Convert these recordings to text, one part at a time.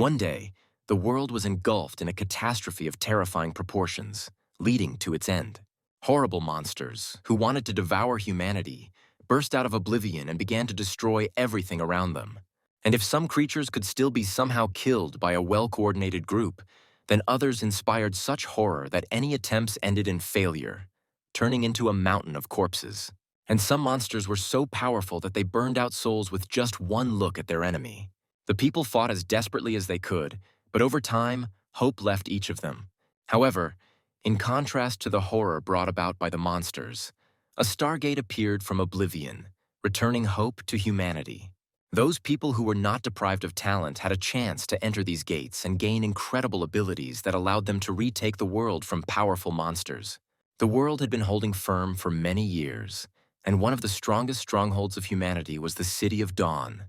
One day, the world was engulfed in a catastrophe of terrifying proportions, leading to its end. Horrible monsters, who wanted to devour humanity, burst out of oblivion and began to destroy everything around them. And if some creatures could still be somehow killed by a well-coordinated group, then others inspired such horror that any attempts ended in failure, turning into a mountain of corpses. And some monsters were so powerful that they burned out souls with just one look at their enemy. The people fought as desperately as they could, but over time, hope left each of them. However, in contrast to the horror brought about by the monsters, a stargate appeared from oblivion, returning hope to humanity. Those people who were not deprived of talent had a chance to enter these gates and gain incredible abilities that allowed them to retake the world from powerful monsters. The world had been holding firm for many years, and one of the strongest strongholds of humanity was the City of Dawn,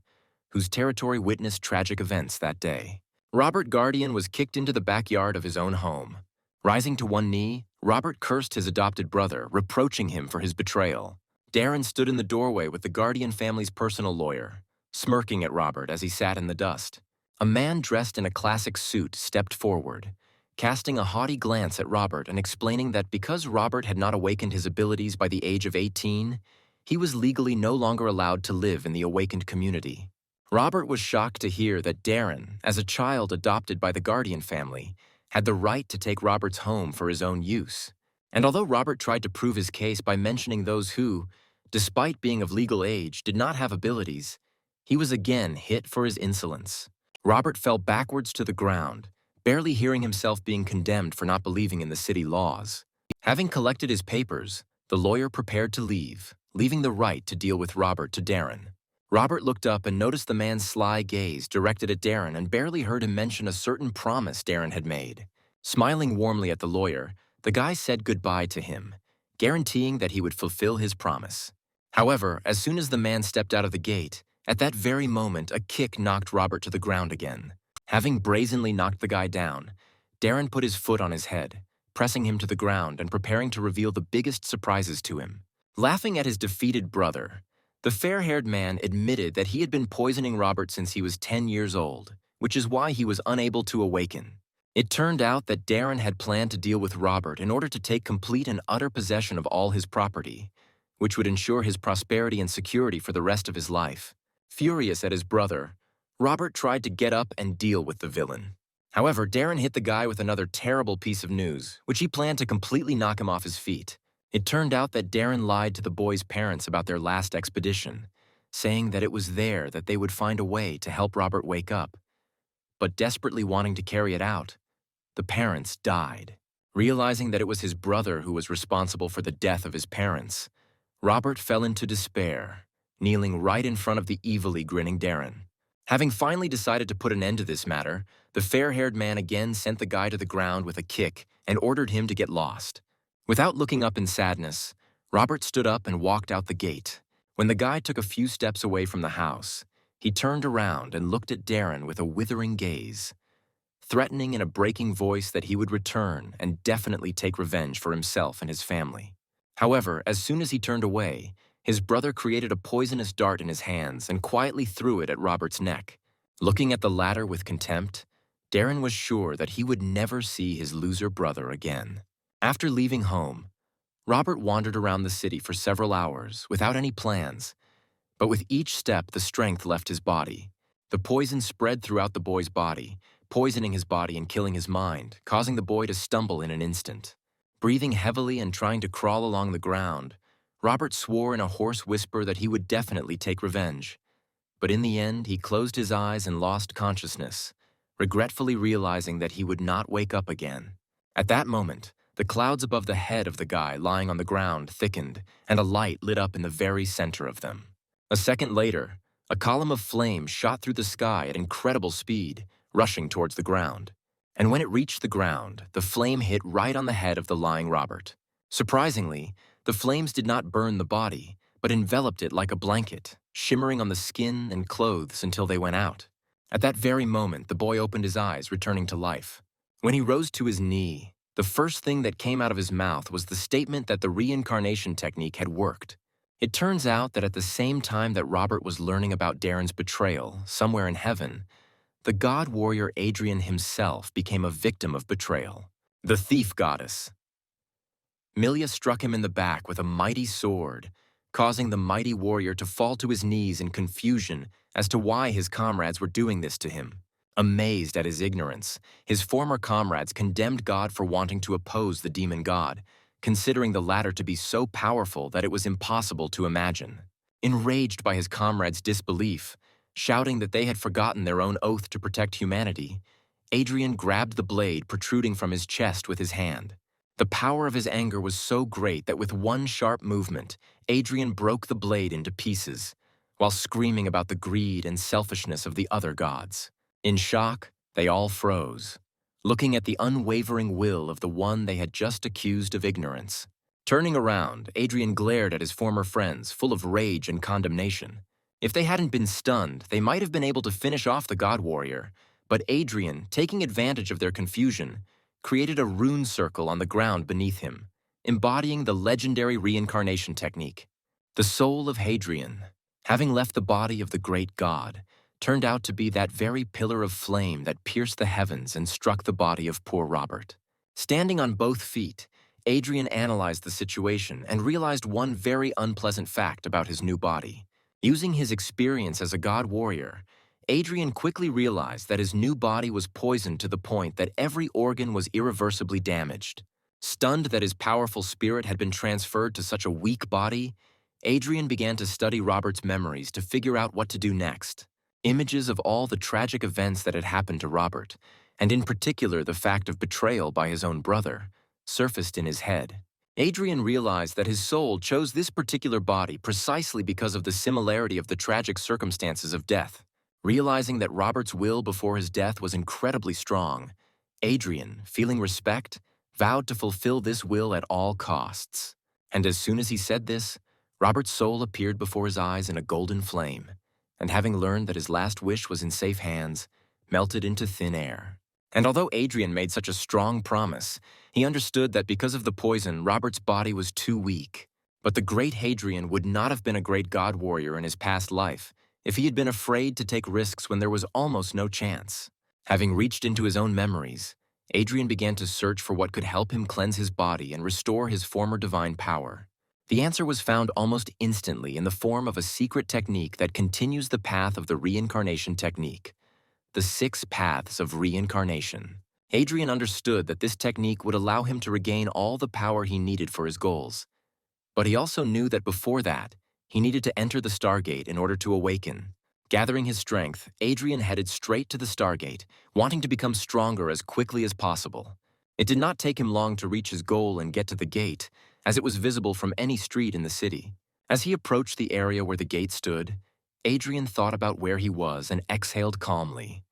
whose territory witnessed tragic events that day. Robert Guardian was kicked into the backyard of his own home. Rising to one knee, Robert cursed his adopted brother, reproaching him for his betrayal. Darren stood in the doorway with the Guardian family's personal lawyer, smirking at Robert as he sat in the dust. A man dressed in a classic suit stepped forward, casting a haughty glance at Robert and explaining that because Robert had not awakened his abilities by the age of 18, he was legally no longer allowed to live in the awakened community. Robert was shocked to hear that Darren, as a child adopted by the Guardian family, had the right to take Robert's home for his own use. And although Robert tried to prove his case by mentioning those who, despite being of legal age, did not have abilities, he was again hit for his insolence. Robert fell backwards to the ground, barely hearing himself being condemned for not believing in the city laws. Having collected his papers, the lawyer prepared to leave, leaving the right to deal with Robert to Darren. Robert looked up and noticed the man's sly gaze directed at Darren and barely heard him mention a certain promise Darren had made. Smiling warmly at the lawyer, the guy said goodbye to him, guaranteeing that he would fulfill his promise. However, as soon as the man stepped out of the gate, at that very moment, a kick knocked Robert to the ground again. Having brazenly knocked the guy down, Darren put his foot on his head, pressing him to the ground and preparing to reveal the biggest surprises to him. Laughing at his defeated brother, the fair-haired man admitted that he had been poisoning Robert since he was 10 years old, which is why he was unable to awaken. It turned out that Darren had planned to deal with Robert in order to take complete and utter possession of all his property, which would ensure his prosperity and security for the rest of his life. Furious at his brother, Robert tried to get up and deal with the villain. However, Darren hit the guy with another terrible piece of news, which he planned to completely knock him off his feet. It turned out that Darren lied to the boy's parents about their last expedition, saying that it was there that they would find a way to help Robert wake up. But desperately wanting to carry it out, the parents died. Realizing that it was his brother who was responsible for the death of his parents, Robert fell into despair, kneeling right in front of the evilly grinning Darren. Having finally decided to put an end to this matter, the fair-haired man again sent the guy to the ground with a kick and ordered him to get lost. Without looking up in sadness, Robert stood up and walked out the gate. When the guy took a few steps away from the house, he turned around and looked at Darren with a withering gaze, threatening in a breaking voice that he would return and definitely take revenge for himself and his family. However, as soon as he turned away, his brother created a poisonous dart in his hands and quietly threw it at Robert's neck. Looking at the latter with contempt, Darren was sure that he would never see his loser brother again. After leaving home, Robert wandered around the city for several hours without any plans, but with each step the strength left his body. The poison spread throughout the boy's body, poisoning his body and killing his mind, causing the boy to stumble in an instant. Breathing heavily and trying to crawl along the ground, Robert swore in a hoarse whisper that he would definitely take revenge. But in the end, he closed his eyes and lost consciousness, regretfully realizing that he would not wake up again. At that moment, the clouds above the head of the guy lying on the ground thickened, and a light lit up in the very center of them. A second later, a column of flame shot through the sky at incredible speed, rushing towards the ground. And when it reached the ground, the flame hit right on the head of the lying Robert. Surprisingly, the flames did not burn the body, but enveloped it like a blanket, shimmering on the skin and clothes until they went out. At that very moment, the boy opened his eyes, returning to life. When he rose to his knee, the first thing that came out of his mouth was the statement that the reincarnation technique had worked. It turns out that at the same time that Robert was learning about Darren's betrayal, somewhere in heaven, the god warrior Adrian himself became a victim of betrayal. The thief goddess. Milia struck him in the back with a mighty sword, causing the mighty warrior to fall to his knees in confusion as to why his comrades were doing this to him. Amazed at his ignorance, his former comrades condemned God for wanting to oppose the demon god, considering the latter to be so powerful that it was impossible to imagine. Enraged by his comrades' disbelief, shouting that they had forgotten their own oath to protect humanity, Adrian grabbed the blade protruding from his chest with his hand. The power of his anger was so great that with one sharp movement, Adrian broke the blade into pieces, while screaming about the greed and selfishness of the other gods. In shock, they all froze, looking at the unwavering will of the one they had just accused of ignorance. Turning around, Adrian glared at his former friends, full of rage and condemnation. If they hadn't been stunned, they might have been able to finish off the god warrior, but Adrian, taking advantage of their confusion, created a rune circle on the ground beneath him, embodying the legendary reincarnation technique. The soul of Hadrian, having left the body of the great god, turned out to be that very pillar of flame that pierced the heavens and struck the body of poor Robert. Standing on both feet, Adrian analyzed the situation and realized one very unpleasant fact about his new body. Using his experience as a god warrior, Adrian quickly realized that his new body was poisoned to the point that every organ was irreversibly damaged. Stunned that his powerful spirit had been transferred to such a weak body, Adrian began to study Robert's memories to figure out what to do next. Images of all the tragic events that had happened to Robert, and in particular the fact of betrayal by his own brother, surfaced in his head. Adrian realized that his soul chose this particular body precisely because of the similarity of the tragic circumstances of death. Realizing that Robert's will before his death was incredibly strong, Adrian, feeling respect, vowed to fulfill this will at all costs. And as soon as he said this, Robert's soul appeared before his eyes in a golden flame, and having learned that his last wish was in safe hands, melted into thin air. And although Adrian made such a strong promise, he understood that because of the poison, Robert's body was too weak. But the great Hadrian would not have been a great god warrior in his past life if he had been afraid to take risks when there was almost no chance. Having reached into his own memories, Adrian began to search for what could help him cleanse his body and restore his former divine power. The answer was found almost instantly in the form of a secret technique that continues the path of the reincarnation technique, the 6 paths of reincarnation. Adrian understood that this technique would allow him to regain all the power he needed for his goals. But he also knew that before that, he needed to enter the Stargate in order to awaken. Gathering his strength, Adrian headed straight to the Stargate, wanting to become stronger as quickly as possible. It did not take him long to reach his goal and get to the gate, as it was visible from any street in the city. As he approached the area where the gate stood, Adrian thought about where he was and exhaled calmly,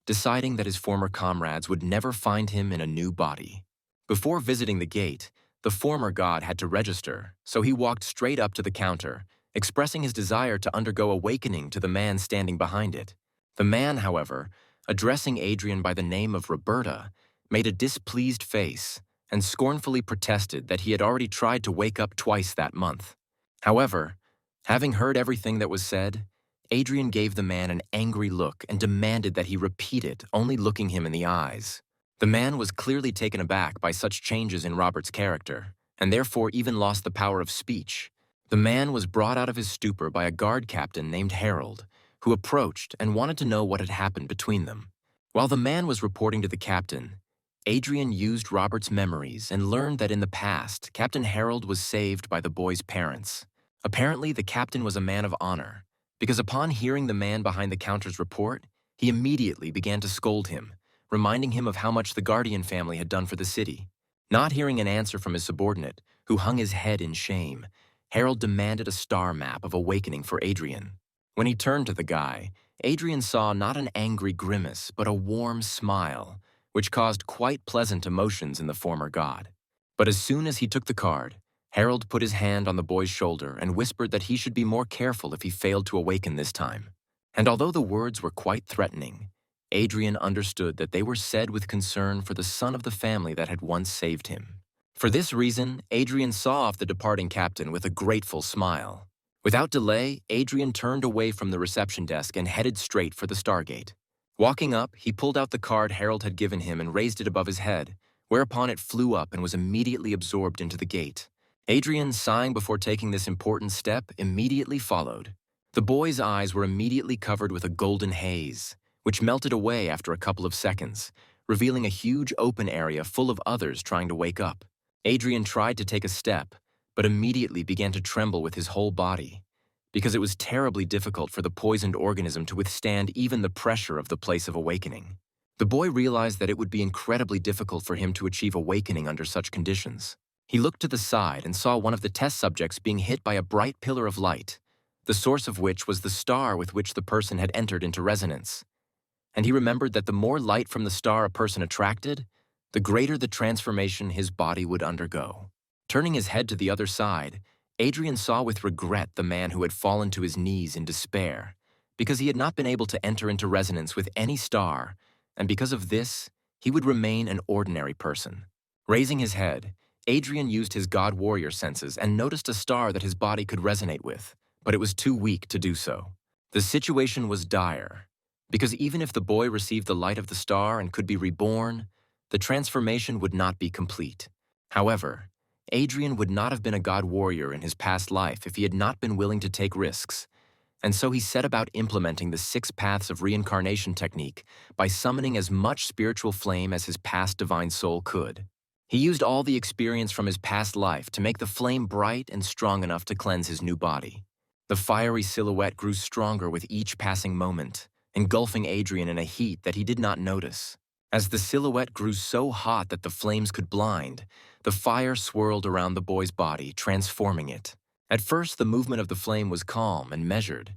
deciding that his former comrades would never find him in a new body. Before visiting the gate, the former god had to register, so he walked straight up to the counter, expressing his desire to undergo awakening to the man standing behind it. The man, however, addressing Adrian by the name of Roberta, made a displeased face and scornfully protested that he had already tried to wake up twice that month. However, having heard everything that was said, Adrian gave the man an angry look and demanded that he repeat it, only looking him in the eyes. The man was clearly taken aback by such changes in Robert's character, and therefore even lost the power of speech. The man was brought out of his stupor by a guard captain named Harold, who approached and wanted to know what had happened between them. While the man was reporting to the captain, Adrian used Robert's memories and learned that in the past, Captain Harold was saved by the boy's parents. Apparently, the captain was a man of honor, because upon hearing the man behind the counter's report, he immediately began to scold him, reminding him of how much the Guardian family had done for the city. Not hearing an answer from his subordinate, who hung his head in shame, Harold demanded a star map of awakening for Adrian. When he turned to the guy, Adrian saw not an angry grimace, but a warm smile, which caused quite pleasant emotions in the former god. But as soon as he took the card, Harold put his hand on the boy's shoulder and whispered that he should be more careful if he failed to awaken this time. And although the words were quite threatening, Adrian understood that they were said with concern for the son of the family that had once saved him. For this reason, Adrian saw off the departing captain with a grateful smile. Without delay, Adrian turned away from the reception desk and headed straight for the Stargate. Walking up, he pulled out the card Harold had given him and raised it above his head, whereupon it flew up and was immediately absorbed into the gate. Adrian, sighing before taking this important step, immediately followed. The boy's eyes were immediately covered with a golden haze, which melted away after a couple of seconds, revealing a huge open area full of others trying to wake up. Adrian tried to take a step, but immediately began to tremble with his whole body, because it was terribly difficult for the poisoned organism to withstand even the pressure of the place of awakening. The boy realized that it would be incredibly difficult for him to achieve awakening under such conditions. He looked to the side and saw one of the test subjects being hit by a bright pillar of light, the source of which was the star with which the person had entered into resonance. And he remembered that the more light from the star a person attracted, the greater the transformation his body would undergo. Turning his head to the other side, Adrian saw with regret the man who had fallen to his knees in despair, because he had not been able to enter into resonance with any star, and because of this, he would remain an ordinary person. Raising his head, Adrian used his god-warrior senses and noticed a star that his body could resonate with, but it was too weak to do so. The situation was dire, because even if the boy received the light of the star and could be reborn, the transformation would not be complete. However, Adrian would not have been a god-warrior in his past life if he had not been willing to take risks, and so he set about implementing the 6 paths of reincarnation technique by summoning as much spiritual flame as his past divine soul could. He used all the experience from his past life to make the flame bright and strong enough to cleanse his new body. The fiery silhouette grew stronger with each passing moment, engulfing Adrian in a heat that he did not notice. As the silhouette grew so hot that the flames could blind, the fire swirled around the boy's body, transforming it. At first, the movement of the flame was calm and measured,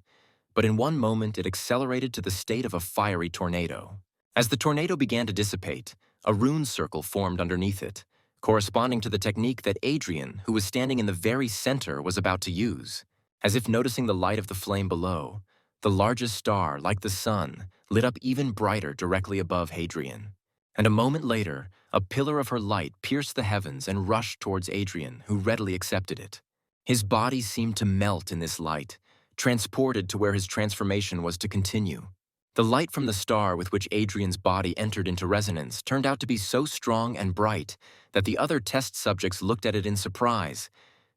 but in one moment it accelerated to the state of a fiery tornado. As the tornado began to dissipate, a rune circle formed underneath it, corresponding to the technique that Adrian, who was standing in the very center, was about to use. As if noticing the light of the flame below, the largest star, like the sun, lit up even brighter directly above Adrian. And a moment later, a pillar of her light pierced the heavens and rushed towards Adrian, who readily accepted it. His body seemed to melt in this light, transported to where his transformation was to continue. The light from the star with which Adrian's body entered into resonance turned out to be so strong and bright that the other test subjects looked at it in surprise,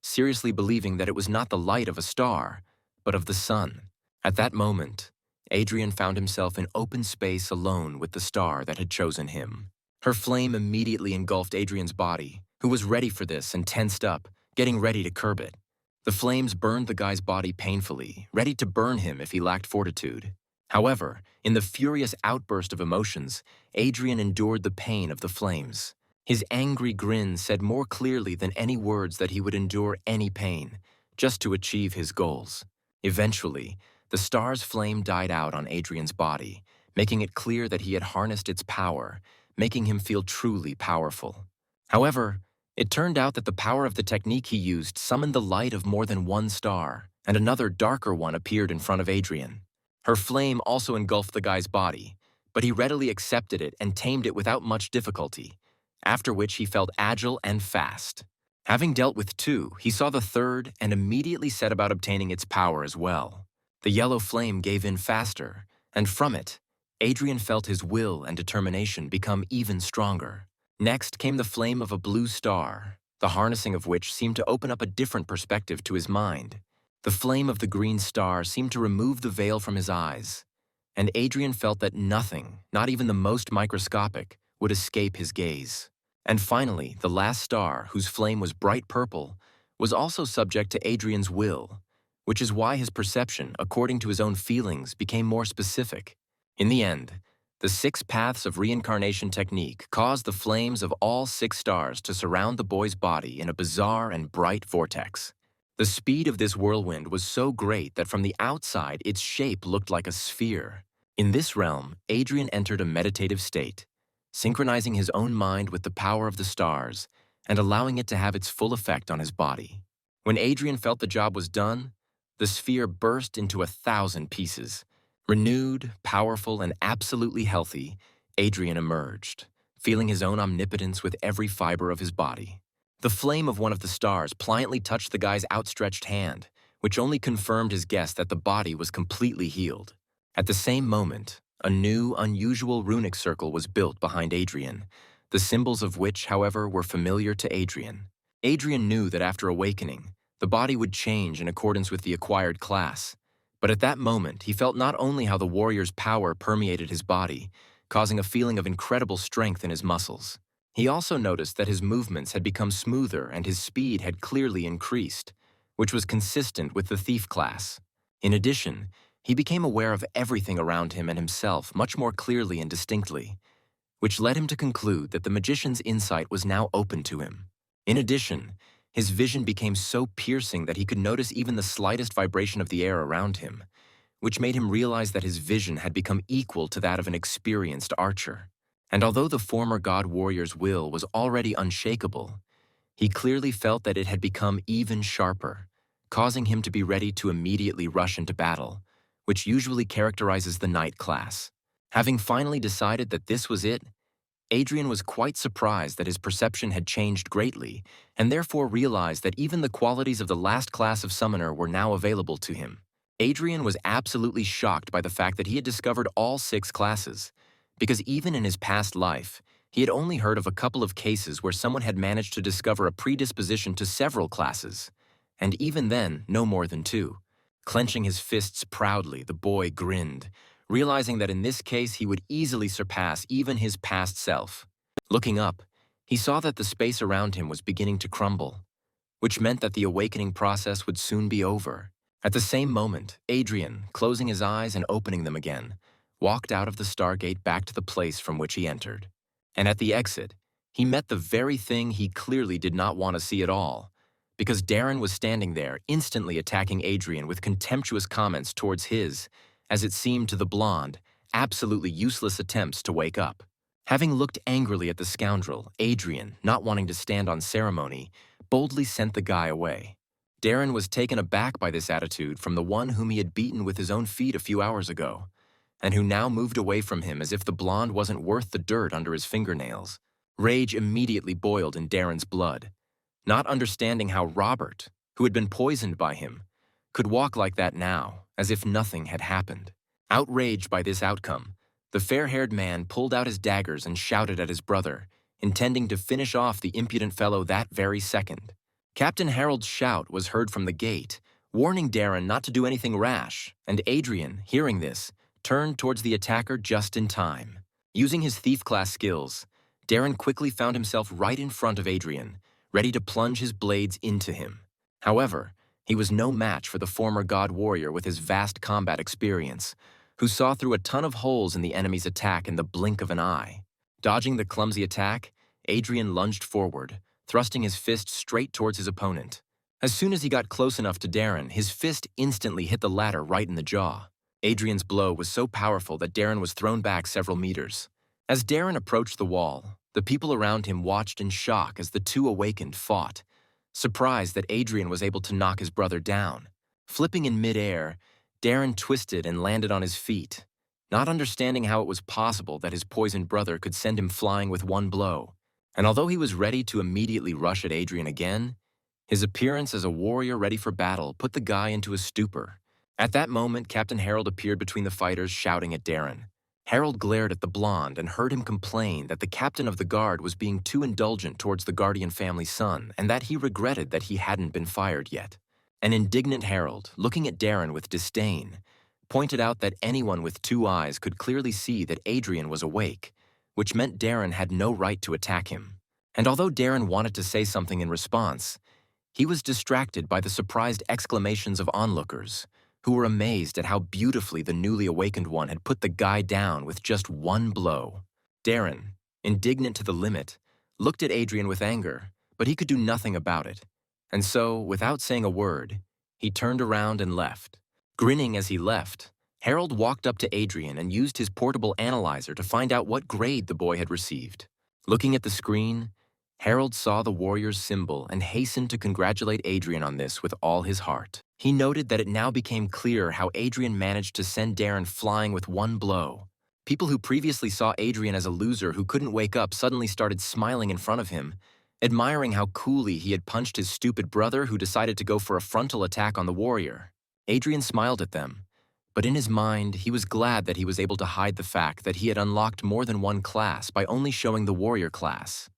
seriously believing that it was not the light of a star, but of the sun. At that moment, Adrian found himself in open space alone with the star that had chosen him. Her flame immediately engulfed Adrian's body, who was ready for this and tensed up, getting ready to curb it. The flames burned the guy's body painfully, ready to burn him if he lacked fortitude. However, in the furious outburst of emotions, Adrian endured the pain of the flames. His angry grin said more clearly than any words that he would endure any pain, just to achieve his goals. Eventually, the star's flame died out on Adrian's body, making it clear that he had harnessed its power, making him feel truly powerful. However, it turned out that the power of the technique he used summoned the light of more than one star, and another darker one appeared in front of Adrian. Her flame also engulfed the guy's body, but he readily accepted it and tamed it without much difficulty, after which he felt agile and fast. Having dealt with 2, he saw the third and immediately set about obtaining its power as well. The yellow flame gave in faster, and from it, Adrian felt his will and determination become even stronger. Next came the flame of a blue star, the harnessing of which seemed to open up a different perspective to his mind. The flame of the green star seemed to remove the veil from his eyes, and Adrian felt that nothing, not even the most microscopic, would escape his gaze. And finally, the last star, whose flame was bright purple, was also subject to Adrian's will, which is why his perception, according to his own feelings, became more specific. In the end, the 6 paths of reincarnation technique caused the flames of all 6 stars to surround the boy's body in a bizarre and bright vortex. The speed of this whirlwind was so great that from the outside its shape looked like a sphere. In this realm, Adrian entered a meditative state, synchronizing his own mind with the power of the stars and allowing it to have its full effect on his body. When Adrian felt the job was done, the sphere burst into 1,000 pieces. Renewed, powerful, and absolutely healthy, Adrian emerged, feeling his own omnipotence with every fiber of his body. The flame of one of the stars pliantly touched the guy's outstretched hand, which only confirmed his guess that the body was completely healed. At the same moment, A new, unusual runic circle was built behind Adrian, the symbols of which, however, were familiar to Adrian. Adrian knew that after awakening, the body would change in accordance with the acquired class. But at that moment, he felt not only how the warrior's power permeated his body, causing a feeling of incredible strength in his muscles. He also noticed that his movements had become smoother and his speed had clearly increased, which was consistent with the thief class. In addition, he became aware of everything around him and himself much more clearly and distinctly, which led him to conclude that the magician's insight was now open to him. In addition, his vision became so piercing that he could notice even the slightest vibration of the air around him, which made him realize that his vision had become equal to that of an experienced archer. And although the former god warrior's will was already unshakable, he clearly felt that it had become even sharper, causing him to be ready to immediately rush into battle, which usually characterizes the knight class. Having finally decided that this was it, Adrian was quite surprised that his perception had changed greatly, and therefore realized that even the qualities of the last class of summoner were now available to him. Adrian was absolutely shocked by the fact that he had discovered all 6 classes, because even in his past life, he had only heard of a couple of cases where someone had managed to discover a predisposition to several classes, and even then, no more than 2. Clenching his fists proudly, the boy grinned, realizing that in this case he would easily surpass even his past self. Looking up, he saw that the space around him was beginning to crumble, which meant that the awakening process would soon be over. At the same moment, Adrian, closing his eyes and opening them again, walked out of the Stargate back to the place from which he entered. And at the exit, he met the very thing he clearly did not want to see at all, because Darren was standing there, instantly attacking Adrian with contemptuous comments towards his, as it seemed to the blonde, absolutely useless attempts to wake up. Having looked angrily at the scoundrel, Adrian, not wanting to stand on ceremony, boldly sent the guy away. Darren was taken aback by this attitude from the one whom he had beaten with his own feet a few hours ago, and who now moved away from him as if the blonde wasn't worth the dirt under his fingernails. Rage immediately boiled in Darren's blood, not understanding how Robert, who had been poisoned by him, could walk like that now, as if nothing had happened. Outraged by this outcome, the fair-haired man pulled out his daggers and shouted at his brother, intending to finish off the impudent fellow that very second. Captain Harold's shout was heard from the gate, warning Darren not to do anything rash, and Adrian, hearing this, turned towards the attacker just in time. Using his thief-class skills, Darren quickly found himself right in front of Adrian, ready to plunge his blades into him. However, he was no match for the former god warrior with his vast combat experience, who saw through a ton of holes in the enemy's attack in the blink of an eye. Dodging the clumsy attack, Adrian lunged forward, thrusting his fist straight towards his opponent. As soon as he got close enough to Darren, his fist instantly hit the latter right in the jaw. Adrian's blow was so powerful that Darren was thrown back several meters. As Darren approached the wall, the people around him watched in shock as the two awakened fought, surprised that Adrian was able to knock his brother down. Flipping in midair, Darren twisted and landed on his feet, not understanding how it was possible that his poisoned brother could send him flying with one blow. And although he was ready to immediately rush at Adrian again, his appearance as a warrior ready for battle put the guy into a stupor. At that moment, Captain Harold appeared between the fighters, shouting at Darren. Harold glared at the blonde and heard him complain that the captain of the guard was being too indulgent towards the Guardian family's son and that he regretted that he hadn't been fired yet. An indignant Harold, looking at Darren with disdain, pointed out that anyone with 2 eyes could clearly see that Adrian was awake, which meant Darren had no right to attack him. And although Darren wanted to say something in response, he was distracted by the surprised exclamations of onlookers, who were amazed at how beautifully the newly awakened one had put the guy down with just one blow. Darren, indignant to the limit, looked at Adrian with anger, but he could do nothing about it. And so, without saying a word, he turned around and left. Grinning as he left, Harold walked up to Adrian and used his portable analyzer to find out what grade the boy had received. Looking at the screen, Harold saw the warrior's symbol and hastened to congratulate Adrian on this with all his heart. He noted that it now became clear how Adrian managed to send Darren flying with one blow. People who previously saw Adrian as a loser who couldn't wake up suddenly started smiling in front of him, admiring how coolly he had punched his stupid brother who decided to go for a frontal attack on the warrior. Adrian smiled at them, But in his mind, he was glad that he was able to hide the fact that he had unlocked more than one class by only showing the warrior class,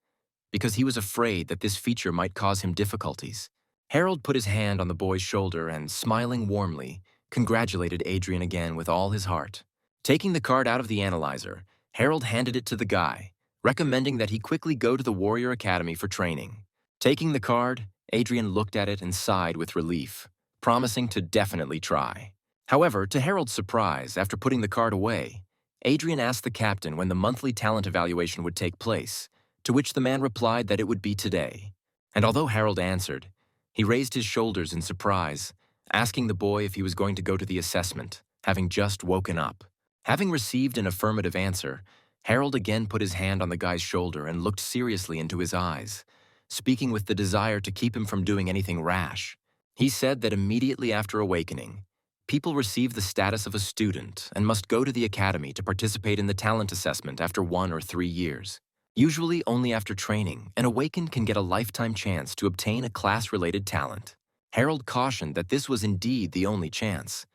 because he was afraid that this feature might cause him difficulties. Harold put his hand on the boy's shoulder and, smiling warmly, congratulated Adrian again with all his heart. Taking the card out of the analyzer, Harold handed it to the guy, recommending that he quickly go to the Warrior Academy for training. Taking the card, Adrian looked at it and sighed with relief, promising to definitely try. However, to Harold's surprise, after putting the card away, Adrian asked the captain when the monthly talent evaluation would take place, to which the man replied that it would be today. And although Harold answered, he raised his shoulders in surprise, asking the boy if he was going to go to the assessment, having just woken up. Having received an affirmative answer, Harold again put his hand on the guy's shoulder and looked seriously into his eyes, speaking with the desire to keep him from doing anything rash. He said that immediately after awakening, people receive the status of a student and must go to the academy to participate in the talent assessment after 1 or 3 years. Usually only after training, an awakened can get a lifetime chance to obtain a class-related talent. Harold cautioned that this was indeed the only chance,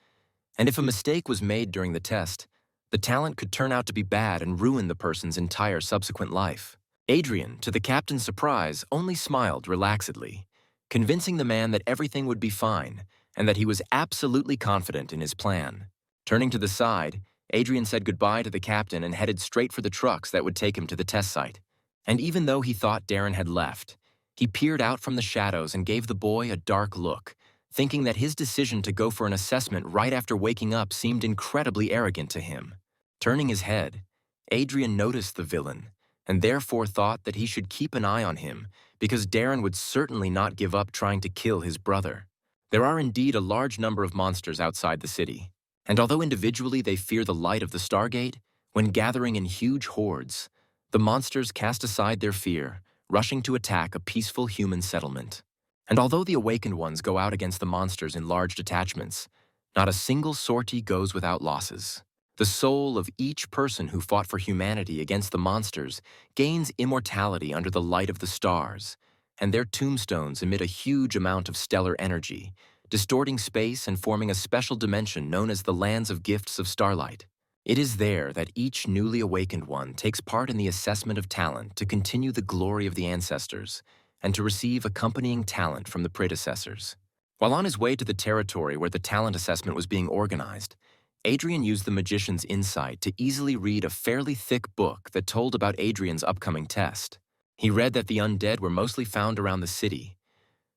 and if a mistake was made during the test, the talent could turn out to be bad and ruin the person's entire subsequent life. Adrian, to the captain's surprise, only smiled relaxedly, convincing the man that everything would be fine and that he was absolutely confident in his plan. Turning to the side, Adrian said goodbye to the captain and headed straight for the trucks that would take him to the test site. And even though he thought Darren had left, he peered out from the shadows and gave the boy a dark look, thinking that his decision to go for an assessment right after waking up seemed incredibly arrogant to him. Turning his head, Adrian noticed the villain, and therefore thought that he should keep an eye on him because Darren would certainly not give up trying to kill his brother. There are indeed a large number of monsters outside the city, and although individually they fear the light of the Stargate, when gathering in huge hordes, the monsters cast aside their fear, rushing to attack a peaceful human settlement. And although the awakened ones go out against the monsters in large detachments, not a single sortie goes without losses. The soul of each person who fought for humanity against the monsters gains immortality under the light of the stars, and their tombstones emit a huge amount of stellar energy, distorting space and forming a special dimension known as the Lands of Gifts of Starlight. It is there that each newly awakened one takes part in the assessment of talent to continue the glory of the ancestors and to receive accompanying talent from the predecessors. While on his way to the territory where the talent assessment was being organized, Adrian used the magician's insight to easily read a fairly thick book that told about Adrian's upcoming test. He read that the undead were mostly found around the city,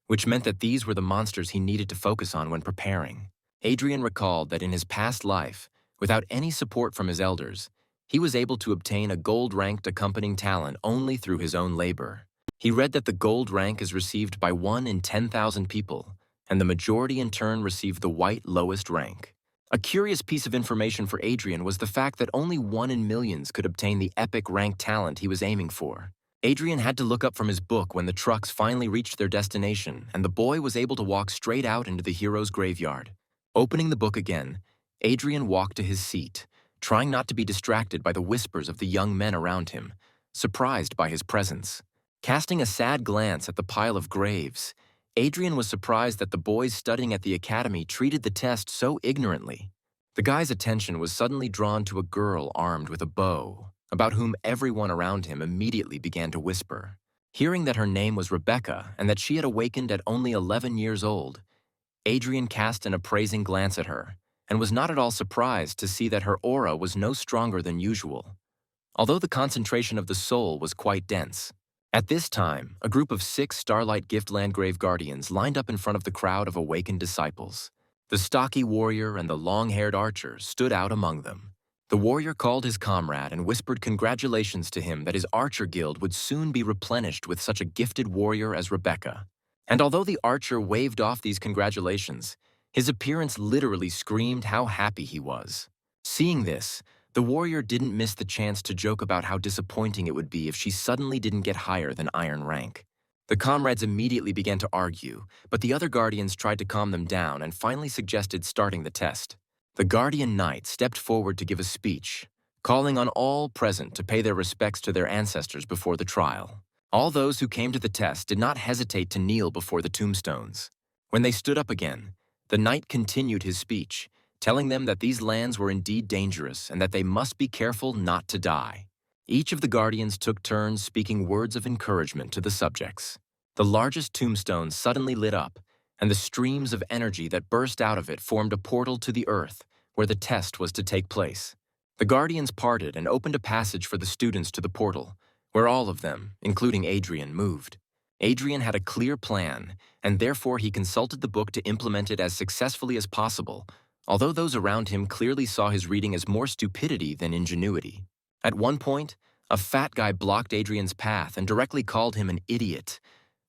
which meant that these were the monsters he needed to focus on when preparing. Adrian recalled that in his past life, without any support from his elders, he was able to obtain a gold-ranked accompanying talent only through his own labor. He read that the gold rank is received by 1 in 10,000 people, and the majority in turn receive the white lowest rank. A curious piece of information for Adrian was the fact that only 1 in millions could obtain the epic rank talent he was aiming for. Adrian had to look up from his book when the trucks finally reached their destination, and the boy was able to walk straight out into the hero's graveyard. Opening the book again, Adrian walked to his seat, trying not to be distracted by the whispers of the young men around him, surprised by his presence. Casting a sad glance at the pile of graves, Adrian was surprised that the boys studying at the academy treated the test so ignorantly. The guy's attention was suddenly drawn to a girl armed with a bow, about whom everyone around him immediately began to whisper. Hearing that her name was Rebecca and that she had awakened at only 11 years old, Adrian cast an appraising glance at her and was not at all surprised to see that her aura was no stronger than usual, although the concentration of the soul was quite dense. At this time, a group of 6 Starlight Gift Landgrave Guardians lined up in front of the crowd of awakened disciples. The stocky warrior and the long-haired archer stood out among them. The warrior called his comrade and whispered congratulations to him that his archer guild would soon be replenished with such a gifted warrior as Rebecca. And although the archer waved off these congratulations, his appearance literally screamed how happy he was. Seeing this, the warrior didn't miss the chance to joke about how disappointing it would be if she suddenly didn't get higher than iron rank. The comrades immediately began to argue, but the other guardians tried to calm them down and finally suggested starting the test. The guardian knight stepped forward to give a speech, calling on all present to pay their respects to their ancestors before the trial. All those who came to the test did not hesitate to kneel before the tombstones. When they stood up again, the knight continued his speech, telling them that these lands were indeed dangerous and that they must be careful not to die. Each of the guardians took turns speaking words of encouragement to the subjects. The largest tombstone suddenly lit up, and the streams of energy that burst out of it formed a portal to the earth, where the test was to take place. The guardians parted and opened a passage for the students to the portal, where all of them, including Adrian, moved. Adrian had a clear plan, and therefore he consulted the book to implement it as successfully as possible, although those around him clearly saw his reading as more stupidity than ingenuity. At one point, a fat guy blocked Adrian's path and directly called him an idiot,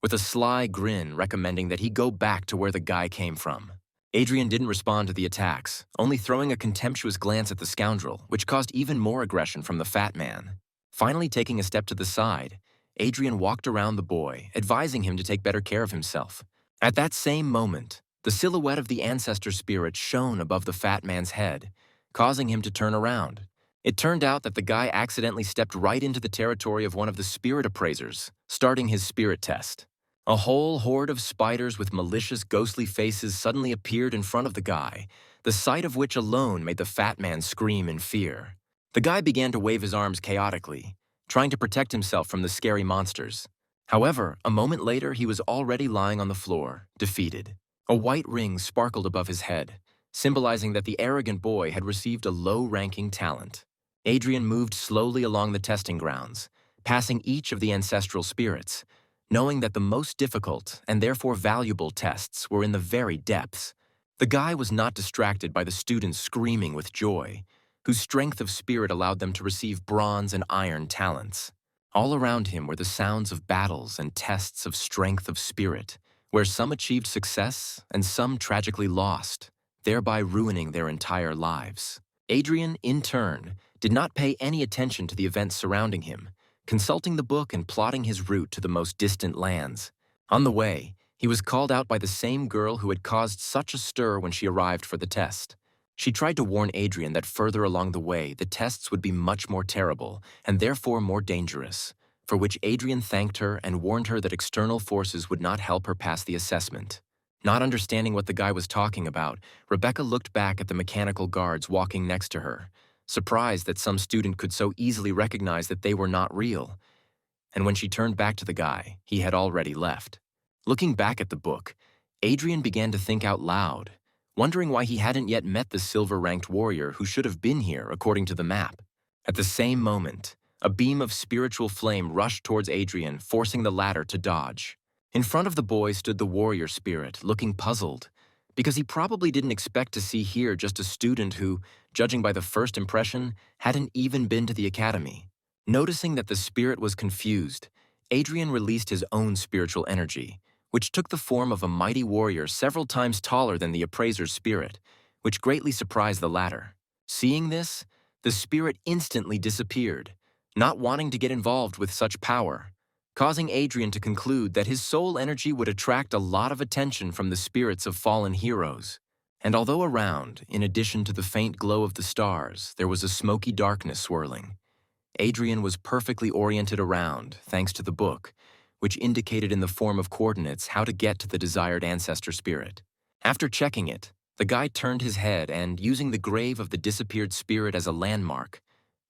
with a sly grin recommending that he go back to where the guy came from. Adrian didn't respond to the attacks, only throwing a contemptuous glance at the scoundrel, which caused even more aggression from the fat man. Finally taking a step to the side, Adrian walked around the boy, advising him to take better care of himself. At that same moment, the silhouette of the ancestor spirit shone above the fat man's head, causing him to turn around. It turned out that the guy accidentally stepped right into the territory of one of the spirit appraisers, starting his spirit test. A whole horde of spiders with malicious, ghostly faces suddenly appeared in front of the guy, the sight of which alone made the fat man scream in fear. The guy began to wave his arms chaotically, trying to protect himself from the scary monsters. However, a moment later, he was already lying on the floor, defeated. A white ring sparkled above his head, symbolizing that the arrogant boy had received a low-ranking talent. Adrian moved slowly along the testing grounds, passing each of the ancestral spirits, knowing that the most difficult and therefore valuable tests were in the very depths. The guy was not distracted by the students screaming with joy, whose strength of spirit allowed them to receive bronze and iron talents. All around him were the sounds of battles and tests of strength of spirit, where some achieved success and some tragically lost, thereby ruining their entire lives. Adrian, in turn, did not pay any attention to the events surrounding him, consulting the book and plotting his route to the most distant lands. On the way, he was called out by the same girl who had caused such a stir when she arrived for the test. She tried to warn Adrian that further along the way, the tests would be much more terrible and therefore more dangerous, for which Adrian thanked her and warned her that external forces would not help her pass the assessment. Not understanding what the guy was talking about, Rebecca looked back at the mechanical guards walking next to her, surprised that some student could so easily recognize that they were not real. And when she turned back to the guy, he had already left. Looking back at the book, Adrian began to think out loud, wondering why he hadn't yet met the silver-ranked warrior who should have been here according to the map. At the same moment, a beam of spiritual flame rushed towards Adrian, forcing the latter to dodge. In front of the boy stood the warrior spirit, looking puzzled, because he probably didn't expect to see here just a student who, judging by the first impression, hadn't even been to the academy. Noticing that the spirit was confused, Adrian released his own spiritual energy, which took the form of a mighty warrior several times taller than the appraiser's spirit, which greatly surprised the latter. Seeing this, the spirit instantly disappeared, not wanting to get involved with such power, causing Adrian to conclude that his soul energy would attract a lot of attention from the spirits of fallen heroes. And although around, in addition to the faint glow of the stars, there was a smoky darkness swirling, Adrian was perfectly oriented around, thanks to the book, which indicated in the form of coordinates how to get to the desired ancestor spirit. After checking it, the guy turned his head and, using the grave of the disappeared spirit as a landmark,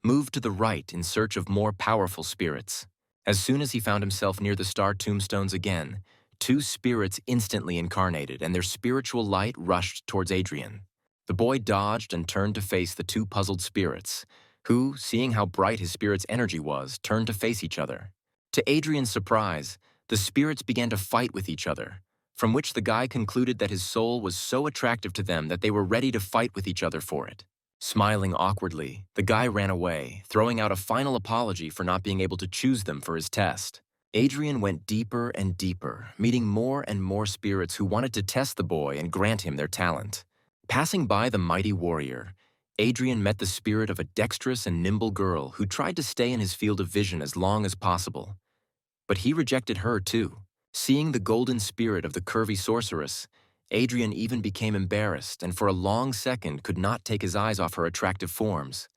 moved to the right in search of more powerful spirits. As soon as he found himself near the star tombstones again, two spirits instantly incarnated and their spiritual light rushed towards Adrian. The boy dodged and turned to face the two puzzled spirits, who, seeing how bright his spirit's energy was, turned to face each other. To Adrian's surprise, the spirits began to fight with each other, from which the guy concluded that his soul was so attractive to them that they were ready to fight with each other for it. Smiling awkwardly, the guy ran away, throwing out a final apology for not being able to choose them for his test. Adrian went deeper and deeper, meeting more and more spirits who wanted to test the boy and grant him their talent. Passing by the mighty warrior, Adrian met the spirit of a dexterous and nimble girl who tried to stay in his field of vision as long as possible. But he rejected her too. Seeing the golden spirit of the curvy sorceress, Adrian even became embarrassed and for a long second could not take his eyes off her attractive forms.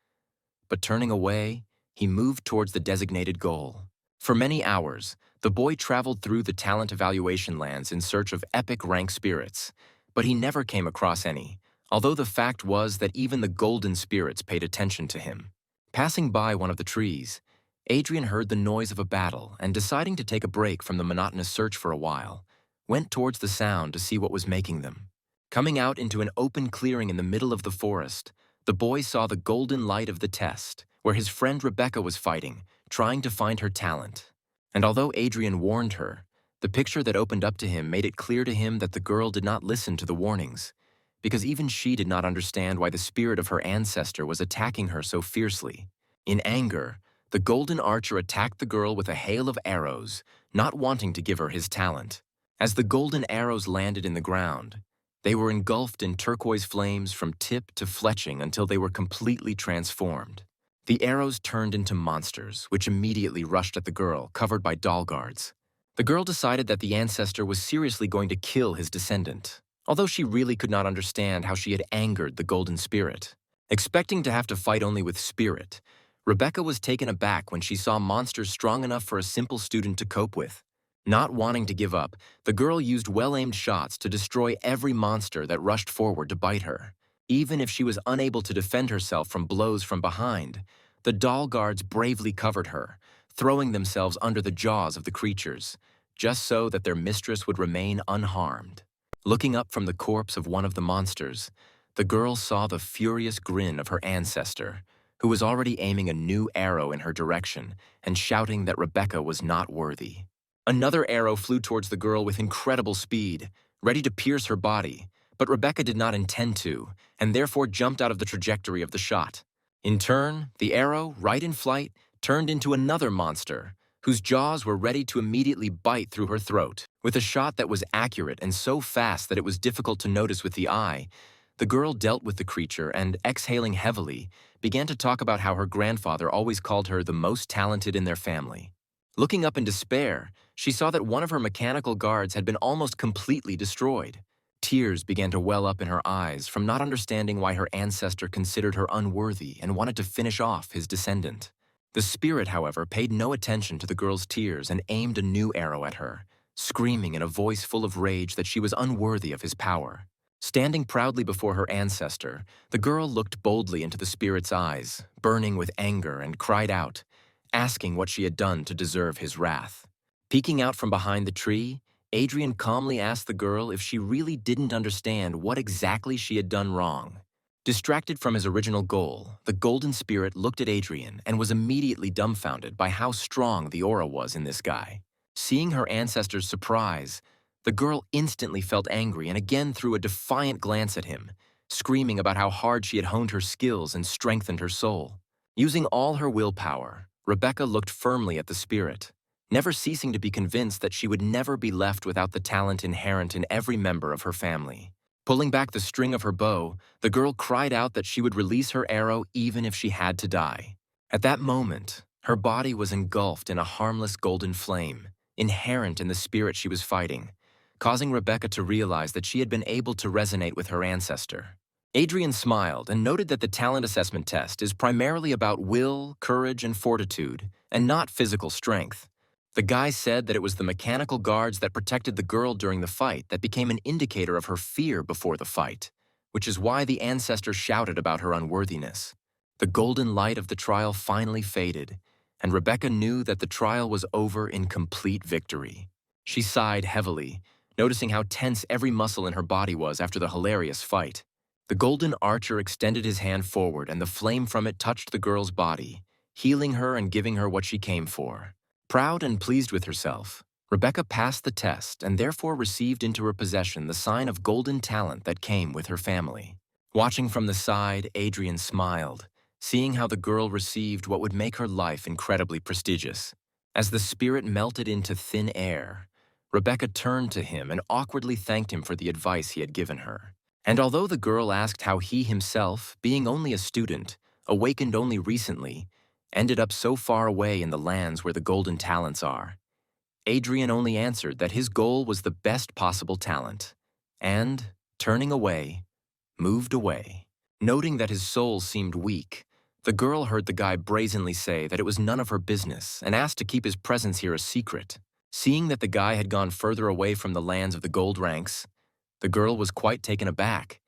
But turning away, he moved towards the designated goal. For many hours, the boy traveled through the talent evaluation lands in search of epic rank spirits, but he never came across any, although the fact was that even the golden spirits paid attention to him. Passing by one of the trees, Adrian heard the noise of a battle and, deciding to take a break from the monotonous search for a while, went towards the sound to see what was making them. Coming out into an open clearing in the middle of the forest, the boy saw the golden light of the test, where his friend Rebecca was fighting, trying to find her talent. And although Adrian warned her, the picture that opened up to him made it clear to him that the girl did not listen to the warnings, because even she did not understand why the spirit of her ancestor was attacking her so fiercely. In anger, the golden archer attacked the girl with a hail of arrows, not wanting to give her his talent. As the golden arrows landed in the ground, they were engulfed in turquoise flames from tip to fletching until they were completely transformed. The arrows turned into monsters, which immediately rushed at the girl, covered by doll guards. The girl decided that the ancestor was seriously going to kill his descendant, although she really could not understand how she had angered the golden spirit. Expecting to have to fight only with spirit, Rebecca was taken aback when she saw monsters strong enough for a simple student to cope with. Not wanting to give up, the girl used well-aimed shots to destroy every monster that rushed forward to bite her. Even if she was unable to defend herself from blows from behind, the doll guards bravely covered her, throwing themselves under the jaws of the creatures, just so that their mistress would remain unharmed. Looking up from the corpse of one of the monsters, the girl saw the furious grin of her ancestor, who was already aiming a new arrow in her direction and shouting that Rebecca was not worthy. Another arrow flew towards the girl with incredible speed, ready to pierce her body, but Rebecca did not intend to, and therefore jumped out of the trajectory of the shot. In turn, the arrow, right in flight, turned into another monster, whose jaws were ready to immediately bite through her throat. With a shot that was accurate and so fast that it was difficult to notice with the eye, the girl dealt with the creature and, exhaling heavily, began to talk about how her grandfather always called her the most talented in their family. Looking up in despair, she saw that one of her mechanical guards had been almost completely destroyed. Tears began to well up in her eyes from not understanding why her ancestor considered her unworthy and wanted to finish off his descendant. The spirit, however, paid no attention to the girl's tears and aimed a new arrow at her, screaming in a voice full of rage that she was unworthy of his power. Standing proudly before her ancestor, the girl looked boldly into the spirit's eyes, burning with anger, and cried out, asking what she had done to deserve his wrath. Peeking out from behind the tree, Adrian calmly asked the girl if she really didn't understand what exactly she had done wrong. Distracted from his original goal, the golden spirit looked at Adrian and was immediately dumbfounded by how strong the aura was in this guy. Seeing her ancestor's surprise, the girl instantly felt angry and again threw a defiant glance at him, screaming about how hard she had honed her skills and strengthened her soul. Using all her willpower, Rebecca looked firmly at the spirit, never ceasing to be convinced that she would never be left without the talent inherent in every member of her family. Pulling back the string of her bow, the girl cried out that she would release her arrow even if she had to die. At that moment, her body was engulfed in a harmless golden flame, inherent in the spirit she was fighting, causing Rebecca to realize that she had been able to resonate with her ancestor. Adrian smiled and noted that the talent assessment test is primarily about will, courage, and fortitude, and not physical strength. The guy said that it was the mechanical guards that protected the girl during the fight that became an indicator of her fear before the fight, which is why the ancestor shouted about her unworthiness. The golden light of the trial finally faded, and Rebecca knew that the trial was over in complete victory. She sighed heavily, noticing how tense every muscle in her body was after the hilarious fight. The golden archer extended his hand forward and the flame from it touched the girl's body, healing her and giving her what she came for. Proud and pleased with herself, Rebecca passed the test and therefore received into her possession the sign of golden talent that came with her family. Watching from the side, Adrian smiled, seeing how the girl received what would make her life incredibly prestigious. As the spirit melted into thin air, Rebecca turned to him and awkwardly thanked him for the advice he had given her. And although the girl asked how he himself, being only a student, awakened only recently, ended up so far away in the lands where the golden talents are, Adrian only answered that his goal was the best possible talent, and, turning away, moved away. Noting that his soul seemed weak, the girl heard the guy brazenly say that it was none of her business and asked to keep his presence here a secret. Seeing that the guy had gone further away from the lands of the gold ranks, the girl was quite taken aback,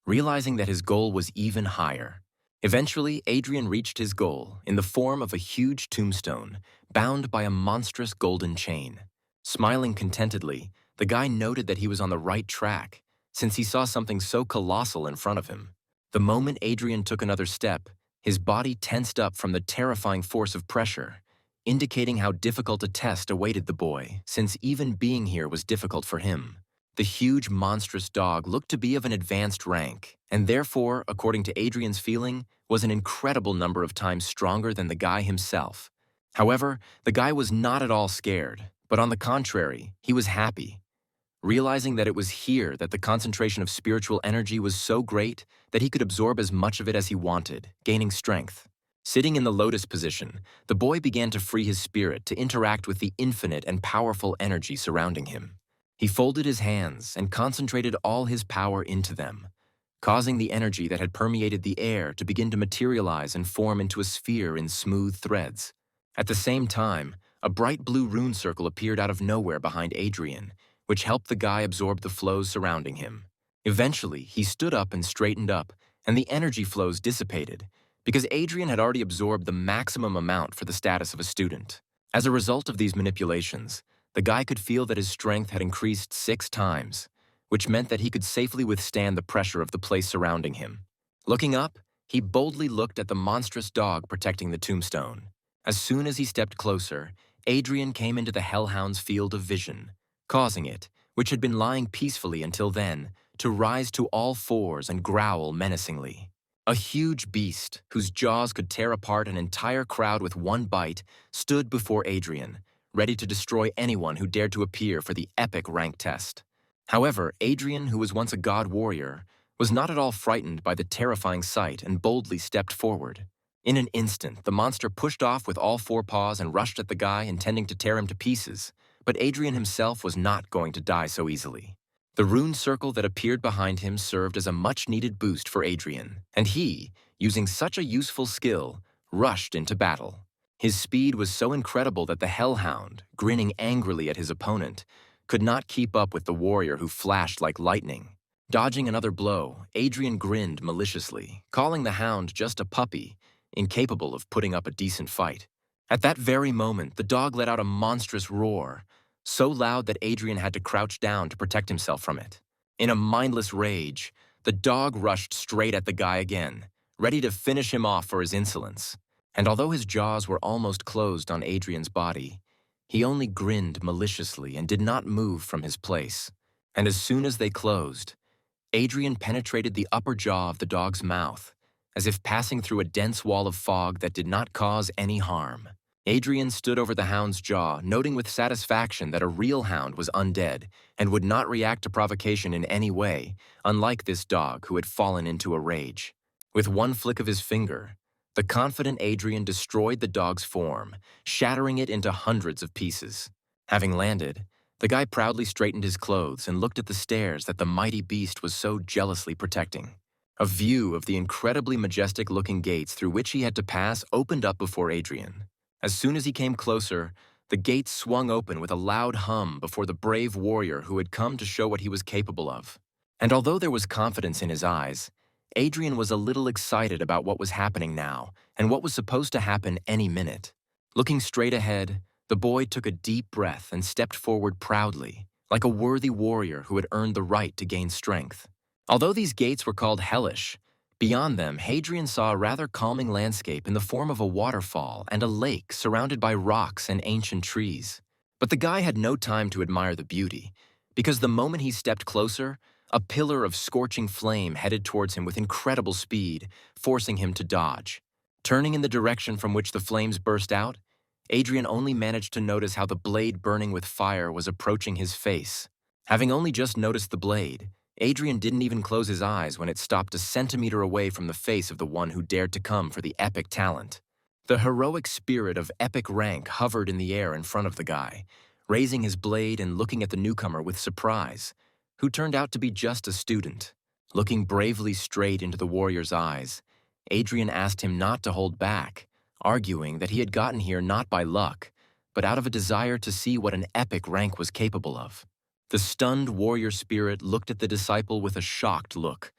realizing that his goal was even higher. Eventually, Adrian reached his goal in the form of a huge tombstone bound by a monstrous golden chain. Smiling contentedly, the guy noted that he was on the right track, since he saw something so colossal in front of him. The moment Adrian took another step, his body tensed up from the terrifying force of pressure, indicating how difficult a test awaited the boy, since even being here was difficult for him. The huge, monstrous dog looked to be of an advanced rank, and therefore, according to Adrian's feeling, was an incredible number of times stronger than the guy himself. However, the guy was not at all scared, but on the contrary, he was happy. Realizing that it was here that the concentration of spiritual energy was so great that he could absorb as much of it as he wanted, gaining strength. Sitting in the lotus position, the boy began to free his spirit to interact with the infinite and powerful energy surrounding him. He folded his hands and concentrated all his power into them, causing the energy that had permeated the air to begin to materialize and form into a sphere in smooth threads. At the same time, a bright blue rune circle appeared out of nowhere behind Adrian, which helped the guy absorb the flows surrounding him. Eventually, he stood up and straightened up, and the energy flows dissipated, because Adrian had already absorbed the maximum amount for the status of a student. As a result of these manipulations, the guy could feel that his strength had increased 6 times, which meant that he could safely withstand the pressure of the place surrounding him. Looking up, he boldly looked at the monstrous dog protecting the tombstone. As soon as he stepped closer, Adrian came into the Hellhound's field of vision, causing it, which had been lying peacefully until then, to rise to all fours and growl menacingly. A huge beast, whose jaws could tear apart an entire crowd with one bite, stood before Adrian, ready to destroy anyone who dared to appear for the epic rank test. However, Adrian, who was once a god warrior, was not at all frightened by the terrifying sight and boldly stepped forward. In an instant, the monster pushed off with all 4 paws and rushed at the guy, intending to tear him to pieces, but Adrian himself was not going to die so easily. The rune circle that appeared behind him served as a much-needed boost for Adrian, and he, using such a useful skill, rushed into battle. His speed was so incredible that the Hellhound, grinning angrily at his opponent, could not keep up with the warrior who flashed like lightning. Dodging another blow, Adrian grinned maliciously, calling the hound just a puppy, incapable of putting up a decent fight. At that very moment, the dog let out a monstrous roar, so loud that Adrian had to crouch down to protect himself from it. In a mindless rage, the dog rushed straight at the guy again, ready to finish him off for his insolence. And although his jaws were almost closed on Adrian's body, he only grinned maliciously and did not move from his place. And as soon as they closed, Adrian penetrated the upper jaw of the dog's mouth, as if passing through a dense wall of fog that did not cause any harm. Adrian stood over the hound's jaw, noting with satisfaction that a real hound was undead and would not react to provocation in any way, unlike this dog who had fallen into a rage. With one flick of his finger, the confident Adrian destroyed the dog's form, shattering it into hundreds of pieces. Having landed, the guy proudly straightened his clothes and looked at the stairs that the mighty beast was so jealously protecting. A view of the incredibly majestic-looking gates through which he had to pass opened up before Adrian. As soon as he came closer, the gates swung open with a loud hum before the brave warrior who had come to show what he was capable of. And although there was confidence in his eyes, Adrian was a little excited about what was happening now and what was supposed to happen any minute. Looking straight ahead, the boy took a deep breath and stepped forward proudly, like a worthy warrior who had earned the right to gain strength. Although these gates were called hellish, beyond them, Hadrian saw a rather calming landscape in the form of a waterfall and a lake surrounded by rocks and ancient trees. But the guy had no time to admire the beauty, because the moment he stepped closer, a pillar of scorching flame headed towards him with incredible speed, forcing him to dodge. Turning in the direction from which the flames burst out, Adrian only managed to notice how the blade burning with fire was approaching his face. Having only just noticed the blade, Adrian didn't even close his eyes when it stopped a centimeter away from the face of the one who dared to come for the epic talent. The heroic spirit of epic rank hovered in the air in front of the guy, raising his blade and looking at the newcomer with surprise, who turned out to be just a student. Looking bravely straight into the warrior's eyes, Adrian asked him not to hold back, arguing that he had gotten here not by luck, but out of a desire to see what an epic rank was capable of. The stunned warrior spirit looked at the disciple with a shocked look.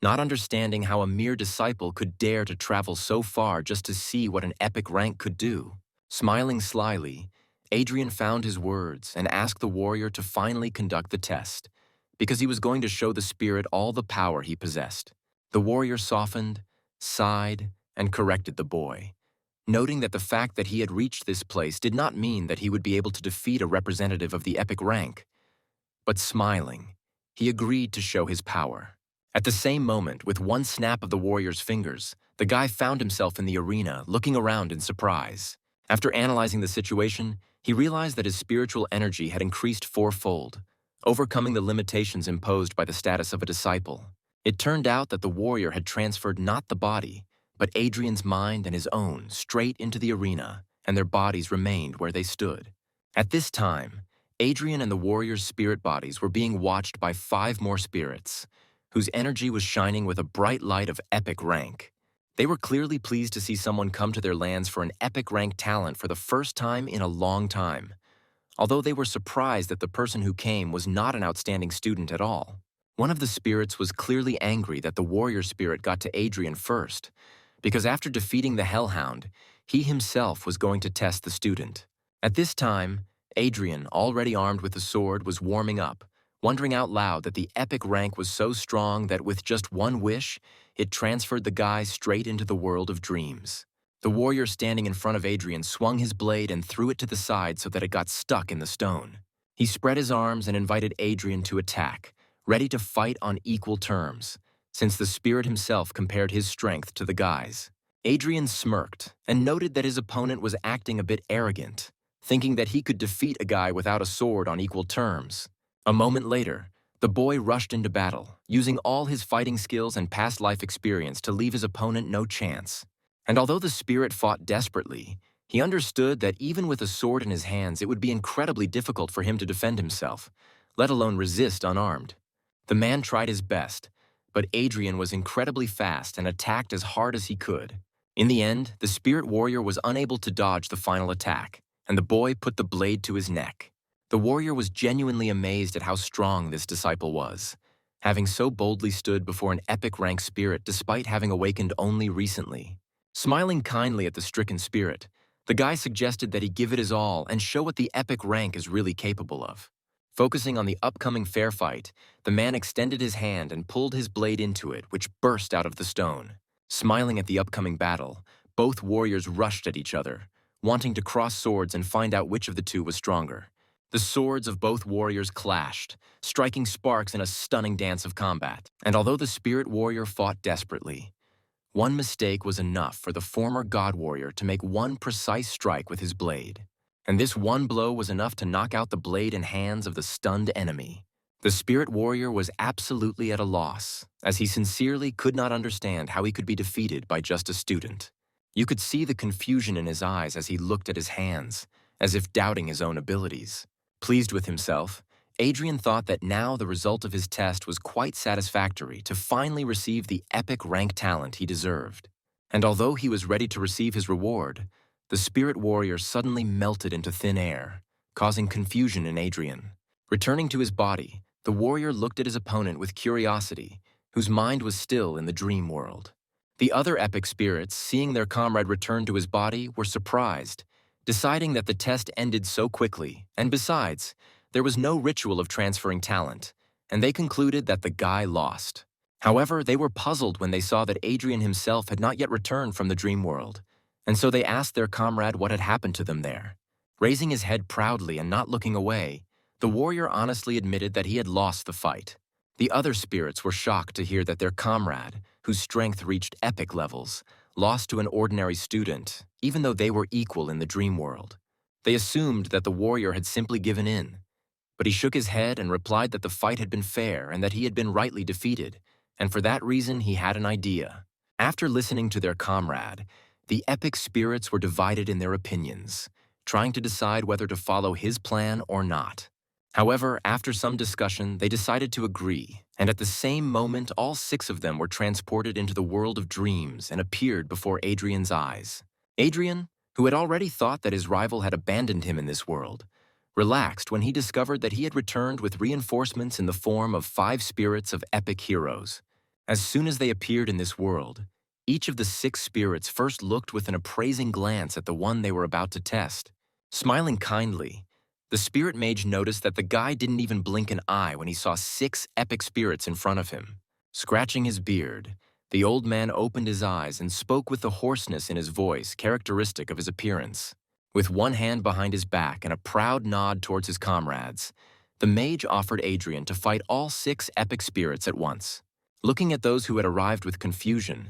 not understanding how a mere disciple could dare to travel so far just to see what an epic rank could do. Smiling slyly, Adrian found his words and asked the warrior to finally conduct the test, because he was going to show the spirit all the power he possessed. The warrior softened, sighed, and corrected the boy, noting that the fact that he had reached this place did not mean that he would be able to defeat a representative of the epic rank. But smiling, he agreed to show his power. At the same moment, with one snap of the warrior's fingers, the guy found himself in the arena, looking around in surprise. After analyzing the situation, he realized that his spiritual energy had increased fourfold, overcoming the limitations imposed by the status of a disciple. It turned out that the warrior had transferred not the body, but Adrian's mind and his own straight into the arena, and their bodies remained where they stood. At this time, Adrian and the warrior's spirit bodies were being watched by 5 more spirits, whose energy was shining with a bright light of epic rank. They were clearly pleased to see someone come to their lands for an epic rank talent for the first time in a long time, although they were surprised that the person who came was not an outstanding student at all. One of the spirits was clearly angry that the warrior spirit got to Adrian first, because after defeating the Hellhound, he himself was going to test the student. At this time, Adrian, already armed with a sword, was warming up, wondering out loud that the epic rank was so strong that with just one wish, it transferred the guy straight into the world of dreams. The warrior standing in front of Adrian swung his blade and threw it to the side so that it got stuck in the stone. He spread his arms and invited Adrian to attack, ready to fight on equal terms, since the spirit himself compared his strength to the guy's. Adrian smirked and noted that his opponent was acting a bit arrogant, thinking that he could defeat a guy without a sword on equal terms. A moment later, the boy rushed into battle, using all his fighting skills and past life experience to leave his opponent no chance. And although the spirit fought desperately, he understood that even with a sword in his hands, it would be incredibly difficult for him to defend himself, let alone resist unarmed. The man tried his best, but Adrian was incredibly fast and attacked as hard as he could. In the end, the spirit warrior was unable to dodge the final attack, and the boy put the blade to his neck. The warrior was genuinely amazed at how strong this disciple was, having so boldly stood before an epic rank spirit despite having awakened only recently. Smiling kindly at the stricken spirit, the guy suggested that he give it his all and show what the epic rank is really capable of. Focusing on the upcoming fair fight, the man extended his hand and pulled his blade into it, which burst out of the stone. Smiling at the upcoming battle, both warriors rushed at each other, wanting to cross swords and find out which of the two was stronger. The swords of both warriors clashed, striking sparks in a stunning dance of combat. And although the spirit warrior fought desperately, one mistake was enough for the former god warrior to make one precise strike with his blade. And this one blow was enough to knock out the blade and hands of the stunned enemy. The spirit warrior was absolutely at a loss, as he sincerely could not understand how he could be defeated by just a student. You could see the confusion in his eyes as he looked at his hands, as if doubting his own abilities. Pleased with himself, Adrian thought that now the result of his test was quite satisfactory to finally receive the epic rank talent he deserved. And although he was ready to receive his reward, the spirit warrior suddenly melted into thin air, causing confusion in Adrian. Returning to his body, the warrior looked at his opponent with curiosity, whose mind was still in the dream world. The other epic spirits, seeing their comrade return to his body, were surprised, deciding that the test ended so quickly, and besides, there was no ritual of transferring talent, and they concluded that the guy lost. However, they were puzzled when they saw that Adrian himself had not yet returned from the dream world, and so they asked their comrade what had happened to them there. Raising his head proudly and not looking away, the warrior honestly admitted that he had lost the fight. The other spirits were shocked to hear that their comrade, whose strength reached epic levels, lost to an ordinary student, even though they were equal in the dream world. They assumed that the warrior had simply given in, but he shook his head and replied that the fight had been fair and that he had been rightly defeated, and for that reason he had an idea. After listening to their comrade, the epic spirits were divided in their opinions, trying to decide whether to follow his plan or not. However, after some discussion, they decided to agree, and at the same moment all 6 of them were transported into the world of dreams and appeared before Adrian's eyes. Adrian, who had already thought that his rival had abandoned him in this world, relaxed when he discovered that he had returned with reinforcements in the form of 5 spirits of epic heroes. As soon as they appeared in this world, each of the 6 spirits first looked with an appraising glance at the one they were about to test. Smiling kindly, the spirit mage noticed that the guy didn't even blink an eye when he saw 6 epic spirits in front of him. Scratching his beard, the old man opened his eyes and spoke with the hoarseness in his voice characteristic of his appearance. With one hand behind his back and a proud nod towards his comrades, the mage offered Adrian to fight all 6 epic spirits at once. Looking at those who had arrived with confusion,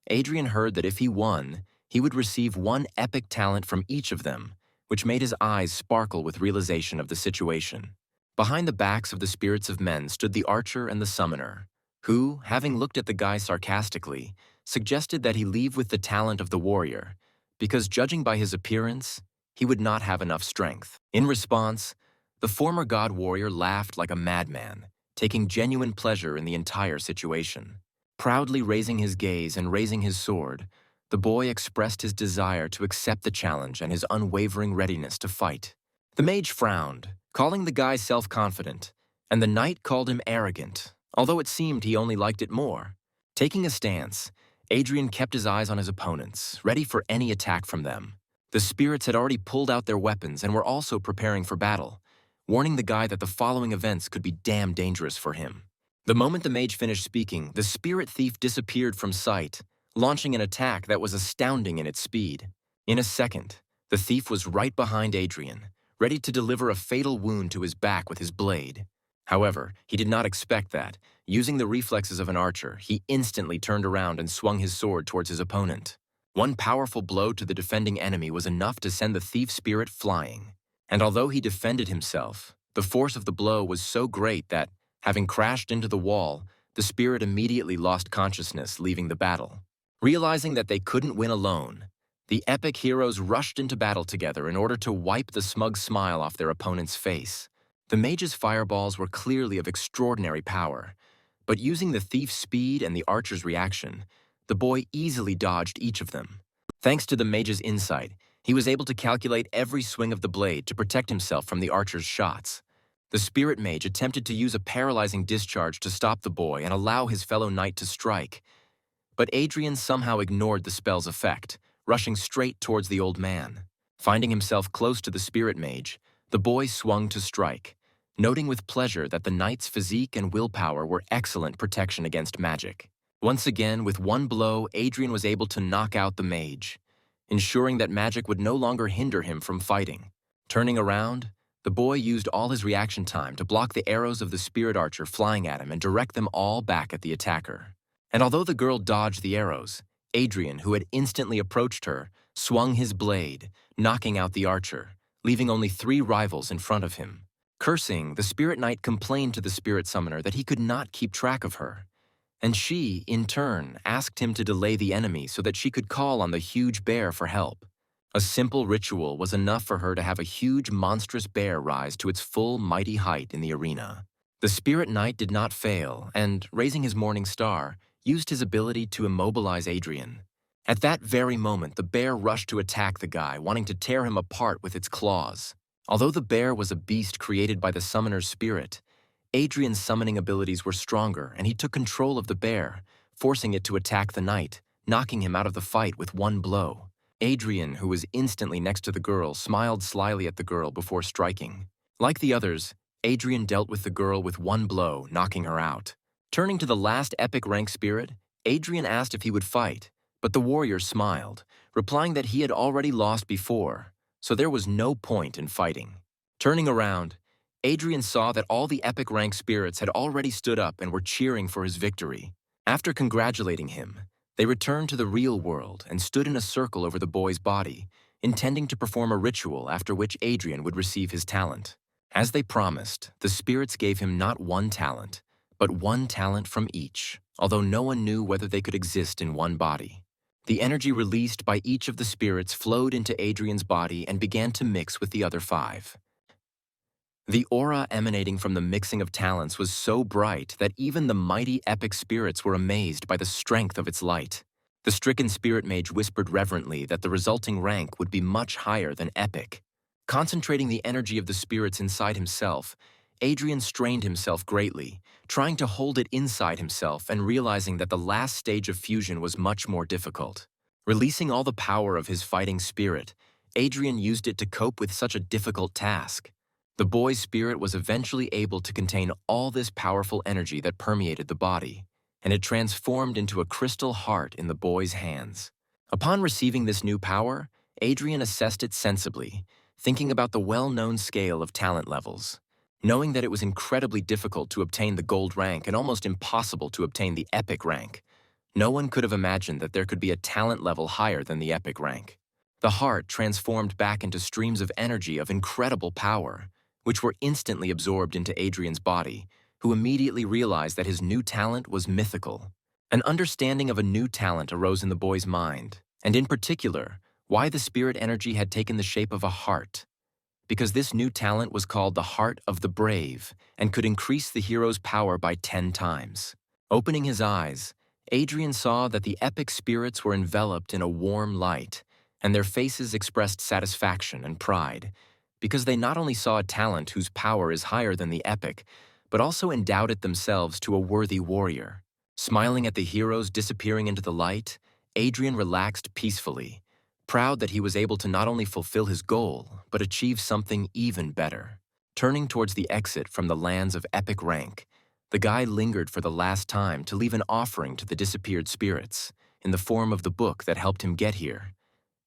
Adrian heard that if he won, he would receive 1 epic talent from each of them, which made his eyes sparkle with realization of the situation. Behind the backs of the spirits of men stood the archer and the summoner, who, having looked at the guy sarcastically, suggested that he leave with the talent of the warrior, because judging by his appearance, he would not have enough strength. In response, the former god warrior laughed like a madman, taking genuine pleasure in the entire situation. Proudly raising his gaze and raising his sword, the boy expressed his desire to accept the challenge and his unwavering readiness to fight. The mage frowned, calling the guy self-confident, and the knight called him arrogant, although it seemed he only liked it more. Taking a stance, Adrian kept his eyes on his opponents, ready for any attack from them. The spirits had already pulled out their weapons and were also preparing for battle, warning the guy that the following events could be damn dangerous for him. The moment the mage finished speaking, the spirit thief disappeared from sight, launching an attack that was astounding in its speed. In a second, the thief was right behind Adrian, ready to deliver a fatal wound to his back with his blade. However, he did not expect that. Using the reflexes of an archer, he instantly turned around and swung his sword towards his opponent. One powerful blow to the defending enemy was enough to send the thief's spirit flying. And although he defended himself, the force of the blow was so great that, having crashed into the wall, the spirit immediately lost consciousness, leaving the battle. Realizing that they couldn't win alone, the epic heroes rushed into battle together in order to wipe the smug smile off their opponent's face. The mage's fireballs were clearly of extraordinary power, but using the thief's speed and the archer's reaction, the boy easily dodged each of them. Thanks to the mage's insight, he was able to calculate every swing of the blade to protect himself from the archer's shots. The spirit mage attempted to use a paralyzing discharge to stop the boy and allow his fellow knight to strike, but Adrian somehow ignored the spell's effect, rushing straight towards the old man. Finding himself close to the spirit mage, the boy swung to strike, noting with pleasure that the knight's physique and willpower were excellent protection against magic. Once again, with one blow, Adrian was able to knock out the mage, ensuring that magic would no longer hinder him from fighting. Turning around, the boy used all his reaction time to block the arrows of the spirit archer flying at him and direct them all back at the attacker. And although the girl dodged the arrows, Adrian, who had instantly approached her, swung his blade, knocking out the archer, leaving only 3 rivals in front of him. Cursing, the spirit knight complained to the spirit summoner that he could not keep track of her, and she, in turn, asked him to delay the enemy so that she could call on the huge bear for help. A simple ritual was enough for her to have a huge monstrous bear rise to its full mighty height in the arena. The spirit knight did not fail and, raising his morning star, used his ability to immobilize Adrian. At that very moment, the bear rushed to attack the guy, wanting to tear him apart with its claws. Although the bear was a beast created by the summoner's spirit, Adrian's summoning abilities were stronger, and he took control of the bear, forcing it to attack the knight, knocking him out of the fight with one blow. Adrian, who was instantly next to the girl, smiled slyly at the girl before striking. Like the others, Adrian dealt with the girl with one blow, knocking her out. Turning to the last epic rank spirit, Adrian asked if he would fight, but the warrior smiled, replying that he had already lost before, so there was no point in fighting. Turning around, Adrian saw that all the epic rank spirits had already stood up and were cheering for his victory. After congratulating him, they returned to the real world and stood in a circle over the boy's body, intending to perform a ritual after which Adrian would receive his talent. As they promised, the spirits gave him not 1 talent, but 1 talent from each, although no one knew whether they could exist in one body. The energy released by each of the spirits flowed into Adrian's body and began to mix with the other 5. The aura emanating from the mixing of talents was so bright that even the mighty epic spirits were amazed by the strength of its light. The stricken spirit mage whispered reverently that the resulting rank would be much higher than epic. Concentrating the energy of the spirits inside himself, Adrian strained himself greatly, trying to hold it inside himself and realizing that the last stage of fusion was much more difficult. Releasing all the power of his fighting spirit, Adrian used it to cope with such a difficult task. The boy's spirit was eventually able to contain all this powerful energy that permeated the body, and it transformed into a crystal heart in the boy's hands. Upon receiving this new power, Adrian assessed it sensibly, thinking about the well-known scale of talent levels. Knowing that it was incredibly difficult to obtain the gold rank and almost impossible to obtain the epic rank, no one could have imagined that there could be a talent level higher than the epic rank. The heart transformed back into streams of energy of incredible power, which were instantly absorbed into Adrian's body, who immediately realized that his new talent was mythical. An understanding of a new talent arose in the boy's mind, and in particular, why the spirit energy had taken the shape of a heart. Because this new talent was called the Heart of the Brave and could increase the hero's power by 10 times. Opening his eyes, Adrian saw that the epic spirits were enveloped in a warm light, and their faces expressed satisfaction and pride, because they not only saw a talent whose power is higher than the epic, but also endowed it themselves to a worthy warrior. Smiling at the heroes disappearing into the light, Adrian relaxed peacefully, proud that he was able to not only fulfill his goal, but achieve something even better. Turning towards the exit from the lands of epic rank, the guy lingered for the last time to leave an offering to the disappeared spirits, in the form of the book that helped him get here,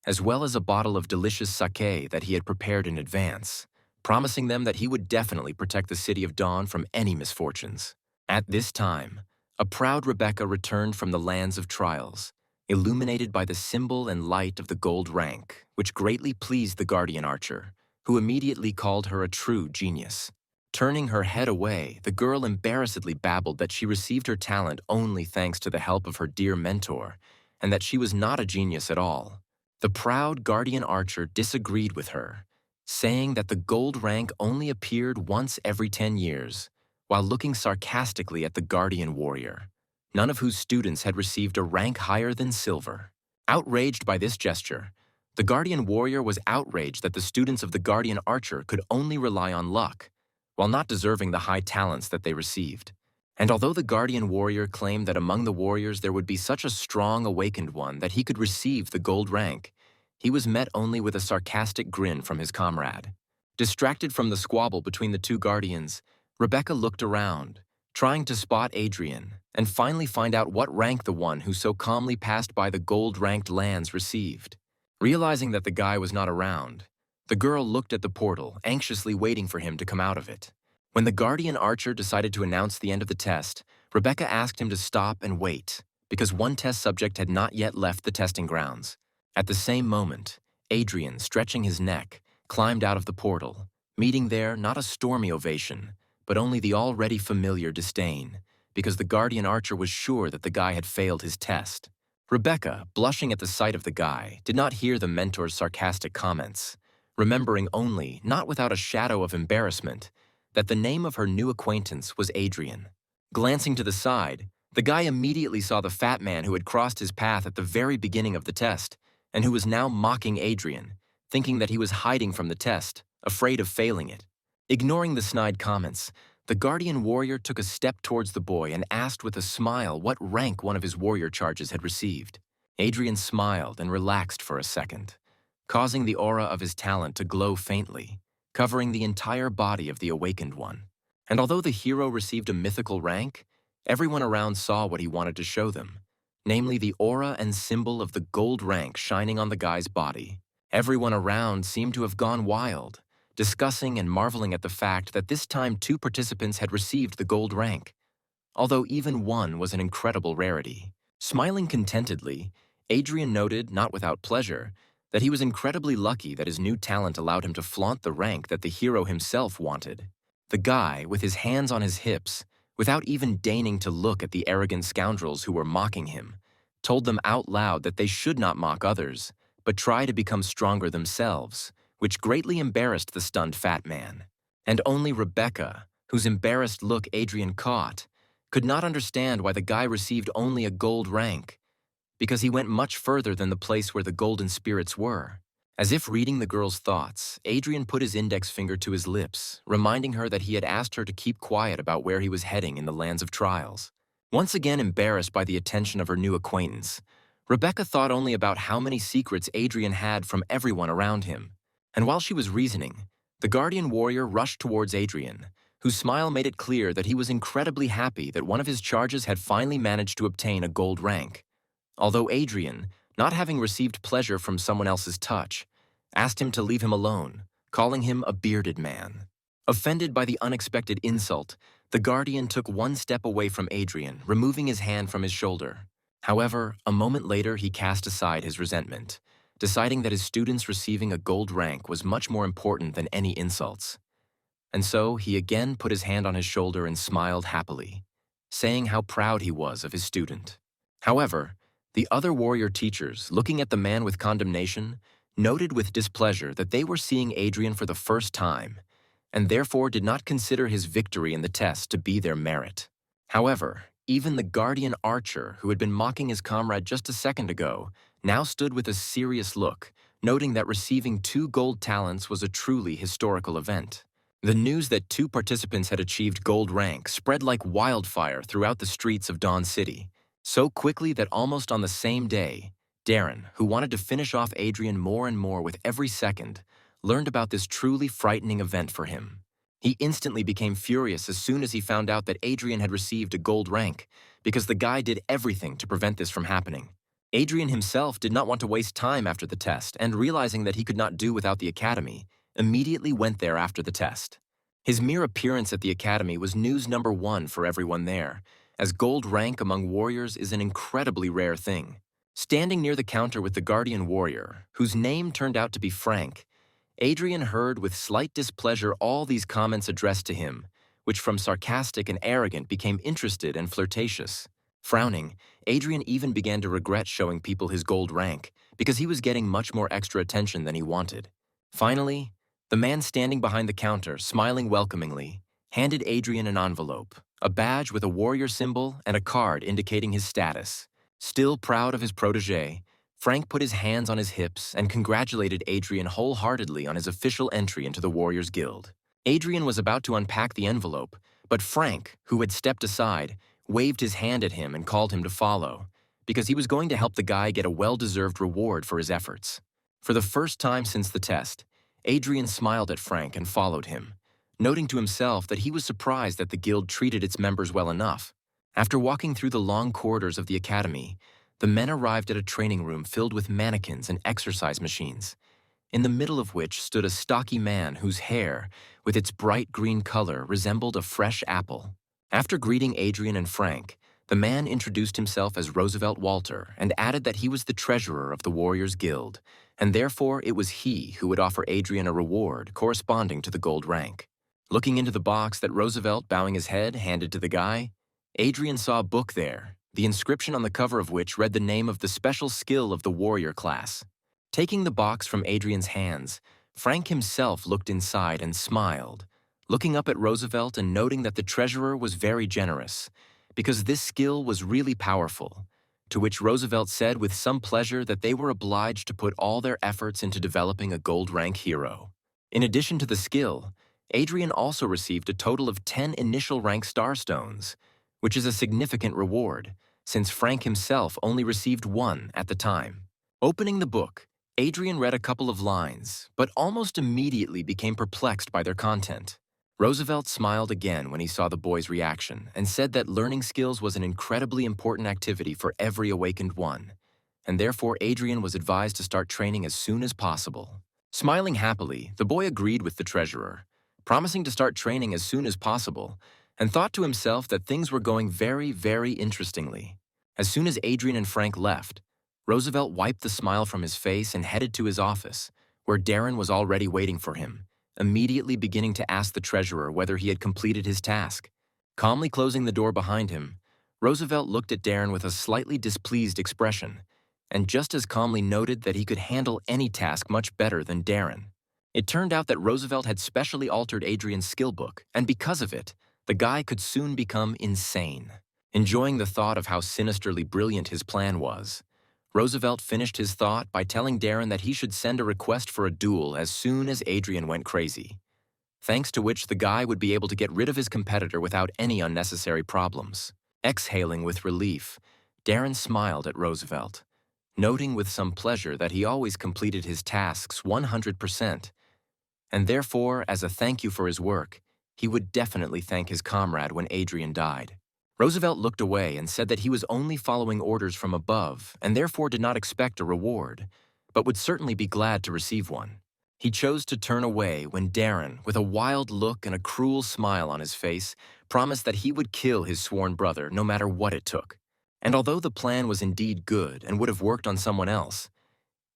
as well as a bottle of delicious sake that he had prepared in advance, promising them that he would definitely protect the City of Dawn from any misfortunes. At this time, a proud Rebecca returned from the lands of trials, illuminated by the symbol and light of the gold rank, which greatly pleased the guardian archer, who immediately called her a true genius. Turning her head away, the girl embarrassedly babbled that she received her talent only thanks to the help of her dear mentor, and that she was not a genius at all. The proud guardian archer disagreed with her, saying that the gold rank only appeared once every 10 years, while looking sarcastically at the guardian warrior, none of whose students had received a rank higher than silver. Outraged by this gesture, the guardian warrior was outraged that the students of the guardian archer could only rely on luck, while not deserving the high talents that they received. And although the guardian warrior claimed that among the warriors there would be such a strong awakened one that he could receive the gold rank, he was met only with a sarcastic grin from his comrade. Distracted from the squabble between the two guardians, Rebecca looked around, trying to spot Adrian, and finally find out what rank the one who so calmly passed by the gold-ranked lands received. Realizing that the guy was not around, the girl looked at the portal, anxiously waiting for him to come out of it. When the guardian archer decided to announce the end of the test, Rebecca asked him to stop and wait, because one test subject had not yet left the testing grounds. At the same moment, Adrian, stretching his neck, climbed out of the portal, meeting there not a stormy ovation, but only the already familiar disdain, because the guardian archer was sure that the guy had failed his test. Rebecca, blushing at the sight of the guy, did not hear the mentor's sarcastic comments, remembering only, not without a shadow of embarrassment, that the name of her new acquaintance was Adrian. Glancing to the side, the guy immediately saw the fat man who had crossed his path at the very beginning of the test, and who was now mocking Adrian, thinking that he was hiding from the test, afraid of failing it. Ignoring the snide comments, the guardian warrior took a step towards the boy and asked with a smile what rank one of his warrior charges had received. Adrian smiled and relaxed for a second, causing the aura of his talent to glow faintly, covering the entire body of the awakened one. And although the hero received a mythical rank, everyone around saw what he wanted to show them, namely the aura and symbol of the gold rank shining on the guy's body. Everyone around seemed to have gone wild, discussing and marveling at the fact that this time 2 participants had received the gold rank, although even one was an incredible rarity. Smiling contentedly, Adrian noted, not without pleasure, that he was incredibly lucky that his new talent allowed him to flaunt the rank that the hero himself wanted. The guy, with his hands on his hips, without even deigning to look at the arrogant scoundrels who were mocking him, told them out loud that they should not mock others, but try to become stronger themselves, which greatly embarrassed the stunned fat man. And only Rebecca, whose embarrassed look Adrian caught, could not understand why the guy received only a gold rank, because he went much further than the place where the golden spirits were. As if reading the girl's thoughts, Adrian put his index finger to his lips, reminding her that he had asked her to keep quiet about where he was heading in the lands of trials. Once again embarrassed by the attention of her new acquaintance, Rebecca thought only about how many secrets Adrian had from everyone around him. And while she was reasoning, the guardian warrior rushed towards Adrian, whose smile made it clear that he was incredibly happy that one of his charges had finally managed to obtain a gold rank. Although Adrian, not having received pleasure from someone else's touch, asked him to leave him alone, calling him a bearded man. Offended by the unexpected insult, the guardian took one step away from Adrian, removing his hand from his shoulder. However, a moment later he cast aside his resentment, deciding that his students receiving a gold rank was much more important than any insults. And so he again put his hand on his shoulder and smiled happily, saying how proud he was of his student. However, the other warrior teachers, looking at the man with condemnation, noted with displeasure that they were seeing Adrian for the first time, and therefore did not consider his victory in the test to be their merit. However, even the guardian archer, who had been mocking his comrade just a second ago, now stood with a serious look, noting that receiving 2 gold talents was a truly historical event. The news that 2 participants had achieved gold rank spread like wildfire throughout the streets of Dawn City, so quickly that almost on the same day, Darren, who wanted to finish off Adrian more and more with every second, learned about this truly frightening event for him. He instantly became furious as soon as he found out that Adrian had received a gold rank, because the guy did everything to prevent this from happening. Adrian himself did not want to waste time after the test, and realizing that he could not do without the academy, immediately went there after the test. His mere appearance at the academy was news number 1 for everyone there, as gold rank among warriors is an incredibly rare thing. Standing near the counter with the guardian warrior, whose name turned out to be Frank, Adrian heard with slight displeasure all these comments addressed to him, which from sarcastic and arrogant became interested and flirtatious. Frowning, Adrian even began to regret showing people his gold rank, because he was getting much more extra attention than he wanted. Finally, the man standing behind the counter, smiling welcomingly, handed Adrian an envelope, a badge with a warrior symbol and a card indicating his status. Still proud of his protégé, Frank put his hands on his hips and congratulated Adrian wholeheartedly on his official entry into the Warriors Guild. Adrian was about to unpack the envelope, but Frank, who had stepped aside, waved his hand at him and called him to follow, because he was going to help the guy get a well-deserved reward for his efforts. For the first time since the test, Adrian smiled at Frank and followed him, noting to himself that he was surprised that the guild treated its members well enough. After walking through the long corridors of the academy, the men arrived at a training room filled with mannequins and exercise machines, in the middle of which stood a stocky man whose hair, with its bright green color, resembled a fresh apple. After greeting Adrian and Frank, the man introduced himself as Roosevelt Walter and added that he was the treasurer of the Warriors Guild, and therefore it was he who would offer Adrian a reward corresponding to the gold rank. Looking into the box that Roosevelt, bowing his head, handed to the guy, Adrian saw a book there, the inscription on the cover of which read the name of the special skill of the warrior class. Taking the box from Adrian's hands, Frank himself looked inside and smiled, looking up at Roosevelt and noting that the treasurer was very generous, because this skill was really powerful, to which Roosevelt said with some pleasure that they were obliged to put all their efforts into developing a gold rank hero. In addition to the skill, Adrian also received a total of 10 initial rank starstones, which is a significant reward, since Frank himself only received 1 at the time. Opening the book, Adrian read a couple of lines, but almost immediately became perplexed by their content. Roosevelt smiled again when he saw the boy's reaction and said that learning skills was an incredibly important activity for every awakened one, and therefore Adrian was advised to start training as soon as possible. Smiling happily, the boy agreed with the treasurer, promising to start training as soon as possible, and thought to himself that things were going very, very interestingly. As soon as Adrian and Frank left, Roosevelt wiped the smile from his face and headed to his office, where Darren was already waiting for him, immediately beginning to ask the treasurer whether he had completed his task. Calmly closing the door behind him, Roosevelt looked at Darren with a slightly displeased expression, and just as calmly noted that he could handle any task much better than Darren. It turned out that Roosevelt had specially altered Adrian's skill book, and because of it, the guy could soon become insane. Enjoying the thought of how sinisterly brilliant his plan was, Roosevelt finished his thought by telling Darren that he should send a request for a duel as soon as Adrian went crazy, thanks to which the guy would be able to get rid of his competitor without any unnecessary problems. Exhaling with relief, Darren smiled at Roosevelt, noting with some pleasure that he always completed his tasks 100%, and therefore, as a thank you for his work, he would definitely thank his comrade when Adrian died. Roosevelt looked away and said that he was only following orders from above and therefore did not expect a reward, but would certainly be glad to receive one. He chose to turn away when Darren, with a wild look and a cruel smile on his face, promised that he would kill his sworn brother no matter what it took. And although the plan was indeed good and would have worked on someone else,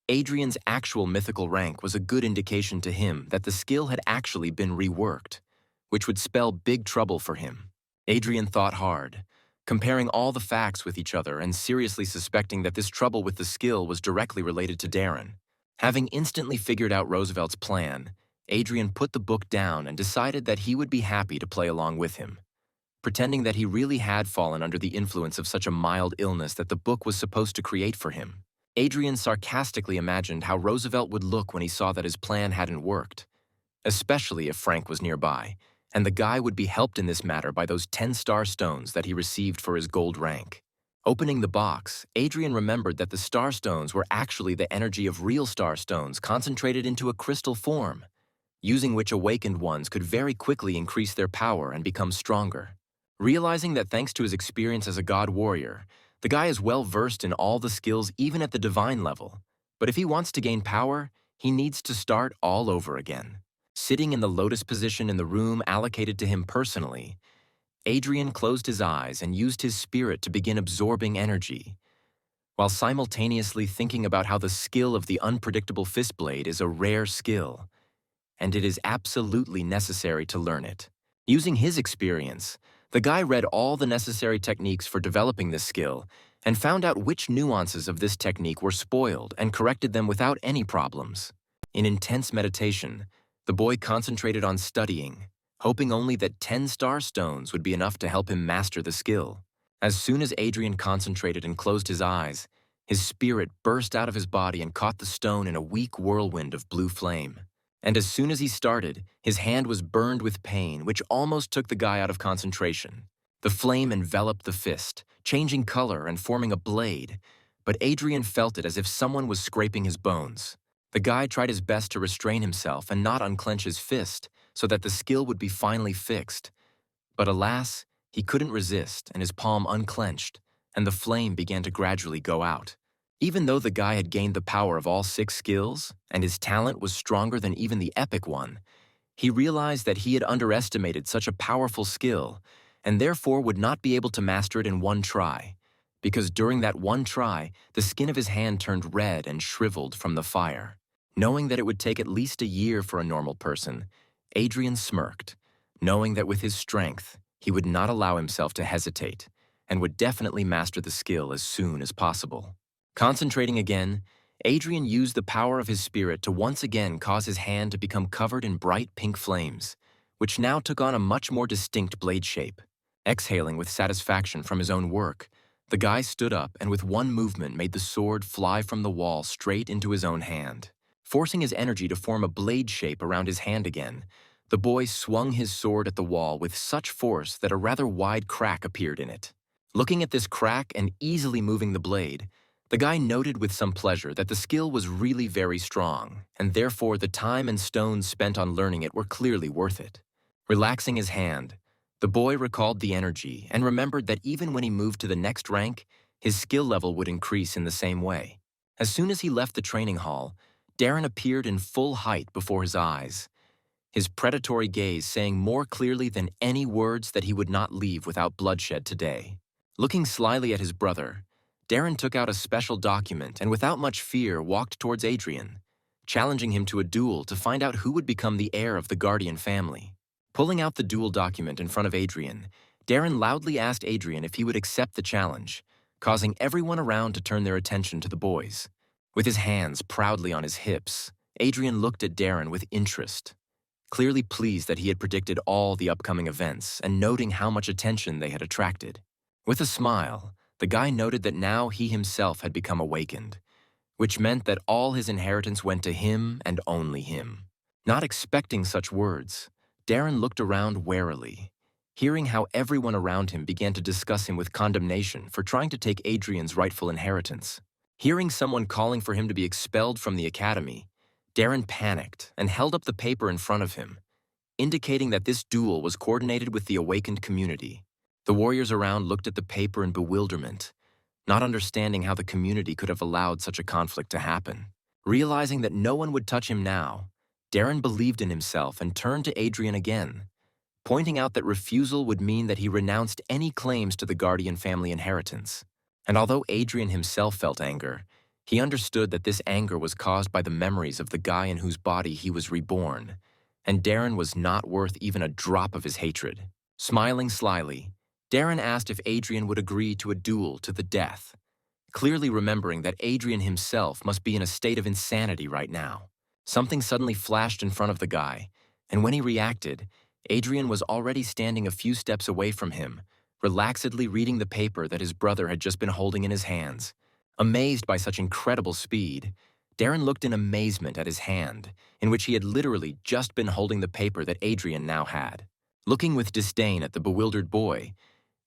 Adrian's actual mythical rank was a good indication to him that the skill had actually been reworked, which would spell big trouble for him. Adrian thought hard, comparing all the facts with each other and seriously suspecting that this trouble with the skill was directly related to Darren. Having instantly figured out Roosevelt's plan, Adrian put the book down and decided that he would be happy to play along with him, pretending that he really had fallen under the influence of such a mild illness that the book was supposed to create for him. Adrian sarcastically imagined how Roosevelt would look when he saw that his plan hadn't worked, especially if Frank was nearby, and the guy would be helped in this matter by those 10-star stones that he received for his gold rank. Opening the box, Adrian remembered that the star stones were actually the energy of real star stones concentrated into a crystal form, using which awakened ones could very quickly increase their power and become stronger. Realizing that thanks to his experience as a god warrior, the guy is well versed in all the skills even at the divine level, but if he wants to gain power, he needs to start all over again. Sitting in the lotus position in the room allocated to him personally, Adrian closed his eyes and used his spirit to begin absorbing energy, while simultaneously thinking about how the skill of the unpredictable fist blade is a rare skill, and it is absolutely necessary to learn it. Using his experience, the guy read all the necessary techniques for developing this skill and found out which nuances of this technique were spoiled and corrected them without any problems. In intense meditation, the boy concentrated on studying, hoping only that 10-star stones would be enough to help him master the skill. As soon as Adrian concentrated and closed his eyes, his spirit burst out of his body and caught the stone in a weak whirlwind of blue flame. And as soon as he started, his hand was burned with pain, which almost took the guy out of concentration. The flame enveloped the fist, changing color and forming a blade, but Adrian felt it as if someone was scraping his bones. The guy tried his best to restrain himself and not unclench his fist so that the skill would be finally fixed. But alas, he couldn't resist and his palm unclenched, and the flame began to gradually go out. Even though the guy had gained the power of all 6 skills, and his talent was stronger than even the epic one, he realized that he had underestimated such a powerful skill, and therefore would not be able to master it in one try, because during that one try, the skin of his hand turned red and shriveled from the fire. Knowing that it would take at least a year for a normal person, Adrian smirked, knowing that with his strength, he would not allow himself to hesitate, and would definitely master the skill as soon as possible. Concentrating again, Adrian used the power of his spirit to once again cause his hand to become covered in bright pink flames, which now took on a much more distinct blade shape. Exhaling with satisfaction from his own work, the guy stood up and with one movement made the sword fly from the wall straight into his own hand. Forcing his energy to form a blade shape around his hand again, the boy swung his sword at the wall with such force that a rather wide crack appeared in it. Looking at this crack and easily moving the blade, the guy noted with some pleasure that the skill was really very strong, and therefore the time and stones spent on learning it were clearly worth it. Relaxing his hand, the boy recalled the energy and remembered that even when he moved to the next rank, his skill level would increase in the same way. As soon as he left the training hall, Darren appeared in full height before his eyes, his predatory gaze saying more clearly than any words that he would not leave without bloodshed today. Looking slyly at his brother, Darren took out a special document and without much fear walked towards Adrian, challenging him to a duel to find out who would become the heir of the Guardian family. Pulling out the duel document in front of Adrian, Darren loudly asked Adrian if he would accept the challenge, causing everyone around to turn their attention to the boys. With his hands proudly on his hips, Adrian looked at Darren with interest, clearly pleased that he had predicted all the upcoming events and noting how much attention they had attracted. With a smile, The guy noted that now he himself had become awakened, which meant that all his inheritance went to him and only him. Not expecting such words, Darren looked around warily, hearing how everyone around him began to discuss him with condemnation for trying to take Adrian's rightful inheritance. Hearing someone calling for him to be expelled from the academy, Darren panicked and held up the paper in front of him, indicating that this duel was coordinated with the awakened community. The warriors around looked at the paper in bewilderment, not understanding how the community could have allowed such a conflict to happen. Realizing that no one would touch him now, Darren believed in himself and turned to Adrian again, pointing out that refusal would mean that he renounced any claims to the Guardian family inheritance. And although Adrian himself felt anger, he understood that this anger was caused by the memories of the guy in whose body he was reborn, and Darren was not worth even a drop of his hatred. Smiling slyly, Darren asked if Adrian would agree to a duel to the death, clearly remembering that Adrian himself must be in a state of insanity right now. Something suddenly flashed in front of the guy, and when he reacted, Adrian was already standing a few steps away from him, relaxedly reading the paper that his brother had just been holding in his hands. Amazed by such incredible speed, Darren looked in amazement at his hand, in which he had literally just been holding the paper that Adrian now had. Looking with disdain at the bewildered boy,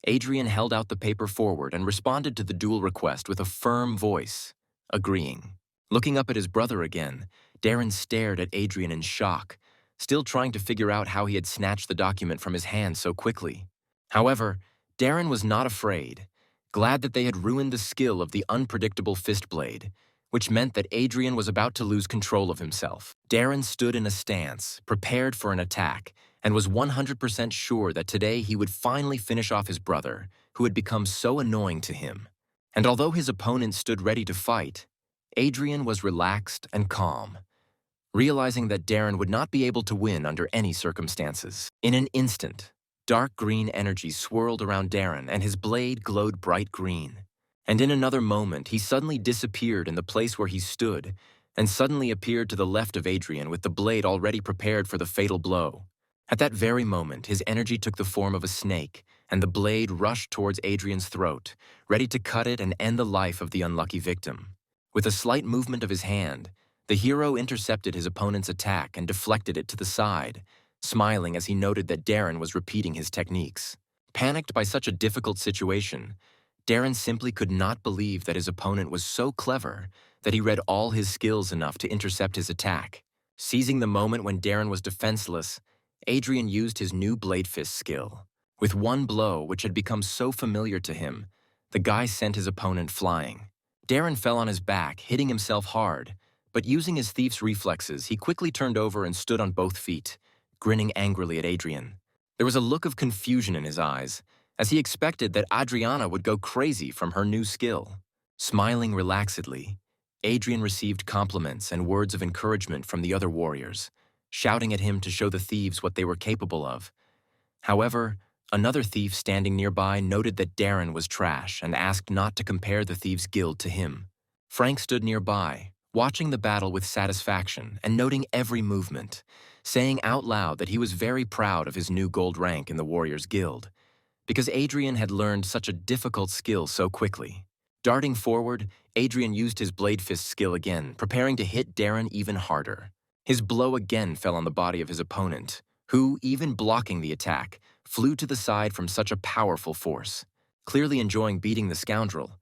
Adrian held out the paper forward and responded to the duel request with a firm voice, agreeing. Looking up at his brother again, Darren stared at Adrian in shock, still trying to figure out how he had snatched the document from his hand so quickly. However, Darren was not afraid, glad that they had ruined the skill of the unpredictable fist blade, which meant that Adrian was about to lose control of himself. Darren stood in a stance, prepared for an attack, and was 100% sure that today he would finally finish off his brother, who had become so annoying to him. And although his opponent stood ready to fight, Adrian was relaxed and calm, realizing that Darren would not be able to win under any circumstances. In an instant, dark green energy swirled around Darren and his blade glowed bright green. And in another moment, he suddenly disappeared in the place where he stood and suddenly appeared to the left of Adrian with the blade already prepared for the fatal blow. At that very moment, his energy took the form of a snake, and the blade rushed towards Adrian's throat, ready to cut it and end the life of the unlucky victim. With a slight movement of his hand, the hero intercepted his opponent's attack and deflected it to the side, smiling as he noted that Darren was repeating his techniques. Panicked by such a difficult situation, Darren simply could not believe that his opponent was so clever that he read all his skills enough to intercept his attack. Seizing the moment when Darren was defenseless, Adrian used his new blade fist skill. With one blow, which had become so familiar to him, the guy sent his opponent flying. Darren fell on his back, hitting himself hard, but using his thief's reflexes, he quickly turned over and stood on both feet, grinning angrily at Adrian. There was a look of confusion in his eyes, as he expected that Adriana would go crazy from her new skill. Smiling relaxedly, Adrian received compliments and words of encouragement from the other warriors, shouting at him to show the thieves what they were capable of. However, another thief standing nearby noted that Darren was trash and asked not to compare the thieves' guild to him. Frank stood nearby, watching the battle with satisfaction and noting every movement, saying out loud that he was very proud of his new gold rank in the Warriors Guild, because Adrian had learned such a difficult skill so quickly. Darting forward, Adrian used his blade fist skill again, preparing to hit Darren even harder. His blow again fell on the body of his opponent, who, even blocking the attack, flew to the side from such a powerful force. Clearly enjoying beating the scoundrel,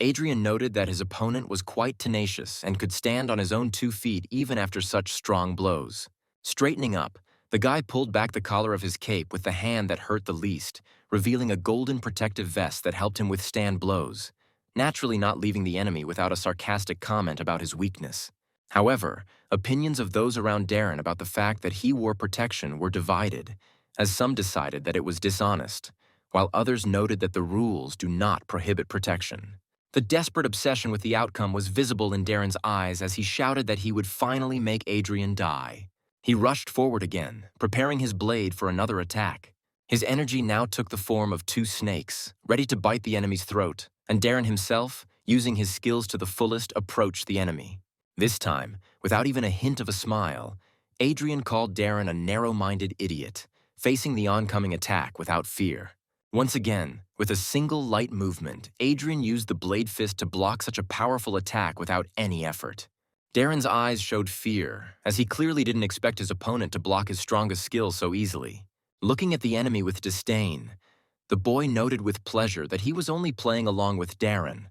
Adrian noted that his opponent was quite tenacious and could stand on his own 2 feet even after such strong blows. Straightening up, the guy pulled back the collar of his cape with the hand that hurt the least, revealing a golden protective vest that helped him withstand blows, naturally not leaving the enemy without a sarcastic comment about his weakness. However, opinions of those around Darren about the fact that he wore protection were divided, as some decided that it was dishonest, while others noted that the rules do not prohibit protection. The desperate obsession with the outcome was visible in Darren's eyes as he shouted that he would finally make Adrian die. He rushed forward again, preparing his blade for another attack. His energy now took the form of 2 snakes, ready to bite the enemy's throat, and Darren himself, using his skills to the fullest, approached the enemy. This time, without even a hint of a smile, Adrian called Darren a narrow-minded idiot, facing the oncoming attack without fear. Once again, with a single light movement, Adrian used the blade fist to block such a powerful attack without any effort. Darren's eyes showed fear, as he clearly didn't expect his opponent to block his strongest skill so easily. Looking at the enemy with disdain, the boy noted with pleasure that he was only playing along with Darren,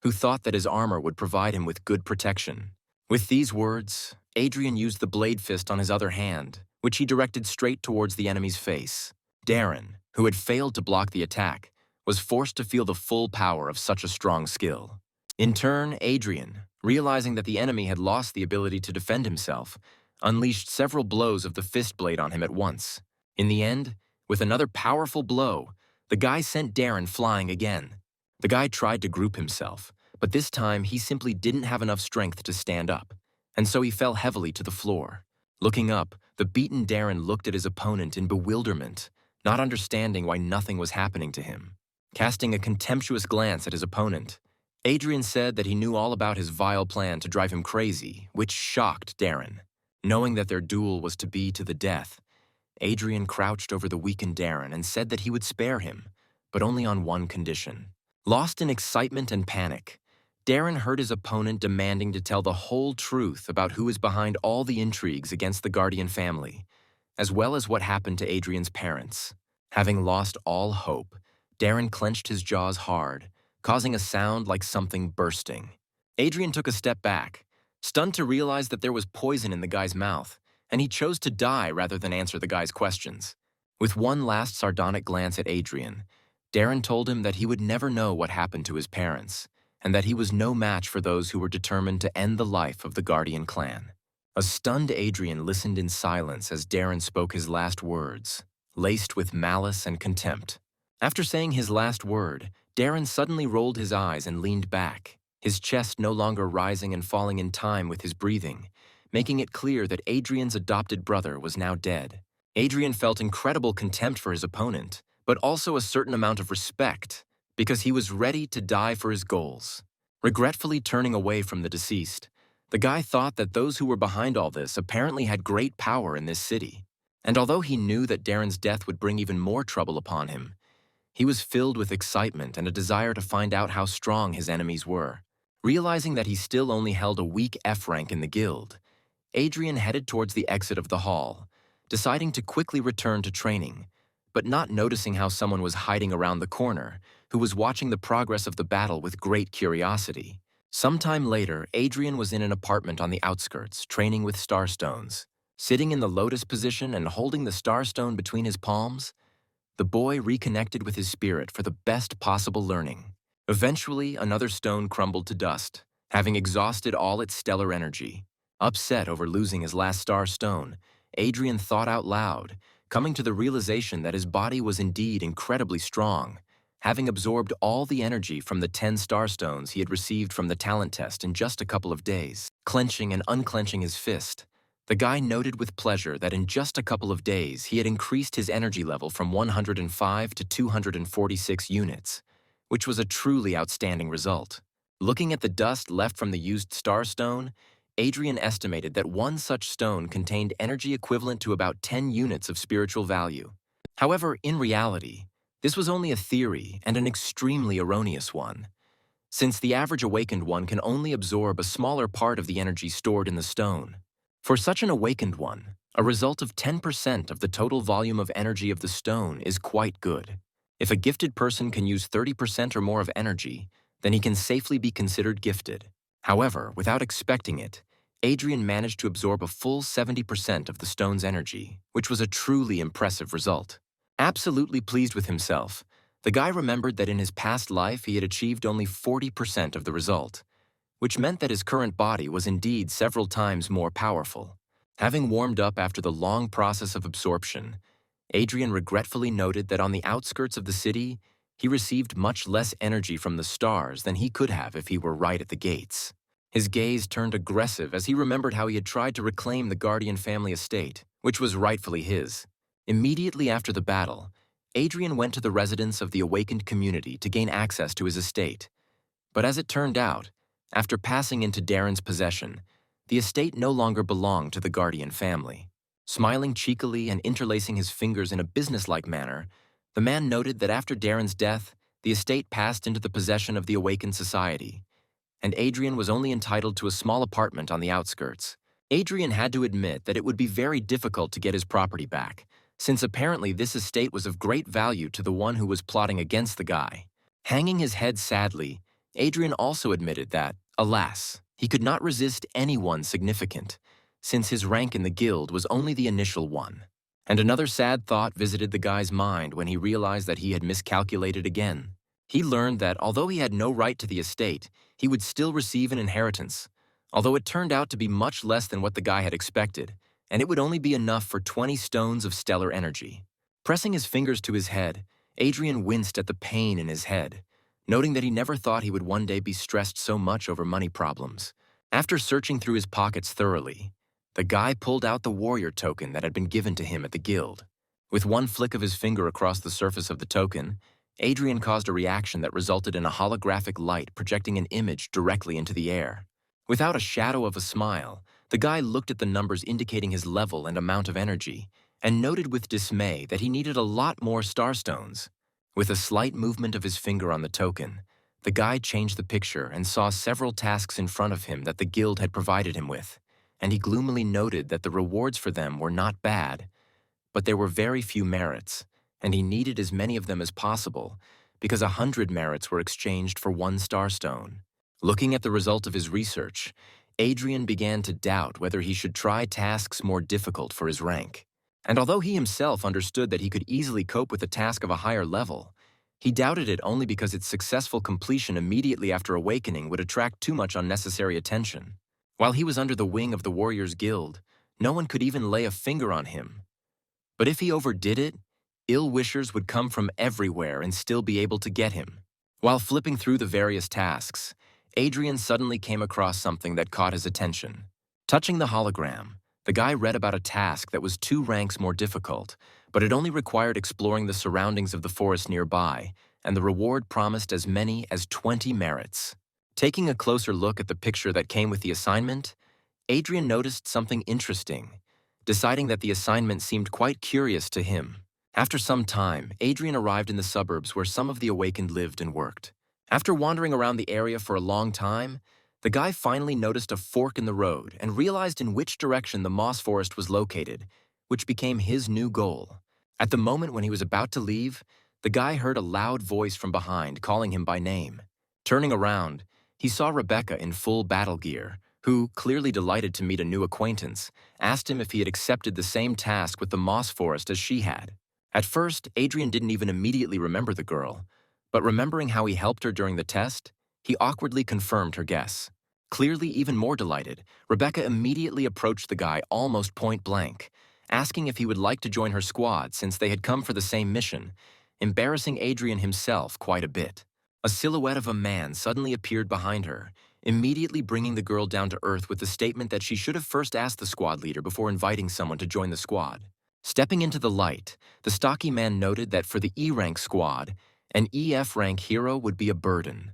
who thought that his armor would provide him with good protection. With these words, Adrian used the blade fist on his other hand, which he directed straight towards the enemy's face. Darren, who had failed to block the attack, was forced to feel the full power of such a strong skill. In turn, Adrian, realizing that the enemy had lost the ability to defend himself, unleashed several blows of the fist blade on him at once. In the end, with another powerful blow, the guy sent Darren flying again. The guy tried to group himself, but this time he simply didn't have enough strength to stand up, and so he fell heavily to the floor. Looking up, the beaten Darren looked at his opponent in bewilderment, not understanding why nothing was happening to him. Casting a contemptuous glance at his opponent, Adrian said that he knew all about his vile plan to drive him crazy, which shocked Darren. Knowing that their duel was to be to the death, Adrian crouched over the weakened Darren and said that he would spare him, but only on one condition. Lost in excitement and panic, Darren heard his opponent demanding to tell the whole truth about who is behind all the intrigues against the Guardian family, as well as what happened to Adrian's parents. Having lost all hope, Darren clenched his jaws hard, causing a sound like something bursting. Adrian took a step back, stunned to realize that there was poison in the guy's mouth, and he chose to die rather than answer the guy's questions. With one last sardonic glance at Adrian, Darren told him that he would never know what happened to his parents, and that he was no match for those who were determined to end the life of the Guardian clan. A stunned Adrian listened in silence as Darren spoke his last words, laced with malice and contempt. After saying his last word, Darren suddenly rolled his eyes and leaned back, his chest no longer rising and falling in time with his breathing, making it clear that Adrian's adopted brother was now dead. Adrian felt incredible contempt for his opponent, but also a certain amount of respect, because he was ready to die for his goals. Regretfully turning away from the deceased, the guy thought that those who were behind all this apparently had great power in this city. And although he knew that Darren's death would bring even more trouble upon him, he was filled with excitement and a desire to find out how strong his enemies were. Realizing that he still only held a weak F rank in the guild, Adrian headed towards the exit of the hall, deciding to quickly return to training, but not noticing how someone was hiding around the corner, who was watching the progress of the battle with great curiosity. Sometime later, Adrian was in an apartment on the outskirts, training with starstones. Sitting in the lotus position and holding the starstone between his palms, the boy reconnected with his spirit for the best possible learning. Eventually, another stone crumbled to dust, having exhausted all its stellar energy. Upset over losing his last star stone, Adrian thought out loud, coming to the realization that his body was indeed incredibly strong, having absorbed all the energy from the 10 starstones he had received from the talent test in just a couple of days. Clenching and unclenching his fist, the guy noted with pleasure that in just a couple of days he had increased his energy level from 105 to 246 units, which was a truly outstanding result. Looking at the dust left from the used starstone, Adrian estimated that one such stone contained energy equivalent to about 10 units of spiritual value. However, in reality, this was only a theory and an extremely erroneous one, since the average awakened one can only absorb a smaller part of the energy stored in the stone. For such an awakened one, a result of 10% of the total volume of energy of the stone is quite good. If a gifted person can use 30% or more of energy, then he can safely be considered gifted. However, without expecting it, Adrian managed to absorb a full 70% of the stone's energy, which was a truly impressive result. Absolutely pleased with himself, the guy remembered that in his past life he had achieved only 40% of the result, which meant that his current body was indeed several times more powerful. Having warmed up after the long process of absorption, Adrian regretfully noted that on the outskirts of the city, he received much less energy from the stars than he could have if he were right at the gates. His gaze turned aggressive as he remembered how he had tried to reclaim the Guardian family estate, which was rightfully his. Immediately after the battle, Adrian went to the residence of the awakened community to gain access to his estate. But as it turned out, after passing into Darren's possession, the estate no longer belonged to the Guardian family. Smiling cheekily and interlacing his fingers in a businesslike manner, The man noted that after Darren's death, the estate passed into the possession of the awakened society, and Adrian was only entitled to a small apartment on the outskirts. Adrian had to admit that it would be very difficult to get his property back, since apparently this estate was of great value to the one who was plotting against the guy. Hanging his head sadly, Adrian also admitted that, alas, he could not resist anyone significant, since his rank in the guild was only the initial one. And another sad thought visited the guy's mind when he realized that he had miscalculated again. He learned that although he had no right to the estate, he would still receive an inheritance, although it turned out to be much less than what the guy had expected, and it would only be enough for 20 stones of stellar energy. Pressing his fingers to his head, Adrian winced at the pain in his head, noting that he never thought he would one day be stressed so much over money problems. After searching through his pockets thoroughly, the guy pulled out the warrior token that had been given to him at the guild. With one flick of his finger across the surface of the token, Adrian caused a reaction that resulted in a holographic light projecting an image directly into the air. Without a shadow of a smile, the guy looked at the numbers indicating his level and amount of energy, and noted with dismay that he needed a lot more starstones. With a slight movement of his finger on the token, the guy changed the picture and saw several tasks in front of him that the guild had provided him with, and he gloomily noted that the rewards for them were not bad, but there were very few merits, and he needed as many of them as possible, because 100 merits were exchanged for 1 starstone. Looking at the result of his research, Adrian began to doubt whether he should try tasks more difficult for his rank. And although he himself understood that he could easily cope with a task of a higher level, he doubted it only because its successful completion immediately after awakening would attract too much unnecessary attention. While he was under the wing of the Warriors Guild, no one could even lay a finger on him. But if he overdid it, ill-wishers would come from everywhere and still be able to get him. While flipping through the various tasks, Adrian suddenly came across something that caught his attention. Touching the hologram, the guy read about a task that was 2 ranks more difficult, but it only required exploring the surroundings of the forest nearby, and the reward promised as many as 20 merits. Taking a closer look at the picture that came with the assignment, Adrian noticed something interesting, deciding that the assignment seemed quite curious to him. After some time, Adrian arrived in the suburbs where some of the awakened lived and worked. After wandering around the area for a long time, the guy finally noticed a fork in the road and realized in which direction the moss forest was located, which became his new goal. At the moment when he was about to leave, the guy heard a loud voice from behind calling him by name. Turning around, he saw Rebecca in full battle gear, who, clearly delighted to meet a new acquaintance, asked him if he had accepted the same task with the moss forest as she had. At first, Adrian didn't even immediately remember the girl, but remembering how he helped her during the test, he awkwardly confirmed her guess. Clearly even more delighted, Rebecca immediately approached the guy almost point blank, asking if he would like to join her squad since they had come for the same mission, embarrassing Adrian himself quite a bit. A silhouette of a man suddenly appeared behind her, immediately bringing the girl down to earth with the statement that she should have first asked the squad leader before inviting someone to join the squad. Stepping into the light, the stocky man noted that for the E-rank squad, an EF rank hero would be a burden.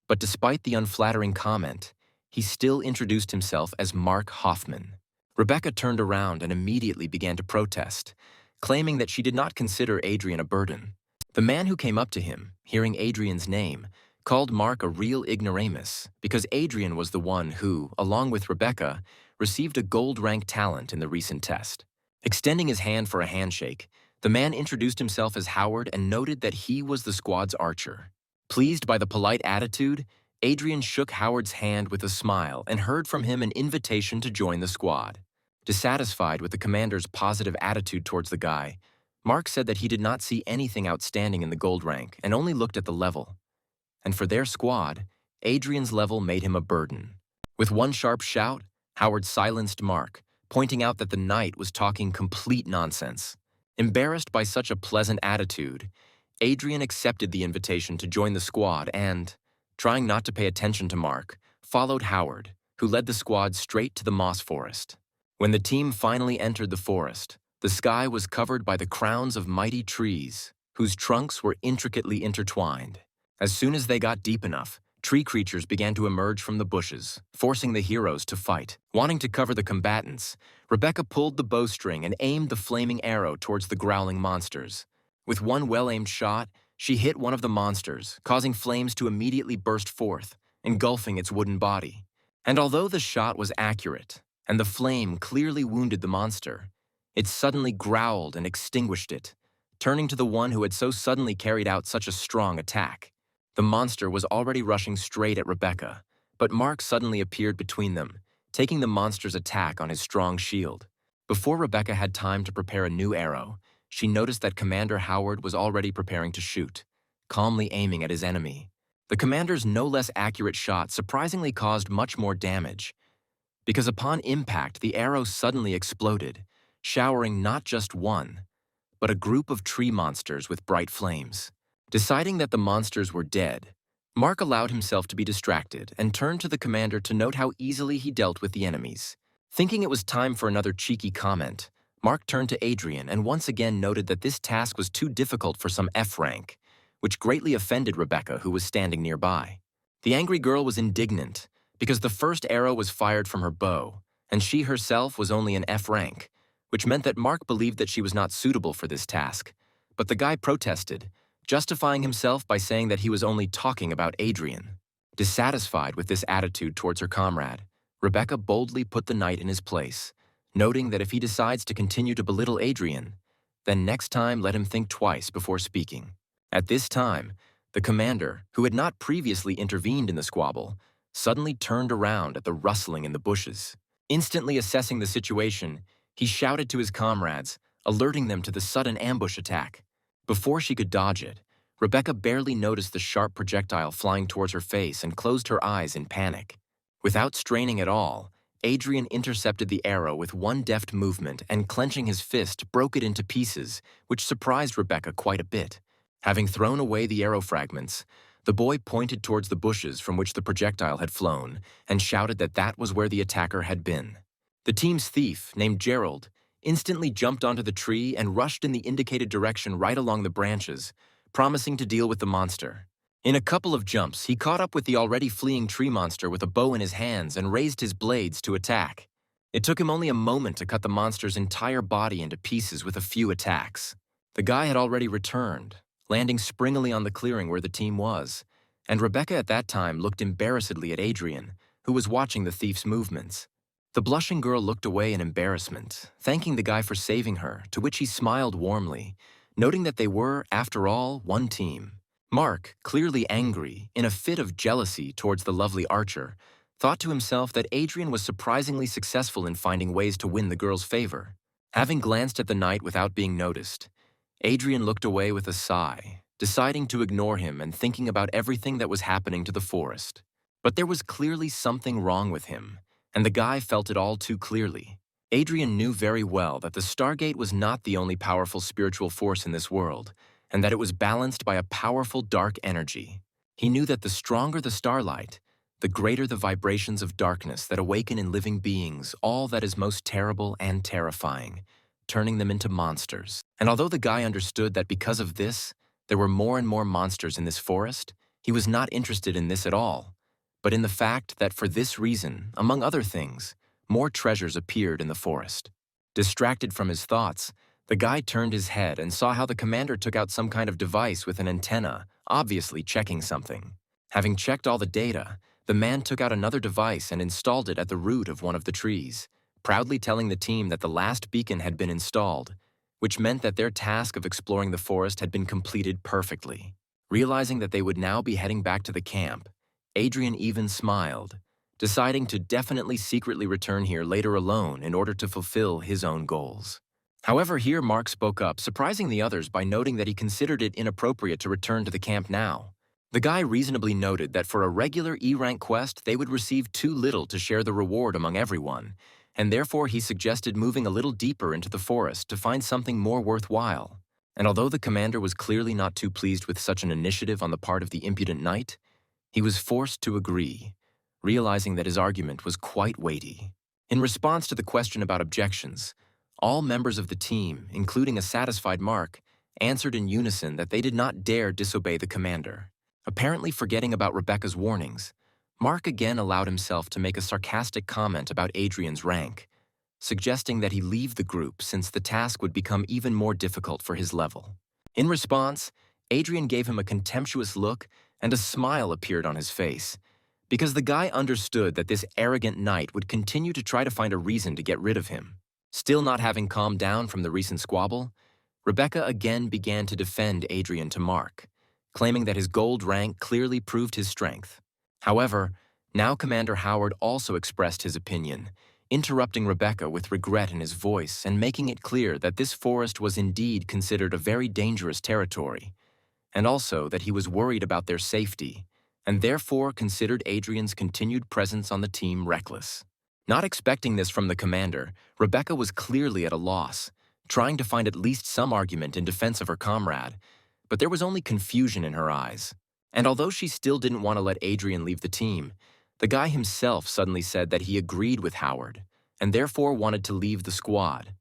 But despite the unflattering comment, he still introduced himself as Mark Hoffman. Rebecca turned around and immediately began to protest, claiming that she did not consider Adrian a burden. The man who came up to him, hearing Adrian's name, called Mark a real ignoramus because Adrian was the one who, along with Rebecca, received a gold-rank talent in the recent test. Extending his hand for a handshake, the man introduced himself as Howard and noted that he was the squad's archer. Pleased by the polite attitude, Adrian shook Howard's hand with a smile and heard from him an invitation to join the squad. Dissatisfied with the commander's positive attitude towards the guy, Mark said that he did not see anything outstanding in the gold rank and only looked at the level. And for their squad, Adrian's level made him a burden. With one sharp shout, Howard silenced Mark, pointing out that the knight was talking complete nonsense. Embarrassed by such a pleasant attitude, Adrian accepted the invitation to join the squad and, trying not to pay attention to Mark, followed Howard, who led the squad straight to the moss forest. When the team finally entered the forest, the sky was covered by the crowns of mighty trees, whose trunks were intricately intertwined. As soon as they got deep enough, tree creatures began to emerge from the bushes, forcing the heroes to fight. Wanting to cover the combatants, Rebecca pulled the bowstring and aimed the flaming arrow towards the growling monsters. With one well-aimed shot, she hit one of the monsters, causing flames to immediately burst forth, engulfing its wooden body. And although the shot was accurate, and the flame clearly wounded the monster, it suddenly growled and extinguished it, turning to the one who had so suddenly carried out such a strong attack. The monster was already rushing straight at Rebecca, but Mark suddenly appeared between them, taking the monster's attack on his strong shield. Before Rebecca had time to prepare a new arrow, she noticed that Commander Howard was already preparing to shoot, calmly aiming at his enemy. The commander's no less accurate shot surprisingly caused much more damage, because upon impact the arrow suddenly exploded, showering not just one, but a group of tree monsters with bright flames. Deciding that the monsters were dead, Mark allowed himself to be distracted and turned to the commander to note how easily he dealt with the enemies. Thinking it was time for another cheeky comment, Mark turned to Adrian and once again noted that this task was too difficult for some F rank, which greatly offended Rebecca, who was standing nearby. The angry girl was indignant because the first arrow was fired from her bow, and she herself was only an F rank, which meant that Mark believed that she was not suitable for this task. But the guy protested, justifying himself by saying that he was only talking about Adrian. Dissatisfied with this attitude towards her comrade, Rebecca boldly put the knight in his place, noting that if he decides to continue to belittle Adrian, then next time let him think twice before speaking. At this time, the commander, who had not previously intervened in the squabble, suddenly turned around at the rustling in the bushes. Instantly assessing the situation, he shouted to his comrades, alerting them to the sudden ambush attack. Before she could dodge it, Rebecca barely noticed the sharp projectile flying towards her face and closed her eyes in panic. Without straining at all, Adrian intercepted the arrow with one deft movement and, clenching his fist, broke it into pieces, which surprised Rebecca quite a bit. Having thrown away the arrow fragments, the boy pointed towards the bushes from which the projectile had flown and shouted that that was where the attacker had been. The team's thief, named Gerald, instantly jumped onto the tree and rushed in the indicated direction right along the branches, promising to deal with the monster. In a couple of jumps, he caught up with the already fleeing tree monster with a bow in his hands and raised his blades to attack. It took him only a moment to cut the monster's entire body into pieces with a few attacks. The guy had already returned, landing springily on the clearing where the team was, and Rebecca at that time looked embarrassedly at Adrian, who was watching the thief's movements. The blushing girl looked away in embarrassment, thanking the guy for saving her, to which he smiled warmly, noting that they were, after all, one team. Mark, clearly angry, in a fit of jealousy towards the lovely archer, thought to himself that Adrian was surprisingly successful in finding ways to win the girl's favor. Having glanced at the knight without being noticed, Adrian looked away with a sigh, deciding to ignore him and thinking about everything that was happening to the forest. But there was clearly something wrong with him, and the guy felt it all too clearly. Adrian knew very well that the Stargate was not the only powerful spiritual force in this world, and that it was balanced by a powerful dark energy. He knew that the stronger the starlight, the greater the vibrations of darkness that awaken in living beings all that is most terrible and terrifying, turning them into monsters. And although the guy understood that because of this, there were more and more monsters in this forest, he was not interested in this at all, but in the fact that for this reason, among other things, more treasures appeared in the forest. Distracted from his thoughts, the guy turned his head and saw how the commander took out some kind of device with an antenna, obviously checking something. Having checked all the data, the man took out another device and installed it at the root of one of the trees, proudly telling the team that the last beacon had been installed, which meant that their task of exploring the forest had been completed perfectly. Realizing that they would now be heading back to the camp, Adrian even smiled, deciding to definitely secretly return here later alone in order to fulfill his own goals. However, here Mark spoke up, surprising the others by noting that he considered it inappropriate to return to the camp now. The guy reasonably noted that for a regular E-rank quest, they would receive too little to share the reward among everyone, and therefore he suggested moving a little deeper into the forest to find something more worthwhile. And although the commander was clearly not too pleased with such an initiative on the part of the impudent knight, he was forced to agree, realizing that his argument was quite weighty. In response to the question about objections, all members of the team, including a satisfied Mark, answered in unison that they did not dare disobey the commander. Apparently forgetting about Rebecca's warnings, Mark again allowed himself to make a sarcastic comment about Adrian's rank, suggesting that he leave the group since the task would become even more difficult for his level. In response, Adrian gave him a contemptuous look and a smile appeared on his face, because the guy understood that this arrogant knight would continue to try to find a reason to get rid of him. Still not having calmed down from the recent squabble, Rebecca again began to defend Adrian to Mark, claiming that his gold rank clearly proved his strength. However, now Commander Howard also expressed his opinion, interrupting Rebecca with regret in his voice and making it clear that this forest was indeed considered a very dangerous territory, and also that he was worried about their safety, and therefore considered Adrian's continued presence on the team reckless. Not expecting this from the commander, Rebecca was clearly at a loss, trying to find at least some argument in defense of her comrade, but there was only confusion in her eyes. And although she still didn't want to let Adrian leave the team, the guy himself suddenly said that he agreed with Howard, and therefore wanted to leave the squad,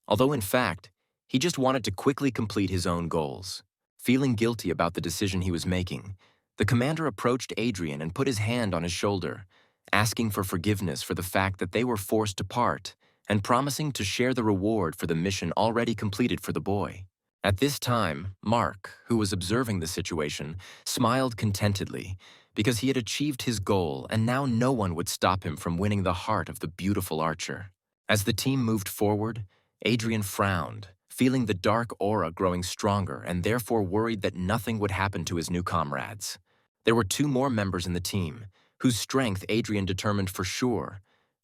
although in fact, he just wanted to quickly complete his own goals. Feeling guilty about the decision he was making, the commander approached Adrian and put his hand on his shoulder, asking for forgiveness for the fact that they were forced to part, and promising to share the reward for the mission already completed for the boy. At this time, Mark, who was observing the situation, smiled contentedly because he had achieved his goal and now no one would stop him from winning the heart of the beautiful archer. As the team moved forward, Adrian frowned, feeling the dark aura growing stronger and therefore worried that nothing would happen to his new comrades. There were 2 more members in the team, whose strength Adrian determined for sure,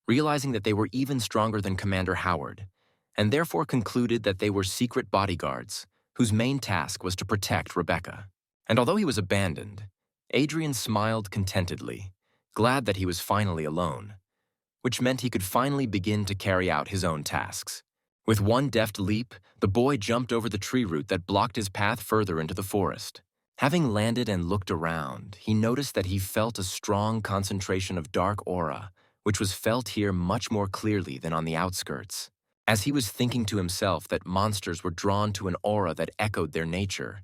realizing that they were even stronger than Commander Howard, and therefore concluded that they were secret bodyguards, whose main task was to protect Rebecca. And although he was abandoned, Adrian smiled contentedly, glad that he was finally alone, which meant he could finally begin to carry out his own tasks. With one deft leap, the boy jumped over the tree root that blocked his path further into the forest. Having landed and looked around, he noticed that he felt a strong concentration of dark aura, which was felt here much more clearly than on the outskirts. As he was thinking to himself that monsters were drawn to an aura that echoed their nature,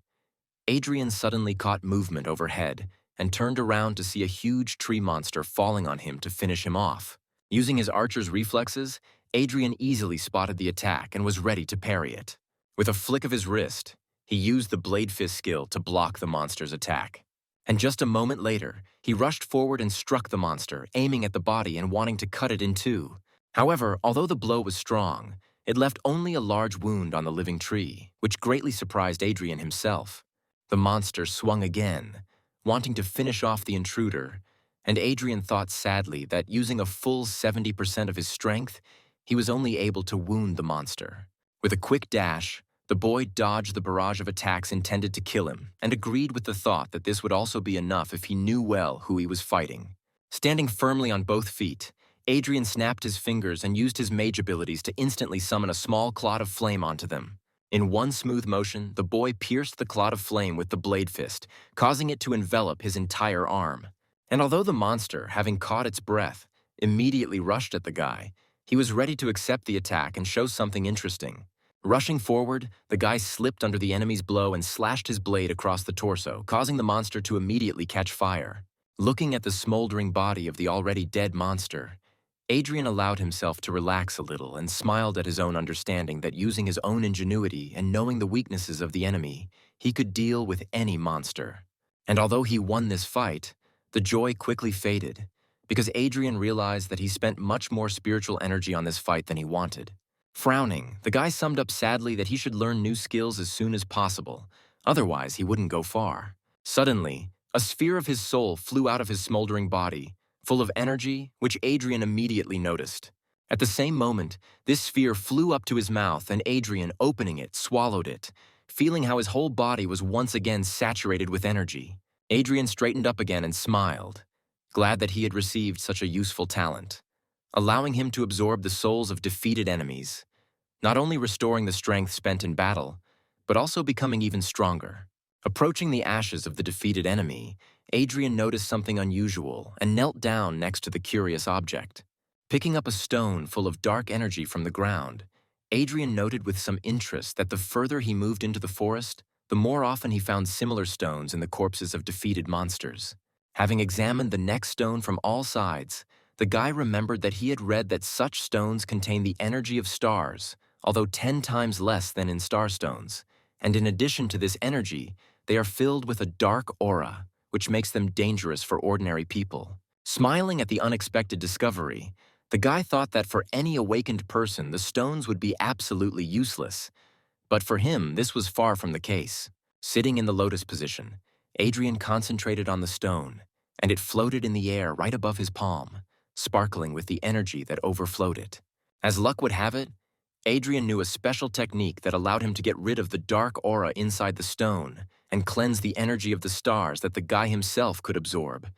Adrian suddenly caught movement overhead and turned around to see a huge tree monster falling on him to finish him off. Using his archer's reflexes, Adrian easily spotted the attack and was ready to parry it. With a flick of his wrist, he used the blade fist skill to block the monster's attack. And just a moment later, he rushed forward and struck the monster, aiming at the body and wanting to cut it in two. However, although the blow was strong, it left only a large wound on the living tree, which greatly surprised Adrian himself. The monster swung again, wanting to finish off the intruder, and Adrian thought sadly that using a full 70% of his strength, he was only able to wound the monster. With a quick dash, the boy dodged the barrage of attacks intended to kill him and agreed with the thought that this would also be enough if he knew well who he was fighting. Standing firmly on both feet, Adrian snapped his fingers and used his mage abilities to instantly summon a small cloud of flame onto them. In one smooth motion, the boy pierced the cloud of flame with the blade fist, causing it to envelop his entire arm. And although the monster, having caught its breath, immediately rushed at the guy, he was ready to accept the attack and show something interesting. Rushing forward, the guy slipped under the enemy's blow and slashed his blade across the torso, causing the monster to immediately catch fire. Looking at the smoldering body of the already dead monster, Adrian allowed himself to relax a little and smiled at his own understanding that using his own ingenuity and knowing the weaknesses of the enemy, he could deal with any monster. And although he won this fight, the joy quickly faded, because Adrian realized that he spent much more spiritual energy on this fight than he wanted. Frowning, the guy summed up sadly that he should learn new skills as soon as possible, otherwise he wouldn't go far. Suddenly, a sphere of his soul flew out of his smoldering body, full of energy, which Adrian immediately noticed. At the same moment, this sphere flew up to his mouth and Adrian, opening it, swallowed it, feeling how his whole body was once again saturated with energy. Adrian straightened up again and smiled, glad that he had received such a useful talent, allowing him to absorb the souls of defeated enemies, not only restoring the strength spent in battle, but also becoming even stronger. Approaching the ashes of the defeated enemy, Adrian noticed something unusual and knelt down next to the curious object. Picking up a stone full of dark energy from the ground, Adrian noted with some interest that the further he moved into the forest, the more often he found similar stones in the corpses of defeated monsters. Having examined the next stone from all sides, the guy remembered that he had read that such stones contain the energy of stars, although 10 times less than in starstones, And in addition to this energy, they are filled with a dark aura, which makes them dangerous for ordinary people. Smiling at the unexpected discovery, the guy thought that for any awakened person, the stones would be absolutely useless. But for him, this was far from the case. Sitting in the lotus position, Adrian concentrated on the stone, and it floated in the air right above his palm, sparkling with the energy that overflowed it. As luck would have it, Adrian knew a special technique that allowed him to get rid of the dark aura inside the stone and cleanse the energy of the stars that the guy himself could absorb.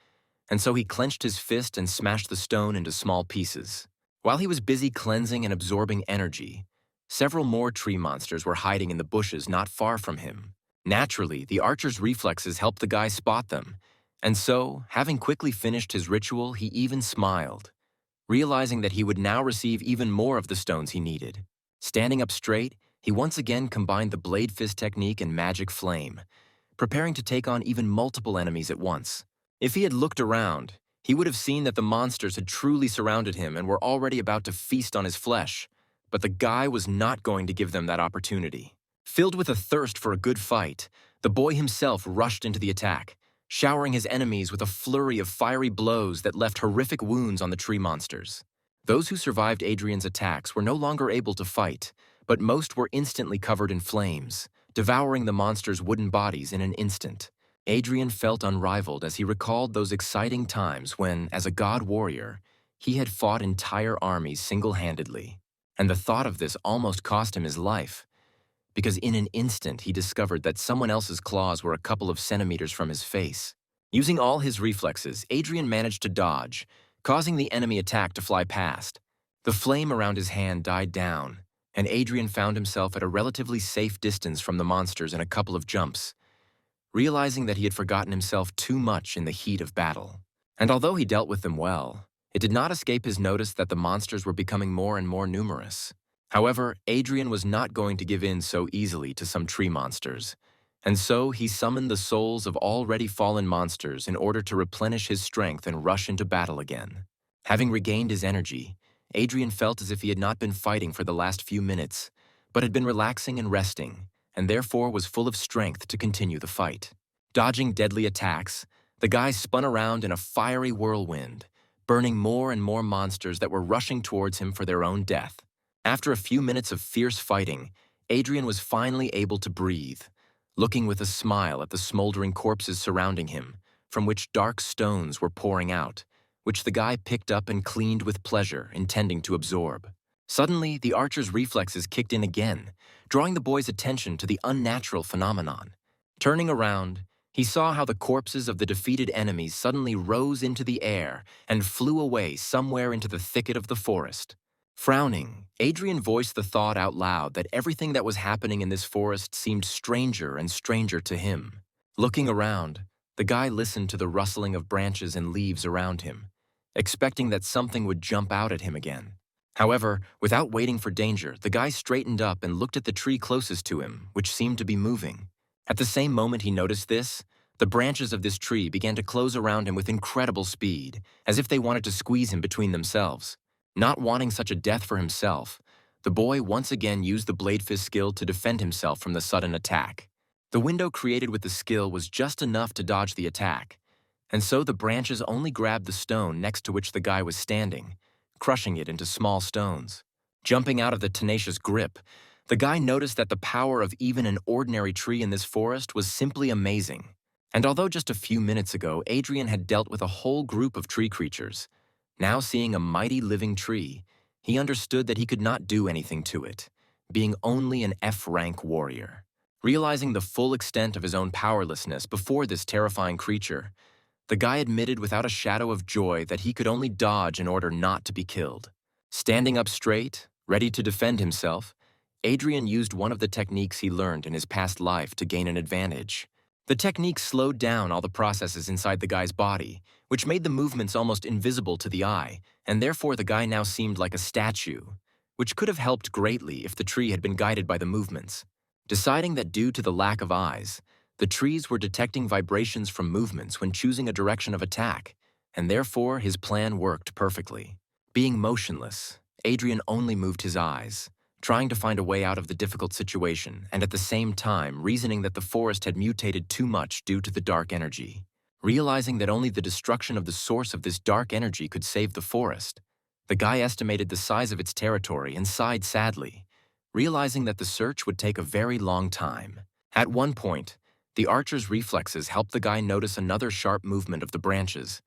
And so he clenched his fist and smashed the stone into small pieces. While he was busy cleansing and absorbing energy, several more tree monsters were hiding in the bushes not far from him. Naturally, the archer's reflexes helped the guy spot them, and so, having quickly finished his ritual, he even smiled, realizing that he would now receive even more of the stones he needed. Standing up straight, he once again combined the blade fist technique and magic flame, preparing to take on even multiple enemies at once. If he had looked around, he would have seen that the monsters had truly surrounded him and were already about to feast on his flesh, but the guy was not going to give them that opportunity. Filled with a thirst for a good fight, the boy himself rushed into the attack, showering his enemies with a flurry of fiery blows that left horrific wounds on the tree monsters. Those who survived Adrian's attacks were no longer able to fight, but most were instantly covered in flames, devouring the monsters' wooden bodies in an instant. Adrian felt unrivaled as he recalled those exciting times when, as a god warrior, he had fought entire armies single-handedly. And the thought of this almost cost him his life, because in an instant he discovered that someone else's claws were a couple of centimeters from his face. Using all his reflexes, Adrian managed to dodge, causing the enemy attack to fly past. The flame around his hand died down, and Adrian found himself at a relatively safe distance from the monsters in a couple of jumps, realizing that he had forgotten himself too much in the heat of battle. And although he dealt with them well, it did not escape his notice that the monsters were becoming more and more numerous. However, Adrian was not going to give in so easily to some tree monsters, and so he summoned the souls of already fallen monsters in order to replenish his strength and rush into battle again. Having regained his energy, Adrian felt as if he had not been fighting for the last few minutes, but had been relaxing and resting, and therefore was full of strength to continue the fight. Dodging deadly attacks, the guy spun around in a fiery whirlwind, burning more and more monsters that were rushing towards him for their own death. After a few minutes of fierce fighting, Adrian was finally able to breathe, looking with a smile at the smoldering corpses surrounding him, from which dark stones were pouring out, which the guy picked up and cleaned with pleasure, intending to absorb. Suddenly, the archer's reflexes kicked in again, drawing the boy's attention to the unnatural phenomenon. Turning around, he saw how the corpses of the defeated enemies suddenly rose into the air and flew away somewhere into the thicket of the forest. Frowning, Adrian voiced the thought out loud that everything that was happening in this forest seemed stranger and stranger to him. Looking around, the guy listened to the rustling of branches and leaves around him, expecting that something would jump out at him again. However, without waiting for danger, the guy straightened up and looked at the tree closest to him, which seemed to be moving. At the same moment he noticed this, the branches of this tree began to close around him with incredible speed, as if they wanted to squeeze him between themselves. Not wanting such a death for himself, the boy once again used the blade fist skill to defend himself from the sudden attack. The window created with the skill was just enough to dodge the attack, and so the branches only grabbed the stone next to which the guy was standing, crushing it into small stones. Jumping out of the tenacious grip, the guy noticed that the power of even an ordinary tree in this forest was simply amazing. And although just a few minutes ago Adrian had dealt with a whole group of tree creatures, now seeing a mighty living tree, he understood that he could not do anything to it, being only an F-rank warrior. Realizing the full extent of his own powerlessness before this terrifying creature, the guy admitted without a shadow of joy that he could only dodge in order not to be killed. Standing up straight, ready to defend himself, Adrian used one of the techniques he learned in his past life to gain an advantage. The technique slowed down all the processes inside the guy's body, which made the movements almost invisible to the eye, and therefore the guy now seemed like a statue, which could have helped greatly if the tree had been guided by the movements. Deciding that due to the lack of eyes, the trees were detecting vibrations from movements when choosing a direction of attack, and therefore his plan worked perfectly. Being motionless, Adrian only moved his eyes, trying to find a way out of the difficult situation and at the same time reasoning that the forest had mutated too much due to the dark energy. Realizing that only the destruction of the source of this dark energy could save the forest, the guy estimated the size of its territory and sighed sadly, realizing that the search would take a very long time. At one point, the archer's reflexes helped the guy notice another sharp movement of the branches,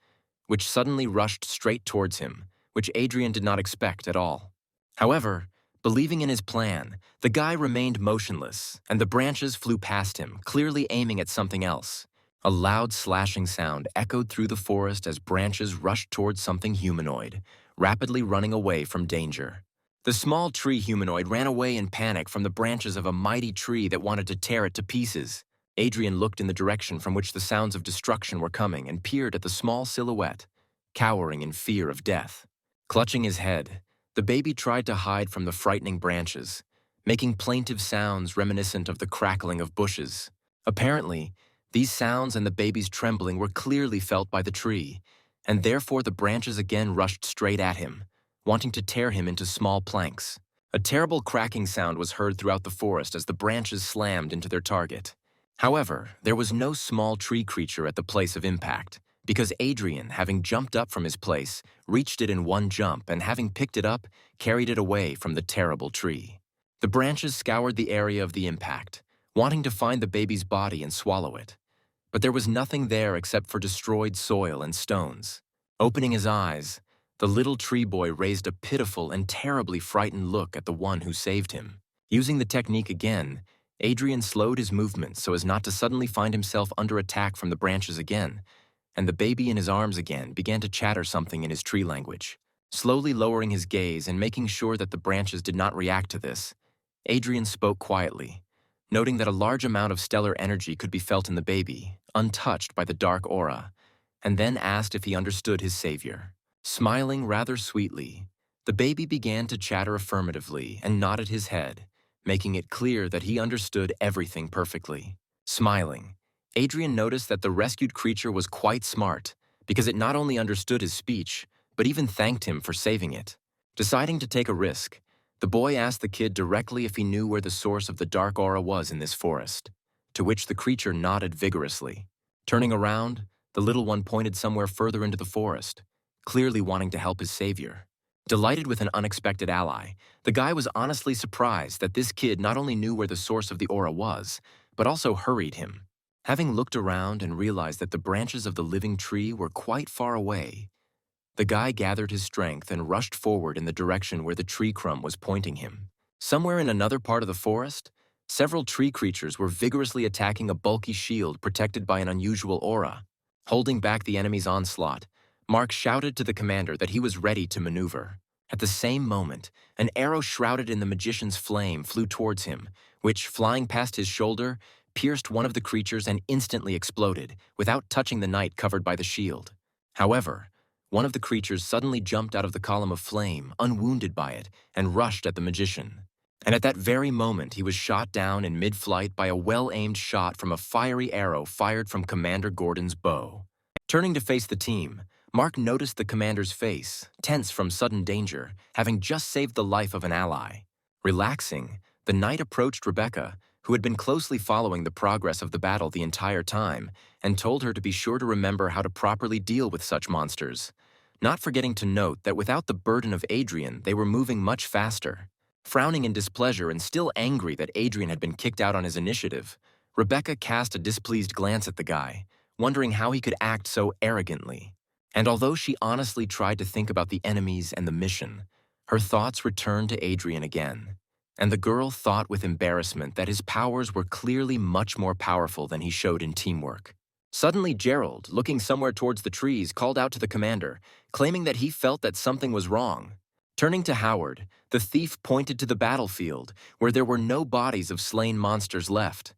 which suddenly rushed straight towards him, which Adrian did not expect at all. However, believing in his plan, the guy remained motionless, and the branches flew past him, clearly aiming at something else. A loud slashing sound echoed through the forest as branches rushed towards something humanoid, rapidly running away from danger. The small tree humanoid ran away in panic from the branches of a mighty tree that wanted to tear it to pieces. Adrian looked in the direction from which the sounds of destruction were coming and peered at the small silhouette, cowering in fear of death. Clutching his head, the baby tried to hide from the frightening branches, making plaintive sounds reminiscent of the crackling of bushes. Apparently, these sounds and the baby's trembling were clearly felt by the tree, and therefore the branches again rushed straight at him, wanting to tear him into small planks. A terrible cracking sound was heard throughout the forest as the branches slammed into their target. However, there was no small tree creature at the place of impact, because Adrian, having jumped up from his place, reached it in one jump and having picked it up, carried it away from the terrible tree. The branches scoured the area of the impact, wanting to find the baby's body and swallow it. But there was nothing there except for destroyed soil and stones. Opening his eyes, the little tree boy raised a pitiful and terribly frightened look at the one who saved him. Using the technique again, Adrian slowed his movements so as not to suddenly find himself under attack from the branches again, and the baby in his arms again began to chatter something in his tree language. Slowly lowering his gaze and making sure that the branches did not react to this, Adrian spoke quietly, noting that a large amount of stellar energy could be felt in the baby, untouched by the dark aura, and then asked if he understood his savior. Smiling rather sweetly, the baby began to chatter affirmatively and nodded his head, making it clear that he understood everything perfectly. Smiling, Adrian noticed that the rescued creature was quite smart, because it not only understood his speech, but even thanked him for saving it. Deciding to take a risk, the boy asked the kid directly if he knew where the source of the dark aura was in this forest, to which the creature nodded vigorously. Turning around, the little one pointed somewhere further into the forest, clearly wanting to help his savior. Delighted with an unexpected ally, the guy was honestly surprised that this kid not only knew where the source of the aura was, but also hurried him. Having looked around and realized that the branches of the living tree were quite far away, the guy gathered his strength and rushed forward in the direction where the tree crumb was pointing him. Somewhere in another part of the forest, several tree creatures were vigorously attacking a bulky shield protected by an unusual aura. Holding back the enemy's onslaught, Mark shouted to the commander that he was ready to maneuver. At the same moment, an arrow shrouded in the magician's flame flew towards him, which, flying past his shoulder, pierced one of the creatures and instantly exploded, without touching the knight covered by the shield. However, one of the creatures suddenly jumped out of the column of flame, unwounded by it, and rushed at the magician. And at that very moment, he was shot down in mid-flight by a well-aimed shot from a fiery arrow fired from Commander Gordon's bow. Turning to face the team, Mark noticed the commander's face, tense from sudden danger, having just saved the life of an ally. Relaxing, the knight approached Rebecca, who had been closely following the progress of the battle the entire time, and told her to be sure to remember how to properly deal with such monsters, not forgetting to note that without the burden of Adrian, they were moving much faster. Frowning in displeasure and still angry that Adrian had been kicked out on his initiative, Rebecca cast a displeased glance at the guy, wondering how he could act so arrogantly. And although she honestly tried to think about the enemies and the mission, her thoughts returned to Adrian again, and the girl thought with embarrassment that his powers were clearly much more powerful than he showed in teamwork. Suddenly, Gerald, looking somewhere towards the trees, called out to the commander, claiming that he felt that something was wrong. Turning to Howard, the thief pointed to the battlefield, where there were no bodies of slain monsters left.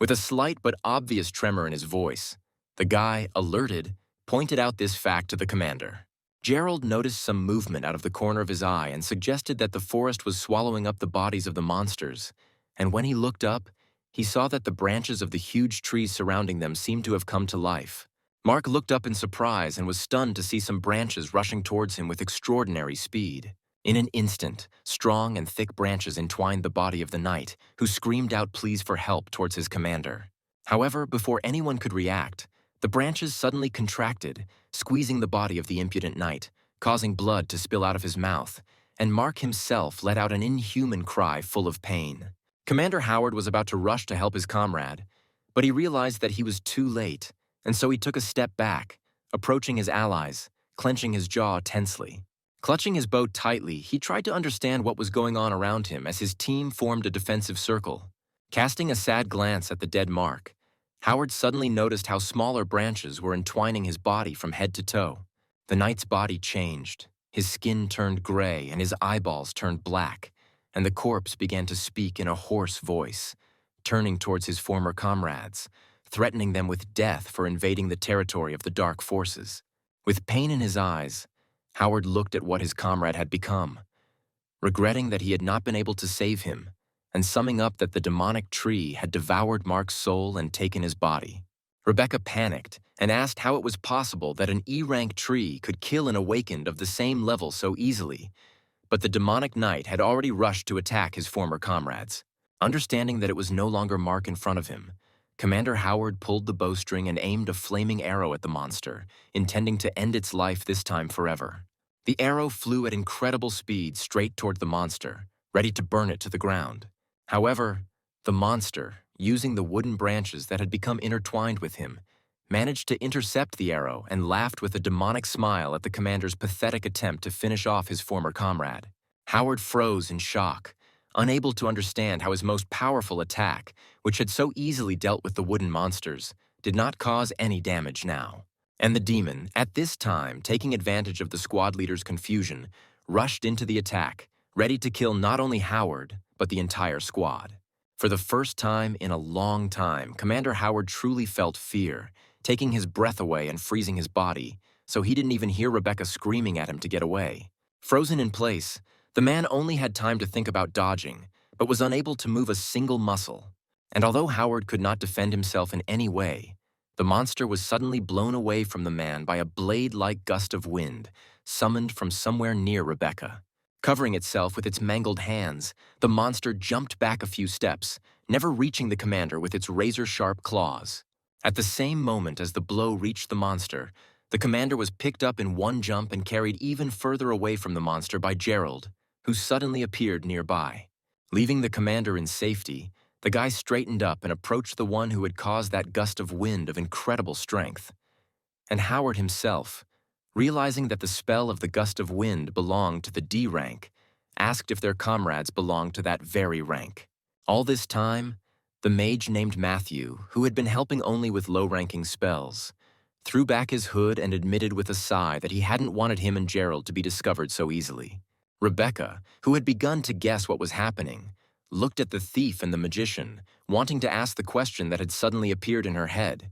With a slight but obvious tremor in his voice, the guy, alerted, pointed out this fact to the commander. Gerald noticed some movement out of the corner of his eye and suggested that the forest was swallowing up the bodies of the monsters, and when he looked up, he saw that the branches of the huge trees surrounding them seemed to have come to life. Mark looked up in surprise and was stunned to see some branches rushing towards him with extraordinary speed. In an instant, strong and thick branches entwined the body of the knight, who screamed out pleas for help towards his commander. However, before anyone could react, the branches suddenly contracted, squeezing the body of the impudent knight, causing blood to spill out of his mouth, and Mark himself let out an inhuman cry full of pain. Commander Howard was about to rush to help his comrade, but he realized that he was too late, and so he took a step back, approaching his allies, clenching his jaw tensely. Clutching his bow tightly, he tried to understand what was going on around him as his team formed a defensive circle. Casting a sad glance at the dead Mark, Howard suddenly noticed how smaller branches were entwining his body from head to toe. The knight's body changed. His skin turned gray and his eyeballs turned black, and the corpse began to speak in a hoarse voice, turning towards his former comrades, threatening them with death for invading the territory of the dark forces. With pain in his eyes, Howard looked at what his comrade had become, regretting that he had not been able to save him, and summing up that the demonic tree had devoured Mark's soul and taken his body. Rebecca panicked and asked how it was possible that an E-rank tree could kill an awakened of the same level so easily, but the demonic knight had already rushed to attack his former comrades. Understanding that it was no longer Mark in front of him, Commander Howard pulled the bowstring and aimed a flaming arrow at the monster, intending to end its life this time forever. The arrow flew at incredible speed straight toward the monster, ready to burn it to the ground. However, the monster, using the wooden branches that had become intertwined with him, managed to intercept the arrow and laughed with a demonic smile at the commander's pathetic attempt to finish off his former comrade. Howard froze in shock, unable to understand how his most powerful attack, which had so easily dealt with the wooden monsters, did not cause any damage now. And the demon, at this time taking advantage of the squad leader's confusion, rushed into the attack, ready to kill not only Howard, but the entire squad. For the first time in a long time, Commander Howard truly felt fear, taking his breath away and freezing his body, so he didn't even hear Rebecca screaming at him to get away. Frozen in place, the man only had time to think about dodging, but was unable to move a single muscle. And although Howard could not defend himself in any way, the monster was suddenly blown away from the man by a blade-like gust of wind, summoned from somewhere near Rebecca. Covering itself with its mangled hands, the monster jumped back a few steps, never reaching the commander with its razor-sharp claws. At the same moment as the blow reached the monster, the commander was picked up in one jump and carried even further away from the monster by Gerald, who suddenly appeared nearby. Leaving the commander in safety, the guy straightened up and approached the one who had caused that gust of wind of incredible strength. And Howard himself, realizing that the spell of the gust of wind belonged to the D rank, asked if their comrades belonged to that very rank. All this time, the mage named Matthew, who had been helping only with low-ranking spells, threw back his hood and admitted with a sigh that he hadn't wanted him and Gerald to be discovered so easily. Rebecca, who had begun to guess what was happening, looked at the thief and the magician, wanting to ask the question that had suddenly appeared in her head.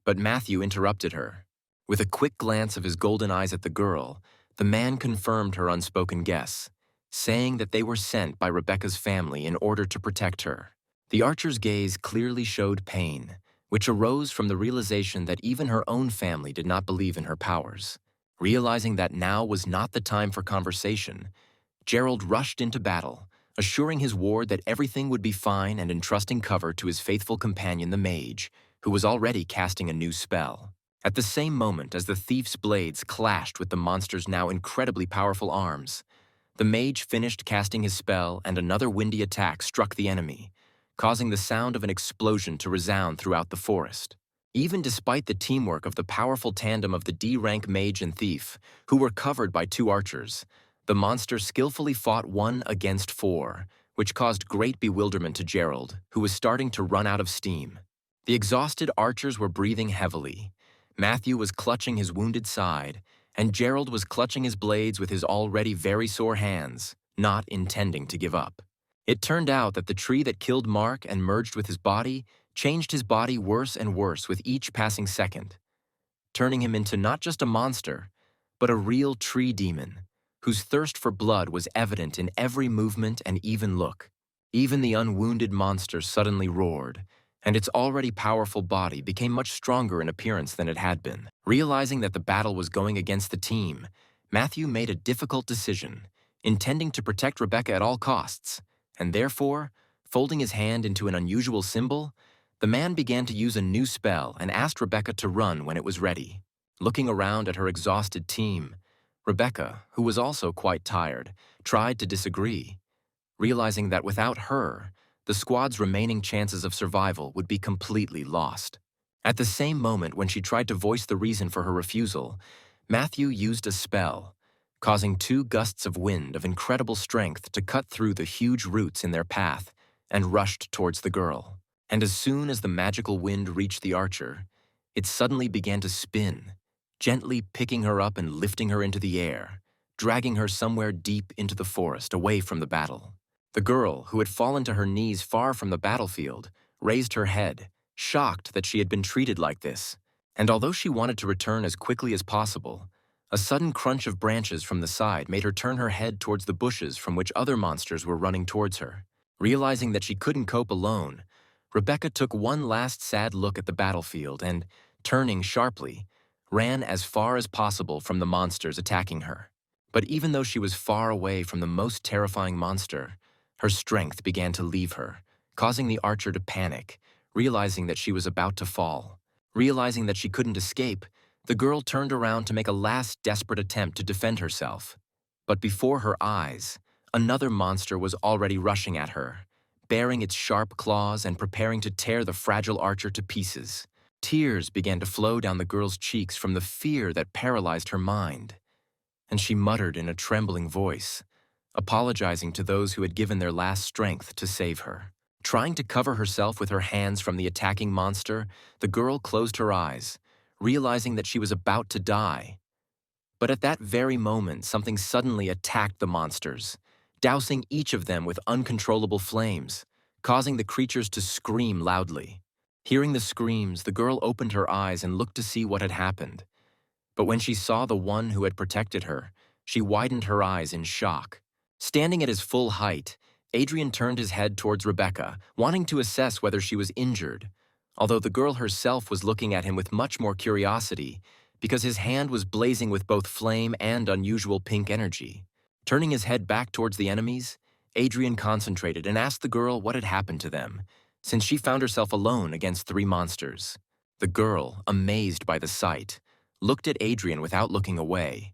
But Matthew interrupted her. With a quick glance of his golden eyes at the girl, the man confirmed her unspoken guess, saying that they were sent by Rebecca's family in order to protect her. The archer's gaze clearly showed pain, which arose from the realization that even her own family did not believe in her powers. Realizing that now was not the time for conversation, Gerald rushed into battle, assuring his ward that everything would be fine and entrusting cover to his faithful companion the mage, who was already casting a new spell. At the same moment as the thief's blades clashed with the monster's now incredibly powerful arms, the mage finished casting his spell and another windy attack struck the enemy, causing the sound of an explosion to resound throughout the forest. Even despite the teamwork of the powerful tandem of the D-rank mage and thief, who were covered by two archers, the monster skillfully fought 1 against 4, which caused great bewilderment to Gerald, who was starting to run out of steam. The exhausted archers were breathing heavily. Matthew was clutching his wounded side, and Gerald was clutching his blades with his already very sore hands, not intending to give up. It turned out that the tree that killed Mark and merged with his body changed his body worse and worse with each passing second, turning him into not just a monster, but a real tree demon, whose thirst for blood was evident in every movement and even look. Even the unwounded monster suddenly roared, and its already powerful body became much stronger in appearance than it had been. Realizing that the battle was going against the team, Matthew made a difficult decision, intending to protect Rebecca at all costs, and therefore, folding his hand into an unusual symbol, the man began to use a new spell and asked Rebecca to run when it was ready. Looking around at her exhausted team, Rebecca, who was also quite tired, tried to disagree, realizing that without her, the squad's remaining chances of survival would be completely lost. At the same moment when she tried to voice the reason for her refusal, Matthew used a spell, causing 2 gusts of wind of incredible strength to cut through the huge roots in their path and rushed towards the girl. And as soon as the magical wind reached the archer, it suddenly began to spin, gently picking her up and lifting her into the air, dragging her somewhere deep into the forest away from the battle. The girl, who had fallen to her knees far from the battlefield, raised her head, shocked that she had been treated like this, and although she wanted to return as quickly as possible, a sudden crunch of branches from the side made her turn her head towards the bushes from which other monsters were running towards her. Realizing that she couldn't cope alone, Rebecca took one last sad look at the battlefield and, turning sharply, ran as far as possible from the monsters attacking her. But even though she was far away from the most terrifying monster, her strength began to leave her, causing the archer to panic, realizing that she was about to fall. Realizing that she couldn't escape, the girl turned around to make a last desperate attempt to defend herself. But before her eyes, another monster was already rushing at her, baring its sharp claws and preparing to tear the fragile archer to pieces. Tears began to flow down the girl's cheeks from the fear that paralyzed her mind, and she muttered in a trembling voice, apologizing to those who had given their last strength to save her. Trying to cover herself with her hands from the attacking monster, the girl closed her eyes, realizing that she was about to die. But at that very moment, something suddenly attacked the monsters, dousing each of them with uncontrollable flames, causing the creatures to scream loudly. Hearing the screams, the girl opened her eyes and looked to see what had happened. But when she saw the one who had protected her, she widened her eyes in shock. Standing at his full height, Adrian turned his head towards Rebecca, wanting to assess whether she was injured, although the girl herself was looking at him with much more curiosity, because his hand was blazing with both flame and unusual pink energy. Turning his head back towards the enemies, Adrian concentrated and asked the girl what had happened to them, since she found herself alone against 3 monsters. The girl, amazed by the sight, looked at Adrian without looking away,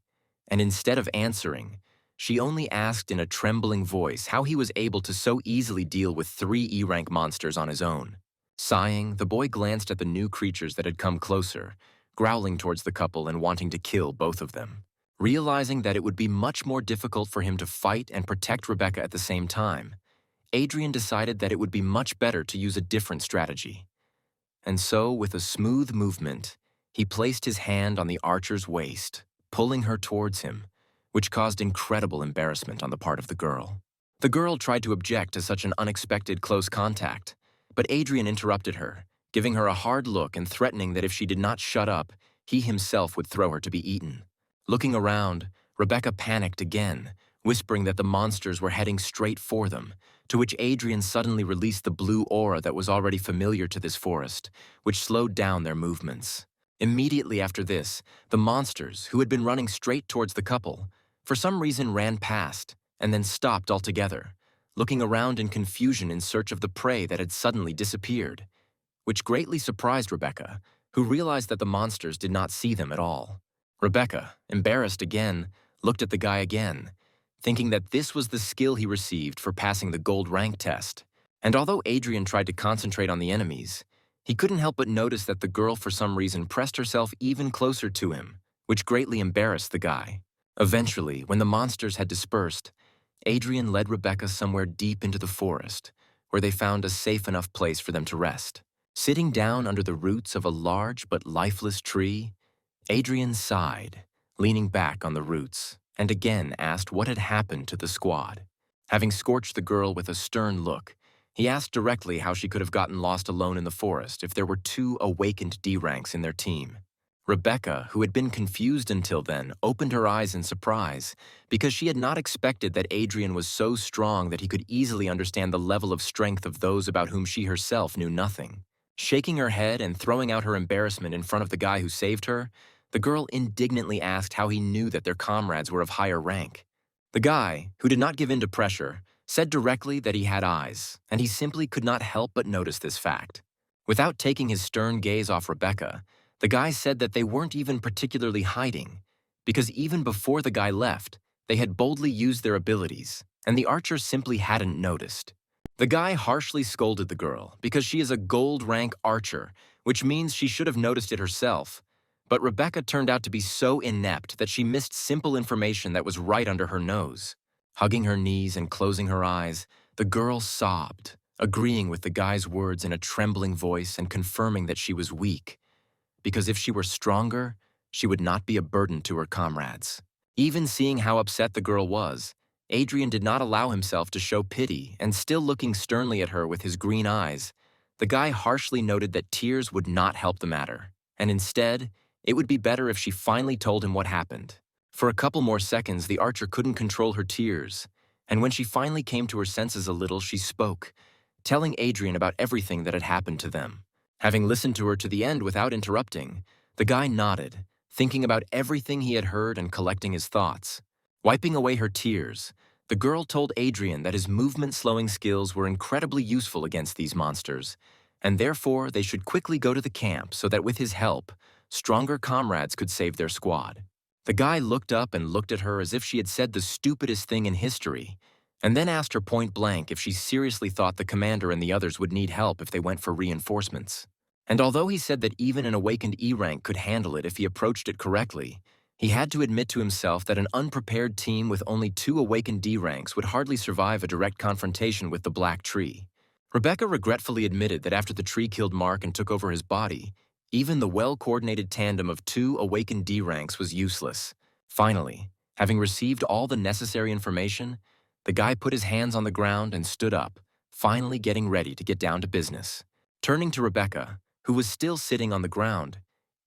and instead of answering, she only asked in a trembling voice how he was able to so easily deal with 3 E-rank monsters on his own. Sighing, the boy glanced at the new creatures that had come closer, growling towards the couple and wanting to kill both of them. Realizing that it would be much more difficult for him to fight and protect Rebecca at the same time, Adrian decided that it would be much better to use a different strategy. And so, with a smooth movement, he placed his hand on the archer's waist, pulling her towards him, which caused incredible embarrassment on the part of the girl. The girl tried to object to such an unexpected close contact, but Adrian interrupted her, giving her a hard look and threatening that if she did not shut up, he himself would throw her to be eaten. Looking around, Rebecca panicked again, whispering that the monsters were heading straight for them, to which Adrian suddenly released the blue aura that was already familiar to this forest, which slowed down their movements. Immediately after this, the monsters, who had been running straight towards the couple, for some reason ran past and then stopped altogether, looking around in confusion in search of the prey that had suddenly disappeared, which greatly surprised Rebecca, who realized that the monsters did not see them at all. Rebecca, embarrassed again, looked at the guy again, thinking that this was the skill he received for passing the gold rank test. And although Adrian tried to concentrate on the enemies, he couldn't help but notice that the girl for some reason pressed herself even closer to him, which greatly embarrassed the guy. Eventually, when the monsters had dispersed, Adrian led Rebecca somewhere deep into the forest, where they found a safe enough place for them to rest. Sitting down under the roots of a large but lifeless tree, Adrian sighed, leaning back on the roots, and again asked what had happened to the squad. Having scorched the girl with a stern look, he asked directly how she could have gotten lost alone in the forest if there were 2 awakened D-ranks in their team. Rebecca, who had been confused until then, opened her eyes in surprise because she had not expected that Adrian was so strong that he could easily understand the level of strength of those about whom she herself knew nothing. Shaking her head and throwing out her embarrassment in front of the guy who saved her, the girl indignantly asked how he knew that their comrades were of higher rank. The guy, who did not give in to pressure, said directly that he had eyes, and he simply could not help but notice this fact. Without taking his stern gaze off Rebecca, the guy said that they weren't even particularly hiding, because even before the guy left, they had boldly used their abilities, and the archer simply hadn't noticed. The guy harshly scolded the girl because she is a gold rank archer, which means she should have noticed it herself. But Rebecca turned out to be so inept that she missed simple information that was right under her nose. Hugging her knees and closing her eyes, the girl sobbed, agreeing with the guy's words in a trembling voice and confirming that she was weak. Because if she were stronger, she would not be a burden to her comrades. Even seeing how upset the girl was, Adrian did not allow himself to show pity, and still looking sternly at her with his green eyes, the guy harshly noted that tears would not help the matter, and instead, it would be better if she finally told him what happened. For a couple more seconds, the archer couldn't control her tears, and when she finally came to her senses a little, she spoke, telling Adrian about everything that had happened to them. Having listened to her to the end without interrupting, the guy nodded, thinking about everything he had heard and collecting his thoughts. Wiping away her tears, the girl told Adrian that his movement-slowing skills were incredibly useful against these monsters, and therefore they should quickly go to the camp so that with his help, stronger comrades could save their squad. The guy looked up and looked at her as if she had said the stupidest thing in history, and then asked her point blank if she seriously thought the commander and the others would need help if they went for reinforcements. And although he said that even an awakened E rank could handle it if he approached it correctly, he had to admit to himself that an unprepared team with only 2 awakened D ranks would hardly survive a direct confrontation with the Black Tree. Rebecca regretfully admitted that after the tree killed Mark and took over his body, even the well-coordinated tandem of 2 awakened D ranks was useless. Finally, having received all the necessary information, the guy put his hands on the ground and stood up, finally getting ready to get down to business. Turning to Rebecca, who was still sitting on the ground,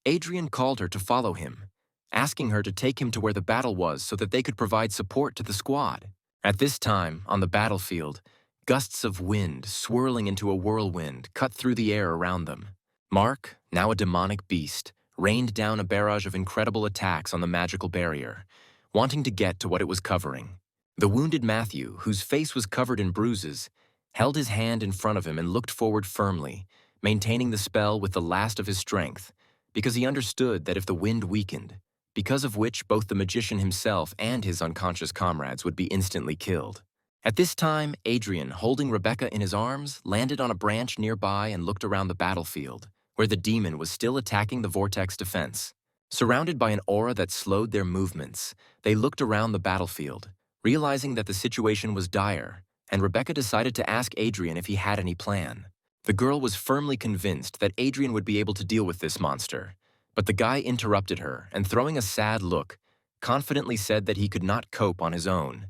Adrian called her to follow him, asking her to take him to where the battle was so that they could provide support to the squad. At this time, on the battlefield, gusts of wind swirling into a whirlwind cut through the air around them. Mark, now a demonic beast, rained down a barrage of incredible attacks on the magical barrier, wanting to get to what it was covering. The wounded Matthew, whose face was covered in bruises, held his hand in front of him and looked forward firmly, maintaining the spell with the last of his strength, because he understood that if the wind weakened, because of which both the magician himself and his unconscious comrades would be instantly killed. At this time, Adrian, holding Rebecca in his arms, landed on a branch nearby and looked around the battlefield, where the demon was still attacking the vortex defense. Surrounded by an aura that slowed their movements, they looked around the battlefield, realizing that the situation was dire, and Rebecca decided to ask Adrian if he had any plan. The girl was firmly convinced that Adrian would be able to deal with this monster, but the guy interrupted her and, throwing a sad look, confidently said that he could not cope on his own.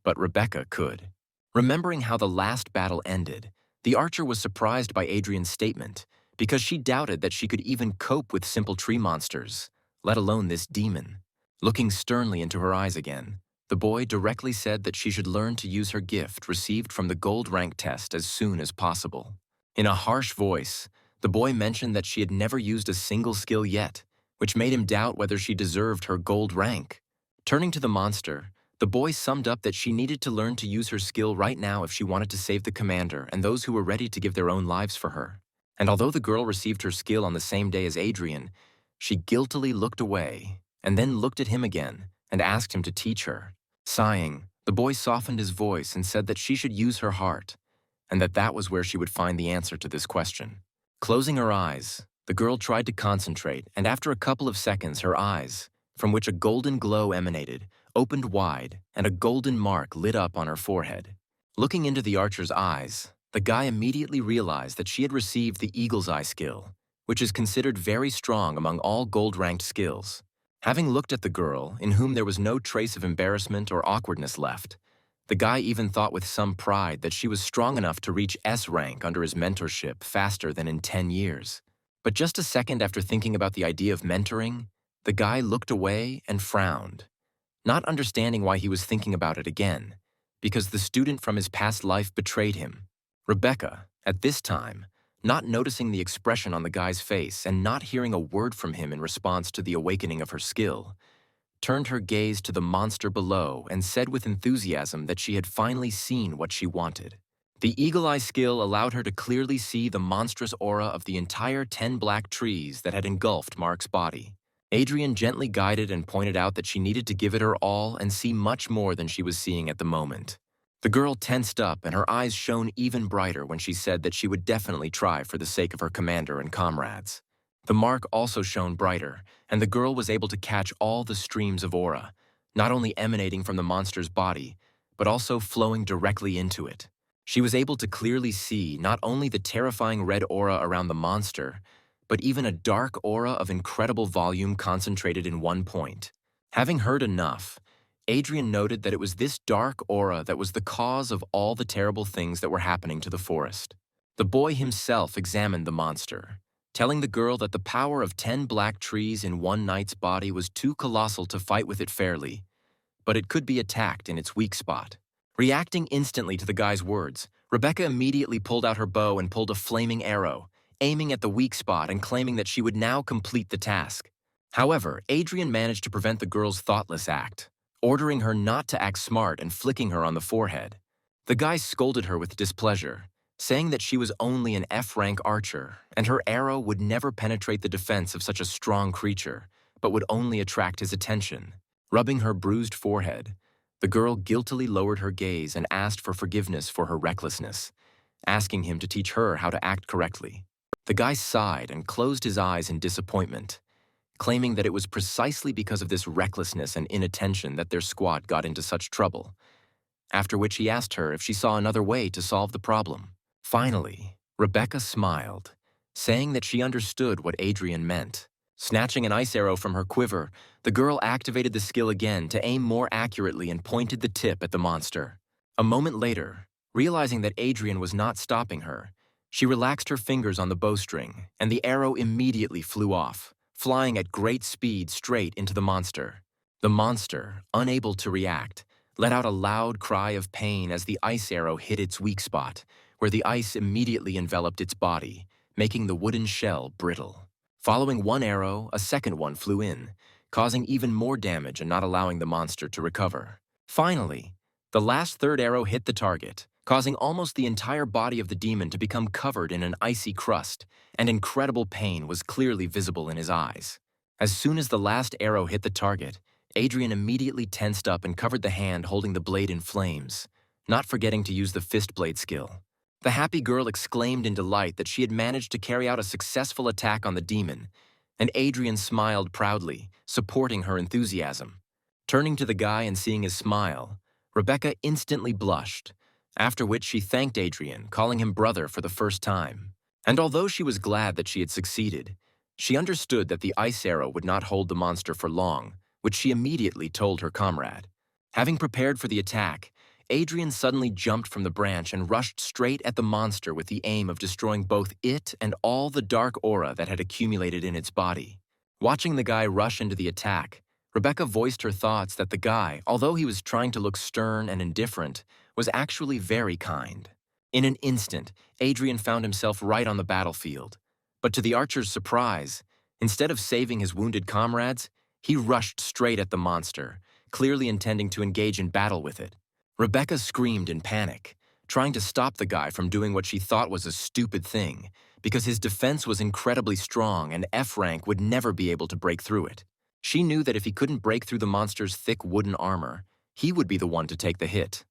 But Rebecca could. Remembering how the last battle ended, the archer was surprised by Adrian's statement, because she doubted that she could even cope with simple tree monsters, let alone this demon. Looking sternly into her eyes again, the boy directly said that she should learn to use her gift received from the gold rank test as soon as possible. In a harsh voice, the boy mentioned that she had never used a single skill yet, which made him doubt whether she deserved her gold rank. Turning to the monster, the boy summed up that she needed to learn to use her skill right now if she wanted to save the commander and those who were ready to give their own lives for her. And although the girl received her skill on the same day as Adrian, she guiltily looked away and then looked at him again and asked him to teach her. Sighing, the boy softened his voice and said that she should use her heart, and that was where she would find the answer to this question. Closing her eyes, the girl tried to concentrate, and after a couple of seconds, her eyes, from which a golden glow emanated, opened wide, and a golden mark lit up on her forehead. Looking into the archer's eyes, the guy immediately realized that she had received the Eagle's Eye skill, which is considered very strong among all gold-ranked skills. Having looked at the girl, in whom there was no trace of embarrassment or awkwardness left, the guy even thought with some pride that she was strong enough to reach S rank under his mentorship faster than in 10 years. But just a second after thinking about the idea of mentoring, the guy looked away and frowned, not understanding why he was thinking about it again, because the student from his past life betrayed him. Rebecca, at this time, not noticing the expression on the guy's face and not hearing a word from him in response to the awakening of her skill, turned her gaze to the monster below and said with enthusiasm that she had finally seen what she wanted. The eagle eye skill allowed her to clearly see the monstrous aura of the entire 10 black trees that had engulfed Mark's body. Adrian gently guided and pointed out that she needed to give it her all and see much more than she was seeing at the moment. The girl tensed up and her eyes shone even brighter when she said that she would definitely try for the sake of her commander and comrades. The mark also shone brighter, and the girl was able to catch all the streams of aura, not only emanating from the monster's body, but also flowing directly into it. She was able to clearly see not only the terrifying red aura around the monster, but even a dark aura of incredible volume concentrated in one point. Having heard enough, Adrian noted that it was this dark aura that was the cause of all the terrible things that were happening to the forest. The boy himself examined the monster, telling the girl that the power of 10 black trees in one knight's body was too colossal to fight with it fairly, but it could be attacked in its weak spot. Reacting instantly to the guy's words, Rebecca immediately pulled out her bow and pulled a flaming arrow, aiming at the weak spot and claiming that she would now complete the task. However, Adrian managed to prevent the girl's thoughtless act, ordering her not to act smart and flicking her on the forehead. The guy scolded her with displeasure, saying that she was only an F-rank archer and her arrow would never penetrate the defense of such a strong creature, but would only attract his attention. Rubbing her bruised forehead, the girl guiltily lowered her gaze and asked for forgiveness for her recklessness, asking him to teach her how to act correctly. The guy sighed and closed his eyes in disappointment, claiming that it was precisely because of this recklessness and inattention that their squad got into such trouble, after which he asked her if she saw another way to solve the problem. Finally, Rebecca smiled, saying that she understood what Adrian meant. Snatching an ice arrow from her quiver, the girl activated the skill again to aim more accurately and pointed the tip at the monster. A moment later, realizing that Adrian was not stopping her, she relaxed her fingers on the bowstring, and the arrow immediately flew off, flying at great speed straight into the monster. The monster, unable to react, let out a loud cry of pain as the ice arrow hit its weak spot, where the ice immediately enveloped its body, making the wooden shell brittle. Following one arrow, a second one flew in, causing even more damage and not allowing the monster to recover. Finally, the last third arrow hit the target, causing almost the entire body of the demon to become covered in an icy crust, and incredible pain was clearly visible in his eyes. As soon as the last arrow hit the target, Adrian immediately tensed up and covered the hand holding the blade in flames, not forgetting to use the fist blade skill. The happy girl exclaimed in delight that she had managed to carry out a successful attack on the demon, and Adrian smiled proudly, supporting her enthusiasm. Turning to the guy and seeing his smile, Rebecca instantly blushed, after which she thanked Adrian, calling him brother for the first time. And although she was glad that she had succeeded, she understood that the ice arrow would not hold the monster for long, which she immediately told her comrade. Having prepared for the attack, Adrian suddenly jumped from the branch and rushed straight at the monster with the aim of destroying both it and all the dark aura that had accumulated in its body. Watching the guy rush into the attack, Rebecca voiced her thoughts that the guy, although he was trying to look stern and indifferent, was actually very kind. In an instant, Adrian found himself right on the battlefield. But to the archer's surprise, instead of saving his wounded comrades, he rushed straight at the monster, clearly intending to engage in battle with it. Rebecca screamed in panic, trying to stop the guy from doing what she thought was a stupid thing, because his defense was incredibly strong and F-rank would never be able to break through it. She knew that if he couldn't break through the monster's thick wooden armor, he would be the one to take the hit.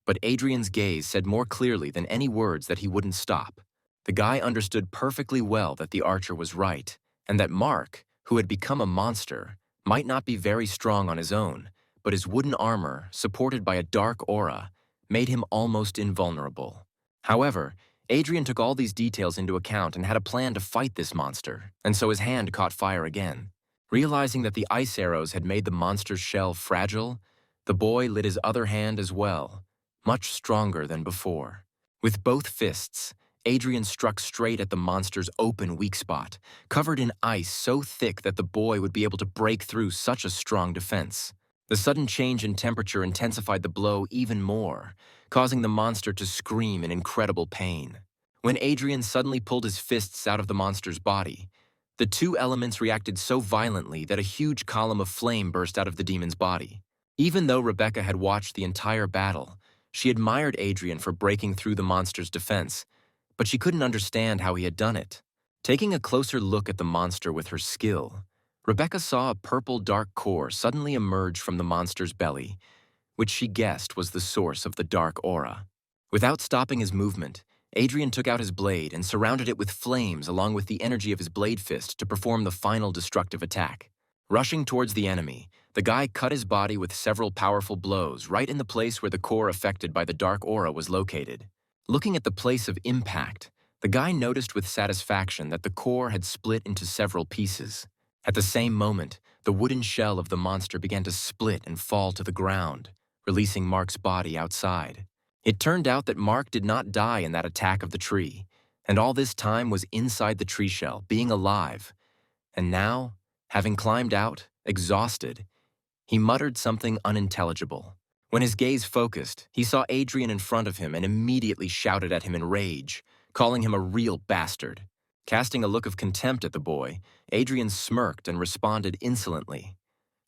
But Adrian's gaze said more clearly than any words that he wouldn't stop. The guy understood perfectly well that the archer was right, and that Mark, who had become a monster, might not be very strong on his own, but his wooden armor, supported by a dark aura, made him almost invulnerable. However, Adrian took all these details into account and had a plan to fight this monster, and so his hand caught fire again. Realizing that the ice arrows had made the monster's shell fragile, the boy lit his other hand as well, much stronger than before. With both fists, Adrian struck straight at the monster's open weak spot, covered in ice so thick that the boy would be able to break through such a strong defense. The sudden change in temperature intensified the blow even more, causing the monster to scream in incredible pain. When Adrian suddenly pulled his fists out of the monster's body, The two elements reacted so violently that a huge column of flame burst out of the demon's body. Even though Rebecca had watched the entire battle, she admired Adrian for breaking through the monster's defense, but she couldn't understand how he had done it. Taking a closer look at the monster with her skill, Rebecca saw a purple dark core suddenly emerge from the monster's belly, which she guessed was the source of the dark aura. Without stopping his movement, Adrian took out his blade and surrounded it with flames along with the energy of his blade fist to perform the final destructive attack. Rushing towards the enemy, the guy cut his body with several powerful blows right in the place where the core affected by the dark aura was located. Looking at the place of impact, the guy noticed with satisfaction that the core had split into several pieces. At the same moment, the wooden shell of the monster began to split and fall to the ground, releasing Mark's body outside. It turned out that Mark did not die in that attack of the tree, and all this time was inside the tree shell, being alive. And now, having climbed out, exhausted, he muttered something unintelligible. When his gaze focused, he saw Adrian in front of him and immediately shouted at him in rage, calling him a real bastard. Casting a look of contempt at the boy, Adrian smirked and responded insolently,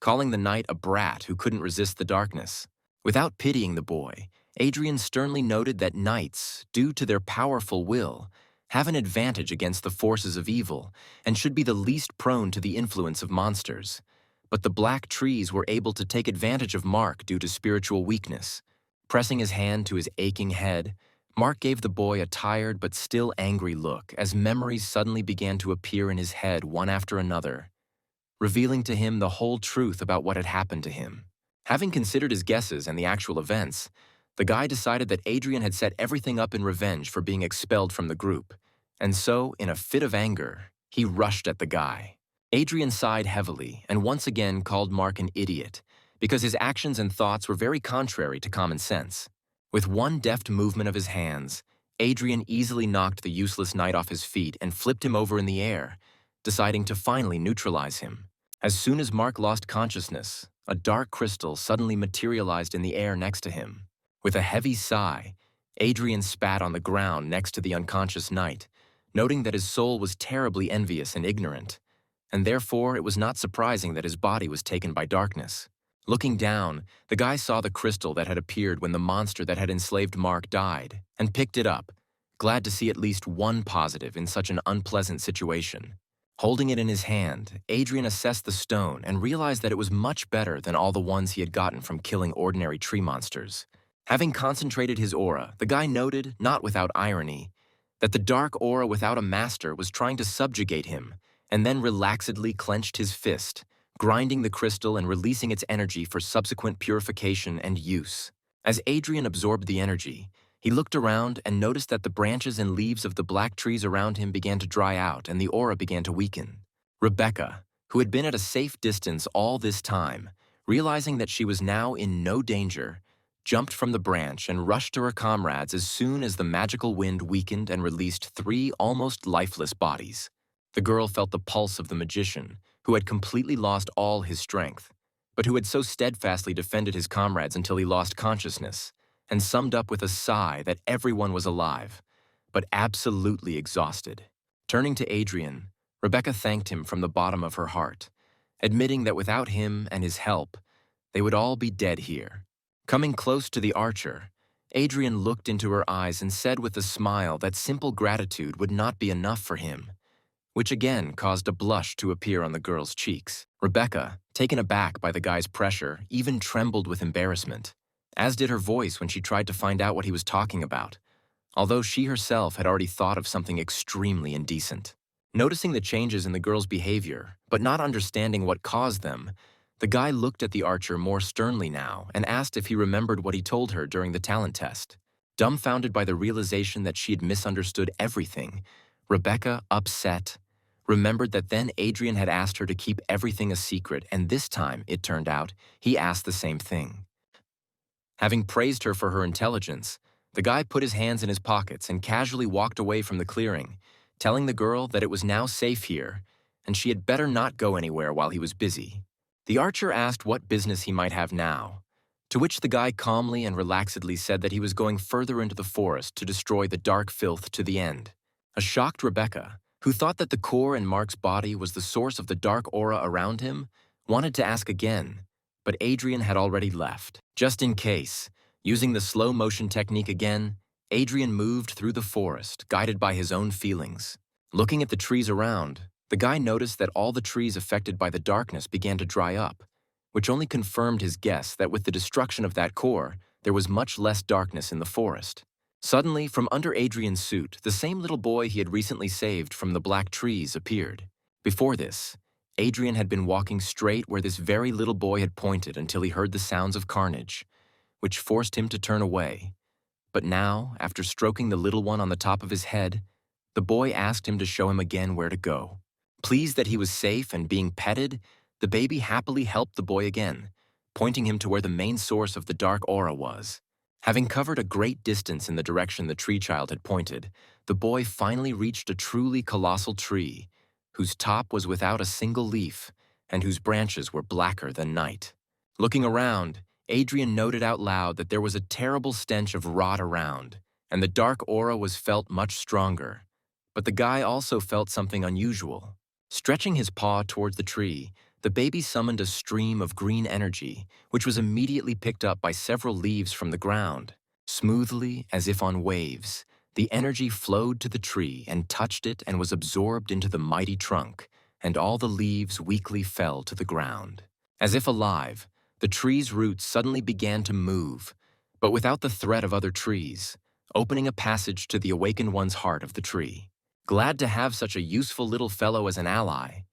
calling the knight a brat who couldn't resist the darkness. Without pitying the boy, Adrian sternly noted that knights, due to their powerful will, have an advantage against the forces of evil and should be the least prone to the influence of monsters. But the black trees were able to take advantage of Mark due to spiritual weakness. Pressing his hand to his aching head, Mark gave the boy a tired but still angry look as memories suddenly began to appear in his head one after another, revealing to him the whole truth about what had happened to him. Having considered his guesses and the actual events, the guy decided that Adrian had set everything up in revenge for being expelled from the group, and so, in a fit of anger, he rushed at the guy. Adrian sighed heavily and once again called Mark an idiot, because his actions and thoughts were very contrary to common sense. With one deft movement of his hands, Adrian easily knocked the useless knight off his feet and flipped him over in the air, deciding to finally neutralize him. As soon as Mark lost consciousness, a dark crystal suddenly materialized in the air next to him. With a heavy sigh, Adrian spat on the ground next to the unconscious knight, noting that his soul was terribly envious and ignorant, and therefore it was not surprising that his body was taken by darkness. Looking down, the guy saw the crystal that had appeared when the monster that had enslaved Mark died, and picked it up, glad to see at least one positive in such an unpleasant situation. Holding it in his hand, Adrian assessed the stone and realized that it was much better than all the ones he had gotten from killing ordinary tree monsters. Having concentrated his aura, the guy noted, not without irony, that the dark aura without a master was trying to subjugate him, and then relaxedly clenched his fist, grinding the crystal and releasing its energy for subsequent purification and use. As Adrian absorbed the energy, he looked around and noticed that the branches and leaves of the black trees around him began to dry out and the aura began to weaken. Rebecca, who had been at a safe distance all this time, realizing that she was now in no danger, jumped from the branch and rushed to her comrades as soon as the magical wind weakened and released 3 almost lifeless bodies. The girl felt the pulse of the magician, who had completely lost all his strength, but who had so steadfastly defended his comrades until he lost consciousness, and summed up with a sigh that everyone was alive, but absolutely exhausted. Turning to Adrian, Rebecca thanked him from the bottom of her heart, admitting that without him and his help, they would all be dead here. Coming close to the archer, Adrian looked into her eyes and said with a smile that simple gratitude would not be enough for him, which again caused a blush to appear on the girl's cheeks. Rebecca, taken aback by the guy's pressure, even trembled with embarrassment, as did her voice when she tried to find out what he was talking about, although she herself had already thought of something extremely indecent. Noticing the changes in the girl's behavior, but not understanding what caused them, the guy looked at the archer more sternly now and asked if he remembered what he told her during the talent test. Dumbfounded by the realization that she had misunderstood everything, Rebecca, upset, remembered that then Adrian had asked her to keep everything a secret, and this time, it turned out, he asked the same thing. Having praised her for her intelligence, the guy put his hands in his pockets and casually walked away from the clearing, telling the girl that it was now safe here, and she had better not go anywhere while he was busy. The archer asked what business he might have now, to which the guy calmly and relaxedly said that he was going further into the forest to destroy the dark filth to the end. A shocked Rebecca, who thought that the core in Mark's body was the source of the dark aura around him, wanted to ask again, but Adrian had already left. Just in case, using the slow motion technique again, Adrian moved through the forest, guided by his own feelings. Looking at the trees around, the guy noticed that all the trees affected by the darkness began to dry up, which only confirmed his guess that with the destruction of that core, there was much less darkness in the forest. Suddenly, from under Adrian's suit, the same little boy he had recently saved from the black trees appeared. Before this, Adrian had been walking straight where this very little boy had pointed until he heard the sounds of carnage, which forced him to turn away. But now, after stroking the little one on the top of his head, the boy asked him to show him again where to go. Pleased that he was safe and being petted, the baby happily helped the boy again, pointing him to where the main source of the dark aura was. Having covered a great distance in the direction the tree child had pointed, the boy finally reached a truly colossal tree, whose top was without a single leaf and whose branches were blacker than night. Looking around, Adrian noted out loud that there was a terrible stench of rot around, and the dark aura was felt much stronger. But the guy also felt something unusual. Stretching his paw towards the tree, the baby summoned a stream of green energy, which was immediately picked up by several leaves from the ground. Smoothly, as if on waves, the energy flowed to the tree and touched it and was absorbed into the mighty trunk, and all the leaves weakly fell to the ground. As if alive, the tree's roots suddenly began to move, but without the threat of other trees, opening a passage to the awakened one's heart of the tree. Glad to have such a useful little fellow as an ally,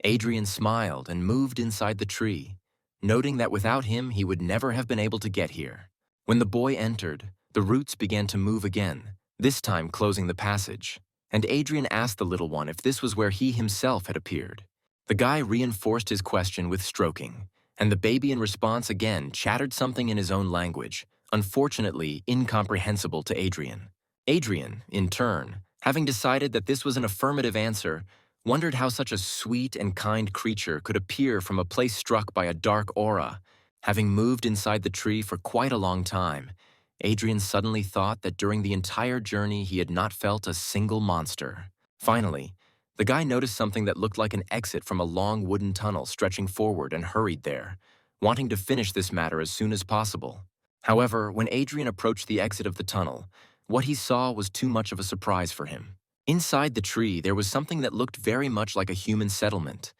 Adrian smiled and moved inside the tree, noting that without him he would never have been able to get here. When the boy entered, the roots began to move again, this time closing the passage, and Adrian asked the little one if this was where he himself had appeared. The guy reinforced his question with stroking, and the baby in response again chattered something in his own language, unfortunately incomprehensible to Adrian. Adrian, in turn, having decided that this was an affirmative answer, wondered how such a sweet and kind creature could appear from a place struck by a dark aura. Having moved inside the tree for quite a long time, Adrian suddenly thought that during the entire journey he had not felt a single monster. Finally, the guy noticed something that looked like an exit from a long wooden tunnel stretching forward and hurried there, wanting to finish this matter as soon as possible. However, when Adrian approached the exit of the tunnel, what he saw was too much of a surprise for him. Inside the tree, there was something that looked very much like a human settlement.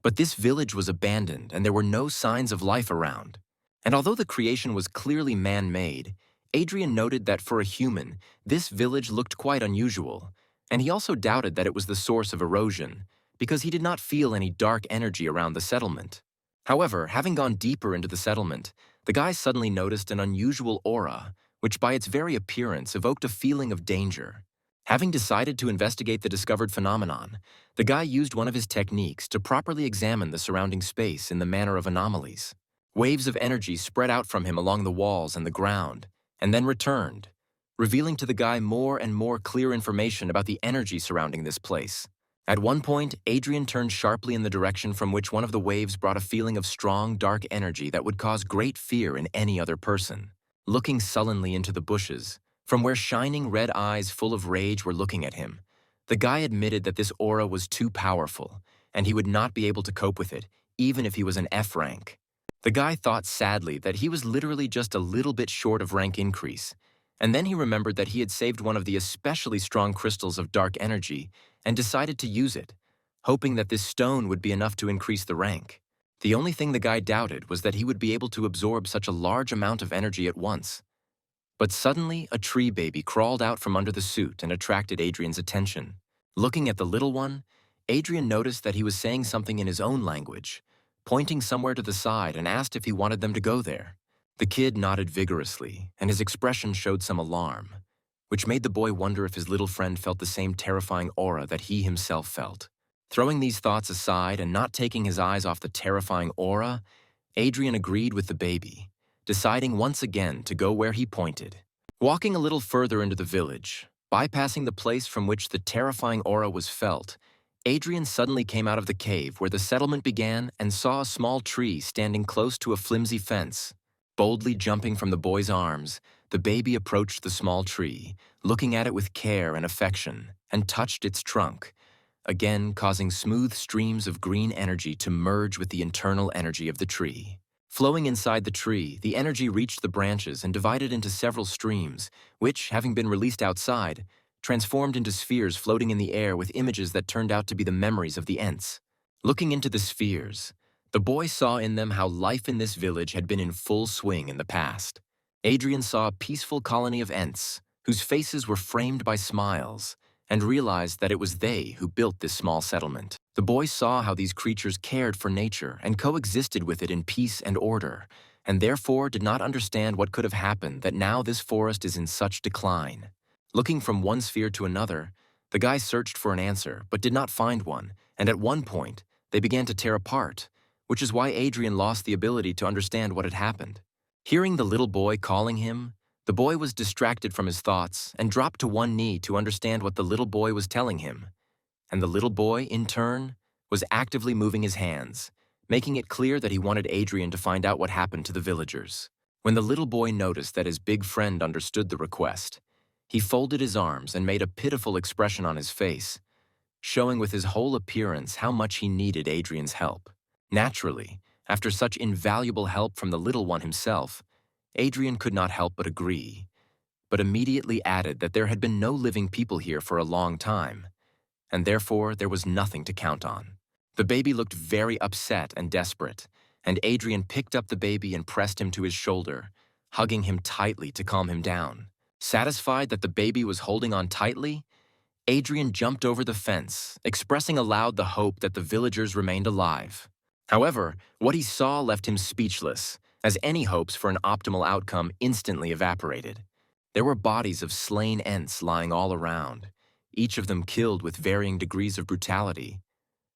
But this village was abandoned and there were no signs of life around. And although the creation was clearly man-made, Adrian noted that for a human, this village looked quite unusual, and he also doubted that it was the source of erosion, because he did not feel any dark energy around the settlement. However, having gone deeper into the settlement, the guy suddenly noticed an unusual aura, which by its very appearance evoked a feeling of danger. Having decided to investigate the discovered phenomenon, the guy used one of his techniques to properly examine the surrounding space in the manner of anomalies. Waves of energy spread out from him along the walls and the ground, and then returned, revealing to the guy more and more clear information about the energy surrounding this place. At one point, Adrian turned sharply in the direction from which one of the waves brought a feeling of strong, dark energy that would cause great fear in any other person. Looking sullenly into the bushes, from where shining red eyes full of rage were looking at him, the guy admitted that this aura was too powerful, and he would not be able to cope with it, even if he was an F rank. The guy thought sadly that he was literally just a little bit short of rank increase, and then he remembered that he had saved one of the especially strong crystals of dark energy and decided to use it, hoping that this stone would be enough to increase the rank. The only thing the guy doubted was that he would be able to absorb such a large amount of energy at once. But suddenly, a tree baby crawled out from under the suit and attracted Adrian's attention. Looking at the little one, Adrian noticed that he was saying something in his own language, pointing somewhere to the side and asked if he wanted them to go there. The kid nodded vigorously, and his expression showed some alarm, which made the boy wonder if his little friend felt the same terrifying aura that he himself felt. Throwing these thoughts aside and not taking his eyes off the terrifying aura, Adrian agreed with the baby, deciding once again to go where he pointed. Walking a little further into the village, bypassing the place from which the terrifying aura was felt, Adrian suddenly came out of the cave where the settlement began and saw a small tree standing close to a flimsy fence. Boldly jumping from the boy's arms, the baby approached the small tree, looking at it with care and affection, and touched its trunk. again causing smooth streams of green energy to merge with the internal energy of the tree. Flowing inside the tree, the energy reached the branches and divided into several streams, which, having been released outside, transformed into spheres floating in the air with images that turned out to be the memories of the Ents. Looking into the spheres, the boy saw in them how life in this village had been in full swing in the past. Adrian saw a peaceful colony of Ents, whose faces were framed by smiles, and realized that it was they who built this small settlement. The boy saw how these creatures cared for nature and coexisted with it in peace and order, and therefore did not understand what could have happened that now this forest is in such decline. Looking from one sphere to another, the guy searched for an answer but did not find one, and at one point, they began to tear apart, which is why Adrian lost the ability to understand what had happened. Hearing the little boy calling him, the boy was distracted from his thoughts and dropped to one knee to understand what the little boy was telling him. And the little boy, in turn, was actively moving his hands, making it clear that he wanted Adrian to find out what happened to the villagers. When the little boy noticed that his big friend understood the request, he folded his arms and made a pitiful expression on his face, showing with his whole appearance how much he needed Adrian's help. Naturally, after such invaluable help from the little one himself, Adrian could not help but agree, but immediately added that there had been no living people here for a long time, and therefore there was nothing to count on. The baby looked very upset and desperate, and Adrian picked up the baby and pressed him to his shoulder, hugging him tightly to calm him down. Satisfied that the baby was holding on tightly, Adrian jumped over the fence, expressing aloud the hope that the villagers remained alive. However, what he saw left him speechless, as any hopes for an optimal outcome instantly evaporated. There were bodies of slain Ents lying all around, each of them killed with varying degrees of brutality,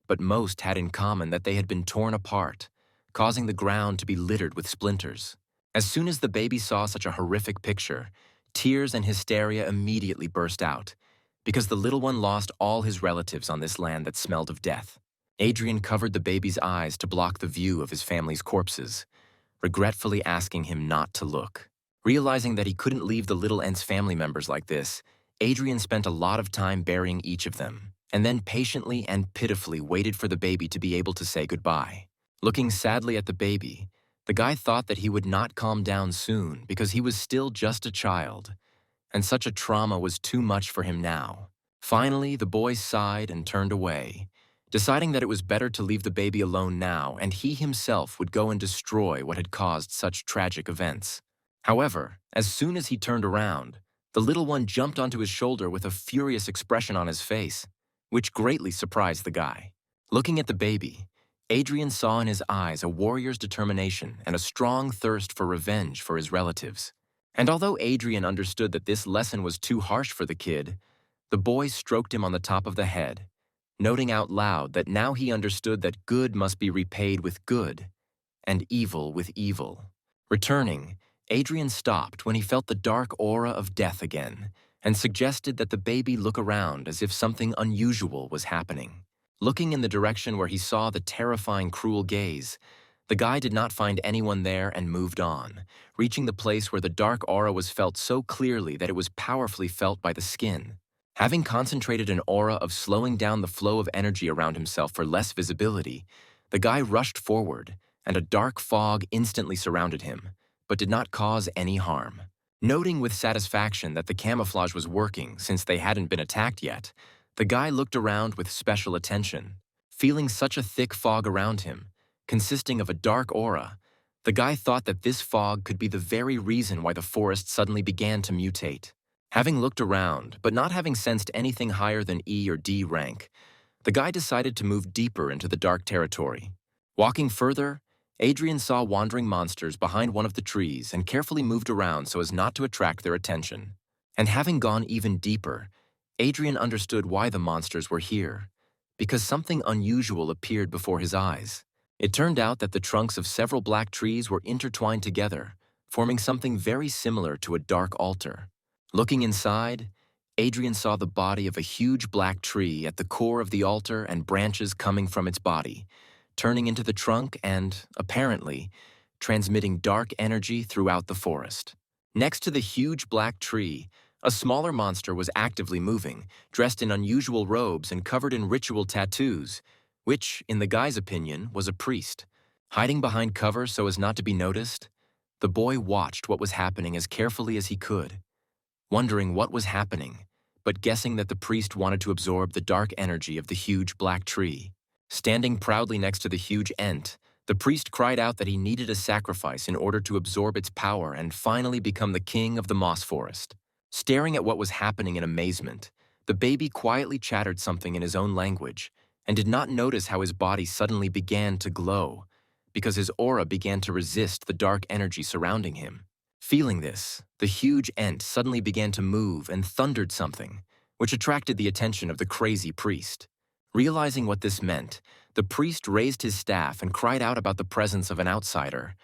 but most had in common that they had been torn apart, causing the ground to be littered with splinters. As soon as the baby saw such a horrific picture, tears and hysteria immediately burst out, because the little one lost all his relatives on this land that smelled of death. Adrian covered the baby's eyes to block the view of his family's corpses, regretfully asking him not to look. Realizing that he couldn't leave the little Ents family members like this, Adrian spent a lot of time burying each of them, and then patiently and pitifully waited for the baby to be able to say goodbye. Looking sadly at the baby, the guy thought that he would not calm down soon because he was still just a child, and such a trauma was too much for him now. Finally, the boy sighed and turned away, deciding that it was better to leave the baby alone now and he himself would go and destroy what had caused such tragic events. However, as soon as he turned around, the little one jumped onto his shoulder with a furious expression on his face, which greatly surprised the guy. Looking at the baby, Adrian saw in his eyes a warrior's determination and a strong thirst for revenge for his relatives. And although Adrian understood that this lesson was too harsh for the kid, the boy stroked him on the top of the head, noting out loud that now he understood that good must be repaid with good, and evil with evil. Returning, Adrian stopped when he felt the dark aura of death again, and suggested that the baby look around as if something unusual was happening. Looking in the direction where he saw the terrifying cruel gaze, the guy did not find anyone there and moved on, reaching the place where the dark aura was felt so clearly that it was powerfully felt by the skin. Having concentrated an aura of slowing down the flow of energy around himself for less visibility, the guy rushed forward, and a dark fog instantly surrounded him, but did not cause any harm. Noting with satisfaction that the camouflage was working since they hadn't been attacked yet, the guy looked around with special attention. Feeling such a thick fog around him, consisting of a dark aura, the guy thought that this fog could be the very reason why the forest suddenly began to mutate. Having looked around, but not having sensed anything higher than E or D rank, the guy decided to move deeper into the dark territory. Walking further, Adrian saw wandering monsters behind one of the trees and carefully moved around so as not to attract their attention. And having gone even deeper, Adrian understood why the monsters were here, because something unusual appeared before his eyes. It turned out that the trunks of several black trees were intertwined together, forming something very similar to a dark altar. Looking inside, Adrian saw the body of a huge black tree at the core of the altar and branches coming from its body, turning into the trunk and, apparently, transmitting dark energy throughout the forest. Next to the huge black tree, A smaller monster was actively moving, dressed in unusual robes and covered in ritual tattoos, which, in the guy's opinion, was a priest. Hiding behind cover so as not to be noticed, the boy watched what was happening as carefully as he could, wondering what was happening, but guessing that the priest wanted to absorb the dark energy of the huge black tree. Standing proudly next to the huge ent, the priest cried out that he needed a sacrifice in order to absorb its power and finally become the king of the moss forest. Staring at what was happening in amazement, the baby quietly chattered something in his own language and did not notice how his body suddenly began to glow, because his aura began to resist the dark energy surrounding him. Feeling this, the huge ent suddenly began to move and thundered something, which attracted the attention of the crazy priest. Realizing what this meant, the priest raised his staff and cried out about the presence of an outsider,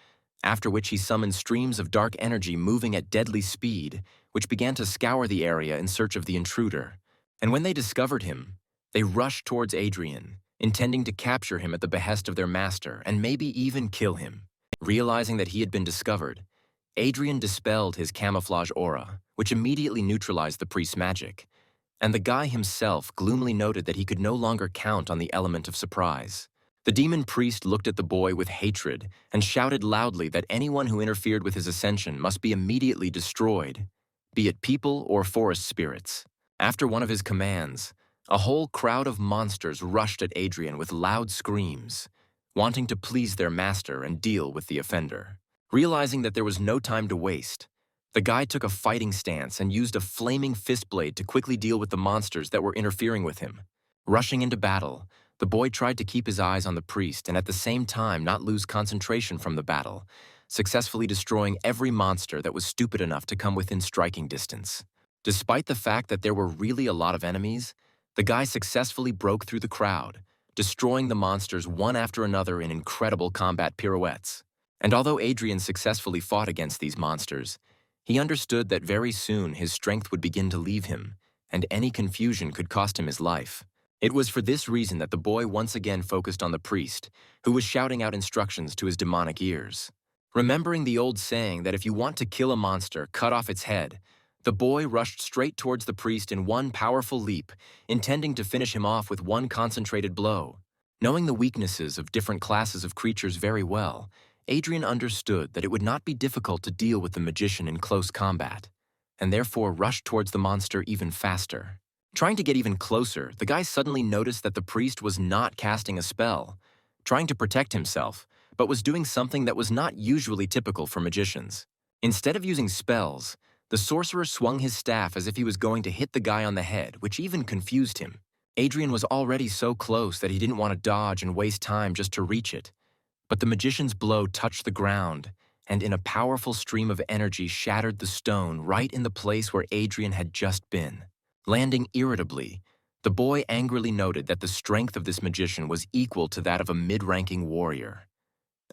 after which he summoned streams of dark energy moving at deadly speed, which began to scour the area in search of the intruder. And when they discovered him, they rushed towards Adrian, intending to capture him at the behest of their master and maybe even kill him. Realizing that he had been discovered, Adrian dispelled his camouflage aura, which immediately neutralized the priest's magic, and the guy himself gloomily noted that he could no longer count on the element of surprise. The demon priest looked at the boy with hatred and shouted loudly that anyone who interfered with his ascension must be immediately destroyed, be it people or forest spirits. After one of his commands, a whole crowd of monsters rushed at Adrian with loud screams, wanting to please their master and deal with the offender. Realizing that there was no time to waste, the guy took a fighting stance and used a flaming fist blade to quickly deal with the monsters that were interfering with him. Rushing into battle, the boy tried to keep his eyes on the priest and at the same time not lose concentration from the battle, successfully destroying every monster that was stupid enough to come within striking distance. Despite the fact that there were really a lot of enemies, the guy successfully broke through the crowd, destroying the monsters one after another in incredible combat pirouettes. And although Adrian successfully fought against these monsters, he understood that very soon his strength would begin to leave him, and any confusion could cost him his life. It was for this reason that the boy once again focused on the priest, who was shouting out instructions to his demonic ears. Remembering the old saying that if you want to kill a monster, cut off its head, the boy rushed straight towards the priest in one powerful leap, intending to finish him off with one concentrated blow. Knowing the weaknesses of different classes of creatures very well, Adrian understood that it would not be difficult to deal with the magician in close combat, and therefore rushed towards the monster even faster. Trying to get even closer, the guy suddenly noticed that the priest was not casting a spell, trying to protect himself, but was doing something that was not usually typical for magicians. Instead of using spells, the sorcerer swung his staff as if he was going to hit the guy on the head, which even confused him. Adrian was already so close that he didn't want to dodge and waste time just to reach it. But the magician's blow touched the ground, and in a powerful stream of energy shattered the stone right in the place where Adrian had just been. Landing irritably, the boy angrily noted that the strength of this magician was equal to that of a mid-ranking warrior,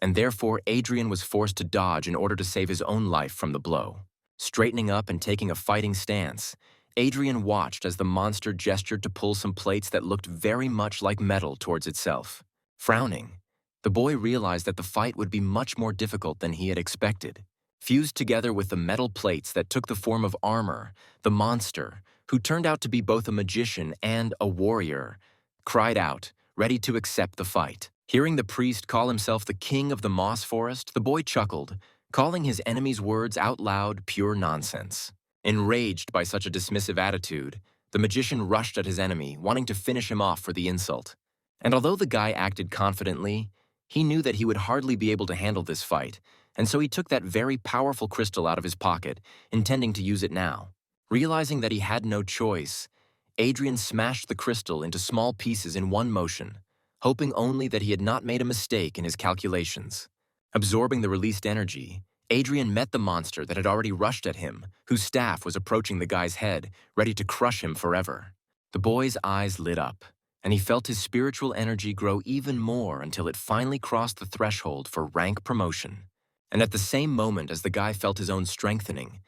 and therefore Adrian was forced to dodge in order to save his own life from the blow. Straightening up and taking a fighting stance, Adrian watched as the monster gestured to pull some plates that looked very much like metal towards itself. Frowning, the boy realized that the fight would be much more difficult than he had expected. Fused together with the metal plates that took the form of armor, the monster, who turned out to be both a magician and a warrior, cried out, ready to accept the fight. Hearing the priest call himself the king of the moss forest, the boy chuckled, calling his enemy's words out loud pure nonsense. Enraged by such a dismissive attitude, the magician rushed at his enemy, wanting to finish him off for the insult. And although the guy acted confidently, he knew that he would hardly be able to handle this fight, and so he took that very powerful crystal out of his pocket, intending to use it now. Realizing that he had no choice, Adrian smashed the crystal into small pieces in one motion, hoping only that he had not made a mistake in his calculations. Absorbing the released energy, Adrian met the monster that had already rushed at him, whose staff was approaching the guy's head, ready to crush him forever. The boy's eyes lit up, and he felt his spiritual energy grow even more until it finally crossed the threshold for rank promotion. And at the same moment as the guy felt his own strengthening,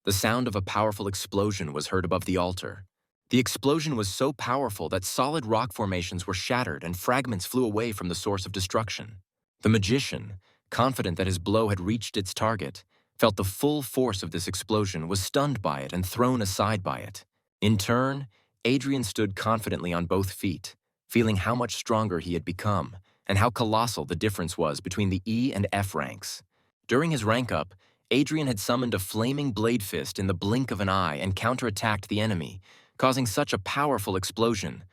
the sound of a powerful explosion was heard above the altar. The explosion was so powerful that solid rock formations were shattered and fragments flew away from the source of destruction. The magician, confident that his blow had reached its target, felt the full force of this explosion, was stunned by it and thrown aside by it. In turn, Adrian stood confidently on both feet, feeling how much stronger he had become and how colossal the difference was between the E and F ranks. During his rank up, Adrian had summoned a flaming blade fist in the blink of an eye and counterattacked the enemy, causing such a powerful explosion.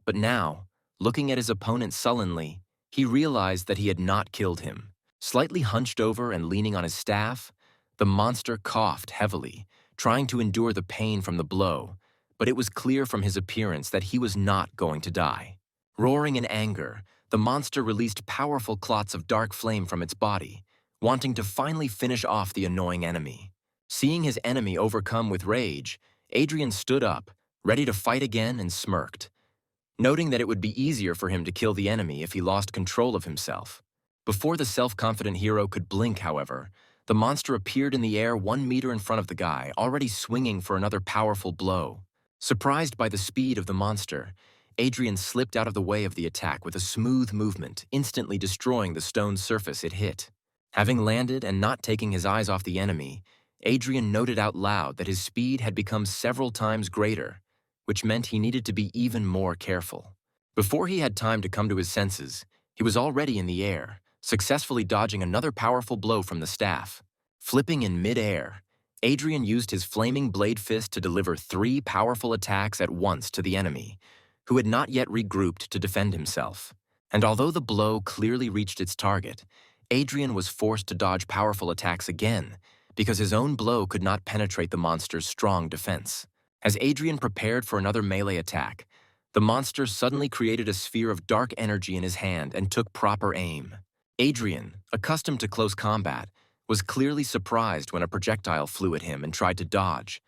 But now, looking at his opponent sullenly, he realized that he had not killed him. Slightly hunched over and leaning on his staff, the monster coughed heavily, trying to endure the pain from the blow, but it was clear from his appearance that he was not going to die. Roaring in anger, the monster released powerful clots of dark flame from its body, wanting to finally finish off the annoying enemy. Seeing his enemy overcome with rage, Adrian stood up, ready to fight again, and smirked, noting that it would be easier for him to kill the enemy if he lost control of himself. Before the self-confident hero could blink, however, the monster appeared in the air 1 meter in front of the guy, already swinging for another powerful blow. Surprised by the speed of the monster, Adrian slipped out of the way of the attack with a smooth movement, instantly destroying the stone surface it hit. Having landed and not taking his eyes off the enemy, Adrian noted out loud that his speed had become several times greater, which meant he needed to be even more careful. Before he had time to come to his senses, he was already in the air, successfully dodging another powerful blow from the staff. Flipping in mid-air, Adrian used his flaming blade fist to deliver 3 powerful attacks at once to the enemy, who had not yet regrouped to defend himself. And although the blow clearly reached its target, Adrian was forced to dodge powerful attacks again, because his own blow could not penetrate the monster's strong defense. As Adrian prepared for another melee attack, the monster suddenly created a sphere of dark energy in his hand and took proper aim. Adrian, accustomed to close combat, was clearly surprised when a projectile flew at him and tried to dodge,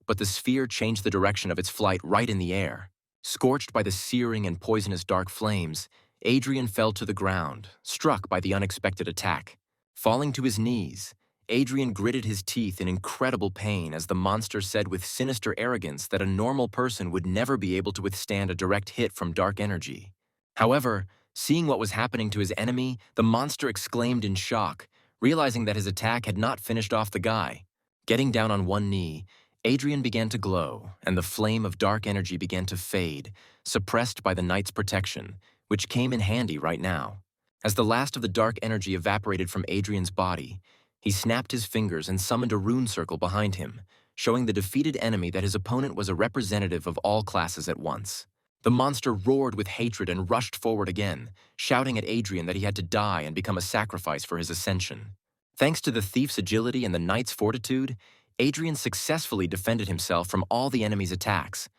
but the sphere changed the direction of its flight right in the air. Scorched by the searing and poisonous dark flames, Adrian fell to the ground, struck by the unexpected attack. Falling to his knees, Adrian gritted his teeth in incredible pain as the monster said with sinister arrogance that a normal person would never be able to withstand a direct hit from dark energy. However, seeing what was happening to his enemy, the monster exclaimed in shock, realizing that his attack had not finished off the guy. Getting down on one knee, Adrian began to glow, and the flame of dark energy began to fade, suppressed by the knight's protection, which came in handy right now. As the last of the dark energy evaporated from Adrian's body, he snapped his fingers and summoned a rune circle behind him, showing the defeated enemy that his opponent was a representative of all classes at once. The monster roared with hatred and rushed forward again, shouting at Adrian that he had to die and become a sacrifice for his ascension. Thanks to the thief's agility and the knight's fortitude, Adrian successfully defended himself from all the enemy's attacks.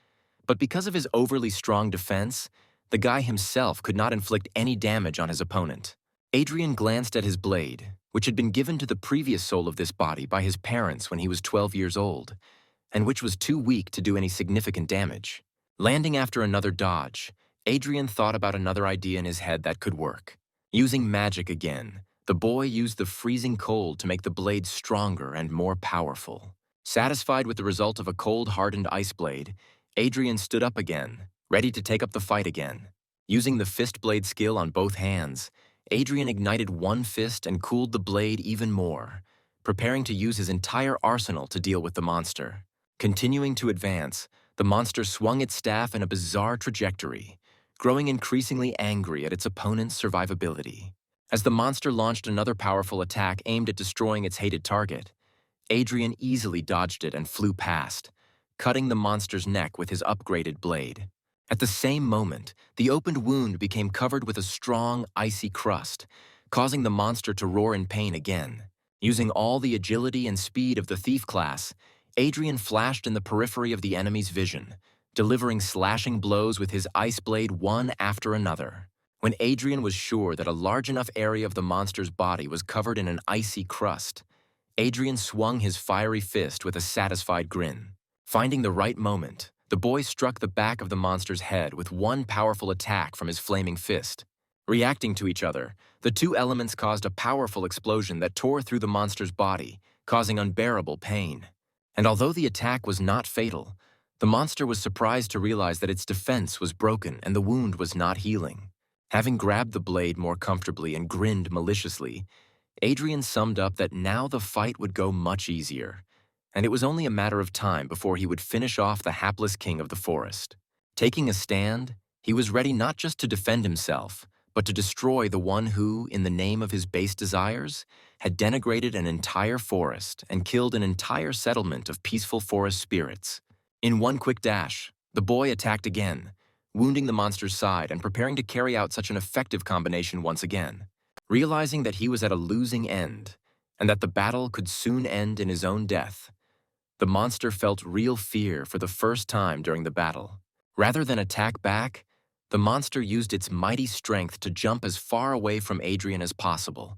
But because of his overly strong defense, the guy himself could not inflict any damage on his opponent. Adrian glanced at his blade, which had been given to the previous soul of this body by his parents when he was 12 years old, and which was too weak to do any significant damage. Landing after another dodge, Adrian thought about another idea in his head that could work. Using magic again, the boy used the freezing cold to make the blade stronger and more powerful. Satisfied with the result of a cold, hardened ice blade, Adrian stood up again, ready to take up the fight again. Using the fist blade skill on both hands, Adrian ignited one fist and cooled the blade even more, preparing to use his entire arsenal to deal with the monster. Continuing to advance, the monster swung its staff in a bizarre trajectory, growing increasingly angry at its opponent's survivability. As the monster launched another powerful attack aimed at destroying its hated target, Adrian easily dodged it and flew past, cutting the monster's neck with his upgraded blade. At the same moment, the opened wound became covered with a strong, icy crust, causing the monster to roar in pain again. Using all the agility and speed of the thief class, Adrian flashed in the periphery of the enemy's vision, delivering slashing blows with his ice blade one after another. When Adrian was sure that a large enough area of the monster's body was covered in an icy crust, Adrian swung his fiery fist with a satisfied grin. Finding the right moment, the boy struck the back of the monster's head with one powerful attack from his flaming fist. Reacting to each other, the two elements caused a powerful explosion that tore through the monster's body, causing unbearable pain. And although the attack was not fatal, the monster was surprised to realize that its defense was broken and the wound was not healing. Having grabbed the blade more comfortably and grinned maliciously, Adrian summed up that now the fight would go much easier, and it was only a matter of time before he would finish off the hapless king of the forest. Taking a stand, he was ready not just to defend himself, but to destroy the one who, in the name of his base desires, had denigrated an entire forest and killed an entire settlement of peaceful forest spirits. In one quick dash, the boy attacked again, wounding the monster's side and preparing to carry out such an effective combination once again. Realizing that he was at a losing end, and that the battle could soon end in his own death, the monster felt real fear for the first time during the battle. Rather than attack back, the monster used its mighty strength to jump as far away from Adrian as possible,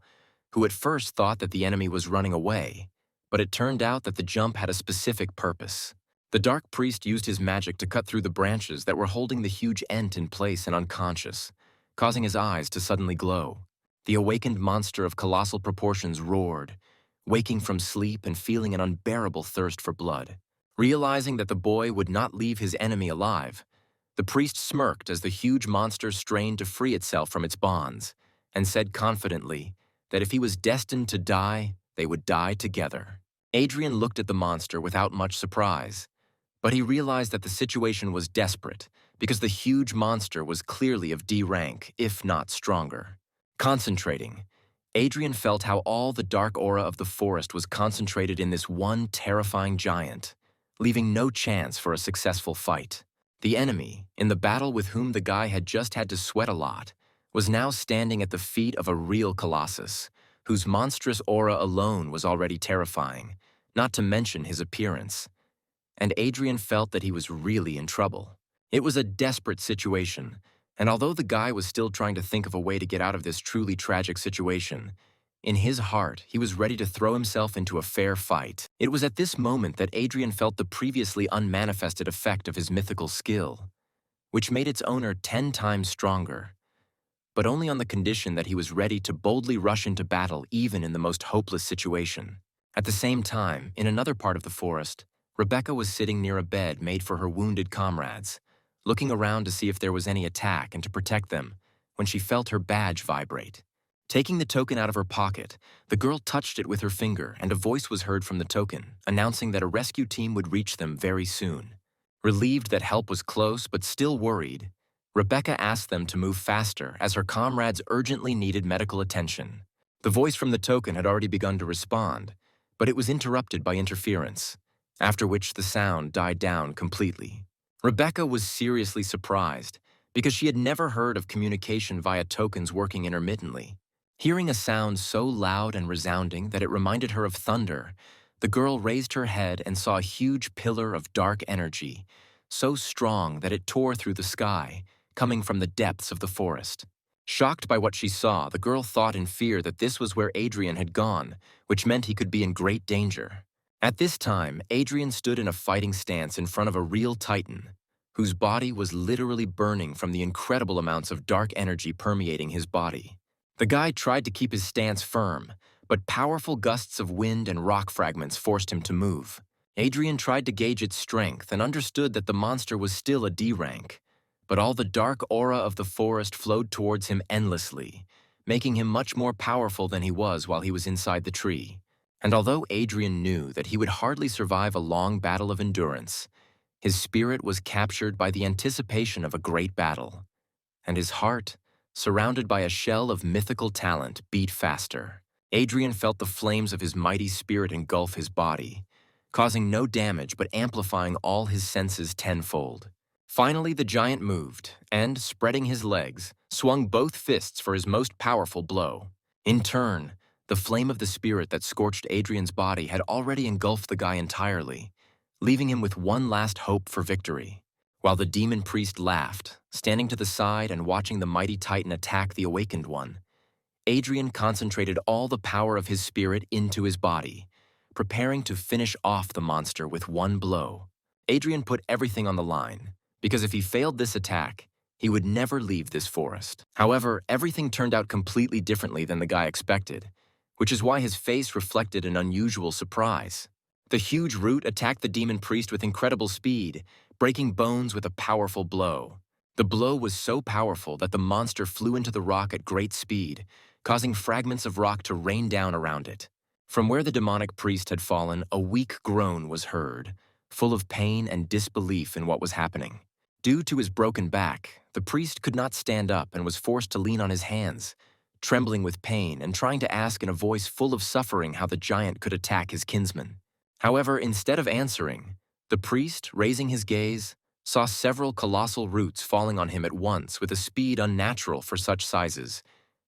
who at first thought that the enemy was running away, but it turned out that the jump had a specific purpose. The dark priest used his magic to cut through the branches that were holding the huge ent in place and unconscious, causing his eyes to suddenly glow. The awakened monster of colossal proportions roared, waking from sleep and feeling an unbearable thirst for blood. Realizing that the boy would not leave his enemy alive, the priest smirked as the huge monster strained to free itself from its bonds, and said confidently that if he was destined to die, they would die together. Adrian looked at the monster without much surprise, but he realized that the situation was desperate because the huge monster was clearly of D rank, if not stronger. Concentrating, Adrian felt how all the dark aura of the forest was concentrated in this one terrifying giant, leaving no chance for a successful fight. The enemy, in the battle with whom the guy had just had to sweat a lot, was now standing at the feet of a real colossus, whose monstrous aura alone was already terrifying, not to mention his appearance. And Adrian felt that he was really in trouble. It was a desperate situation, and although the guy was still trying to think of a way to get out of this truly tragic situation, in his heart he was ready to throw himself into a fair fight. It was at this moment that Adrian felt the previously unmanifested effect of his mythical skill, which made its owner 10 times stronger, but only on the condition that he was ready to boldly rush into battle even in the most hopeless situation. At the same time, in another part of the forest, Rebecca was sitting near a bed made for her wounded comrades, looking around to see if there was any attack and to protect them, when she felt her badge vibrate. Taking the token out of her pocket, the girl touched it with her finger, and a voice was heard from the token, announcing that a rescue team would reach them very soon. Relieved that help was close but still worried, Rebecca asked them to move faster as her comrades urgently needed medical attention. The voice from the token had already begun to respond, but it was interrupted by interference, after which the sound died down completely. Rebecca was seriously surprised because she had never heard of communication via tokens working intermittently. Hearing a sound so loud and resounding that it reminded her of thunder, the girl raised her head and saw a huge pillar of dark energy, so strong that it tore through the sky, coming from the depths of the forest. Shocked by what she saw, the girl thought in fear that this was where Adrian had gone, which meant he could be in great danger. At this time, Adrian stood in a fighting stance in front of a real titan, whose body was literally burning from the incredible amounts of dark energy permeating his body. The guy tried to keep his stance firm, but powerful gusts of wind and rock fragments forced him to move. Adrian tried to gauge its strength and understood that the monster was still a D rank, but all the dark aura of the forest flowed towards him endlessly, making him much more powerful than he was while he was inside the tree. And although Adrian knew that he would hardly survive a long battle of endurance, his spirit was captured by the anticipation of a great battle, and his heart, surrounded by a shell of mythical talent, beat faster. Adrian felt the flames of his mighty spirit engulf his body, causing no damage but amplifying all his senses tenfold. Finally, the giant moved, and, spreading his legs, swung both fists for his most powerful blow. In turn, the flame of the spirit that scorched Adrian's body had already engulfed the guy entirely, leaving him with one last hope for victory. While the demon priest laughed, standing to the side and watching the mighty titan attack the awakened one, Adrian concentrated all the power of his spirit into his body, preparing to finish off the monster with one blow. Adrian put everything on the line, because if he failed this attack, he would never leave this forest. However, everything turned out completely differently than the guy expected, which is why his face reflected an unusual surprise. The huge root attacked the demon priest with incredible speed, breaking bones with a powerful blow. The blow was so powerful that the monster flew into the rock at great speed, causing fragments of rock to rain down around it. From where the demonic priest had fallen, a weak groan was heard, full of pain and disbelief in what was happening. Due to his broken back, the priest could not stand up and was forced to lean on his hands, trembling with pain and trying to ask in a voice full of suffering how the giant could attack his kinsman. However, instead of answering, the priest, raising his gaze, saw several colossal roots falling on him at once with a speed unnatural for such sizes,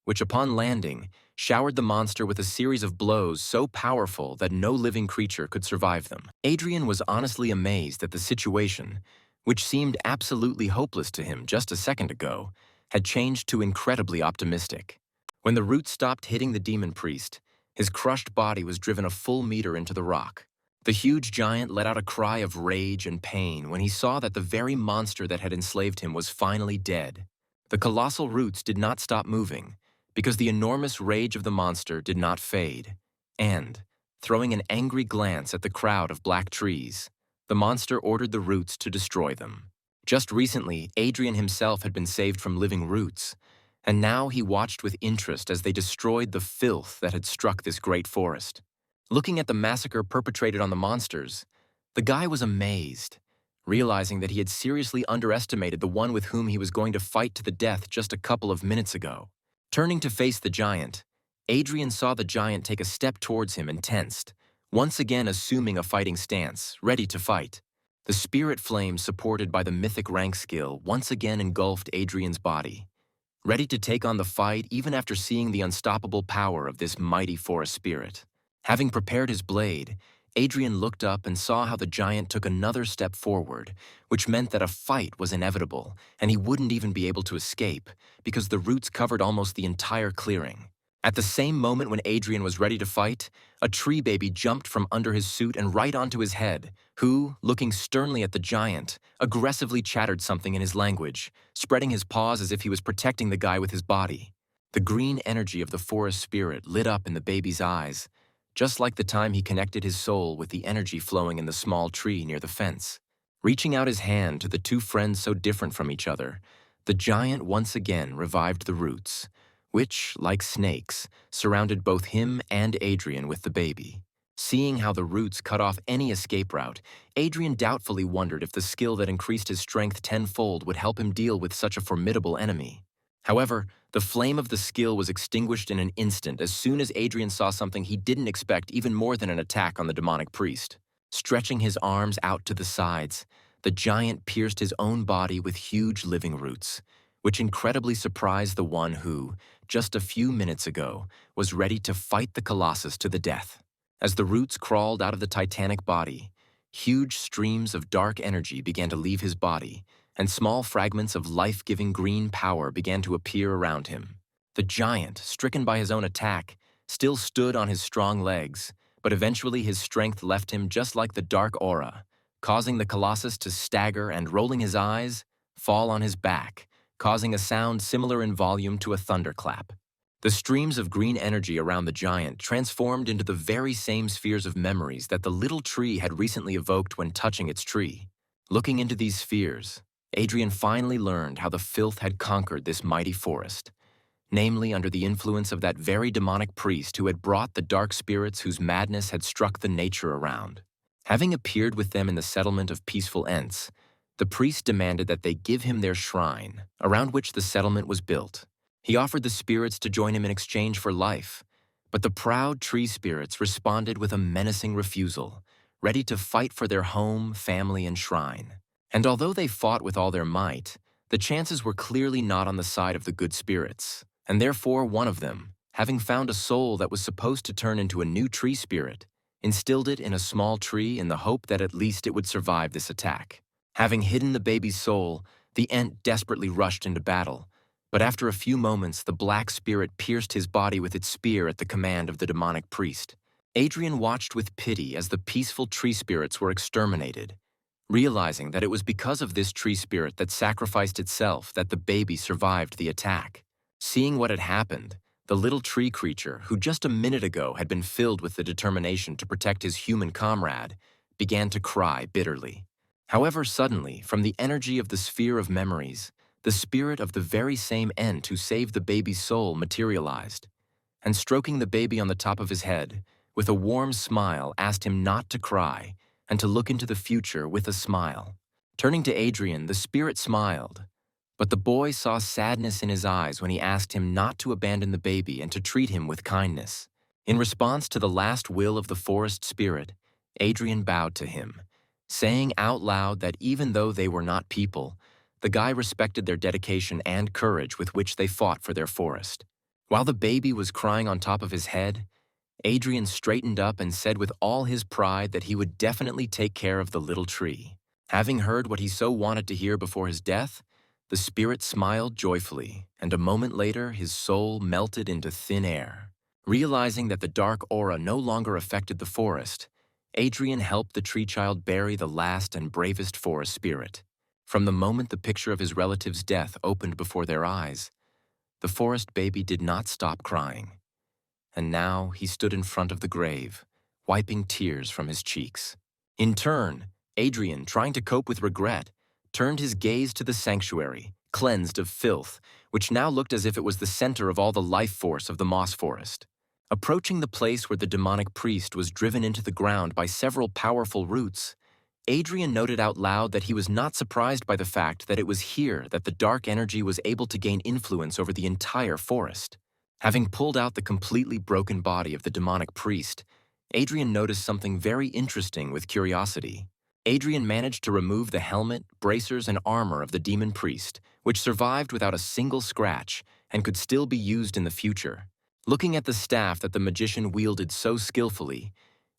which upon landing, showered the monster with a series of blows so powerful that no living creature could survive them. Adrian was honestly amazed that the situation, which seemed absolutely hopeless to him just a second ago, had changed to incredibly optimistic. When the roots stopped hitting the demon priest, his crushed body was driven a full meter into the rock. The huge giant let out a cry of rage and pain when he saw that the very monster that had enslaved him was finally dead. The colossal roots did not stop moving, because the enormous rage of the monster did not fade, and, throwing an angry glance at the crowd of black trees, the monster ordered the roots to destroy them. Just recently, Adrian himself had been saved from living roots, and now he watched with interest as they destroyed the filth that had struck this great forest. Looking at the massacre perpetrated on the monsters, the guy was amazed, realizing that he had seriously underestimated the one with whom he was going to fight to the death just a couple of minutes ago. Turning to face the giant, Adrian saw the giant take a step towards him and tensed, once again assuming a fighting stance, ready to fight. The spirit flame supported by the mythic rank skill once again engulfed Adrian's body, ready to take on the fight even after seeing the unstoppable power of this mighty forest spirit. Having prepared his blade, Adrian looked up and saw how the giant took another step forward, which meant that a fight was inevitable, and he wouldn't even be able to escape, because the roots covered almost the entire clearing. At the same moment when Adrian was ready to fight, a tree baby jumped from under his suit and right onto his head, who, looking sternly at the giant, aggressively chattered something in his language, spreading his paws as if he was protecting the guy with his body. The green energy of the forest spirit lit up in the baby's eyes, just like the time he connected his soul with the energy flowing in the small tree near the fence. Reaching out his hand to the two friends so different from each other, the giant once again revived the roots, which, like snakes, surrounded both him and Adrian with the baby. Seeing how the roots cut off any escape route, Adrian doubtfully wondered if the skill that increased his strength tenfold would help him deal with such a formidable enemy. However, the flame of the skill was extinguished in an instant as soon as Adrian saw something he didn't expect even more than an attack on the demonic priest. Stretching his arms out to the sides, the giant pierced his own body with huge living roots, which incredibly surprised the one who, just a few minutes ago, was ready to fight the Colossus to the death. As the roots crawled out of the titanic body, huge streams of dark energy began to leave his body, and small fragments of life-giving green power began to appear around him. The giant, stricken by his own attack, still stood on his strong legs, but eventually his strength left him just like the dark aura, causing the Colossus to stagger and, rolling his eyes, fall on his back, causing a sound similar in volume to a thunderclap. The streams of green energy around the giant transformed into the very same spheres of memories that the little tree had recently evoked when touching its tree. Looking into these spheres, Adrian finally learned how the filth had conquered this mighty forest, namely under the influence of that very demonic priest who had brought the dark spirits whose madness had struck the nature around. Having appeared with them in the settlement of peaceful Ents, the priest demanded that they give him their shrine, around which the settlement was built. He offered the spirits to join him in exchange for life, but the proud tree spirits responded with a menacing refusal, ready to fight for their home, family, and shrine. And although they fought with all their might, the chances were clearly not on the side of the good spirits, and therefore one of them, having found a soul that was supposed to turn into a new tree spirit, instilled it in a small tree in the hope that at least it would survive this attack. Having hidden the baby's soul, the Ent desperately rushed into battle, but after a few moments the black spirit pierced his body with its spear at the command of the demonic priest. Adrian watched with pity as the peaceful tree spirits were exterminated, realizing that it was because of this tree spirit that sacrificed itself that the baby survived the attack. Seeing what had happened, the little tree creature, who just a minute ago had been filled with the determination to protect his human comrade, began to cry bitterly. However, suddenly, from the energy of the sphere of memories, the spirit of the very same Ent who saved the baby's soul materialized, and stroking the baby on the top of his head, with a warm smile asked him not to cry and to look into the future with a smile. Turning to Adrian, the spirit smiled, but the boy saw sadness in his eyes when he asked him not to abandon the baby and to treat him with kindness. In response to the last will of the forest spirit, Adrian bowed to him, saying out loud that even though they were not people, the guy respected their dedication and courage with which they fought for their forest. While the baby was crying on top of his head, Adrian straightened up and said with all his pride that he would definitely take care of the little tree. Having heard what he so wanted to hear before his death, the spirit smiled joyfully, and a moment later his soul melted into thin air. Realizing that the dark aura no longer affected the forest, Adrian helped the tree child bury the last and bravest forest spirit. From the moment the picture of his relative's death opened before their eyes, the forest baby did not stop crying. And now he stood in front of the grave, wiping tears from his cheeks. In turn, Adrian, trying to cope with regret, turned his gaze to the sanctuary, cleansed of filth, which now looked as if it was the center of all the life force of the moss forest. Approaching the place where the demonic priest was driven into the ground by several powerful roots, Adrian noted out loud that he was not surprised by the fact that it was here that the dark energy was able to gain influence over the entire forest. Having pulled out the completely broken body of the demonic priest, Adrian noticed something very interesting with curiosity. Adrian managed to remove the helmet, bracers, and armor of the demon priest, which survived without a single scratch and could still be used in the future. Looking at the staff that the magician wielded so skillfully,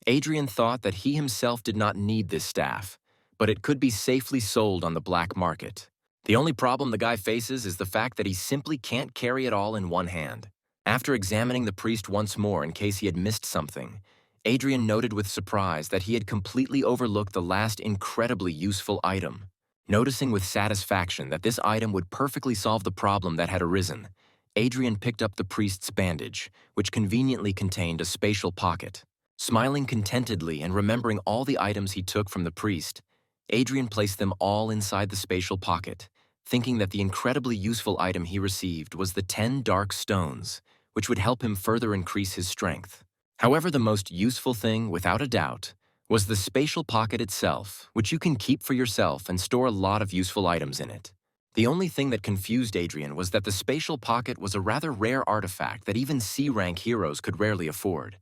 Adrian thought that he himself did not need this staff, but it could be safely sold on the black market. The only problem the guy faces is the fact that he simply can't carry it all in one hand. After examining the priest once more in case he had missed something, Adrian noted with surprise that he had completely overlooked the last incredibly useful item. Noticing with satisfaction that this item would perfectly solve the problem that had arisen, Adrian picked up the priest's bandage, which conveniently contained a spatial pocket. Smiling contentedly and remembering all the items he took from the priest, Adrian placed them all inside the spatial pocket, thinking that the incredibly useful item he received was the 10 dark stones, which would help him further increase his strength. However, the most useful thing, without a doubt, was the spatial pocket itself, which you can keep for yourself and store a lot of useful items in it. The only thing that confused Adrian was that the spatial pocket was a rather rare artifact that even C-rank heroes could rarely afford,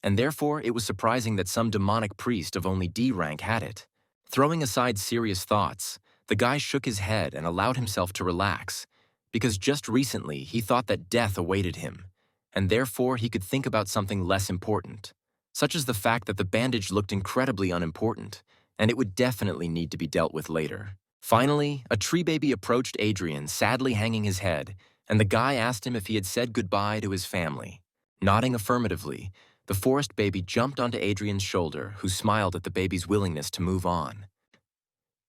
and therefore it was surprising that some demonic priest of only D rank had it. Throwing aside serious thoughts, the guy shook his head and allowed himself to relax, because just recently he thought that death awaited him, and therefore he could think about something less important, such as the fact that the bandage looked incredibly unimportant, and it would definitely need to be dealt with later. Finally, a tree baby approached Adrian, sadly hanging his head, and the guy asked him if he had said goodbye to his family. Nodding affirmatively, the forest baby jumped onto Adrian's shoulder, who smiled at the baby's willingness to move on.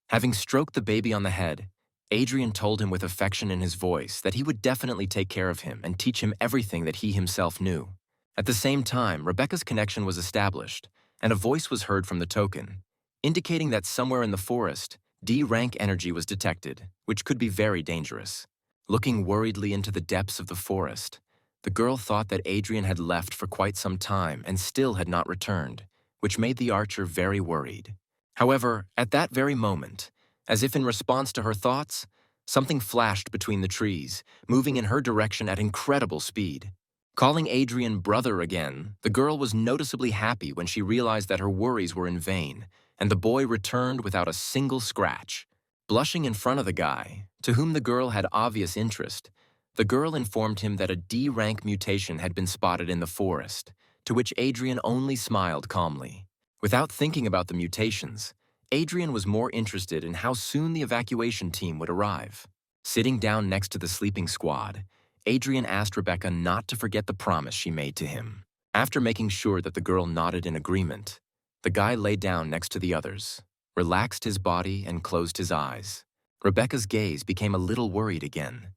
Having stroked the baby on the head, Adrian told him with affection in his voice that he would definitely take care of him and teach him everything that he himself knew. At the same time, Rebecca's connection was established, and a voice was heard from the token, indicating that somewhere in the forest, D-rank energy was detected, which could be very dangerous. Looking worriedly into the depths of the forest, the girl thought that Adrian had left for quite some time and still had not returned, which made the archer very worried. However, at that very moment, as if in response to her thoughts, something flashed between the trees, moving in her direction at incredible speed. Calling Adrian brother again, the girl was noticeably happy when she realized that her worries were in vain, and the boy returned without a single scratch. Blushing in front of the guy, to whom the girl had obvious interest, the girl informed him that a D-rank mutation had been spotted in the forest, to which Adrian only smiled calmly. Without thinking about the mutations, Adrian was more interested in how soon the evacuation team would arrive. Sitting down next to the sleeping squad, Adrian asked Rebecca not to forget the promise she made to him. After making sure that the girl nodded in agreement, the guy lay down next to the others, relaxed his body, and closed his eyes. Rebecca's gaze became a little worried again,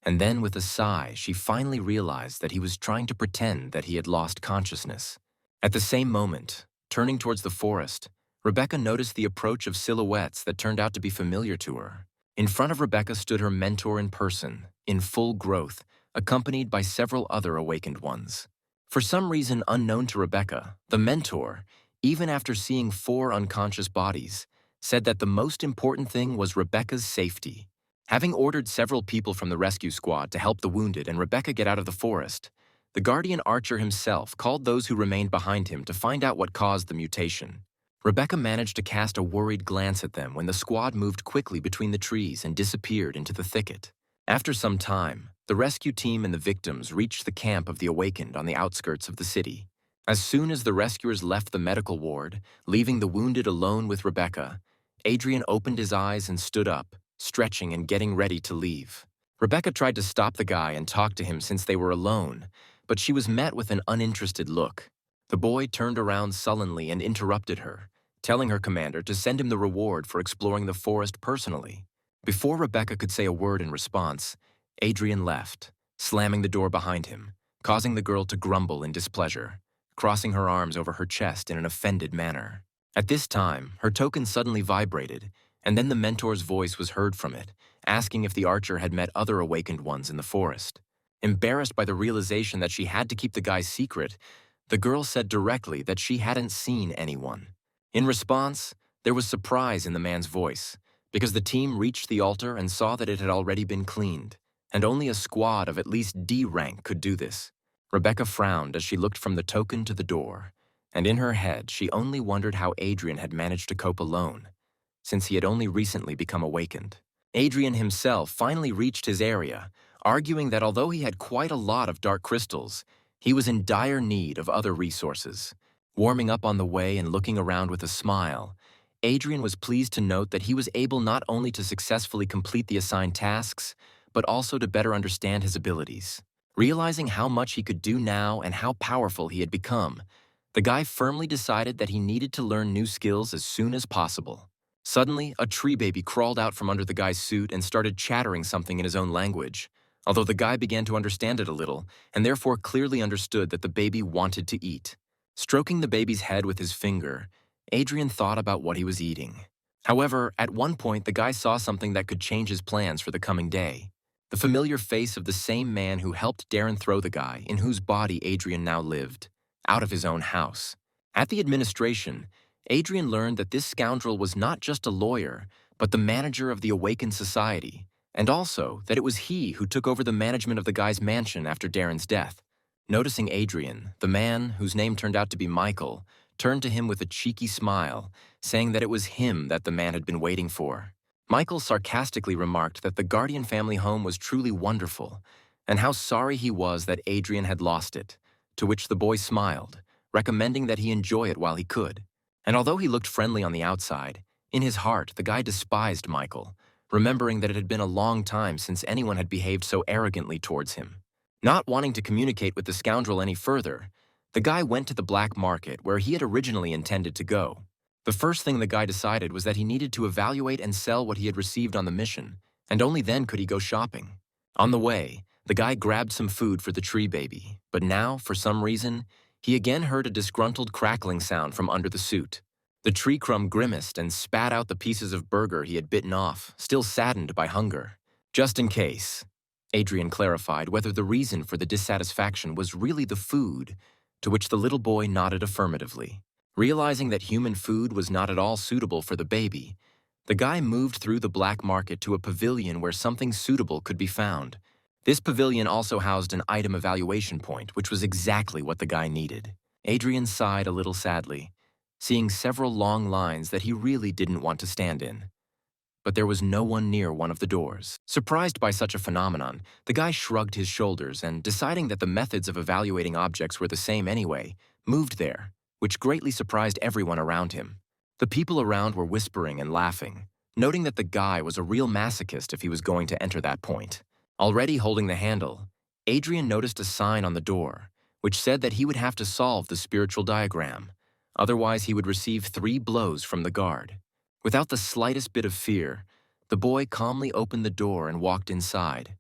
and then with a sigh, she finally realized that he was trying to pretend that he had lost consciousness. At the same moment, turning towards the forest, Rebecca noticed the approach of silhouettes that turned out to be familiar to her. In front of Rebecca stood her mentor in person, in full growth, accompanied by several other awakened ones. For some reason unknown to Rebecca, the mentor, even after seeing 4 unconscious bodies, said that the most important thing was Rebecca's safety. Having ordered several people from the rescue squad to help the wounded and Rebecca get out of the forest, the guardian archer himself called those who remained behind him to find out what caused the mutation. Rebecca managed to cast a worried glance at them when the squad moved quickly between the trees and disappeared into the thicket. After some time, the rescue team and the victims reached the camp of the awakened on the outskirts of the city. As soon as the rescuers left the medical ward, leaving the wounded alone with Rebecca, Adrian opened his eyes and stood up, stretching and getting ready to leave. Rebecca tried to stop the guy and talk to him since they were alone, but she was met with an uninterested look. The boy turned around sullenly and interrupted her, telling her commander to send him the reward for exploring the forest personally. Before Rebecca could say a word in response, Adrian left, slamming the door behind him, causing the girl to grumble in displeasure, crossing her arms over her chest in an offended manner. At this time, her token suddenly vibrated, and then the mentor's voice was heard from it, asking if the archer had met other awakened ones in the forest. Embarrassed by the realization that she had to keep the guy's secret, the girl said directly that she hadn't seen anyone. In response, there was surprise in the man's voice, because the team reached the altar and saw that it had already been cleaned, and only a squad of at least D rank could do this. Rebecca frowned as she looked from the token to the door, and in her head she only wondered how Adrian had managed to cope alone, since he had only recently become awakened. Adrian himself finally reached his area, arguing that although he had quite a lot of dark crystals, he was in dire need of other resources. Warming up on the way and looking around with a smile, Adrian was pleased to note that he was able not only to successfully complete the assigned tasks, but also to better understand his abilities. Realizing how much he could do now and how powerful he had become, the guy firmly decided that he needed to learn new skills as soon as possible. Suddenly, a tree baby crawled out from under the guy's suit and started chattering something in his own language, although the guy began to understand it a little and therefore clearly understood that the baby wanted to eat. Stroking the baby's head with his finger, Adrian thought about what he was eating. However, at one point the guy saw something that could change his plans for the coming day. The familiar face of the same man who helped Darren throw the guy, in whose body Adrian now lived, out of his own house. At the administration, Adrian learned that this scoundrel was not just a lawyer, but the manager of the Awakened Society, and also that it was he who took over the management of the guy's mansion after Darren's death. Noticing Adrian, the man, whose name turned out to be Michael, turned to him with a cheeky smile, saying that it was him that the man had been waiting for. Michael sarcastically remarked that the Guardian family home was truly wonderful, and how sorry he was that Adrian had lost it, to which the boy smiled, recommending that he enjoy it while he could. And although he looked friendly on the outside, in his heart the guy despised Michael, remembering that it had been a long time since anyone had behaved so arrogantly towards him. Not wanting to communicate with the scoundrel any further, the guy went to the black market where he had originally intended to go. The first thing the guy decided was that he needed to evaluate and sell what he had received on the mission, and only then could he go shopping. On the way, the guy grabbed some food for the tree baby, but now, for some reason, he again heard a disgruntled crackling sound from under the suit. The tree crumb grimaced and spat out the pieces of burger he had bitten off, still saddened by hunger. Just in case, Adrian clarified whether the reason for the dissatisfaction was really the food, to which the little boy nodded affirmatively. Realizing that human food was not at all suitable for the baby, the guy moved through the black market to a pavilion where something suitable could be found. This pavilion also housed an item evaluation point, which was exactly what the guy needed. Adrian sighed a little sadly, seeing several long lines that he really didn't want to stand in. But there was no one near one of the doors. Surprised by such a phenomenon, the guy shrugged his shoulders and, deciding that the methods of evaluating objects were the same anyway, moved there, which greatly surprised everyone around him. The people around were whispering and laughing, noting that the guy was a real masochist if he was going to enter that point. Already holding the handle, Adrian noticed a sign on the door, which said that he would have to solve the spiritual diagram. Otherwise, he would receive 3 blows from the guard. Without the slightest bit of fear, the boy calmly opened the door and walked inside,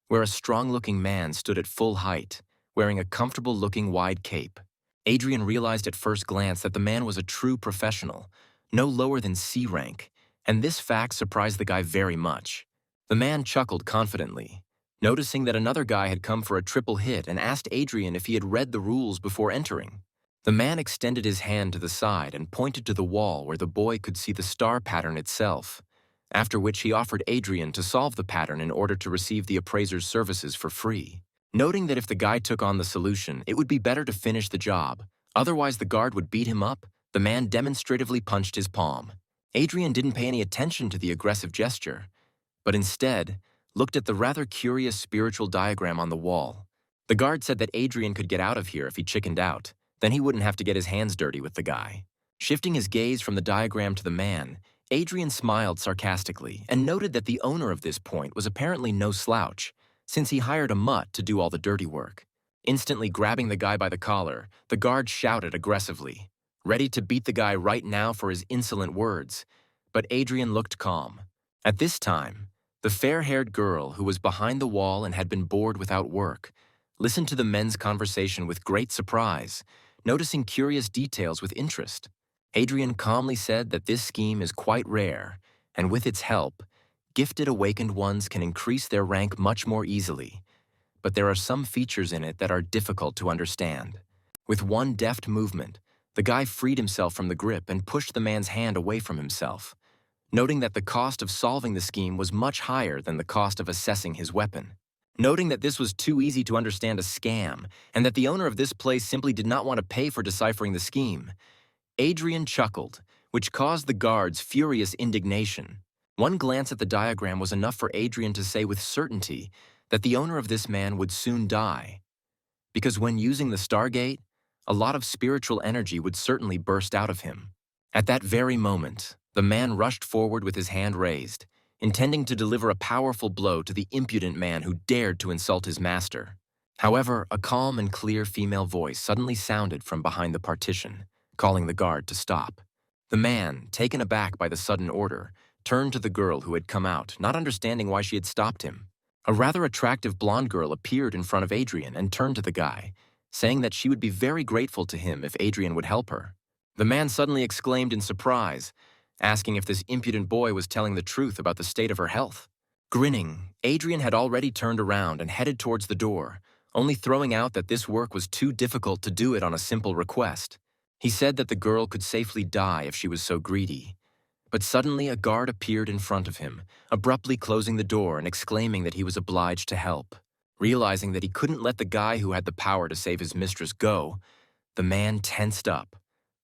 where a strong-looking man stood at full height, wearing a comfortable-looking wide cape. Adrian realized at first glance that the man was a true professional, no lower than C rank, and this fact surprised the guy very much. The man chuckled confidently, noticing that another guy had come for a triple hit and asked Adrian if he had read the rules before entering. The man extended his hand to the side and pointed to the wall where the boy could see the star pattern itself, after which he offered Adrian to solve the pattern in order to receive the appraiser's services for free. Noting that if the guy took on the solution, it would be better to finish the job, otherwise the guard would beat him up, the man demonstratively punched his palm. Adrian didn't pay any attention to the aggressive gesture, but instead looked at the rather curious spiritual diagram on the wall. The guard said that Adrian could get out of here if he chickened out, then he wouldn't have to get his hands dirty with the guy. Shifting his gaze from the diagram to the man, Adrian smiled sarcastically and noted that the owner of this point was apparently no slouch, since he hired a mutt to do all the dirty work. Instantly grabbing the guy by the collar, the guard shouted aggressively, ready to beat the guy right now for his insolent words, but Adrian looked calm. At this time, the fair-haired girl who was behind the wall and had been bored without work listened to the men's conversation with great surprise, noticing curious details with interest. Adrian calmly said that this scheme is quite rare, and with its help, gifted awakened ones can increase their rank much more easily, but there are some features in it that are difficult to understand. With one deft movement, the guy freed himself from the grip and pushed the man's hand away from himself, noting that the cost of solving the scheme was much higher than the cost of assessing his weapon. Noting that this was too easy to understand a scam, and that the owner of this place simply did not want to pay for deciphering the scheme, Adrian chuckled, which caused the guards furious indignation. One glance at the diagram was enough for Adrian to say with certainty that the owner of this man would soon die, because when using the Stargate, a lot of spiritual energy would certainly burst out of him. At that very moment, the man rushed forward with his hand raised, intending to deliver a powerful blow to the impudent man who dared to insult his master. However, a calm and clear female voice suddenly sounded from behind the partition, calling the guard to stop. The man, taken aback by the sudden order, turned to the girl who had come out, not understanding why she had stopped him. A rather attractive blonde girl appeared in front of Adrian and turned to the guy, saying that she would be very grateful to him if Adrian would help her. The man suddenly exclaimed in surprise, asking if this impudent boy was telling the truth about the state of her health. Grinning, Adrian had already turned around and headed towards the door, only throwing out that this work was too difficult to do it on a simple request. He said that the girl could safely die if she was so greedy. But suddenly a guard appeared in front of him, abruptly closing the door and exclaiming that he was obliged to help. Realizing that he couldn't let the guy who had the power to save his mistress go, the man tensed up,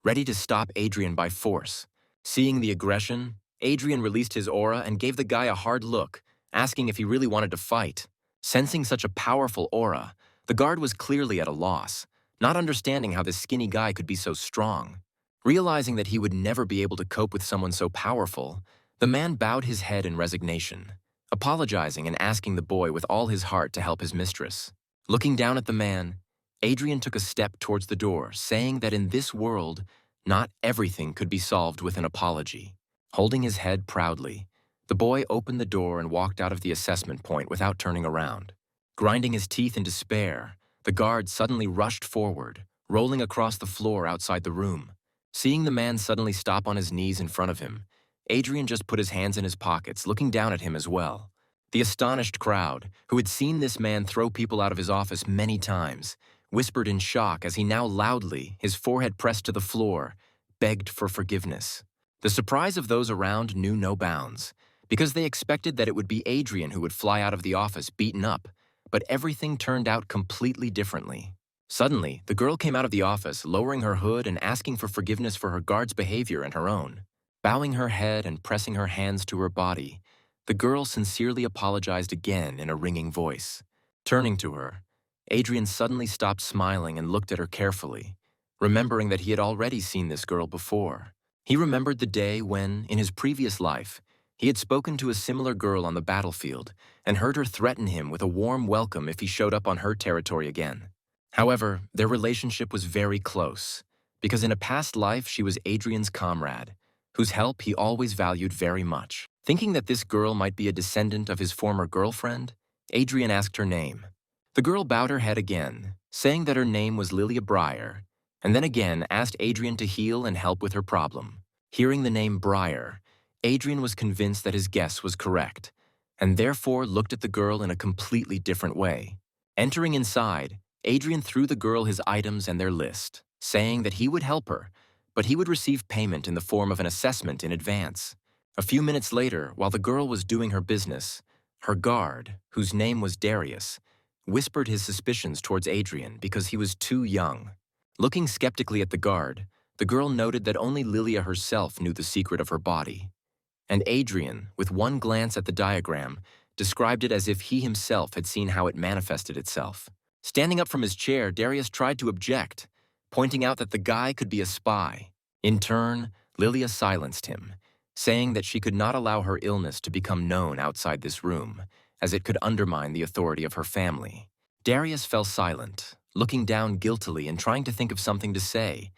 ready to stop Adrian by force. Seeing the aggression, Adrian released his aura and gave the guy a hard look, asking if he really wanted to fight. Sensing such a powerful aura, the guard was clearly at a loss, not understanding how this skinny guy could be so strong. Realizing that he would never be able to cope with someone so powerful, the man bowed his head in resignation, apologizing and asking the boy with all his heart to help his mistress. Looking down at the man, Adrian took a step towards the door, saying that in this world, not everything could be solved with an apology. Holding his head proudly, the boy opened the door and walked out of the assessment point without turning around. Grinding his teeth in despair, the guard suddenly rushed forward, rolling across the floor outside the room. Seeing the man suddenly stop on his knees in front of him, Adrian just put his hands in his pockets, looking down at him as well. The astonished crowd, who had seen this man throw people out of his office many times, whispered in shock as he now loudly, his forehead pressed to the floor, begged for forgiveness. The surprise of those around knew no bounds, because they expected that it would be Adrian who would fly out of the office beaten up, but everything turned out completely differently. Suddenly, the girl came out of the office, lowering her hood and asking for forgiveness for her guard's behavior and her own. Bowing her head and pressing her hands to her body, the girl sincerely apologized again in a ringing voice. Turning to her, Adrian suddenly stopped smiling and looked at her carefully, remembering that he had already seen this girl before. He remembered the day when, in his previous life, he had spoken to a similar girl on the battlefield and heard her threaten him with a warm welcome if he showed up on her territory again. However, their relationship was very close, because in a past life she was Adrian's comrade, whose help he always valued very much. Thinking that this girl might be a descendant of his former girlfriend, Adrian asked her name. The girl bowed her head again, saying that her name was Lilia Breyer, and then again asked Adrian to heal and help with her problem. Hearing the name Breyer, Adrian was convinced that his guess was correct, and therefore looked at the girl in a completely different way. Entering inside, Adrian threw the girl his items and their list, saying that he would help her, but he would receive payment in the form of an assessment in advance. A few minutes later, while the girl was doing her business, her guard, whose name was Darius, whispered his suspicions towards Adrian because he was too young. Looking skeptically at the guard, the girl noted that only Lilia herself knew the secret of her body. And Adrian, with one glance at the diagram, described it as if he himself had seen how it manifested itself. Standing up from his chair, Darius tried to object, pointing out that the guy could be a spy. In turn, Lilia silenced him, saying that she could not allow her illness to become known outside this room, as it could undermine the authority of her family. Darius fell silent, looking down guiltily and trying to think of something to say,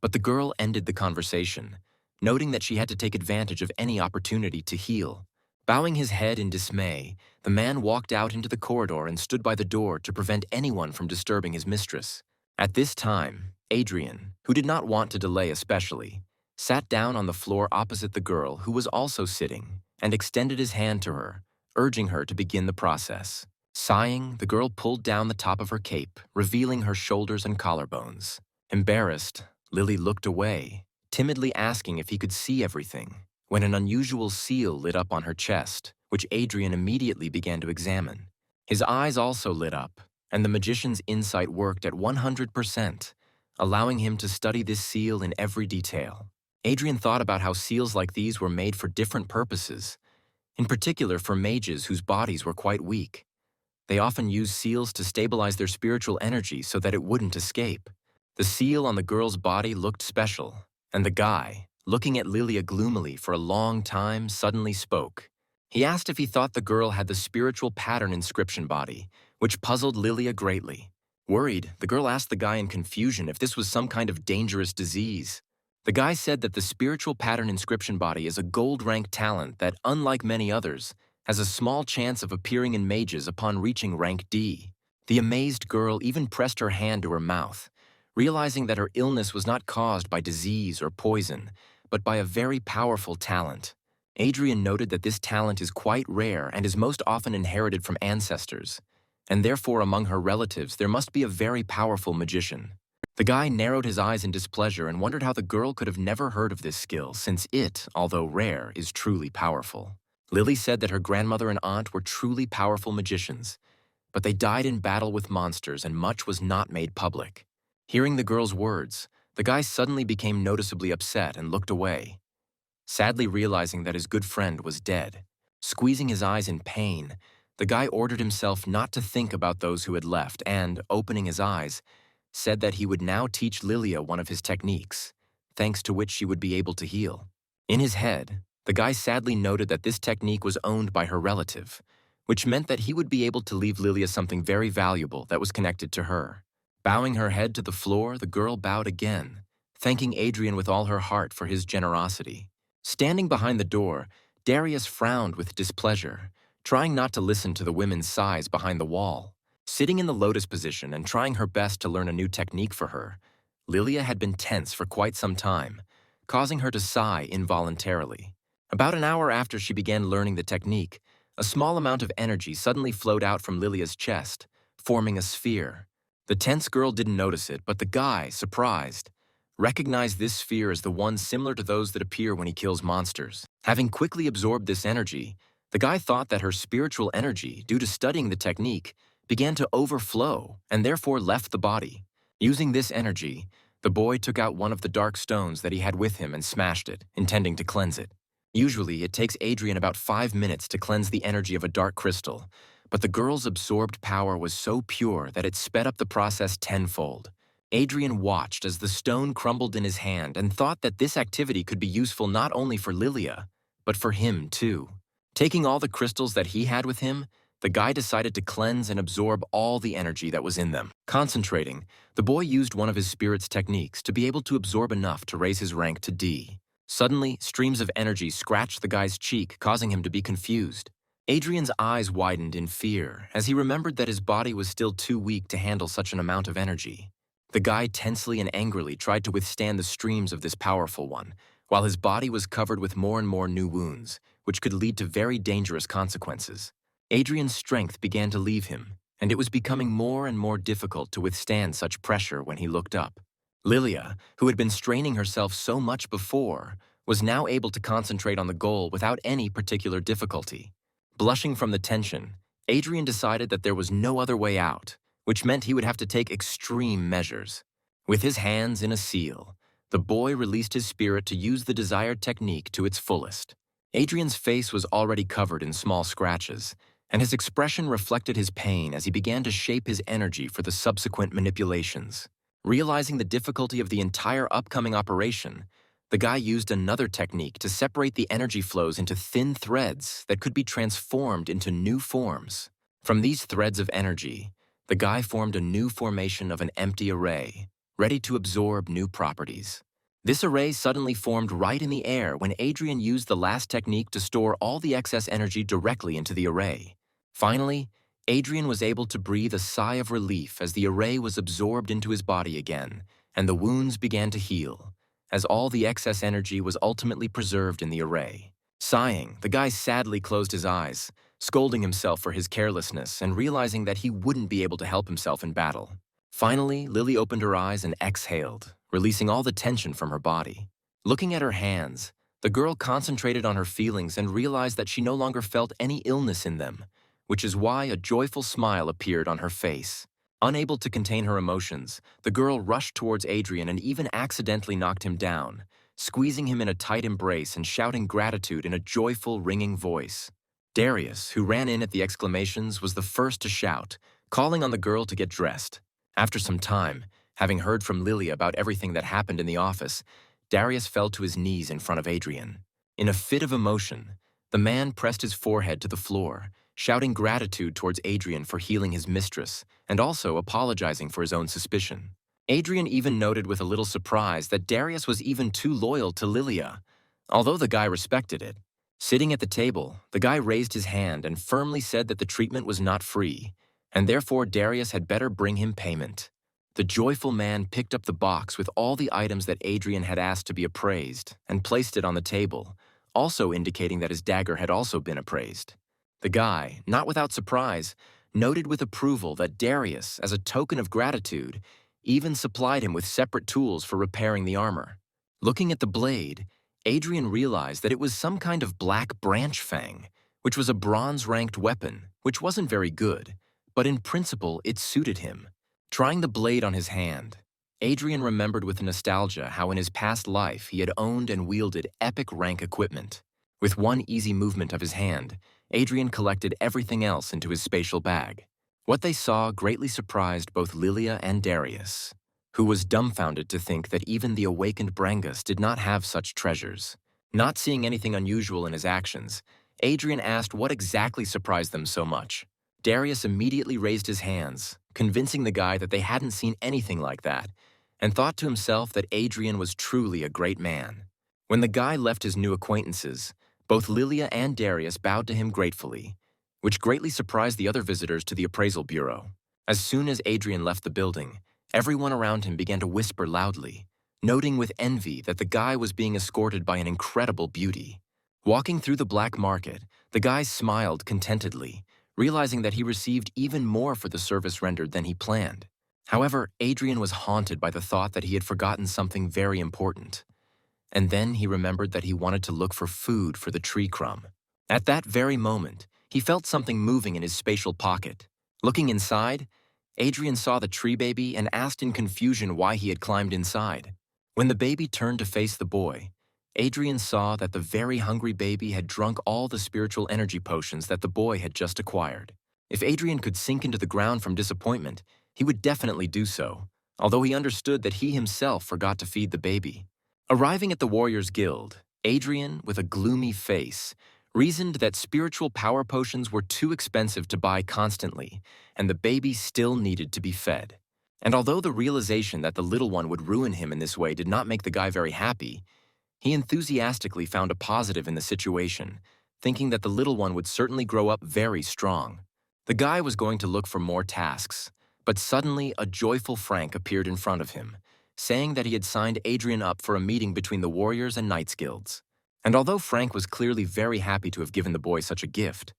but the girl ended the conversation, noting that she had to take advantage of any opportunity to heal. Bowing his head in dismay, the man walked out into the corridor and stood by the door to prevent anyone from disturbing his mistress. At this time, Adrian, who did not want to delay especially, sat down on the floor opposite the girl who was also sitting and extended his hand to her, urging her to begin the process. Sighing, the girl pulled down the top of her cape, revealing her shoulders and collarbones. Embarrassed, Lily looked away, timidly asking if he could see everything, when an unusual seal lit up on her chest, which Adrian immediately began to examine. His eyes also lit up, and the magician's insight worked at 100%, allowing him to study this seal in every detail. Adrian thought about how seals like these were made for different purposes, in particular for mages whose bodies were quite weak. They often used seals to stabilize their spiritual energy so that it wouldn't escape. The seal on the girl's body looked special, and the guy, looking at Lilia gloomily for a long time, suddenly spoke. He asked if he thought the girl had the spiritual pattern inscription body, which puzzled Lilia greatly. Worried, the girl asked the guy in confusion if this was some kind of dangerous disease. The guy said that the spiritual pattern inscription body is a gold-rank talent that, unlike many others, has a small chance of appearing in mages upon reaching rank D. The amazed girl even pressed her hand to her mouth, realizing that her illness was not caused by disease or poison, but by a very powerful talent. Adrian noted that this talent is quite rare and is most often inherited from ancestors, and therefore among her relatives there must be a very powerful magician. The guy narrowed his eyes in displeasure and wondered how the girl could have never heard of this skill, since it, although rare, is truly powerful. Lily said that her grandmother and aunt were truly powerful magicians, but they died in battle with monsters and much was not made public. Hearing the girl's words, the guy suddenly became noticeably upset and looked away, sadly realizing that his good friend was dead. Squeezing his eyes in pain, the guy ordered himself not to think about those who had left and, opening his eyes, said that he would now teach Lilia one of his techniques, thanks to which she would be able to heal. In his head, the guy sadly noted that this technique was owned by her relative, which meant that he would be able to leave Lilia something very valuable that was connected to her. Bowing her head to the floor, the girl bowed again, thanking Adrian with all her heart for his generosity. Standing behind the door, Darius frowned with displeasure, trying not to listen to the women's sighs behind the wall. Sitting in the lotus position and trying her best to learn a new technique for her, Lilia had been tense for quite some time, causing her to sigh involuntarily. About an hour after she began learning the technique, a small amount of energy suddenly flowed out from Lilia's chest, forming a sphere. The tense girl didn't notice it, but the guy, surprised, recognized this sphere as the one similar to those that appear when he kills monsters. Having quickly absorbed this energy, the guy thought that her spiritual energy, due to studying the technique, began to overflow and therefore left the body. Using this energy, the boy took out one of the dark stones that he had with him and smashed it, intending to cleanse it. Usually, it takes Adrian about 5 minutes to cleanse the energy of a dark crystal, but the girl's absorbed power was so pure that it sped up the process tenfold. Adrian watched as the stone crumbled in his hand and thought that this activity could be useful not only for Lilia, but for him too. Taking all the crystals that he had with him, the guy decided to cleanse and absorb all the energy that was in them. Concentrating, the boy used one of his spirit's techniques to be able to absorb enough to raise his rank to D. Suddenly, streams of energy scratched the guy's cheek, causing him to be confused. Adrian's eyes widened in fear as he remembered that his body was still too weak to handle such an amount of energy. The guy tensely and angrily tried to withstand the streams of this powerful one, while his body was covered with more and more new wounds, which could lead to very dangerous consequences. Adrian's strength began to leave him, and it was becoming more and more difficult to withstand such pressure when he looked up. Lilia, who had been straining herself so much before, was now able to concentrate on the goal without any particular difficulty. Blushing from the tension, Adrian decided that there was no other way out, which meant he would have to take extreme measures. With his hands in a seal, the boy released his spirit to use the desired technique to its fullest. Adrian's face was already covered in small scratches, and his expression reflected his pain as he began to shape his energy for the subsequent manipulations. Realizing the difficulty of the entire upcoming operation, the guy used another technique to separate the energy flows into thin threads that could be transformed into new forms. From these threads of energy, the guy formed a new formation of an empty array, ready to absorb new properties. This array suddenly formed right in the air when Adrian used the last technique to store all the excess energy directly into the array. Finally, Adrian was able to breathe a sigh of relief as the array was absorbed into his body again, and the wounds began to heal, as all the excess energy was ultimately preserved in the array. Sighing, the guy sadly closed his eyes, scolding himself for his carelessness and realizing that he wouldn't be able to help himself in battle. Finally, Lily opened her eyes and exhaled, releasing all the tension from her body. Looking at her hands, the girl concentrated on her feelings and realized that she no longer felt any illness in them, which is why a joyful smile appeared on her face. Unable to contain her emotions, the girl rushed towards Adrian and even accidentally knocked him down, squeezing him in a tight embrace and shouting gratitude in a joyful, ringing voice. Darius, who ran in at the exclamations, was the first to shout, calling on the girl to get dressed. After some time, having heard from Lily about everything that happened in the office, Darius fell to his knees in front of Adrian. In a fit of emotion, the man pressed his forehead to the floor, shouting gratitude towards Adrian for healing his mistress and also apologizing for his own suspicion. Adrian even noted with a little surprise that Darius was even too loyal to Lilia, although the guy respected it. Sitting at the table, the guy raised his hand and firmly said that the treatment was not free, and therefore Darius had better bring him payment. The joyful man picked up the box with all the items that Adrian had asked to be appraised and placed it on the table, also indicating that his dagger had also been appraised. The guy, not without surprise, noted with approval that Darius, as a token of gratitude, even supplied him with separate tools for repairing the armor. Looking at the blade, Adrian realized that it was some kind of black branch fang, which was a bronze-ranked weapon, which wasn't very good, but in principle it suited him. Trying the blade on his hand, Adrian remembered with nostalgia how in his past life he had owned and wielded epic rank equipment. With one easy movement of his hand, Adrian collected everything else into his spatial bag. What they saw greatly surprised both Lilia and Darius, who was dumbfounded to think that even the awakened Brangus did not have such treasures. Not seeing anything unusual in his actions, Adrian asked what exactly surprised them so much. Darius immediately raised his hands, convincing the guy that they hadn't seen anything like that, and thought to himself that Adrian was truly a great man. When the guy left his new acquaintances, both Lilia and Darius bowed to him gratefully, which greatly surprised the other visitors to the appraisal bureau. As soon as Adrian left the building, everyone around him began to whisper loudly, noting with envy that the guy was being escorted by an incredible beauty. Walking through the black market, the guy smiled contentedly, realizing that he received even more for the service rendered than he planned. However, Adrian was haunted by the thought that he had forgotten something very important. And then he remembered that he wanted to look for food for the tree crumb. At that very moment, he felt something moving in his spatial pocket. Looking inside, Adrian saw the tree baby and asked in confusion why he had climbed inside. When the baby turned to face the boy, Adrian saw that the very hungry baby had drunk all the spiritual energy potions that the boy had just acquired. If Adrian could sink into the ground from disappointment, he would definitely do so, although he understood that he himself forgot to feed the baby. Arriving at the Warriors Guild, Adrian, with a gloomy face, reasoned that spiritual power potions were too expensive to buy constantly, and the baby still needed to be fed. And although the realization that the little one would ruin him in this way did not make the guy very happy, he enthusiastically found a positive in the situation, thinking that the little one would certainly grow up very strong. The guy was going to look for more tasks, but suddenly a joyful Frank appeared in front of him, saying that he had signed Adrian up for a meeting between the Warriors and Knights Guilds. And although Frank was clearly very happy to have given the boy such a gift,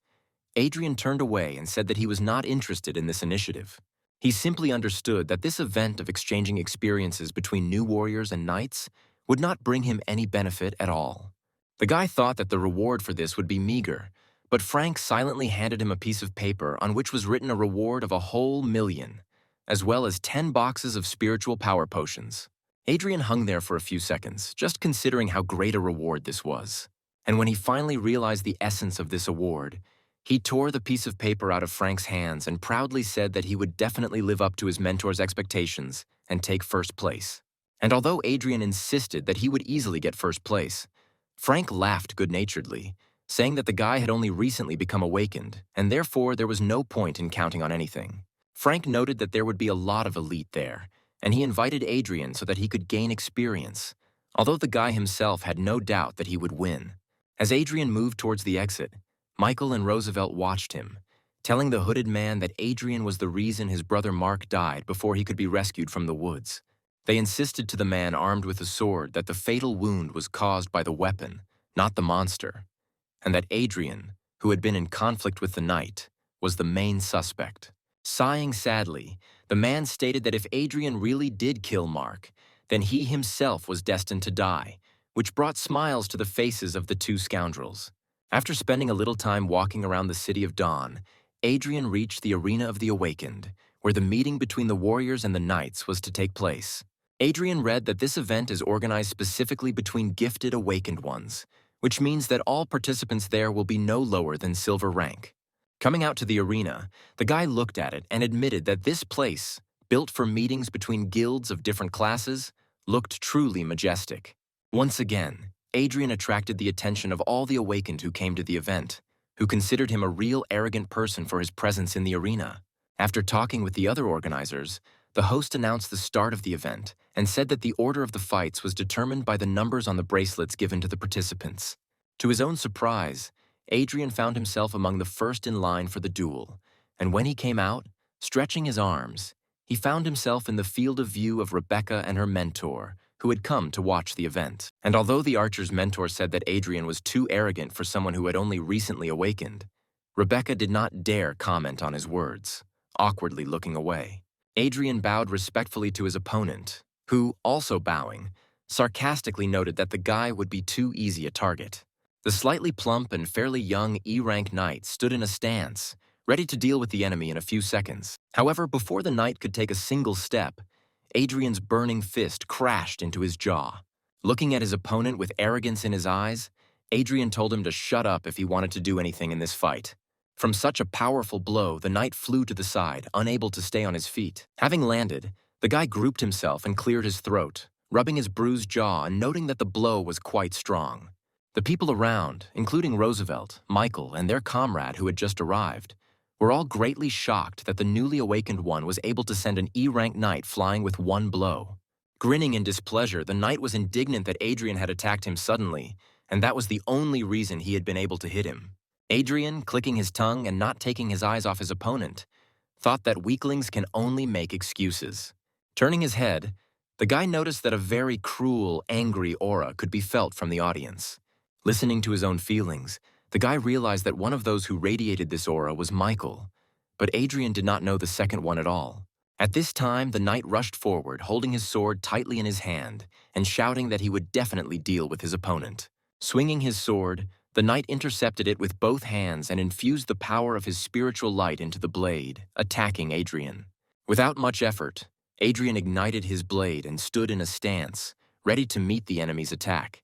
Adrian turned away and said that he was not interested in this initiative. He simply understood that this event of exchanging experiences between new warriors and knights would not bring him any benefit at all. The guy thought that the reward for this would be meager, but Frank silently handed him a piece of paper on which was written a reward of a whole million, as well as 10 boxes of spiritual power potions. Adrian hung there for a few seconds, just considering how great a reward this was. And when he finally realized the essence of this award, he tore the piece of paper out of Frank's hands and proudly said that he would definitely live up to his mentor's expectations and take first place. And although Adrian insisted that he would easily get first place, Frank laughed good-naturedly, saying that the guy had only recently become awakened, and therefore there was no point in counting on anything. Frank noted that there would be a lot of elite there, and he invited Adrian so that he could gain experience, although the guy himself had no doubt that he would win. As Adrian moved towards the exit, Michael and Roosevelt watched him, telling the hooded man that Adrian was the reason his brother Mark died before he could be rescued from the woods. They insisted to the man armed with a sword that the fatal wound was caused by the weapon, not the monster, and that Adrian, who had been in conflict with the knight, was the main suspect. Sighing sadly, the man stated that if Adrian really did kill Mark, then he himself was destined to die, which brought smiles to the faces of the two scoundrels. After spending a little time walking around the City of Dawn, Adrian reached the Arena of the Awakened, where the meeting between the warriors and the knights was to take place. Adrian read that this event is organized specifically between gifted awakened ones, which means that all participants there will be no lower than silver rank. Coming out to the arena, the guy looked at it and admitted that this place, built for meetings between guilds of different classes, looked truly majestic. Once again, Adrian attracted the attention of all the awakened who came to the event, who considered him a real arrogant person for his presence in the arena. After talking with the other organizers, the host announced the start of the event and said that the order of the fights was determined by the numbers on the bracelets given to the participants. To his own surprise, Adrian found himself among the first in line for the duel, and when he came out, stretching his arms, he found himself in the field of view of Rebecca and her mentor, who had come to watch the event. And although the archer's mentor said that Adrian was too arrogant for someone who had only recently awakened, Rebecca did not dare comment on his words, awkwardly looking away. Adrian bowed respectfully to his opponent, who, also bowing, sarcastically noted that the guy would be too easy a target. The slightly plump and fairly young E-rank knight stood in a stance, ready to deal with the enemy in a few seconds. However, before the knight could take a single step, Adrian's burning fist crashed into his jaw. Looking at his opponent with arrogance in his eyes, Adrian told him to shut up if he wanted to do anything in this fight. From such a powerful blow, the knight flew to the side, unable to stay on his feet. Having landed, the guy grouped himself and cleared his throat, rubbing his bruised jaw and noting that the blow was quite strong. The people around, including Roosevelt, Michael, and their comrade who had just arrived, were all greatly shocked that the newly awakened one was able to send an E-rank knight flying with one blow. Grinning in displeasure, the knight was indignant that Adrian had attacked him suddenly, and that was the only reason he had been able to hit him. Adrian, clicking his tongue and not taking his eyes off his opponent, thought that weaklings can only make excuses. Turning his head, the guy noticed that a very cruel, angry aura could be felt from the audience. Listening to his own feelings, the guy realized that one of those who radiated this aura was Michael, but Adrian did not know the second one at all. At this time, the knight rushed forward, holding his sword tightly in his hand and shouting that he would definitely deal with his opponent. Swinging his sword, the knight intercepted it with both hands and infused the power of his spiritual light into the blade, attacking Adrian. Without much effort, Adrian ignited his blade and stood in a stance, ready to meet the enemy's attack.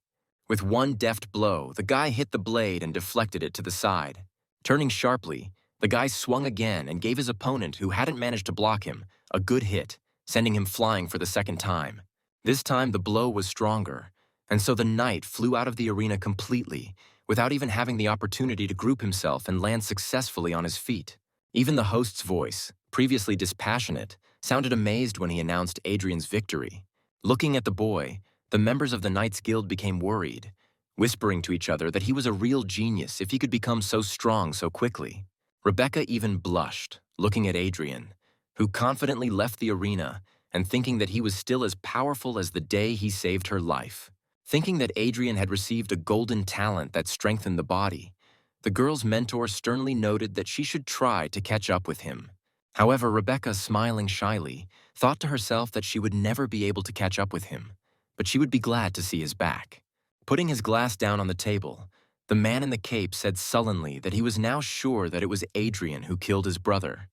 With one deft blow, the guy hit the blade and deflected it to the side. Turning sharply, the guy swung again and gave his opponent, who hadn't managed to block him, a good hit, sending him flying for the second time. This time the blow was stronger, and so the knight flew out of the arena completely, without even having the opportunity to group himself and land successfully on his feet. Even the host's voice, previously dispassionate, sounded amazed when he announced Adrian's victory. Looking at the boy, the members of the Knights Guild became worried, whispering to each other that he was a real genius if he could become so strong so quickly. Rebecca even blushed, looking at Adrian, who confidently left the arena and thinking that he was still as powerful as the day he saved her life. Thinking that Adrian had received a golden talent that strengthened the body, the girl's mentor sternly noted that she should try to catch up with him. However, Rebecca, smiling shyly, thought to herself that she would never be able to catch up with him, but she would be glad to see his back. Putting his glass down on the table, the man in the cape said sullenly that he was now sure that it was Adrian who killed his brother.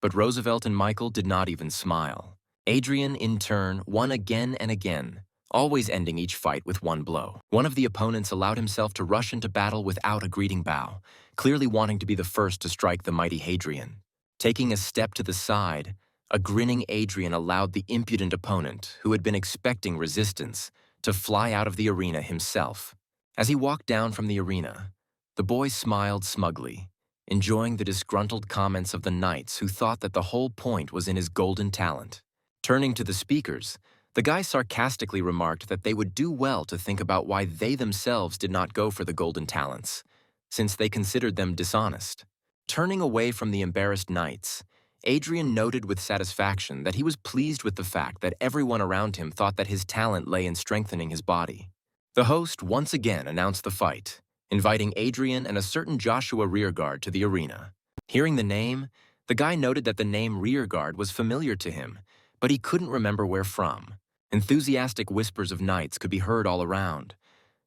But Roosevelt and Michael did not even smile. Adrian, in turn, won again and again, always ending each fight with one blow. One of the opponents allowed himself to rush into battle without a greeting bow, clearly wanting to be the first to strike the mighty Hadrian. Taking a step to the side, a grinning Adrian allowed the impudent opponent, who had been expecting resistance, to fly out of the arena himself. As he walked down from the arena, the boy smiled smugly, enjoying the disgruntled comments of the knights who thought that the whole point was in his golden talent. Turning to the speakers, the guy sarcastically remarked that they would do well to think about why they themselves did not go for the golden talents, since they considered them dishonest. Turning away from the embarrassed knights, Adrian noted with satisfaction that he was pleased with the fact that everyone around him thought that his talent lay in strengthening his body. The host once again announced the fight, inviting Adrian and a certain Joshua Rearguard to the arena. Hearing the name, the guy noted that the name Rearguard was familiar to him, but he couldn't remember where from. Enthusiastic whispers of knights could be heard all around,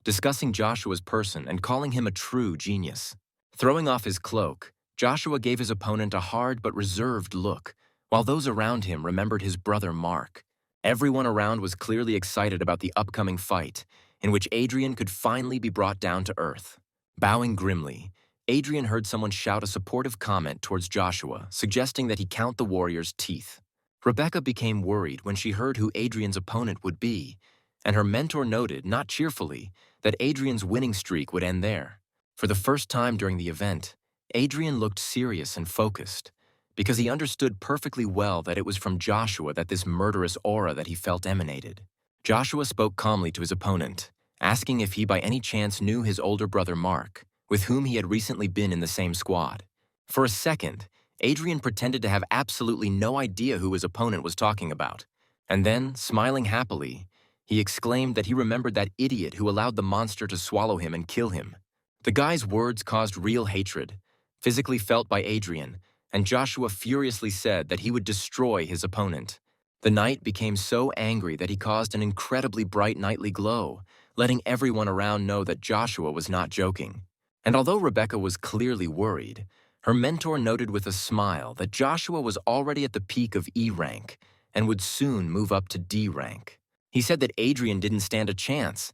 discussing Joshua's person and calling him a true genius. Throwing off his cloak, Joshua gave his opponent a hard but reserved look, while those around him remembered his brother Mark. Everyone around was clearly excited about the upcoming fight, in which Adrian could finally be brought down to earth. Bowing grimly, Adrian heard someone shout a supportive comment towards Joshua, suggesting that he count the warrior's teeth. Rebecca became worried when she heard who Adrian's opponent would be, and her mentor noted, not cheerfully, that Adrian's winning streak would end there. For the first time during the event, Adrian looked serious and focused, because he understood perfectly well that it was from Joshua that this murderous aura that he felt emanated. Joshua spoke calmly to his opponent, asking if he by any chance knew his older brother Mark, with whom he had recently been in the same squad. For a second, Adrian pretended to have absolutely no idea who his opponent was talking about, and then, smiling happily, he exclaimed that he remembered that idiot who allowed the monster to swallow him and kill him. The guy's words caused real hatred, physically felt by Adrian, and Joshua furiously said that he would destroy his opponent. The knight became so angry that he caused an incredibly bright nightly glow, letting everyone around know that Joshua was not joking. And although Rebecca was clearly worried, her mentor noted with a smile that Joshua was already at the peak of E rank and would soon move up to D rank. He said that Adrian didn't stand a chance,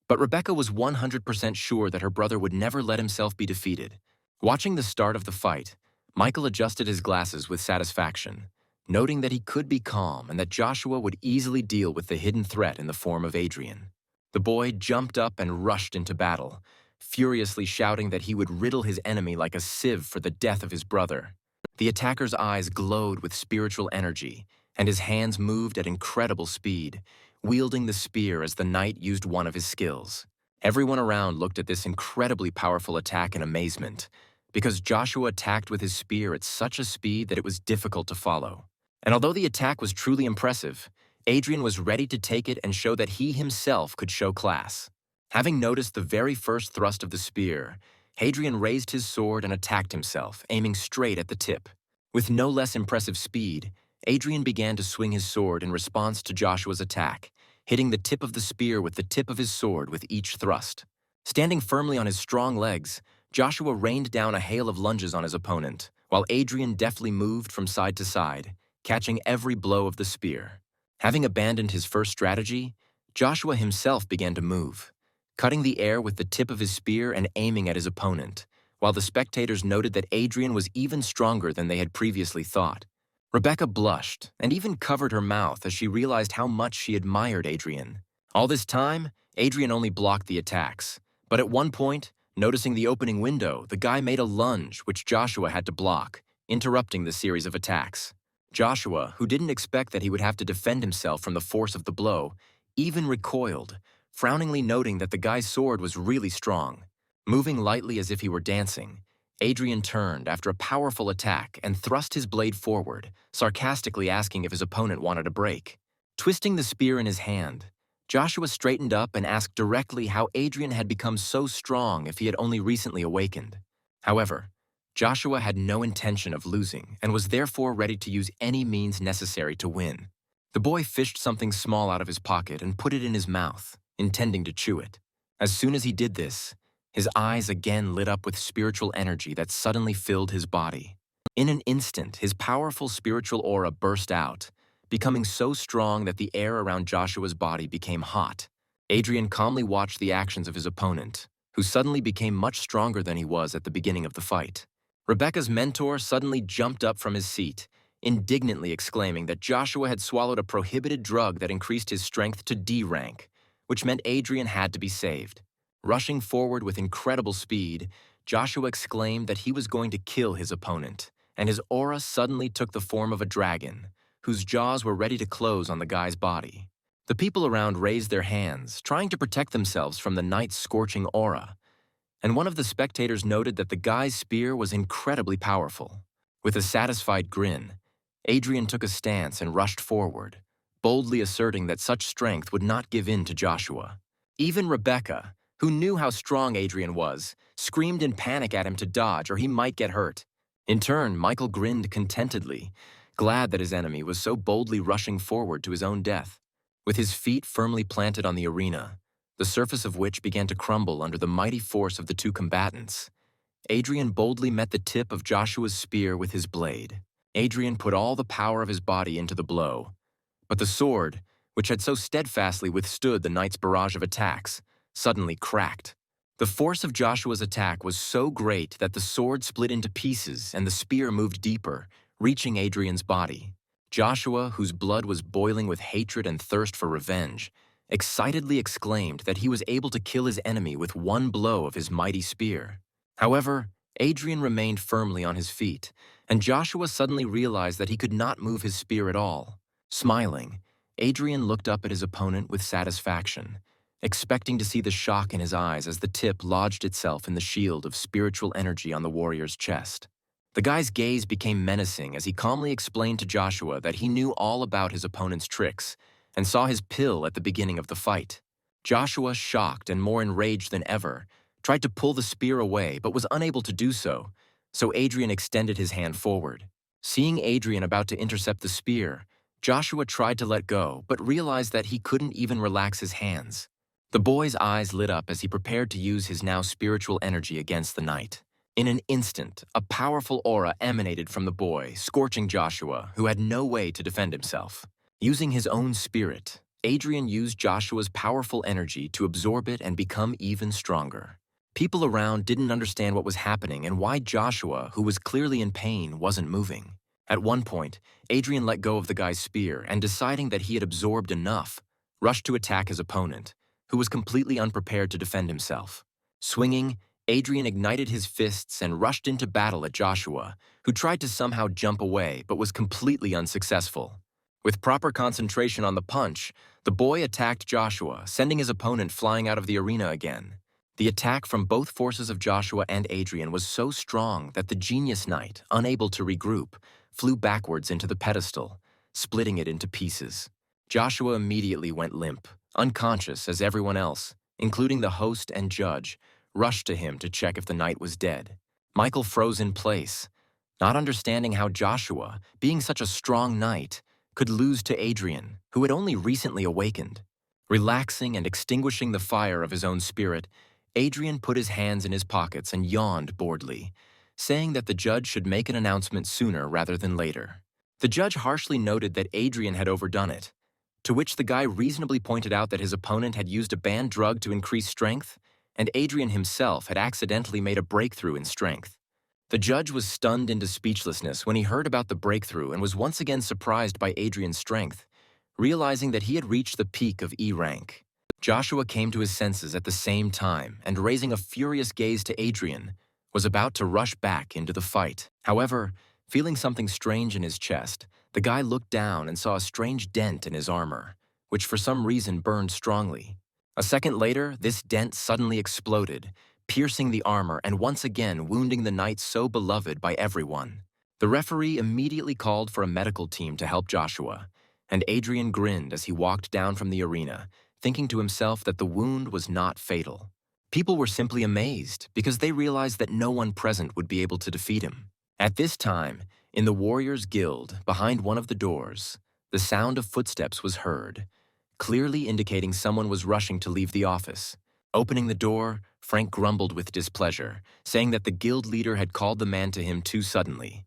but Rebecca was 100% sure that her brother would never let himself be defeated. Watching the start of the fight, Michael adjusted his glasses with satisfaction, noting that he could be calm and that Joshua would easily deal with the hidden threat in the form of Adrian. The boy jumped up and rushed into battle, furiously shouting that he would riddle his enemy like a sieve for the death of his brother. The attacker's eyes glowed with spiritual energy, and his hands moved at incredible speed, wielding the spear as the knight used one of his skills. Everyone around looked at this incredibly powerful attack in amazement, because Joshua attacked with his spear at such a speed that it was difficult to follow. And although the attack was truly impressive, Adrian was ready to take it and show that he himself could show class. Having noticed the very first thrust of the spear, Hadrian raised his sword and attacked himself, aiming straight at the tip. With no less impressive speed, Adrian began to swing his sword in response to Joshua's attack, hitting the tip of the spear with the tip of his sword with each thrust. Standing firmly on his strong legs, Joshua rained down a hail of lunges on his opponent, while Adrian deftly moved from side to side, catching every blow of the spear. Having abandoned his first strategy, Joshua himself began to move, cutting the air with the tip of his spear and aiming at his opponent, while the spectators noted that Adrian was even stronger than they had previously thought. Rebecca blushed and even covered her mouth as she realized how much she admired Adrian. All this time, Adrian only blocked the attacks, but at one point, noticing the opening window, the guy made a lunge which Joshua had to block, interrupting the series of attacks. Joshua, who didn't expect that he would have to defend himself from the force of the blow, even recoiled, frowningly noting that the guy's sword was really strong. Moving lightly as if he were dancing, Adrian turned after a powerful attack and thrust his blade forward, sarcastically asking if his opponent wanted a break. Twisting the spear in his hand, Joshua straightened up and asked directly how Adrian had become so strong if he had only recently awakened. However, Joshua had no intention of losing and was therefore ready to use any means necessary to win. The boy fished something small out of his pocket and put it in his mouth, intending to chew it. As soon as he did this, his eyes again lit up with spiritual energy that suddenly filled his body. In an instant, his powerful spiritual aura burst out, becoming so strong that the air around Joshua's body became hot. Adrian calmly watched the actions of his opponent, who suddenly became much stronger than he was at the beginning of the fight. Rebecca's mentor suddenly jumped up from his seat, indignantly exclaiming that Joshua had swallowed a prohibited drug that increased his strength to D rank, which meant Adrian had to be saved. Rushing forward with incredible speed, Joshua exclaimed that he was going to kill his opponent, and his aura suddenly took the form of a dragon, whose jaws were ready to close on the guy's body. The people around raised their hands, trying to protect themselves from the knight's scorching aura, and one of the spectators noted that the guy's spear was incredibly powerful. With a satisfied grin, Adrian took a stance and rushed forward, boldly asserting that such strength would not give in to Joshua. Even Rebecca, who knew how strong Adrian was, screamed in panic at him to dodge or he might get hurt. In turn, Michael grinned contentedly, glad that his enemy was so boldly rushing forward to his own death. With his feet firmly planted on the arena, the surface of which began to crumble under the mighty force of the two combatants, Adrian boldly met the tip of Joshua's spear with his blade. Adrian put all the power of his body into the blow, but the sword, which had so steadfastly withstood the knight's barrage of attacks, suddenly cracked. The force of Joshua's attack was so great that the sword split into pieces and the spear moved deeper, reaching Adrian's body. Joshua, whose blood was boiling with hatred and thirst for revenge, excitedly exclaimed that he was able to kill his enemy with one blow of his mighty spear. However, Adrian remained firmly on his feet, and Joshua suddenly realized that he could not move his spear at all. Smiling, Adrian looked up at his opponent with satisfaction, expecting to see the shock in his eyes as the tip lodged itself in the shield of spiritual energy on the warrior's chest. The guy's gaze became menacing as he calmly explained to Joshua that he knew all about his opponent's tricks and saw his pill at the beginning of the fight. Joshua, shocked and more enraged than ever, tried to pull the spear away but was unable to do so, so Adrian extended his hand forward. Seeing Adrian about to intercept the spear, Joshua tried to let go but realized that he couldn't even relax his hands. The boy's eyes lit up as he prepared to use his now spiritual energy against the knight. In an instant, a powerful aura emanated from the boy, scorching Joshua, who had no way to defend himself. Using his own spirit, Adrian used Joshua's powerful energy to absorb it and become even stronger. People around didn't understand what was happening and why Joshua, who was clearly in pain, wasn't moving. At one point, Adrian let go of the guy's spear and, deciding that he had absorbed enough, rushed to attack his opponent, who was completely unprepared to defend himself. Swinging, Adrian ignited his fists and rushed into battle at Joshua, who tried to somehow jump away but was completely unsuccessful. With proper concentration on the punch, the boy attacked Joshua, sending his opponent flying out of the arena again. The attack from both forces of Joshua and Adrian was so strong that the genius knight, unable to regroup, flew backwards into the pedestal, splitting it into pieces. Joshua immediately went limp, unconscious as everyone else, including the host and judge, rushed to him to check if the knight was dead. Michael froze in place, not understanding how Joshua, being such a strong knight, could lose to Adrian, who had only recently awakened. Relaxing and extinguishing the fire of his own spirit, Adrian put his hands in his pockets and yawned boredly, saying that the judge should make an announcement sooner rather than later. The judge harshly noted that Adrian had overdone it, to which the guy reasonably pointed out that his opponent had used a banned drug to increase strength, and Adrian himself had accidentally made a breakthrough in strength. The judge was stunned into speechlessness when he heard about the breakthrough and was once again surprised by Adrian's strength, realizing that he had reached the peak of E rank. Joshua came to his senses at the same time and, raising a furious gaze to Adrian, was about to rush back into the fight. However, feeling something strange in his chest, the guy looked down and saw a strange dent in his armor, which for some reason burned strongly. A second later, this dent suddenly exploded, piercing the armor and once again wounding the knight so beloved by everyone. The referee immediately called for a medical team to help Joshua, and Adrian grinned as he walked down from the arena, thinking to himself that the wound was not fatal. People were simply amazed because they realized that no one present would be able to defeat him. At this time, in the Warriors Guild, behind one of the doors, the sound of footsteps was heard, clearly indicating someone was rushing to leave the office. Opening the door, Frank grumbled with displeasure, saying that the guild leader had called the man to him too suddenly.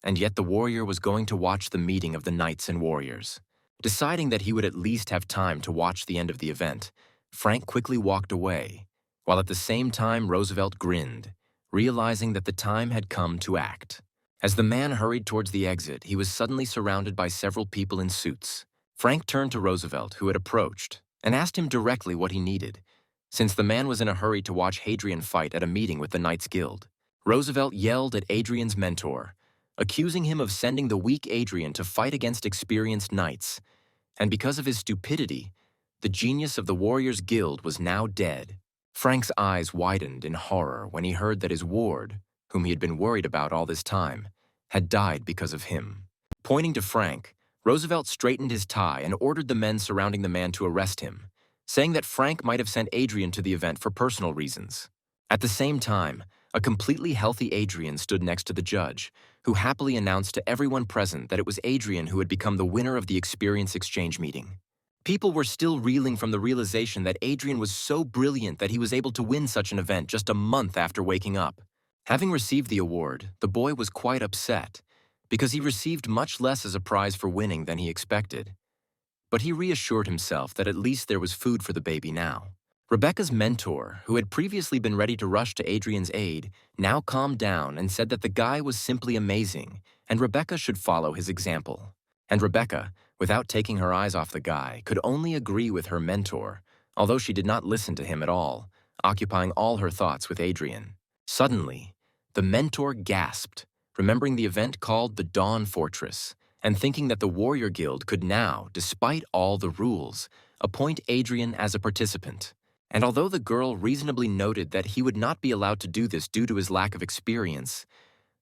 And yet the warrior was going to watch the meeting of the knights and warriors. Deciding that he would at least have time to watch the end of the event, Frank quickly walked away, while at the same time Roosevelt grinned, realizing that the time had come to act. As the man hurried towards the exit, he was suddenly surrounded by several people in suits. Frank turned to Roosevelt, who had approached, and asked him directly what he needed, since the man was in a hurry to watch Hadrian fight at a meeting with the Knights Guild. Roosevelt yelled at Adrian's mentor, accusing him of sending the weak Adrian to fight against experienced knights, and because of his stupidity, the genius of the Warriors Guild was now dead. Frank's eyes widened in horror when he heard that his ward, whom he had been worried about all this time, had died because of him. Pointing to Frank, Roosevelt straightened his tie and ordered the men surrounding the man to arrest him, saying that Frank might have sent Adrian to the event for personal reasons. At the same time, a completely healthy Adrian stood next to the judge, who happily announced to everyone present that it was Adrian who had become the winner of the experience exchange meeting. People were still reeling from the realization that Adrian was so brilliant that he was able to win such an event just a month after waking up. Having received the award, the boy was quite upset, because he received much less as a prize for winning than he expected. But he reassured himself that at least there was food for the baby now. Rebecca's mentor, who had previously been ready to rush to Adrian's aid, now calmed down and said that the guy was simply amazing, and Rebecca should follow his example. And Rebecca, without taking her eyes off the guy, could only agree with her mentor, although she did not listen to him at all, occupying all her thoughts with Adrian. Suddenly, the mentor gasped, remembering the event called the Dawn Fortress, and thinking that the Warrior Guild could now, despite all the rules, appoint Adrian as a participant. And although the girl reasonably noted that he would not be allowed to do this due to his lack of experience,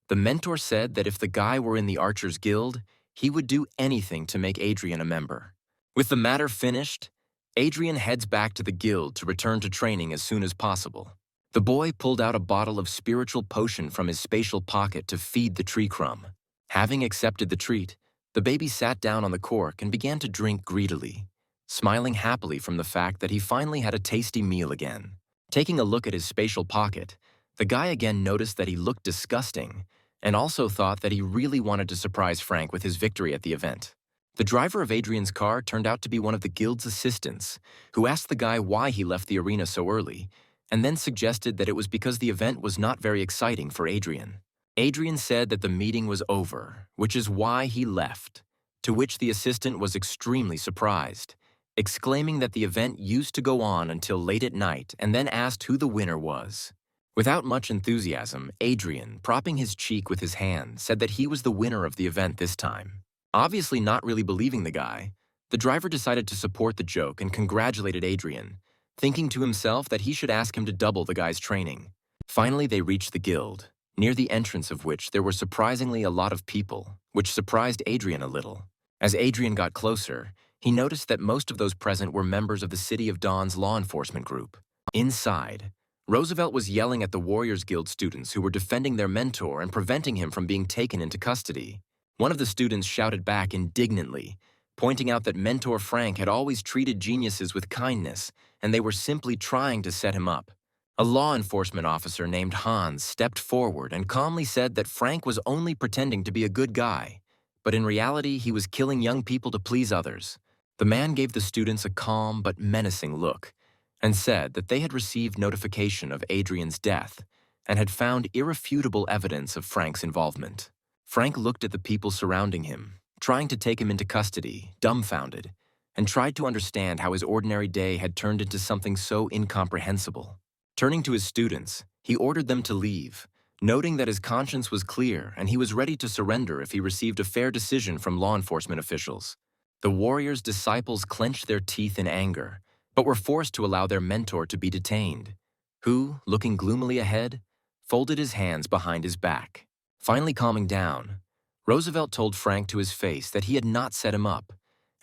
the mentor said that if the guy were in the Archers Guild, he would do anything to make Adrian a member. With the matter finished, Adrian heads back to the guild to return to training as soon as possible. The boy pulled out a bottle of spiritual potion from his spatial pocket to feed the tree crumb. Having accepted the treat, the baby sat down on the cork and began to drink greedily, smiling happily from the fact that he finally had a tasty meal again. Taking a look at his spatial pocket, the guy again noticed that he looked disgusting and also thought that he really wanted to surprise Frank with his victory at the event. The driver of Adrian's car turned out to be one of the guild's assistants, who asked the guy why he left the arena so early, and then suggested that it was because the event was not very exciting for Adrian. Adrian said that the meeting was over, which is why he left, to which the assistant was extremely surprised, exclaiming that the event used to go on until late at night, and then asked who the winner was. Without much enthusiasm, Adrian, propping his cheek with his hand, said that he was the winner of the event this time. Obviously not really believing the guy, the driver decided to support the joke and congratulated Adrian, thinking to himself that he should ask him to double the guy's training. Finally, they reached the guild, near the entrance of which there were surprisingly a lot of people, which surprised Adrian a little. As Adrian got closer, he noticed that most of those present were members of the City of Dawn's law enforcement group. Inside, Roosevelt was yelling at the Warriors Guild students who were defending their mentor and preventing him from being taken into custody. One of the students shouted back indignantly, pointing out that Mentor Frank had always treated geniuses with kindness, and they were simply trying to set him up. A law enforcement officer named Hans stepped forward and calmly said that Frank was only pretending to be a good guy, but in reality he was killing young people to please others. The man gave the students a calm but menacing look, and said that they had received notification of Adrian's death and had found irrefutable evidence of Frank's involvement. Frank looked at the people surrounding him, trying to take him into custody, dumbfounded, and tried to understand how his ordinary day had turned into something so incomprehensible. Turning to his students, he ordered them to leave, noting that his conscience was clear and he was ready to surrender if he received a fair decision from law enforcement officials. The warrior's disciples clenched their teeth in anger, but were forced to allow their mentor to be detained, who, looking gloomily ahead, folded his hands behind his back. Finally calming down, Roosevelt told Frank to his face that he had not set him up,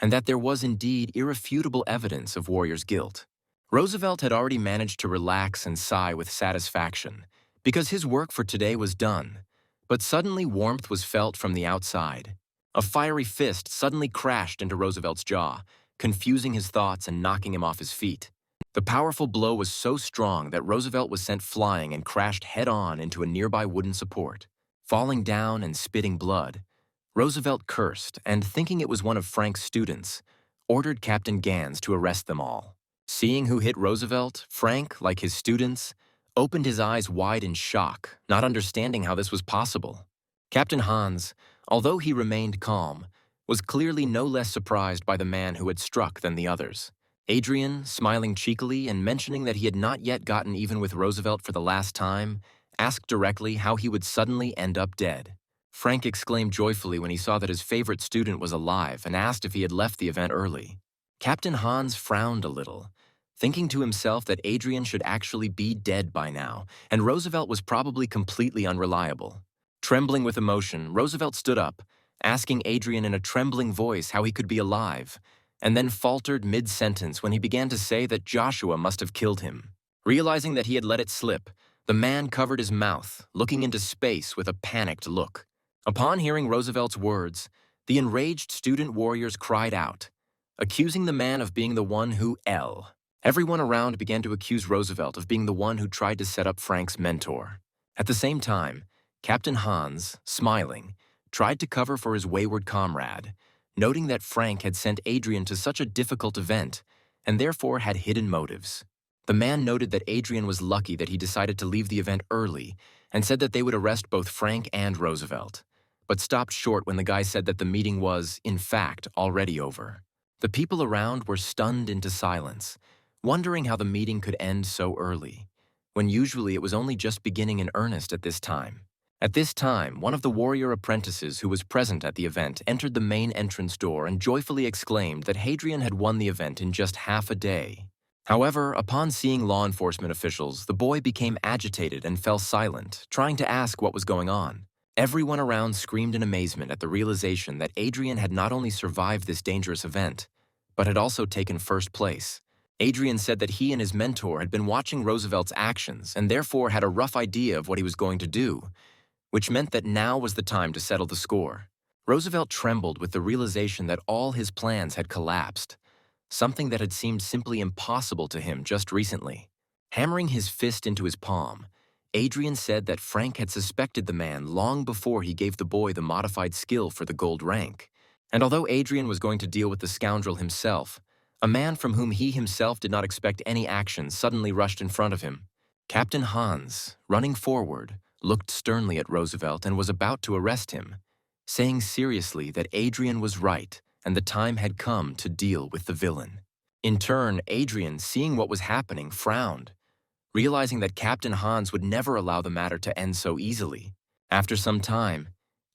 and that there was indeed irrefutable evidence of Warrior's guilt. Roosevelt had already managed to relax and sigh with satisfaction, because his work for today was done. But suddenly warmth was felt from the outside. A fiery fist suddenly crashed into Roosevelt's jaw, confusing his thoughts and knocking him off his feet. The powerful blow was so strong that Roosevelt was sent flying and crashed head-on into a nearby wooden support. Falling down and spitting blood, Roosevelt cursed and, thinking it was one of Frank's students, ordered Captain Gans to arrest them all. Seeing who hit Roosevelt, Frank, like his students, opened his eyes wide in shock, not understanding how this was possible. Captain Hans, although he remained calm, was clearly no less surprised by the man who had struck than the others. Adrian, smiling cheekily and mentioning that he had not yet gotten even with Roosevelt for the last time, asked directly how he would suddenly end up dead. Frank exclaimed joyfully when he saw that his favorite student was alive and asked if he had left the event early. Captain Hans frowned a little, thinking to himself that Adrian should actually be dead by now, and Roosevelt was probably completely unreliable. Trembling with emotion, Roosevelt stood up, asking Adrian in a trembling voice how he could be alive, and then faltered mid-sentence when he began to say that Joshua must have killed him. Realizing that he had let it slip, the man covered his mouth, looking into space with a panicked look. Upon hearing Roosevelt's words, the enraged student warriors cried out, accusing the man of being the one who Everyone around began to accuse Roosevelt of being the one who tried to set up Frank's mentor. At the same time, Captain Hans, smiling, tried to cover for his wayward comrade, noting that Frank had sent Adrian to such a difficult event and therefore had hidden motives. The man noted that Adrian was lucky that he decided to leave the event early and said that they would arrest both Frank and Roosevelt, but stopped short when the guy said that the meeting was, in fact, already over. The people around were stunned into silence, wondering how the meeting could end so early, when usually it was only just beginning in earnest at this time. At this time, one of the warrior apprentices who was present at the event entered the main entrance door and joyfully exclaimed that Hadrian had won the event in just half a day. However, upon seeing law enforcement officials, the boy became agitated and fell silent, trying to ask what was going on. Everyone around screamed in amazement at the realization that Adrian had not only survived this dangerous event, but had also taken first place. Adrian said that he and his mentor had been watching Roosevelt's actions and therefore had a rough idea of what he was going to do, which meant that now was the time to settle the score. Roosevelt trembled with the realization that all his plans had collapsed, something that had seemed simply impossible to him just recently. Hammering his fist into his palm, Adrian said that Frank had suspected the man long before he gave the boy the modified skill for the gold rank. And although Adrian was going to deal with the scoundrel himself, a man from whom he himself did not expect any action suddenly rushed in front of him. Captain Hans, running forward, looked sternly at Roosevelt and was about to arrest him, saying seriously that Adrian was right and the time had come to deal with the villain. In turn, Adrian, seeing what was happening, frowned, realizing that Captain Hans would never allow the matter to end so easily. After some time,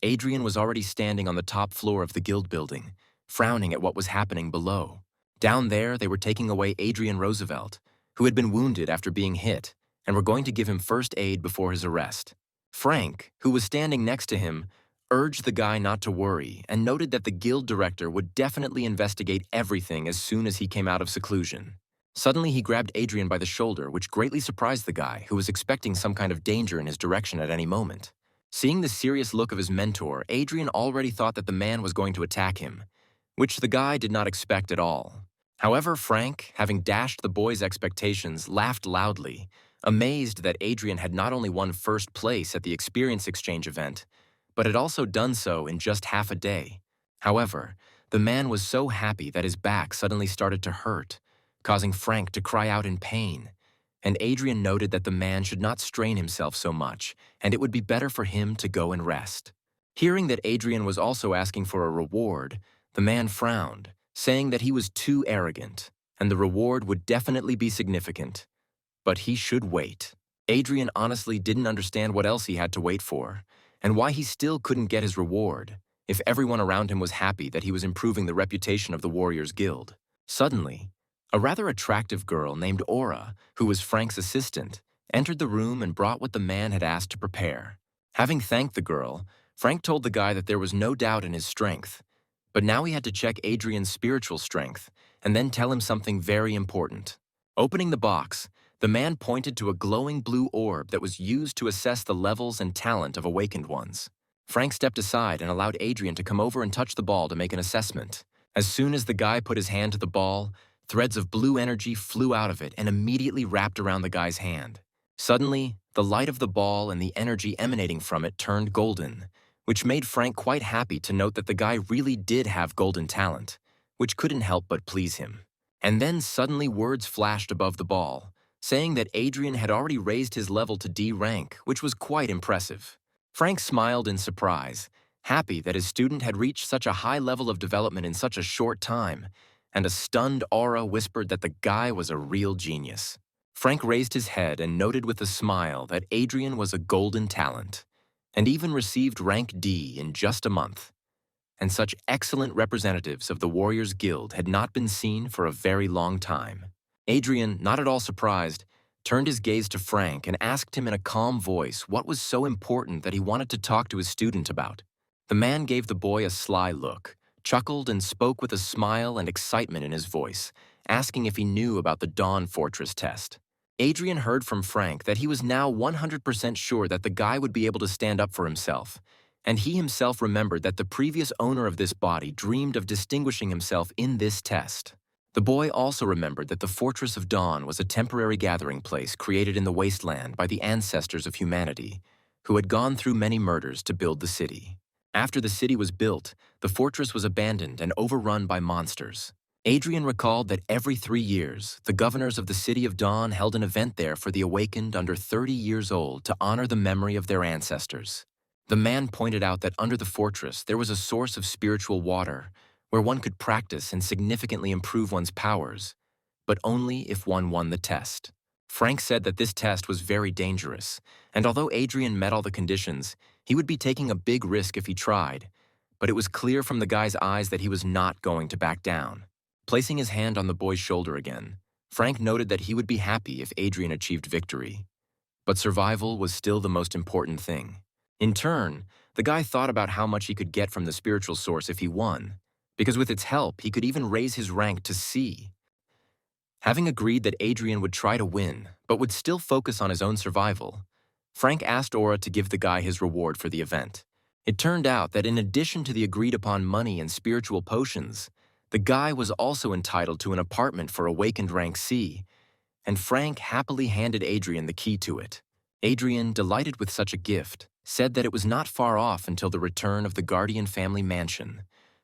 Adrian was already standing on the top floor of the guild building, frowning at what was happening below. Down there, they were taking away Adrian Roosevelt, who had been wounded after being hit, and were going to give him first aid before his arrest. Frank, who was standing next to him, urged the guy not to worry and noted that the guild director would definitely investigate everything as soon as he came out of seclusion. Suddenly, he grabbed Adrian by the shoulder, which greatly surprised the guy, who was expecting some kind of danger in his direction at any moment. Seeing the serious look of his mentor, Adrian already thought that the man was going to attack him, which the guy did not expect at all. However, Frank, having dashed the boy's expectations, laughed loudly, amazed that Adrian had not only won first place at the experience exchange event, but had also done so in just half a day. However, the man was so happy that his back suddenly started to hurt, causing Frank to cry out in pain, and Adrian noted that the man should not strain himself so much, and it would be better for him to go and rest. Hearing that Adrian was also asking for a reward, the man frowned, saying that he was too arrogant, and the reward would definitely be significant. But he should wait. Adrian honestly didn't understand what else he had to wait for, and why he still couldn't get his reward, if everyone around him was happy that he was improving the reputation of the Warriors Guild. Suddenly, a rather attractive girl named Aura, who was Frank's assistant, entered the room and brought what the man had asked to prepare. Having thanked the girl, Frank told the guy that there was no doubt in his strength, But now he had to check Adrian's spiritual strength and then tell him something very important. Opening the box, the man pointed to a glowing blue orb that was used to assess the levels and talent of awakened ones. Frank stepped aside and allowed Adrian to come over and touch the ball to make an assessment. As soon as the guy put his hand to the ball, threads of blue energy flew out of it and immediately wrapped around the guy's hand. Suddenly, the light of the ball and the energy emanating from it turned golden, which made Frank quite happy to note that the guy really did have golden talent, which couldn't help but please him. And then suddenly words flashed above the ball, saying that Adrian had already raised his level to D rank, which was quite impressive. Frank smiled in surprise, happy that his student had reached such a high level of development in such a short time, and a stunned aura whispered that the guy was a real genius. Frank raised his head and noted with a smile that Adrian was a golden talent, and even received rank D in just a month. And such excellent representatives of the Warriors Guild had not been seen for a very long time. Adrian, not at all surprised, turned his gaze to Frank and asked him in a calm voice what was so important that he wanted to talk to his student about. The man gave the boy a sly look, chuckled, and spoke with a smile and excitement in his voice, asking if he knew about the Dawn Fortress test. Adrian heard from Frank that he was now 100% sure that the guy would be able to stand up for himself, and he himself remembered that the previous owner of this body dreamed of distinguishing himself in this test. The boy also remembered that the Fortress of Dawn was a temporary gathering place created in the wasteland by the ancestors of humanity, who had gone through many murders to build the city. After the city was built, the fortress was abandoned and overrun by monsters. Adrian recalled that every 3 years, the governors of the City of Dawn held an event there for the awakened under 30 years old to honor the memory of their ancestors. The man pointed out that under the fortress there was a source of spiritual water, where one could practice and significantly improve one's powers, but only if one won the test. Frank said that this test was very dangerous, and although Adrian met all the conditions, he would be taking a big risk if he tried, but it was clear from the guy's eyes that he was not going to back down. Placing his hand on the boy's shoulder again, Frank noted that he would be happy if Adrian achieved victory. But survival was still the most important thing. In turn, the guy thought about how much he could get from the spiritual source if he won, because with its help, he could even raise his rank to C. Having agreed that Adrian would try to win, but would still focus on his own survival, Frank asked Aura to give the guy his reward for the event. It turned out that in addition to the agreed-upon money and spiritual potions, the guy was also entitled to an apartment for awakened rank C, and Frank happily handed Adrian the key to it. Adrian, delighted with such a gift, said that it was not far off until the return of the Guardian family mansion,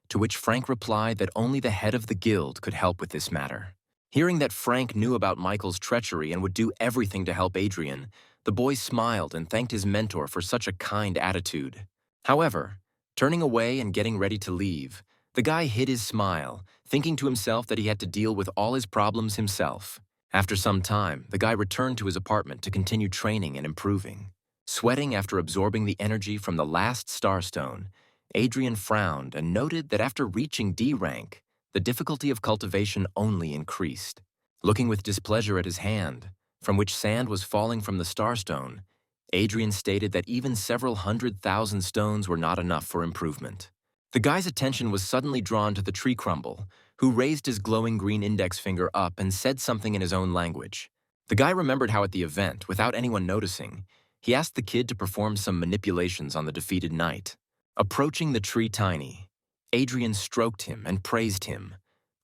to which Frank replied that only the head of the guild could help with this matter. Hearing that Frank knew about Michael's treachery and would do everything to help Adrian, the boy smiled and thanked his mentor for such a kind attitude. However, turning away and getting ready to leave, the guy hid his smile, thinking to himself that he had to deal with all his problems himself. After some time, the guy returned to his apartment to continue training and improving. Sweating after absorbing the energy from the last starstone, Adrian frowned and noted that after reaching D rank, the difficulty of cultivation only increased. Looking with displeasure at his hand, from which sand was falling from the starstone, Adrian stated that even several 100,000 stones were not enough for improvement. The guy's attention was suddenly drawn to the tree crumble, who raised his glowing green index finger up and said something in his own language. The guy remembered how at the event, without anyone noticing, he asked the kid to perform some manipulations on the defeated knight. Approaching the tree tiny, Adrian stroked him and praised him,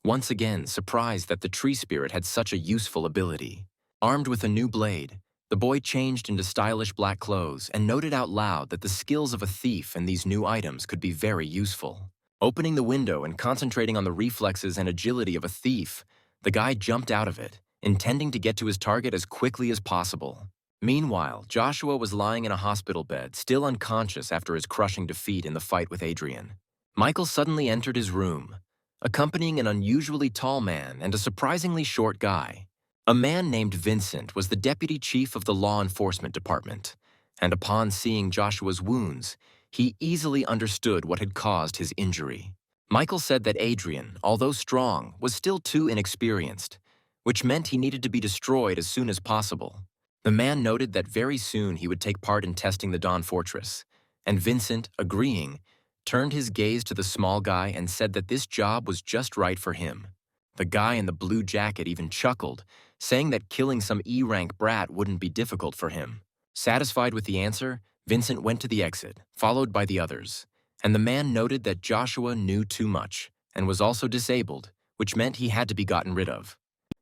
once again surprised that the tree spirit had such a useful ability. Armed with a new blade, the boy changed into stylish black clothes and noted out loud that the skills of a thief and these new items could be very useful. Opening the window and concentrating on the reflexes and agility of a thief, the guy jumped out of it, intending to get to his target as quickly as possible. Meanwhile, Joshua was lying in a hospital bed, still unconscious after his crushing defeat in the fight with Adrian. Michael suddenly entered his room, accompanying an unusually tall man and a surprisingly short guy. A man named Vincent was the deputy chief of the law enforcement department, and upon seeing Joshua's wounds, he easily understood what had caused his injury. Michael said that Adrian, although strong, was still too inexperienced, which meant he needed to be destroyed as soon as possible. The man noted that very soon he would take part in testing the Dawn Fortress, and Vincent, agreeing, turned his gaze to the small guy and said that this job was just right for him. The guy in the blue jacket even chuckled, saying that killing some E-rank brat wouldn't be difficult for him. Satisfied with the answer, Vincent went to the exit, followed by the others, and the man noted that Joshua knew too much and was also disabled, which meant he had to be gotten rid of.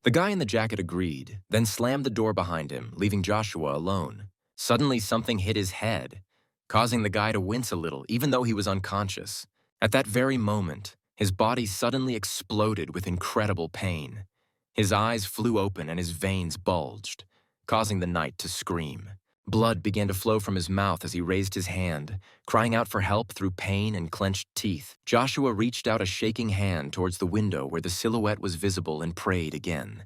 The guy in the jacket agreed, then slammed the door behind him, leaving Joshua alone. Suddenly, something hit his head, causing the guy to wince a little, even though he was unconscious. At that very moment, his body suddenly exploded with incredible pain. His eyes flew open and his veins bulged, causing the knight to scream. Blood began to flow from his mouth as he raised his hand, crying out for help through pain and clenched teeth. Joshua reached out a shaking hand towards the window where the silhouette was visible and prayed again,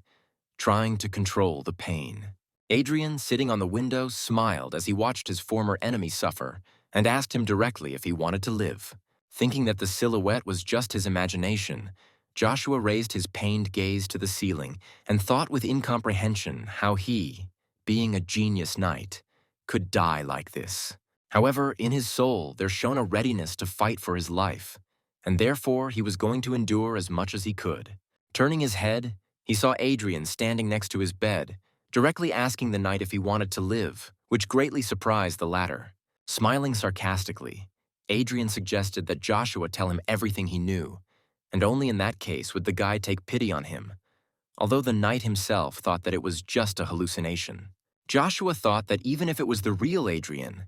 trying to control the pain. Adrian, sitting on the window, smiled as he watched his former enemy suffer and asked him directly if he wanted to live. Thinking that the silhouette was just his imagination, Joshua raised his pained gaze to the ceiling and thought with incomprehension how he, being a genius knight, could die like this. However, in his soul there shone a readiness to fight for his life, and therefore he was going to endure as much as he could. Turning his head, he saw Adrian standing next to his bed, directly asking the knight if he wanted to live, which greatly surprised the latter. Smiling sarcastically, Adrian suggested that Joshua tell him everything he knew, and only in that case would the guy take pity on him, although the knight himself thought that it was just a hallucination. Joshua thought that even if it was the real Adrian,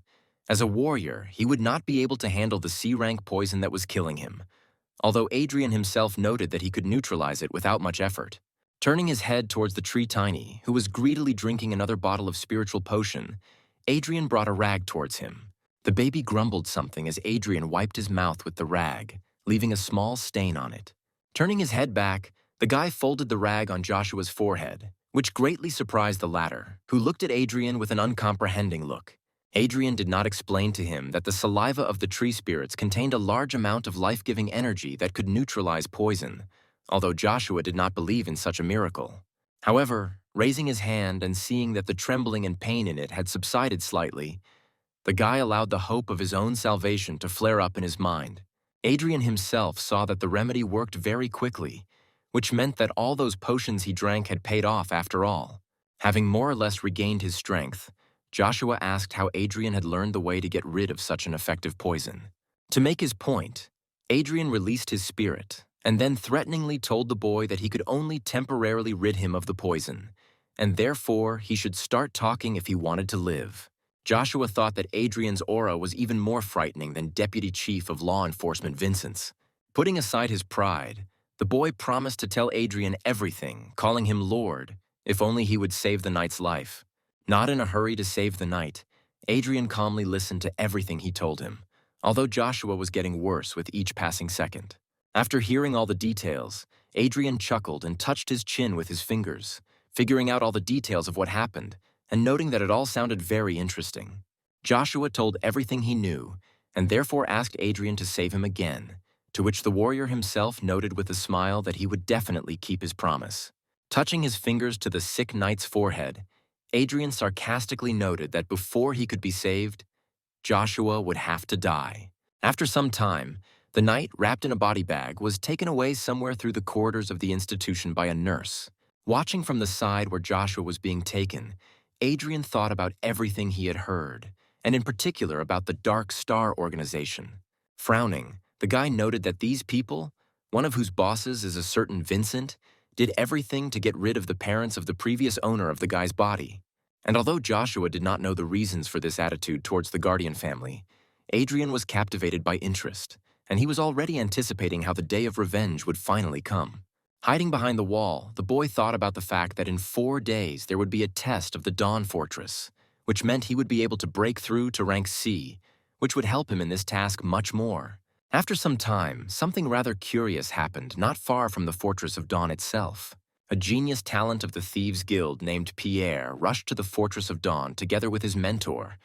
as a warrior, he would not be able to handle the C-rank poison that was killing him, although Adrian himself noted that he could neutralize it without much effort. Turning his head towards the tree tiny, who was greedily drinking another bottle of spiritual potion, Adrian brought a rag towards him. The baby grumbled something as Adrian wiped his mouth with the rag, leaving a small stain on it. Turning his head back, the guy folded the rag on Joshua's forehead, which greatly surprised the latter, who looked at Adrian with an uncomprehending look. Adrian did not explain to him that the saliva of the tree spirits contained a large amount of life-giving energy that could neutralize poison, although Joshua did not believe in such a miracle. However, raising his hand and seeing that the trembling and pain in it had subsided slightly, the guy allowed the hope of his own salvation to flare up in his mind. Adrian himself saw that the remedy worked very quickly, which meant that all those potions he drank had paid off after all. Having more or less regained his strength, Joshua asked how Adrian had learned the way to get rid of such an effective poison. To make his point, Adrian released his spirit and then threateningly told the boy that he could only temporarily rid him of the poison, and therefore he should start talking if he wanted to live. Joshua thought that Adrian's aura was even more frightening than Deputy Chief of Law Enforcement Vincent's. Putting aside his pride, the boy promised to tell Adrian everything, calling him Lord, if only he would save the knight's life. Not in a hurry to save the knight, Adrian calmly listened to everything he told him, although Joshua was getting worse with each passing second. After hearing all the details, Adrian chuckled and touched his chin with his fingers, figuring out all the details of what happened and noting that it all sounded very interesting. Joshua told everything he knew and therefore asked Adrian to save him again, to which the warrior himself noted with a smile that he would definitely keep his promise. Touching his fingers to the sick knight's forehead, Adrian sarcastically noted that before he could be saved, Joshua would have to die. After some time, the knight, wrapped in a body bag, was taken away somewhere through the corridors of the institution by a nurse. Watching from the side where Joshua was being taken, Adrian thought about everything he had heard, and in particular about the Dark Star organization. Frowning, the guy noted that these people, one of whose bosses is a certain Vincent, did everything to get rid of the parents of the previous owner of the guy's body. And although Joshua did not know the reasons for this attitude towards the Guardian family, Adrian was captivated by interest, and he was already anticipating how the day of revenge would finally come. Hiding behind the wall, the boy thought about the fact that in 4 days there would be a test of the Dawn Fortress, which meant he would be able to break through to rank C, which would help him in this task much more. After some time, something rather curious happened not far from the Fortress of Dawn itself. A genius talent of the Thieves' Guild named Pierre rushed to the Fortress of Dawn together with his mentor,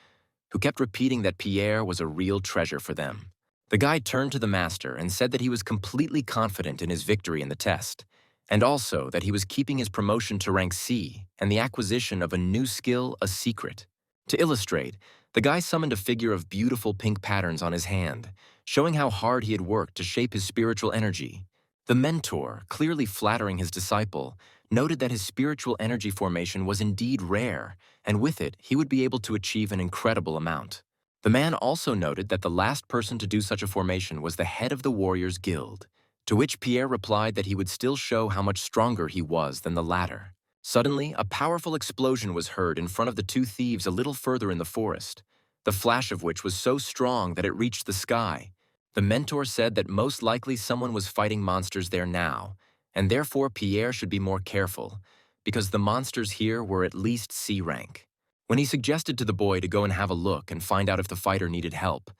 who kept repeating that Pierre was a real treasure for them. The guy turned to the master and said that he was completely confident in his victory in the test, and also that he was keeping his promotion to rank C and the acquisition of a new skill a secret. To illustrate, the guy summoned a figure of beautiful pink patterns on his hand, showing how hard he had worked to shape his spiritual energy. The mentor, clearly flattering his disciple, noted that his spiritual energy formation was indeed rare, and with it, he would be able to achieve an incredible amount. The man also noted that the last person to do such a formation was the head of the Warriors Guild, to which Pierre replied that he would still show how much stronger he was than the latter. Suddenly, a powerful explosion was heard in front of the two thieves a little further in the forest, the flash of which was so strong that it reached the sky. The mentor said that most likely someone was fighting monsters there now, and therefore Pierre should be more careful, because the monsters here were at least C rank. When he suggested to the boy to go and have a look and find out if the fighter needed help,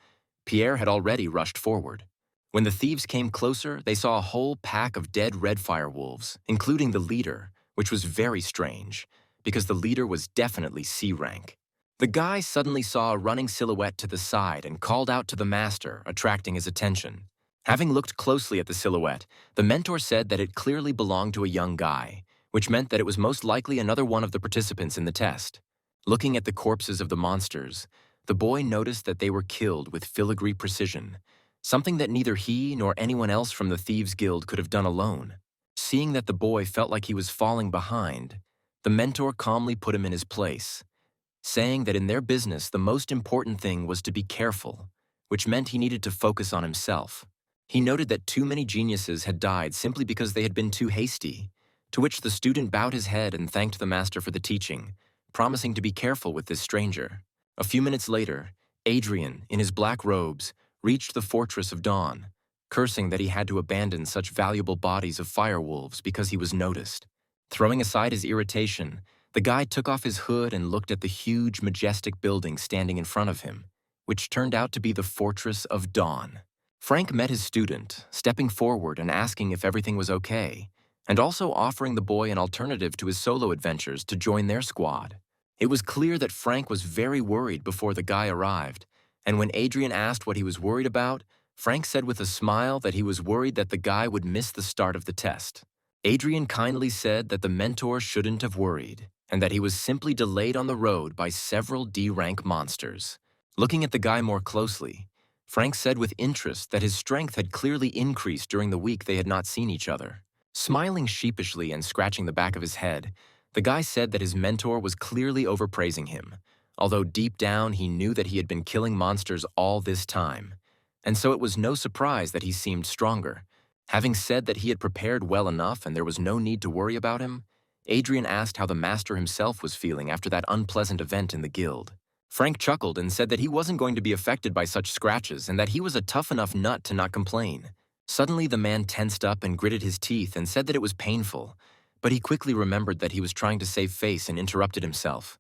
Pierre had already rushed forward. When the thieves came closer, they saw a whole pack of dead red firewolves, including the leader, which was very strange, because the leader was definitely C rank. The guy suddenly saw a running silhouette to the side and called out to the master, attracting his attention. Having looked closely at the silhouette, the mentor said that it clearly belonged to a young guy, which meant that it was most likely another one of the participants in the test. Looking at the corpses of the monsters, the boy noticed that they were killed with filigree precision, something that neither he nor anyone else from the Thieves' Guild could have done alone. Seeing that the boy felt like he was falling behind, the mentor calmly put him in his place, saying that in their business the most important thing was to be careful, which meant he needed to focus on himself. He noted that too many geniuses had died simply because they had been too hasty, to which the student bowed his head and thanked the master for the teaching, promising to be careful with this stranger. A few minutes later, Adrian, in his black robes, reached the Fortress of Dawn, cursing that he had to abandon such valuable bodies of firewolves because he was noticed. Throwing aside his irritation, the guy took off his hood and looked at the huge, majestic building standing in front of him, which turned out to be the Fortress of Dawn. Frank met his student, stepping forward and asking if everything was okay, and also offering the boy an alternative to his solo adventures to join their squad. It was clear that Frank was very worried before the guy arrived, and when Adrian asked what he was worried about, Frank said with a smile that he was worried that the guy would miss the start of the test. Adrian kindly said that the mentor shouldn't have worried, and that he was simply delayed on the road by several D-rank monsters. Looking at the guy more closely, Frank said with interest that his strength had clearly increased during the week they had not seen each other. Smiling sheepishly and scratching the back of his head, the guy said that his mentor was clearly overpraising him, although deep down he knew that he had been killing monsters all this time, and so it was no surprise that he seemed stronger. Having said that he had prepared well enough and there was no need to worry about him, Adrian asked how the master himself was feeling after that unpleasant event in the guild. Frank chuckled and said that he wasn't going to be affected by such scratches and that he was a tough enough nut to not complain. Suddenly the man tensed up and gritted his teeth and said that it was painful, but he quickly remembered that he was trying to save face and interrupted himself,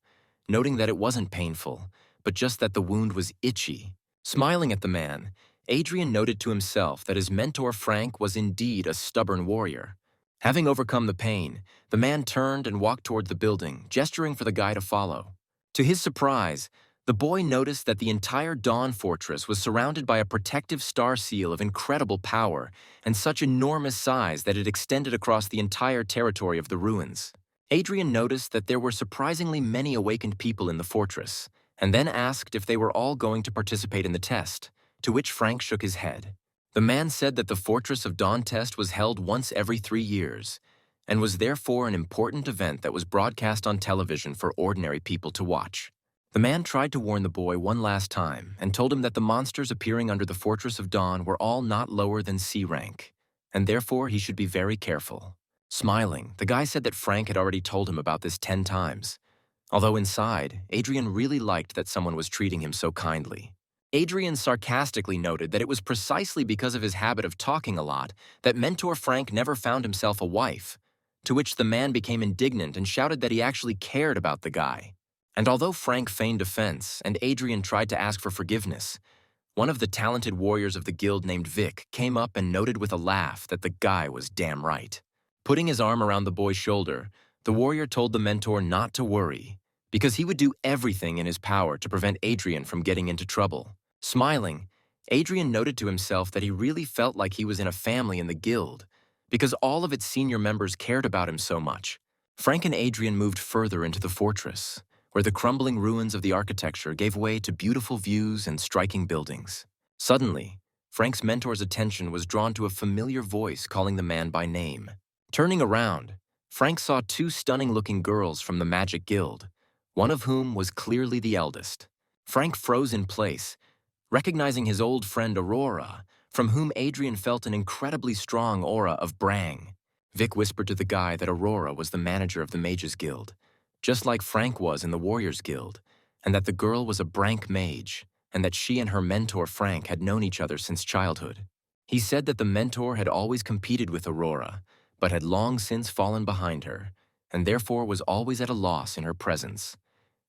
noting that it wasn't painful, but just that the wound was itchy. Smiling at the man, Adrian noted to himself that his mentor Frank was indeed a stubborn warrior. Having overcome the pain, the man turned and walked toward the building, gesturing for the guy to follow. To his surprise, the boy noticed that the entire Dawn Fortress was surrounded by a protective star seal of incredible power and such enormous size that it extended across the entire territory of the ruins. Adrian noticed that there were surprisingly many awakened people in the fortress, and then asked if they were all going to participate in the test, to which Frank shook his head. The man said that the Fortress of Dawn test was held once every 3 years, and was therefore an important event that was broadcast on television for ordinary people to watch. The man tried to warn the boy one last time and told him that the monsters appearing under the Fortress of Dawn were all not lower than C rank, and therefore he should be very careful. Smiling, the guy said that Frank had already told him about this 10 times, although inside, Adrian really liked that someone was treating him so kindly. Adrian sarcastically noted that it was precisely because of his habit of talking a lot that mentor Frank never found himself a wife, to which the man became indignant and shouted that he actually cared about the guy. And although Frank feigned offense and Adrian tried to ask for forgiveness, one of the talented warriors of the guild named Vic came up and noted with a laugh that the guy was damn right. Putting his arm around the boy's shoulder, the warrior told the mentor not to worry, because he would do everything in his power to prevent Adrian from getting into trouble. Smiling, Adrian noted to himself that he really felt like he was in a family in the guild, because all of its senior members cared about him so much. Frank and Adrian moved further into the fortress, where the crumbling ruins of the architecture gave way to beautiful views and striking buildings. Suddenly, Frank's mentor's attention was drawn to a familiar voice calling the man by name. Turning around, Frank saw two stunning-looking girls from the Magic Guild, one of whom was clearly the eldest. Frank froze in place, recognizing his old friend Aurora, from whom Adrian felt an incredibly strong aura of brang. Vic whispered to the guy that Aurora was the manager of the Mages Guild, just like Frank was in the Warriors Guild, and that the girl was a brank mage, and that she and her mentor Frank had known each other since childhood. He said that the mentor had always competed with Aurora, but had long since fallen behind her, and therefore was always at a loss in her presence.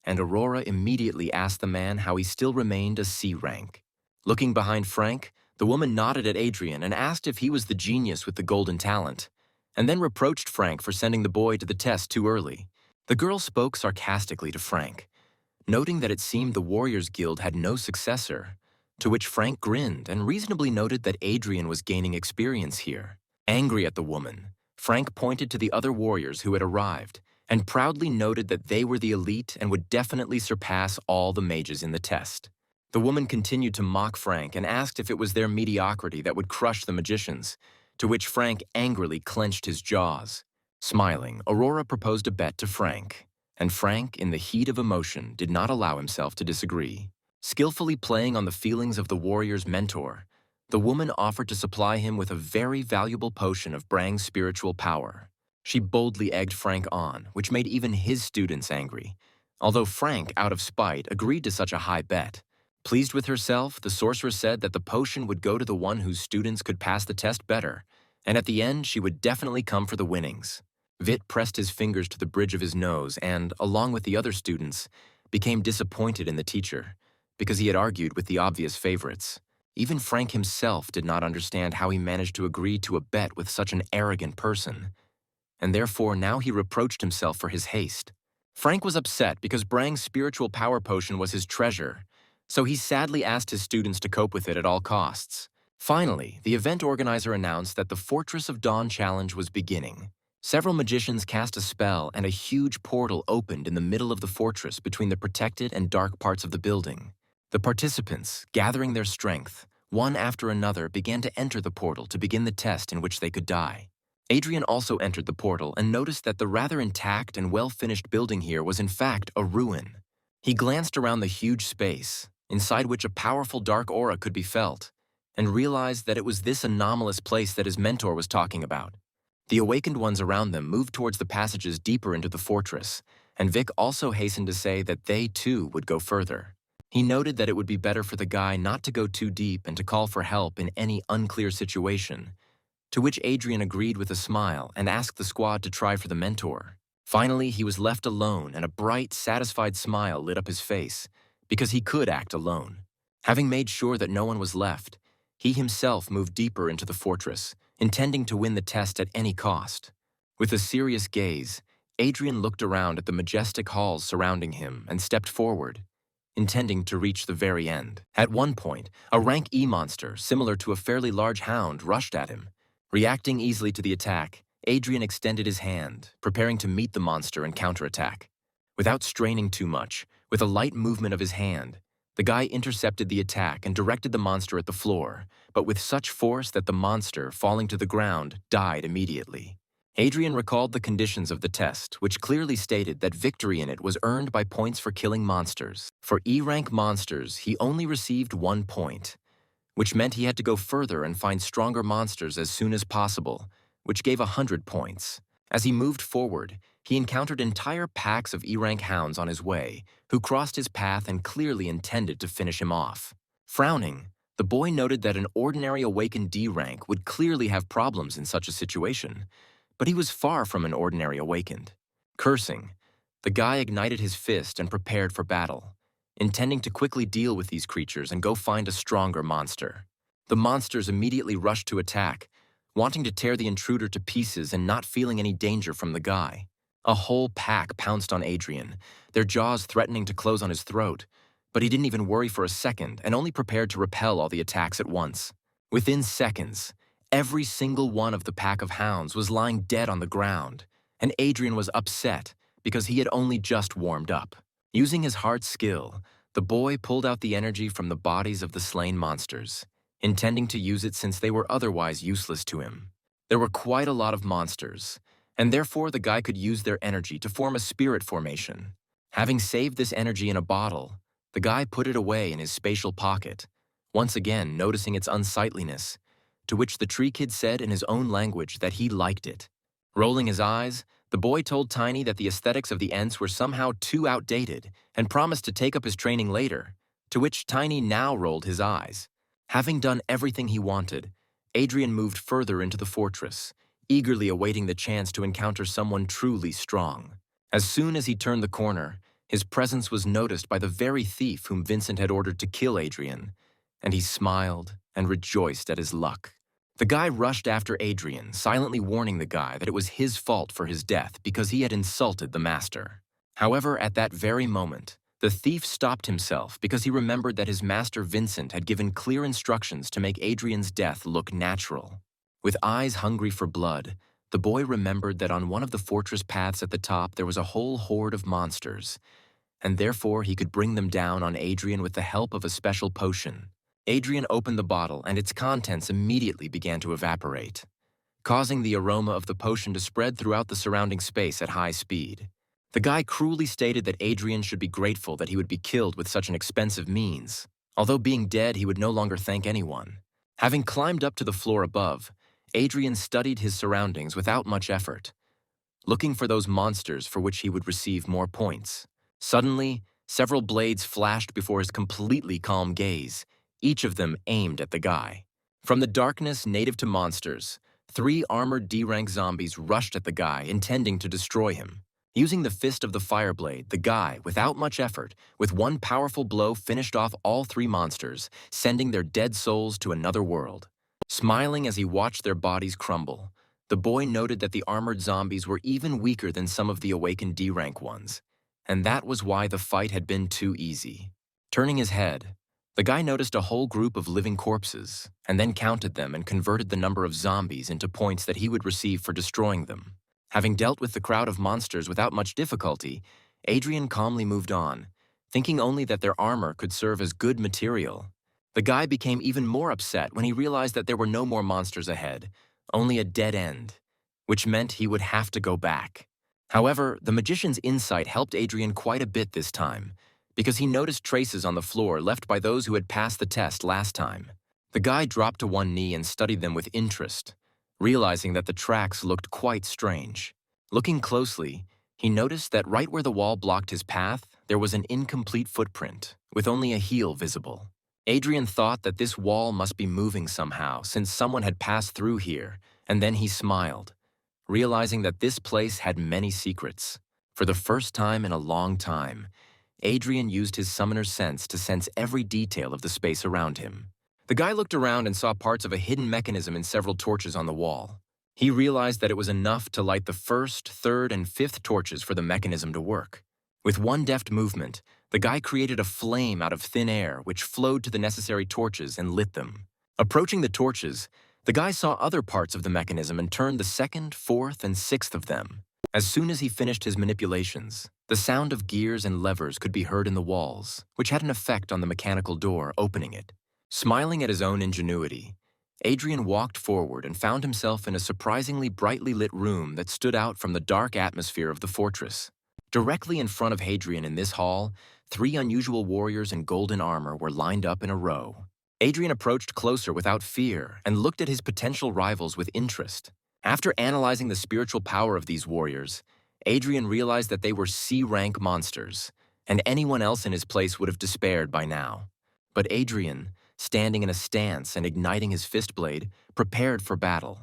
And Aurora immediately asked the man how he still remained a C rank. Looking behind Frank, the woman nodded at Adrian and asked if he was the genius with the golden talent, and then reproached Frank for sending the boy to the test too early. The girl spoke sarcastically to Frank, noting that it seemed the Warriors Guild had no successor, to which Frank grinned and reasonably noted that Adrian was gaining experience here. Angry at the woman, Frank pointed to the other warriors who had arrived and proudly noted that they were the elite and would definitely surpass all the mages in the test. The woman continued to mock Frank and asked if it was their mediocrity that would crush the magicians, to which Frank angrily clenched his jaws. Smiling, Aurora proposed a bet to Frank, and Frank, in the heat of emotion, did not allow himself to disagree. Skillfully playing on the feelings of the warrior's mentor, the woman offered to supply him with a very valuable potion of Brang's spiritual power. She boldly egged Frank on, which made even his students angry, although Frank, out of spite, agreed to such a high bet. Pleased with herself, the sorceress said that the potion would go to the one whose students could pass the test better, and at the end she would definitely come for the winnings. Vit pressed his fingers to the bridge of his nose and, along with the other students, became disappointed in the teacher, because he had argued with the obvious favorites. Even Frank himself did not understand how he managed to agree to a bet with such an arrogant person, and therefore now he reproached himself for his haste. Frank was upset because Brang's spiritual power potion was his treasure, so he sadly asked his students to cope with it at all costs. Finally, the event organizer announced that the Fortress of Dawn challenge was beginning. Several magicians cast a spell and a huge portal opened in the middle of the fortress between the protected and dark parts of the building. The participants, gathering their strength, one after another began to enter the portal to begin the test in which they could die. Adrian also entered the portal and noticed that the rather intact and well-finished building here was in fact a ruin. He glanced around the huge space, inside which a powerful dark aura could be felt, and realized that it was this anomalous place that his mentor was talking about. The awakened ones around them moved towards the passages deeper into the fortress, and Vic also hastened to say that they too would go further. He noted that it would be better for the guy not to go too deep and to call for help in any unclear situation, to which Adrian agreed with a smile and asked the squad to try for the mentor. Finally, he was left alone and a bright, satisfied smile lit up his face, because he could act alone. Having made sure that no one was left, he himself moved deeper into the fortress, intending to win the test at any cost. With a serious gaze, Adrian looked around at the majestic halls surrounding him and stepped forward, intending to reach the very end. At one point, a rank E monster, similar to a fairly large hound, rushed at him. Reacting easily to the attack, Adrian extended his hand, preparing to meet the monster and counterattack. Without straining too much, with a light movement of his hand, the guy intercepted the attack and directed the monster at the floor, but with such force that the monster, falling to the ground, died immediately. Adrian recalled the conditions of the test, which clearly stated that victory in it was earned by points for killing monsters. For E-rank monsters, he only received 1 point, which meant he had to go further and find stronger monsters as soon as possible, which gave 100 points. As he moved forward, he encountered entire packs of E-rank hounds on his way, who crossed his path and clearly intended to finish him off. Frowning, the boy noted that an ordinary awakened D rank would clearly have problems in such a situation, but he was far from an ordinary awakened. Cursing, the guy ignited his fist and prepared for battle, intending to quickly deal with these creatures and go find a stronger monster. The monsters immediately rushed to attack, wanting to tear the intruder to pieces and not feeling any danger from the guy. A whole pack pounced on Adrian, their jaws threatening to close on his throat, but he didn't even worry for a second and only prepared to repel all the attacks at once. Within seconds, every single one of the pack of hounds was lying dead on the ground, and Adrian was upset because he had only just warmed up. Using his heart's skill, the boy pulled out the energy from the bodies of the slain monsters, intending to use it since they were otherwise useless to him. There were quite a lot of monsters, and therefore the guy could use their energy to form a spirit formation. Having saved this energy in a bottle, the guy put it away in his spatial pocket, once again noticing its unsightliness, to which the tree kid said in his own language that he liked it. Rolling his eyes, the boy told Tiny that the aesthetics of the Ents were somehow too outdated and promised to take up his training later, to which Tiny now rolled his eyes. Having done everything he wanted, Adrian moved further into the fortress, eagerly awaiting the chance to encounter someone truly strong. As soon as he turned the corner, his presence was noticed by the very thief whom Vincent had ordered to kill Adrian, and he smiled and rejoiced at his luck. The guy rushed after Adrian, silently warning the guy that it was his fault for his death because he had insulted the master. However, at that very moment, the thief stopped himself because he remembered that his master Vincent had given clear instructions to make Adrian's death look natural. With eyes hungry for blood, the boy remembered that on one of the fortress paths at the top there was a whole horde of monsters, and therefore he could bring them down on Adrian with the help of a special potion. Adrian opened the bottle and its contents immediately began to evaporate, causing the aroma of the potion to spread throughout the surrounding space at high speed. The guy cruelly stated that Adrian should be grateful that he would be killed with such an expensive means. Although being dead, he would no longer thank anyone. Having climbed up to the floor above, Adrian studied his surroundings without much effort, looking for those monsters for which he would receive more points. Suddenly, several blades flashed before his completely calm gaze, each of them aimed at the guy. From the darkness native to monsters, 3 armored D-rank zombies rushed at the guy, intending to destroy him. Using the fist of the fireblade, the guy, without much effort, with one powerful blow finished off all 3 monsters, sending their dead souls to another world. Smiling as he watched their bodies crumble, the boy noted that the armored zombies were even weaker than some of the awakened D-rank ones, and that was why the fight had been too easy. Turning his head, the guy noticed a whole group of living corpses, and then counted them and converted the number of zombies into points that he would receive for destroying them. Having dealt with the crowd of monsters without much difficulty, Adrian calmly moved on, thinking only that their armor could serve as good material. The guy became even more upset when he realized that there were no more monsters ahead, only a dead end, which meant he would have to go back. However, the magician's insight helped Adrian quite a bit this time, because he noticed traces on the floor left by those who had passed the test last time. The guy dropped to one knee and studied them with interest, realizing that the tracks looked quite strange. Looking closely, he noticed that right where the wall blocked his path, there was an incomplete footprint, with only a heel visible. Adrian thought that this wall must be moving somehow, since someone had passed through here, and then he smiled, realizing that this place had many secrets. For the first time in a long time, Adrian used his summoner's sense to sense every detail of the space around him. The guy looked around and saw parts of a hidden mechanism in several torches on the wall. He realized that it was enough to light the 1st, 3rd, and 5th torches for the mechanism to work. With one deft movement, the guy created a flame out of thin air which flowed to the necessary torches and lit them. Approaching the torches, the guy saw other parts of the mechanism and turned the 2nd, 4th, and 6th of them. As soon as he finished his manipulations, the sound of gears and levers could be heard in the walls, which had an effect on the mechanical door opening it. Smiling at his own ingenuity, Adrian walked forward and found himself in a surprisingly brightly lit room that stood out from the dark atmosphere of the fortress. Directly in front of Adrian in this hall, 3 unusual warriors in golden armor were lined up in a row. Adrian approached closer without fear and looked at his potential rivals with interest. After analyzing the spiritual power of these warriors, Adrian realized that they were C-rank monsters, and anyone else in his place would have despaired by now. But Adrian, standing in a stance and igniting his fist blade, prepared for battle,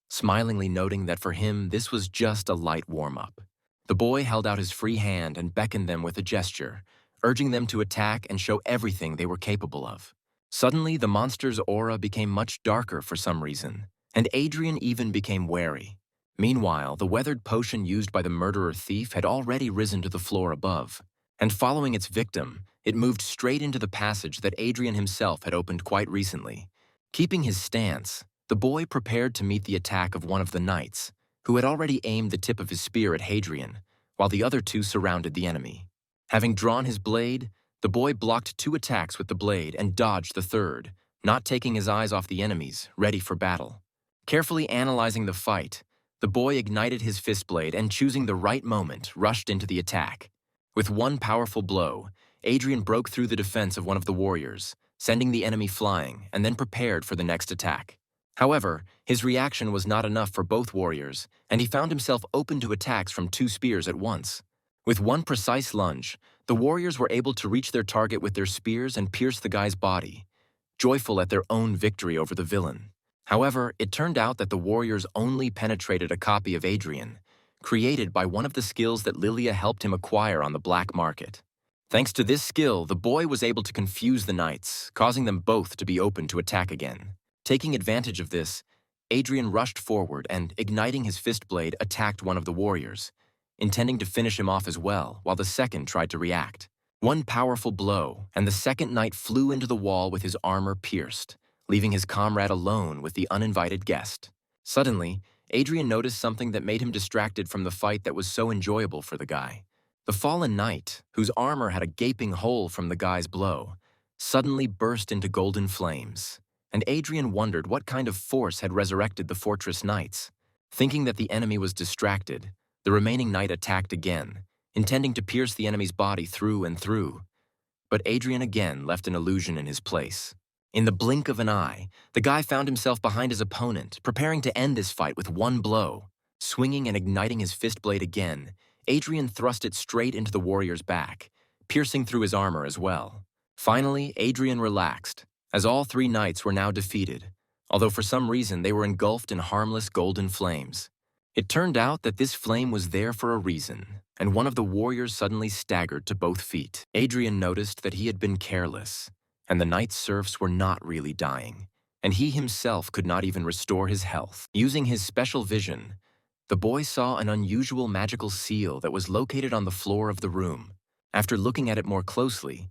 smilingly noting that for him this was just a light warm-up. The boy held out his free hand and beckoned them with a gesture, urging them to attack and show everything they were capable of. Suddenly, the monster's aura became much darker for some reason, and Adrian even became wary. Meanwhile, the weathered potion used by the murderer thief had already risen to the floor above, and following its victim, it moved straight into the passage that Adrian himself had opened quite recently. Keeping his stance, the boy prepared to meet the attack of one of the knights, who had already aimed the tip of his spear at Hadrian, while the other 2 surrounded the enemy. Having drawn his blade, the boy blocked 2 attacks with the blade and dodged the third, not taking his eyes off the enemies, ready for battle. Carefully analyzing the fight, the boy ignited his fist blade and, choosing the right moment, rushed into the attack. With one powerful blow, Adrian broke through the defense of one of the warriors, sending the enemy flying, and then prepared for the next attack. However, his reaction was not enough for both warriors, and he found himself open to attacks from 2 spears at once. With one precise lunge, the warriors were able to reach their target with their spears and pierce the guy's body, joyful at their own victory over the villain. However, it turned out that the warriors only penetrated a copy of Adrian, created by one of the skills that Lilia helped him acquire on the black market. Thanks to this skill, the boy was able to confuse the knights, causing them both to be open to attack again. Taking advantage of this, Adrian rushed forward and, igniting his fist blade, attacked one of the warriors, intending to finish him off as well, while the second tried to react. One powerful blow, and the second knight flew into the wall with his armor pierced, leaving his comrade alone with the uninvited guest. Suddenly, Adrian noticed something that made him distracted from the fight that was so enjoyable for the guy. The fallen knight, whose armor had a gaping hole from the guy's blow, suddenly burst into golden flames, and Adrian wondered what kind of force had resurrected the fortress knights. Thinking that the enemy was distracted, the remaining knight attacked again, intending to pierce the enemy's body through and through. But Adrian again left an illusion in his place. In the blink of an eye, the guy found himself behind his opponent, preparing to end this fight with one blow. Swinging and igniting his fist blade again, Adrian thrust it straight into the warrior's back, piercing through his armor as well. Finally, Adrian relaxed, as all 3 knights were now defeated, although for some reason they were engulfed in harmless golden flames. It turned out that this flame was there for a reason, and one of the warriors suddenly staggered to both feet. Adrian noticed that he had been careless, and the knight's serfs were not really dying, and he himself could not even restore his health. Using his special vision, the boy saw an unusual magical seal that was located on the floor of the room. After looking at it more closely,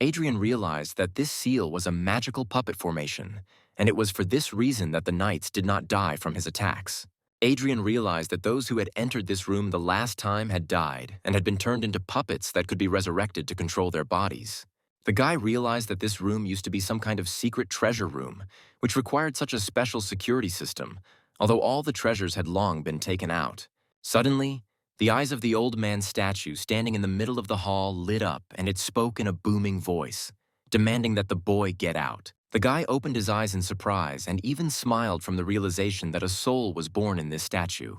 Adrian realized that this seal was a magical puppet formation, and it was for this reason that the knights did not die from his attacks. Adrian realized that those who had entered this room the last time had died and had been turned into puppets that could be resurrected to control their bodies. The guy realized that this room used to be some kind of secret treasure room, which required such a special security system, although all the treasures had long been taken out. Suddenly, the eyes of the old man's statue standing in the middle of the hall lit up, and it spoke in a booming voice, demanding that the boy get out. The guy opened his eyes in surprise and even smiled from the realization that a soul was born in this statue,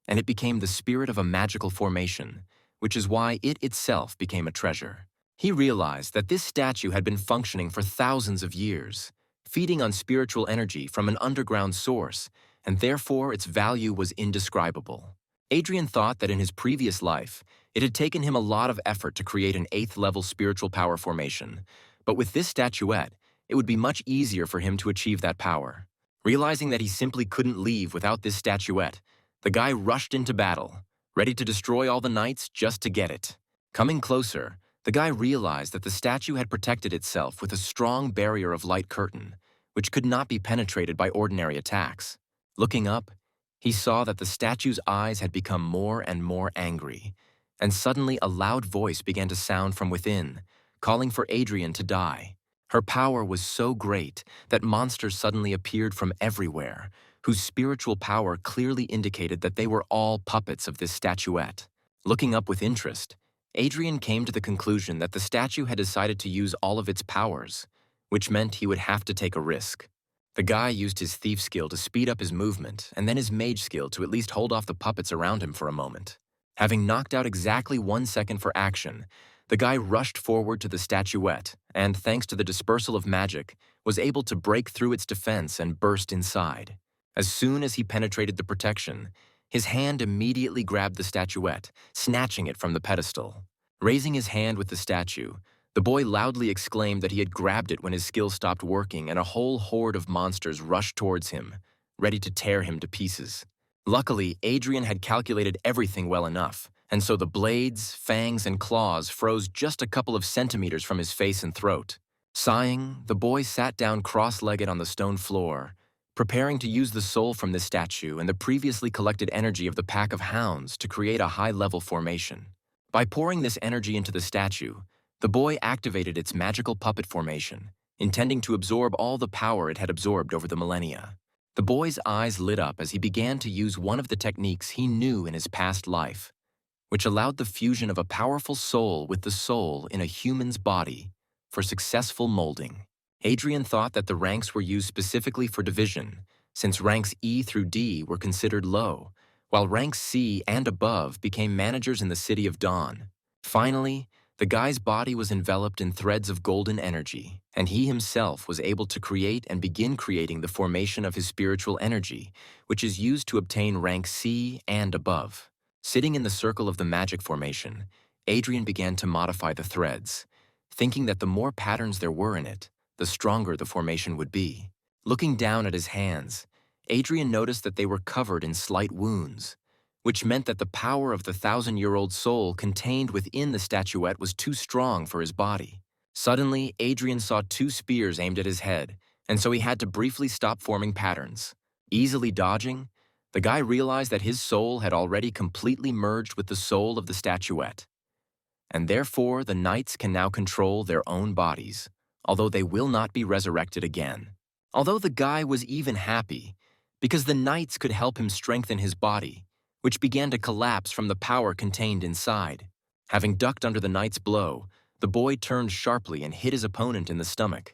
and it became the spirit of a magical formation, which is why it itself became a treasure. He realized that this statue had been functioning for thousands of years, feeding on spiritual energy from an underground source, and therefore its value was indescribable. Adrian thought that in his previous life, it had taken him a lot of effort to create an 8th-level spiritual power formation, but with this statuette, it would be much easier for him to achieve that power. Realizing that he simply couldn't leave without this statuette, the guy rushed into battle, ready to destroy all the knights just to get it. Coming closer, the guy realized that the statue had protected itself with a strong barrier of light curtain, which could not be penetrated by ordinary attacks. Looking up, he saw that the statue's eyes had become more and more angry, and suddenly a loud voice began to sound from within, calling for Adrian to die. Her power was so great that monsters suddenly appeared from everywhere, whose spiritual power clearly indicated that they were all puppets of this statuette. Looking up with interest, Adrian came to the conclusion that the statue had decided to use all of its powers, which meant he would have to take a risk. The guy used his thief skill to speed up his movement, and then his mage skill to at least hold off the puppets around him for a moment. Having knocked out exactly 1 second for action, the guy rushed forward to the statuette and, thanks to the dispersal of magic, was able to break through its defense and burst inside. As soon as he penetrated the protection, his hand immediately grabbed the statuette, snatching it from the pedestal. Raising his hand with the statue, the boy loudly exclaimed that he had grabbed it when his skill stopped working and a whole horde of monsters rushed towards him, ready to tear him to pieces. Luckily, Adrian had calculated everything well enough, and so the blades, fangs, and claws froze just a couple of centimeters from his face and throat. Sighing, the boy sat down cross-legged on the stone floor, preparing to use the soul from this statue and the previously collected energy of the pack of hounds to create a high-level formation. By pouring this energy into the statue, the boy activated its magical puppet formation, intending to absorb all the power it had absorbed over the millennia. The boy's eyes lit up as he began to use one of the techniques he knew in his past life, which allowed the fusion of a powerful soul with the soul in a human's body for successful molding. Adrian thought that the ranks were used specifically for division, since ranks E through D were considered low, while ranks C and above became managers in the City of Dawn. Finally, the guy's body was enveloped in threads of golden energy, and he himself was able to create and begin creating the formation of his spiritual energy, which is used to obtain rank C and above. Sitting in the circle of the magic formation, Adrian began to modify the threads, thinking that the more patterns there were in it, the stronger the formation would be. Looking down at his hands, Adrian noticed that they were covered in slight wounds, which meant that the power of the 1,000-year-old soul contained within the statuette was too strong for his body. Suddenly, Adrian saw 2 spears aimed at his head, and so he had to briefly stop forming patterns. Easily dodging, the guy realized that his soul had already completely merged with the soul of the statuette, and therefore the knights can now control their own bodies, although they will not be resurrected again. Although the guy was even happy, because the knights could help him strengthen his body, which began to collapse from the power contained inside. Having ducked under the knight's blow, the boy turned sharply and hit his opponent in the stomach.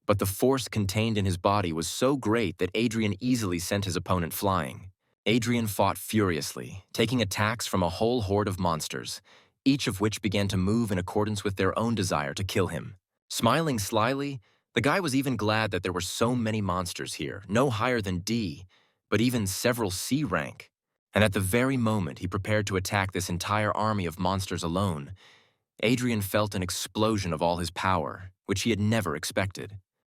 But the force contained in his body was so great that Adrian easily sent his opponent flying. Adrian fought furiously, taking attacks from a whole horde of monsters, each of which began to move in accordance with their own desire to kill him. Smiling slyly, the guy was even glad that there were so many monsters here, no higher than D, but even several C rank. And at the very moment he prepared to attack this entire army of monsters alone, Adrian felt an explosion of all his power, which he had never expected.